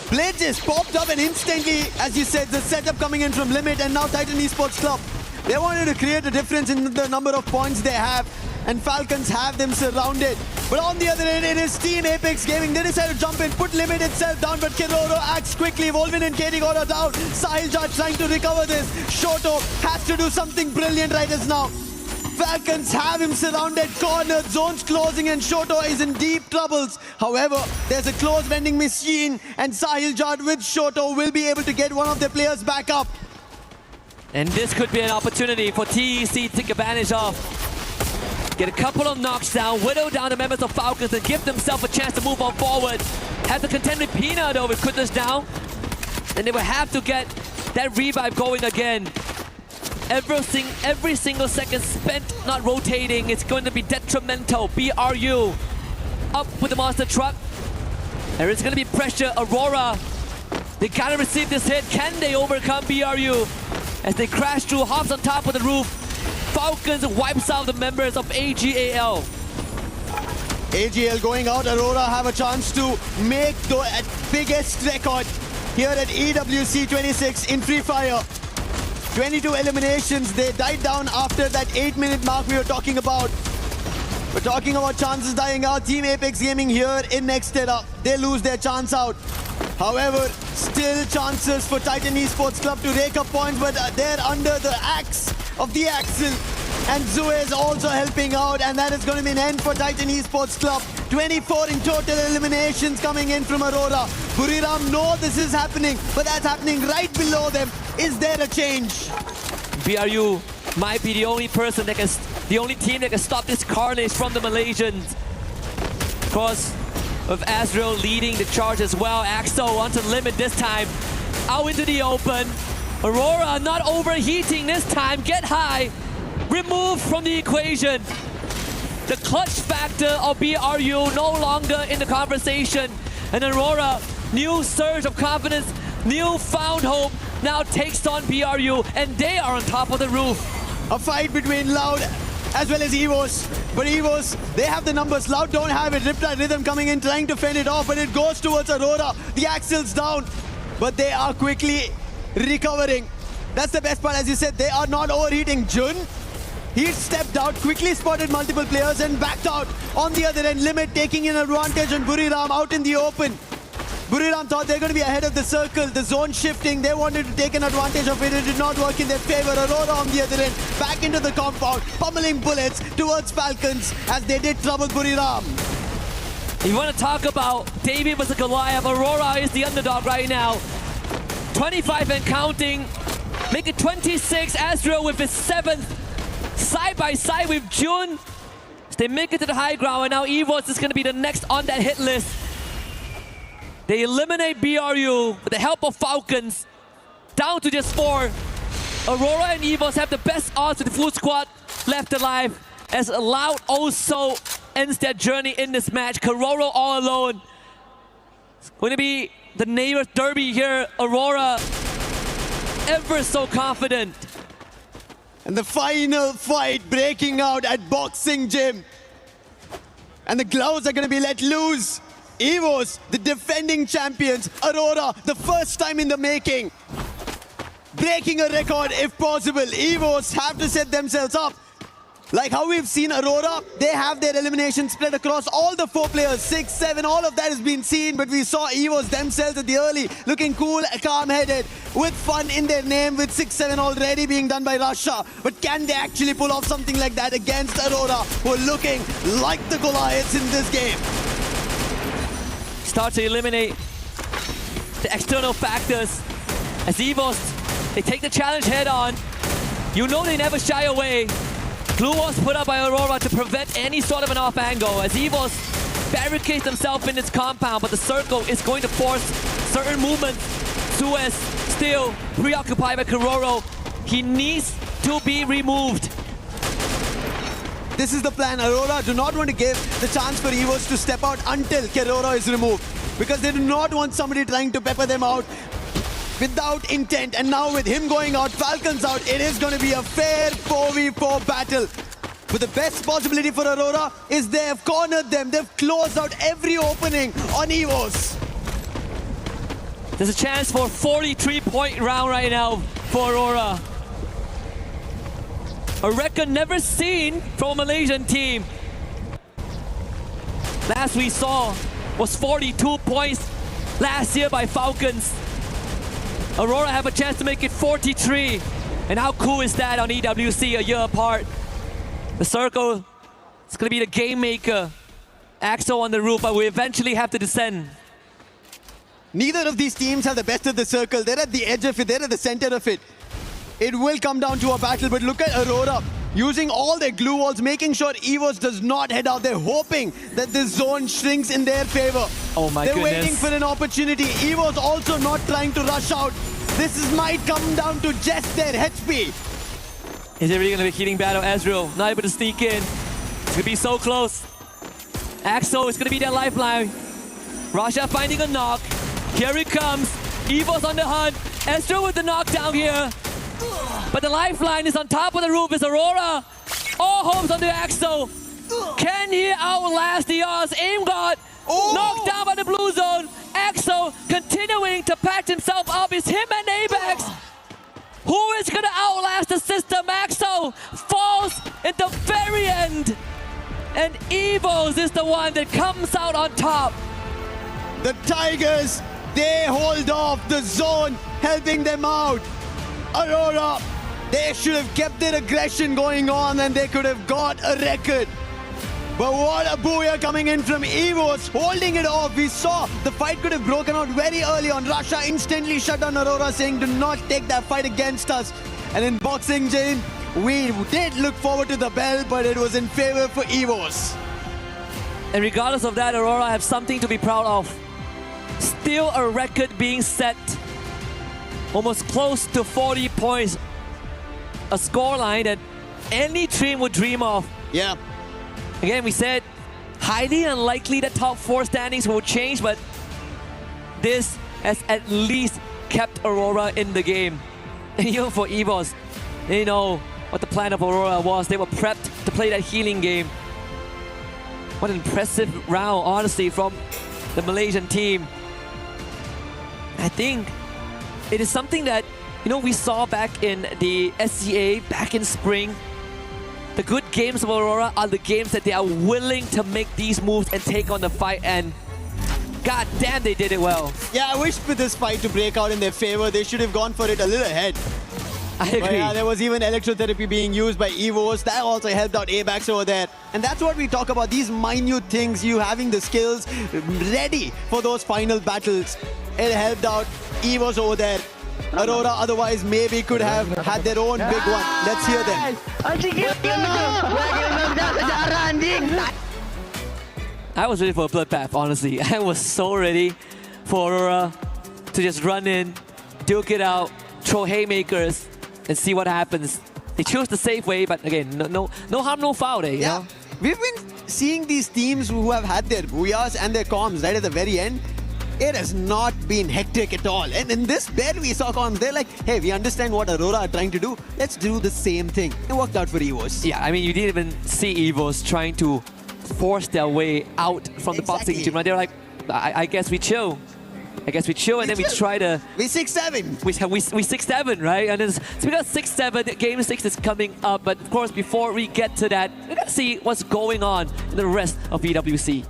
[SPEAKER 11] Blade just popped up and instantly, as you said, the setup coming in from Limit and now Titan Esports Club. They wanted to create a difference in the number of points they have, and Falcons have them surrounded. But on the other end, it is Team Apex Gaming. They decide to jump in, put Limit itself down, but Kiroro acts quickly. Volvin and Katie got her down. Sahilja trying to recover this. Shoto has to do something brilliant right as now. Falcons have him surrounded, cornered, zones closing, and Shoto is in deep troubles. However, there's a close vending machine, and Sahilja with Shoto will be able to get one of their players back up.
[SPEAKER 4] And this could be an opportunity for TEC to take advantage of. Get a couple of knocks down, whittle down the members of Falcons and give themselves a chance to move on forward. Have to contend with Pina though with Kutless down. And they will have to get that revive going again. Every single second spent not rotating is going to be detrimental. BRU up with the monster truck. There is going to be pressure. Aurora, they gotta receive this hit. Can they overcome BRU? As they crash through, hops on top of the roof. Falcons wipes out the members of AGAL.
[SPEAKER 11] AGL going out. Aurora have a chance to make the biggest record here at EWC 26 in Freefire. 22 eliminations. They died down after that 8-minute mark we were talking about. We're talking about chances dying out. Team Apex Gaming here in Nextera. They lose their chance out. However, still chances for Titan Esports Club to rake up points, but they're under the axe of the Axel. And Zue is also helping out, and that is going to be an end for Titan Esports Club. 24 in total eliminations coming in from Aurora. Buriram know this is happening, but that's happening right below them. Is there a change?
[SPEAKER 4] BRU might be the only person that can, the only team that can stop this carnage from the Malaysians. Of course, with Azrael leading the charge as well. Axel wants to limit this time. Out into the open. Aurora not overheating this time. Get high. Removed from the equation. The clutch factor of BRU no longer in the conversation. And Aurora, new surge of confidence, newfound hope, now takes on BRU, and they are on top of the roof.
[SPEAKER 11] A fight between Loud as well as Evos. But Evos, they have the numbers. Loud don't have it. Riptide Rhythm coming in, trying to fend it off, but it goes towards Aurora. The Axel's down, but they are quickly recovering. That's the best part, as you said, they are not overheating. Jun, he stepped out, quickly spotted multiple players and backed out. On the other end, Limit taking an advantage on Buriram out in the open. Buriram thought they're going to be ahead of the circle. The zone shifting, they wanted to take an advantage of it. It did not work in their favor. Aurora on the other end, back into the compound, pummeling bullets towards Falcons as they did trouble Buriram.
[SPEAKER 4] If you want to talk about David versus Goliath, Aurora is the underdog right now. 25 and counting, make it 26. Azrael with his 7th, side by side with Jun. They make it to the high ground, and now Evos is going to be the next on that hit list. They eliminate BRU with the help of Falcons, down to just 4. Aurora and Evos have the best odds with the full squad left alive, as Loud also ends their journey in this match. Kororo all alone. It's going to be the neighbor derby here. Aurora ever so confident.
[SPEAKER 11] And the final fight breaking out at Boxing Gym. And the gloves are going to be let loose. Evos, the defending champions. Aurora, the first time in the making. Breaking a record if possible. Evos have to set themselves up. Like how we've seen Aurora, they have their elimination spread across all the 4 players, 6, 7, all of that has been seen, but we saw Evos themselves at the early, looking cool, calm-headed, with fun in their name, with 6, 7 already being done by Russia. But can they actually pull off something like that against Aurora, who are looking like the Goliaths in this game?
[SPEAKER 4] Start to eliminate the external factors. As Evos, they take the challenge head on. You know they never shy away. Blue walls put up by Aurora to prevent any sort of an off angle, as Evos barricades themselves in its compound, but the circle is going to force certain movements. Suez still preoccupied by Kororo. He needs to be removed.
[SPEAKER 11] This is the plan. Aurora do not want to give the chance for Evos to step out until Kororo is removed, because they do not want somebody trying to pepper them out without intent. And now with him going out, Falcons out, it is going to be a fair 4v4 battle. But the best possibility for Aurora is they have cornered them. They've closed out every opening on Evos.
[SPEAKER 4] There's a chance for a 43-point round right now for Aurora. A record never seen from a Malaysian team. Last we saw was 42 points last year by Falcons. Aurora have a chance to make it 43. And how cool is that on EWC a year apart? The circle, it's going to be the game maker. Axel on the roof, but we eventually have to descend.
[SPEAKER 11] Neither of these teams have the best of the circle. They're at the edge of it. They're at the center of it. It will come down to a battle, but look at Aurora using all their glue walls, making sure Evos does not head out. They're hoping that this zone shrinks in their favor.
[SPEAKER 4] Oh my
[SPEAKER 11] goodness. They're waiting for an opportunity. Evos also not trying to rush out. Might come down to just their HP.
[SPEAKER 4] Is it really going to be a heating battle? Azrael not able to sneak in. It's going to be so close. Axel is going to be their lifeline. Rasha finding a knock. Here he comes. Evos on the hunt. Azrael with the knockdown here. But the lifeline is on top of the roof. Is Aurora. All hopes on the Axel. Can he outlast the odds? Aim God. Knocked down by the blue zone. Axel continuing to patch himself up. It's him and Apex. Who is going to outlast the system? Axel falls at the very end. And Evos is the one that comes out on top.
[SPEAKER 11] The Tigers, They hold off the zone, helping them out. Aurora, they should have kept their aggression going on and they could have got a record. But what a booyah coming in from Evos, holding it off. We saw the fight could have broken out very early on. Russia instantly shut down Aurora, saying do not take that fight against us. And in boxing, Jane, we did look forward to the bell, but it was in favor for Evos.
[SPEAKER 4] And regardless of that, Aurora have something to be proud of. Still a record being set. Almost close to 40 points. A scoreline that any team would dream of.
[SPEAKER 11] Yeah.
[SPEAKER 4] Again, we said highly unlikely that top 4 standings will change, but this has at least kept Aurora in the game. And even for Evos, they know what the plan of Aurora was. They were prepped to play that healing game. What an impressive round, honestly, from the Malaysian team. I think it is something that, we saw back in the SCA, back in spring. The good games of Aurora are the games that they are willing to make these moves and take on the fight, and god damn, they did it well.
[SPEAKER 11] Yeah, I wish for this fight to break out in their favor. They should have gone for it a little ahead.
[SPEAKER 4] I agree.
[SPEAKER 11] But yeah, there was even electrotherapy being used by Evos. That also helped out ABAX over there. And that's what we talk about, these minute things, you having the skills ready for those final battles. It helped out Evos over there. Aurora otherwise maybe could have had their own big one. Let's hear them.
[SPEAKER 4] I was ready for a bloodbath, honestly. I was so ready for Aurora to just run in, duke it out, throw haymakers, and see what happens. They chose the safe way, but again, no harm, no foul. You know?
[SPEAKER 11] We've been seeing these teams who have had their booyahs and their comms right at the very end. It has not been hectic at all. And in this bed we saw comms, they're like, hey, we understand what Aurora are trying to do. Let's do the same thing. It worked out for Evos.
[SPEAKER 4] Yeah, I mean, you didn't even see Evos trying to force their way out from the boxing team. Right? They're like, I guess we chill. And then we try to...
[SPEAKER 11] We 6-7.
[SPEAKER 4] We 6-7, right? And so we got 6-7. Game 6 is coming up. But of course, before we get to that, we got to see what's going on in the rest of VWC.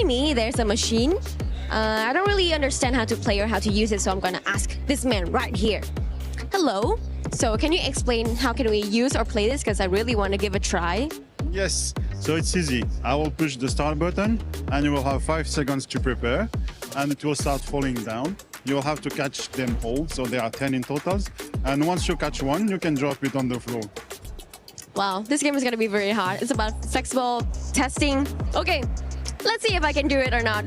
[SPEAKER 2] Me, there's a machine. I don't really understand how to play or how to use it, so I'm gonna ask this man right here. Hello. So can you explain how can we use or play this? Because I really want to give a try.
[SPEAKER 13] Yes. So it's easy. I will push the start button and you will have 5 seconds to prepare and it will start falling down. You will have to catch them all. So there are 10 in total. And once you catch one, you can drop it on the floor.
[SPEAKER 2] Wow, this game is gonna be very hard. It's about flexible testing. Okay. Let's see if I can do it or not.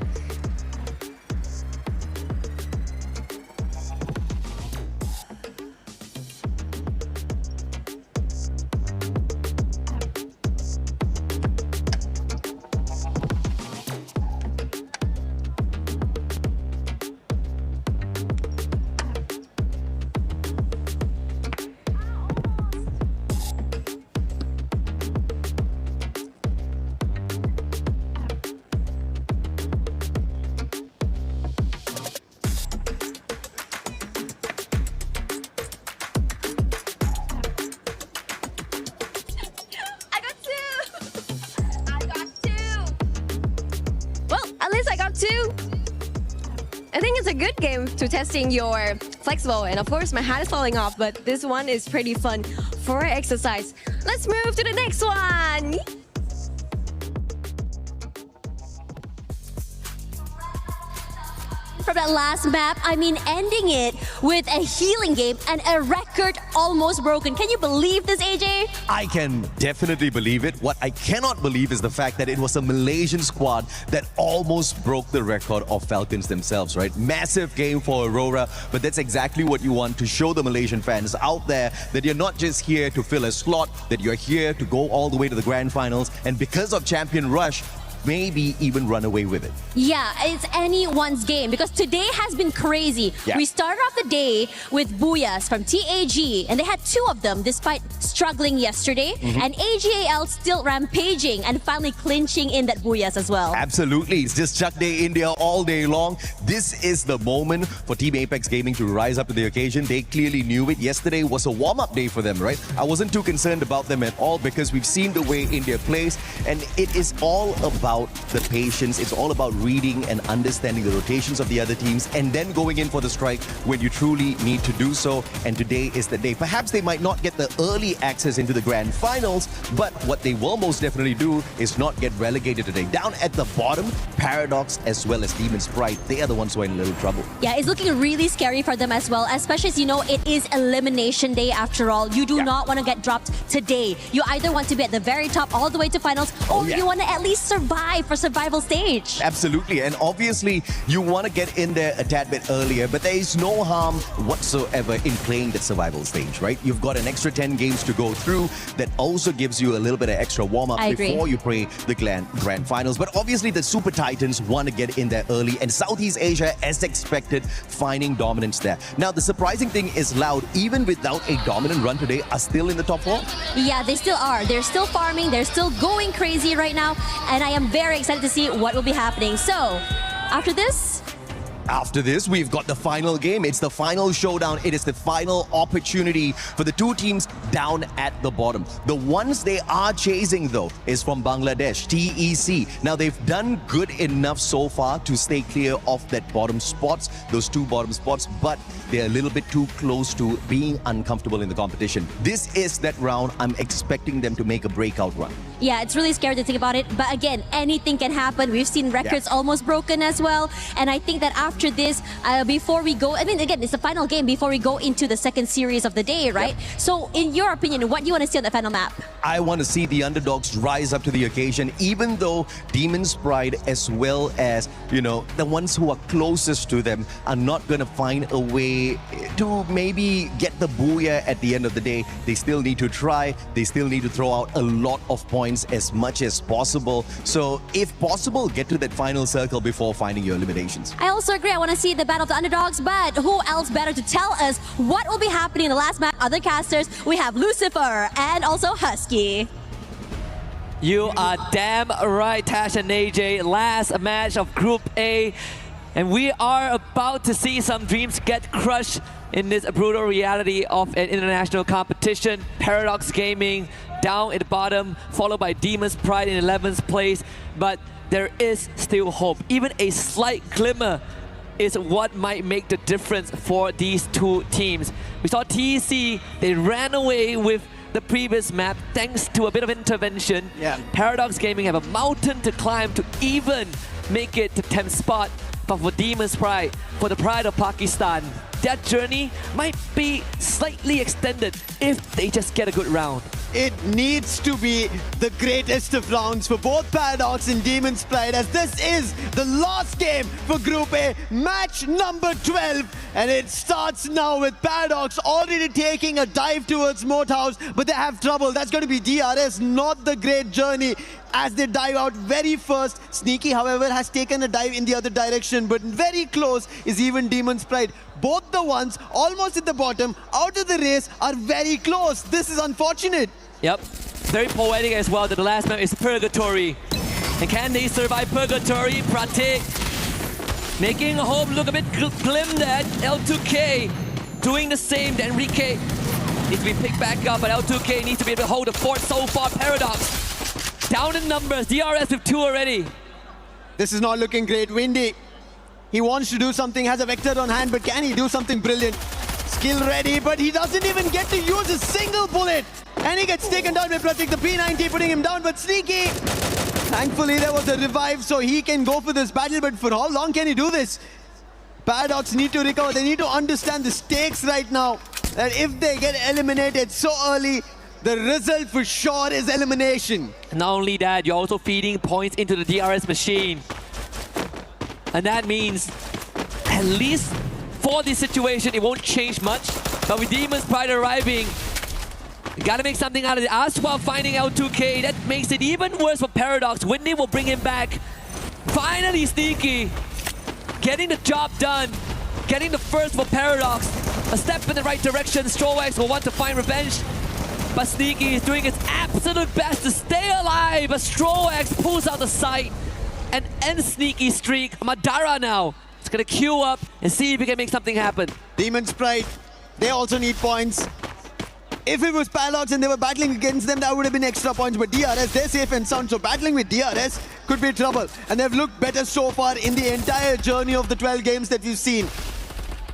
[SPEAKER 2] I think it's a good game to testing your flexible, and of course my hat is falling off, but this one is pretty fun for exercise. Let's move to the next one.
[SPEAKER 23] From that last map, I mean ending it with a healing game and a record almost broken. Can you believe this, AJ?
[SPEAKER 18] I can definitely believe it. What I cannot believe is the fact that it was a Malaysian squad that almost broke the record of Falcons themselves, right? Massive game for Aurora, but that's exactly what you want to show the Malaysian fans out there, that you're not just here to fill a slot, that you're here to go all the way to the grand finals. And because of Champion Rush, maybe even run away with it.
[SPEAKER 2] Yeah, it's anyone's game because today has been crazy.
[SPEAKER 18] Yeah.
[SPEAKER 2] We started off the day with Booyahs from TAG, and they had 2 of them despite struggling yesterday. And AGAL still rampaging and finally clinching in that Booyahs as well.
[SPEAKER 18] Absolutely. It's just Chuck Day India all day long. This is the moment for Team Apex Gaming to rise up to the occasion. They clearly knew it. Yesterday was a warm-up day for them, right? I wasn't too concerned about them at all because we've seen the way India plays, and it is all about the patience. It's all about reading and understanding the rotations of the other teams and then going in for the strike when you truly need to do so. And today is the day. Perhaps they might not get the early access into the grand finals, but what they will most definitely do is not get relegated today. Down at the bottom, Paradox as well as Demon Sprite, they are the ones who are in a little trouble.
[SPEAKER 2] Yeah, it's looking really scary for them as well, especially as you know it is elimination day after all. You do not want to get dropped today. You either want to be at the very top all the way to finals, or you want to at least survive for survival stage.
[SPEAKER 18] Absolutely, and obviously you want to get in there a tad bit earlier, but there is no harm whatsoever in playing that survival stage, right? You've got an extra 10 games to go through that also gives you a little bit of extra warm-up before you play the grand finals. But obviously the Super Titans want to get in there early, and Southeast Asia, as expected, finding dominance there. Now, the surprising thing is Loud, even without a dominant run today, are still in the top 4.
[SPEAKER 2] Yeah, they still are. They're still farming. They're still going crazy right now. And I am very excited to see what will be happening. So, after this,
[SPEAKER 18] we've got the final game. It's the final showdown. It is the final opportunity for the 2 teams down at the bottom. The ones they are chasing, though, is from Bangladesh, TEC. Now, they've done good enough so far to stay clear of that bottom spots, those 2 bottom spots, but they're a little bit too close to being uncomfortable in the competition. This is that round. I'm expecting them to make a breakout run.
[SPEAKER 2] yeah, it's really scary to think about it. But again, anything can happen. We've seen records almost broken as well. And I think that after this, before we go, I mean, again, it's the final game before we go into the second series of the day, right? So in your opinion, what do you want to see on the final map?
[SPEAKER 18] I want to see the underdogs rise up to the occasion, even though Demon's Pride, as well as, you know, the ones who are closest to them, are not going to find a way to maybe get the booyah at the end of the day. They still need to try. They still need to throw out a lot of points as much as possible. So if possible, get to that final circle before finding your eliminations.
[SPEAKER 2] I also agree. I want to see the battle of the underdogs, but who else better to tell us what will be happening in the last map? Other casters, we have Lucifer and also Husky.
[SPEAKER 4] You are damn right, Tash and AJ. Last match of Group A. And we are about to see some dreams get crushed in this brutal reality of an international competition. Paradox Gaming down at the bottom, followed by Demon's Pride in 11th place. But there is still hope. Even a slight glimmer is what might make the difference for these two teams. We saw TEC, they ran away with the previous map thanks to a bit of intervention. Paradox Gaming have a mountain to climb to even make it to 10th spot. But for Demon's Pride, for the pride of Pakistan, that journey might be slightly extended if they just get a good round.
[SPEAKER 11] It needs to be the greatest of rounds for both Paradox and Demon's Pride, as this is the last game for Group A, match number 12. And it starts now with Paradox already taking a dive towards Moat House, but they have trouble. That's going to be DRS, not the great journey as they dive out very first. Sneaky, however, has taken a dive in the other direction, but very close is even Demon's Pride. Both the ones almost at the bottom, out of the race, are very close. This is unfortunate.
[SPEAKER 4] Yep, very poetic as well that the last map is Purgatory. And can they survive Purgatory? Pratik making hope look a bit glim there. L2K doing the same. Then Enrique needs to be picked back up, but L2K needs to be able to hold the fort so far. Paradox down in numbers. DRS with 2 already.
[SPEAKER 11] This is not looking great. Windy, he wants to do something, has a vector on hand, but can he do something brilliant? Skill ready, but he doesn't even get to use a single bullet. And he gets taken down by Pratik, the P90 putting him down, but Sneaky, thankfully there was a revive so he can go for this battle, but for how long can he do this? Paradox need to recover. They need to understand the stakes right now, that if they get eliminated so early, the result for sure is elimination.
[SPEAKER 4] Not only that, you're also feeding points into the DRS machine. And that means, at least for this situation, it won't change much. But with Demon's Pride arriving, You gotta make something out of it. Aswa finding L2K. That makes it even worse for Paradox. Whitney will bring him back. Finally, Sneaky getting the job done. Getting the first for Paradox. A step in the right direction. Strowax will want to find revenge. But Sneaky is doing its absolute best to stay alive. But Strowax pulls out the sight and ends Sneaky's streak. Madara now is gonna queue up and see if he can make something happen.
[SPEAKER 11] Demon's Pride, they also need points. If it was Paradox and they were battling against them, that would have been extra points. But DRS, they're safe and sound. So battling with DRS could be trouble. And they've looked better so far in the entire journey of the 12 games that we've seen.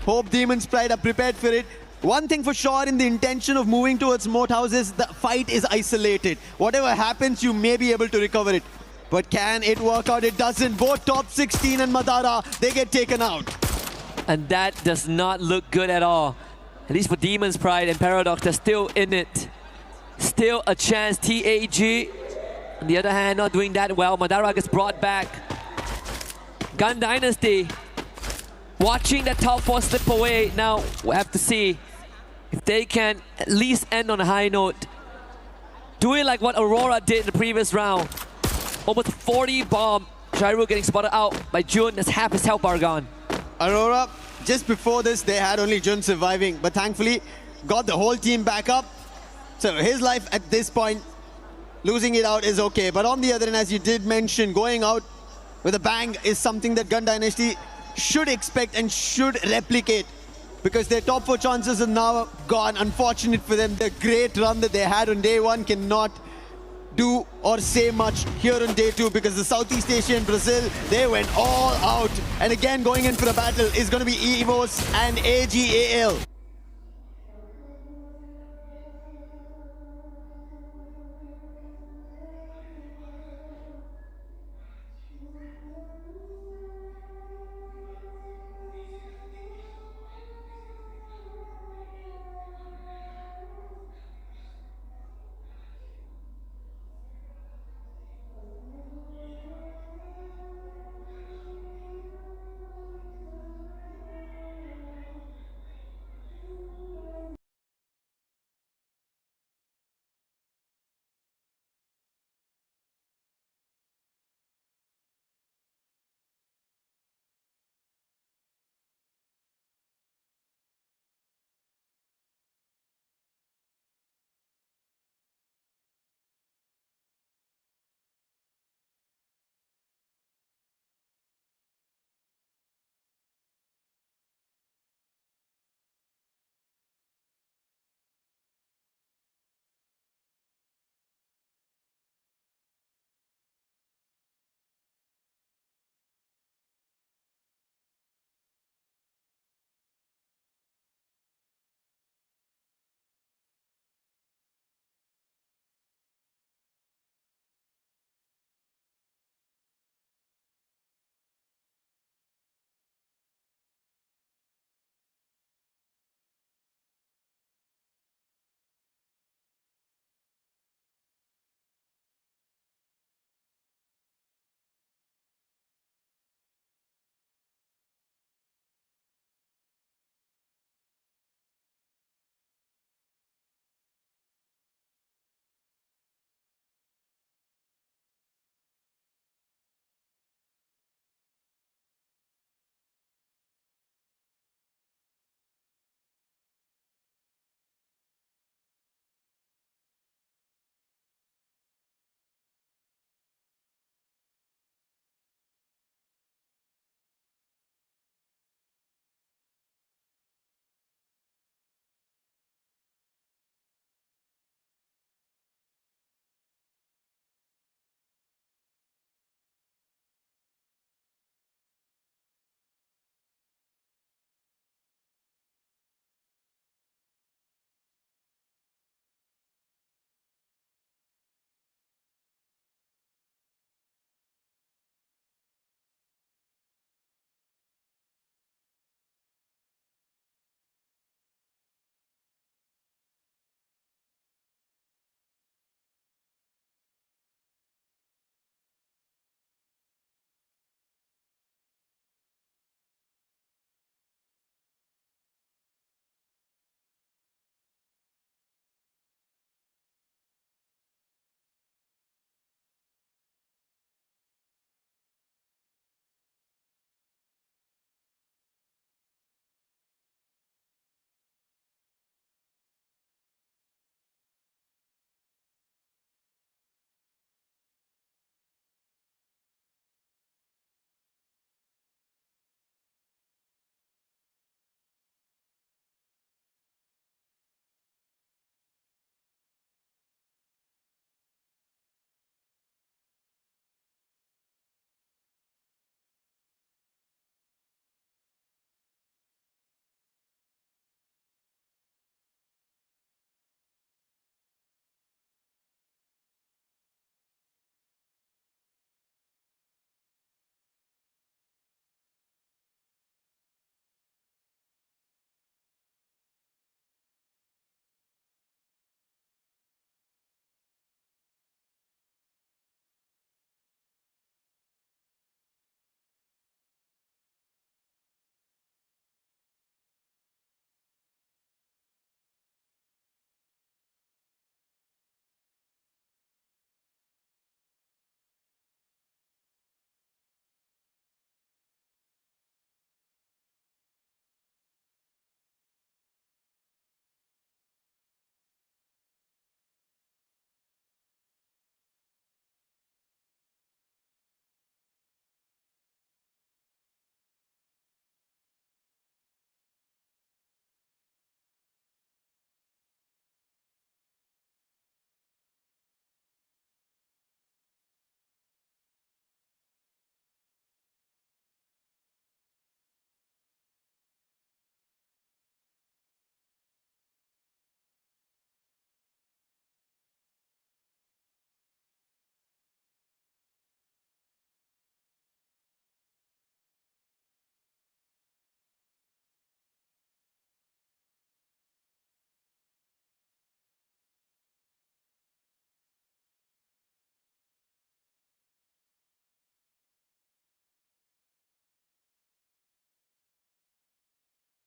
[SPEAKER 11] Hope Demon's Pride are prepared for it. One thing for sure, in the intention of moving towards Moat Houses, the fight is isolated. Whatever happens, you may be able to recover it. But can it work out? It doesn't. Both top 16 and Madara, they get taken out.
[SPEAKER 4] And that does not look good at all. At least for Demon's Pride and Paradox, they're still in it. Still a chance. TAG, on the other hand, not doing that well. Madara gets brought back. Gun Dynasty, watching that top 4 slip away. Now, we'll have to see if they can at least end on a high note. Do it like what Aurora did in the previous round. Almost 40 bomb. Shairu getting spotted out by Jun. That's half his health bar gone.
[SPEAKER 11] Aurora, just before this, they had only Jun surviving, but thankfully got the whole team back up. So his life at this point, losing it out is okay. But on the other hand, as you did mention, going out with a bang is something that Gun Dynasty should expect and should replicate, because their top 4 chances are now gone. Unfortunate for them. The great run that they had on day 1 cannot do or say much here on day 2, because the Southeast Asia and Brazil, they went all out. And again, going in for a battle is going to be EVOS and AGAL.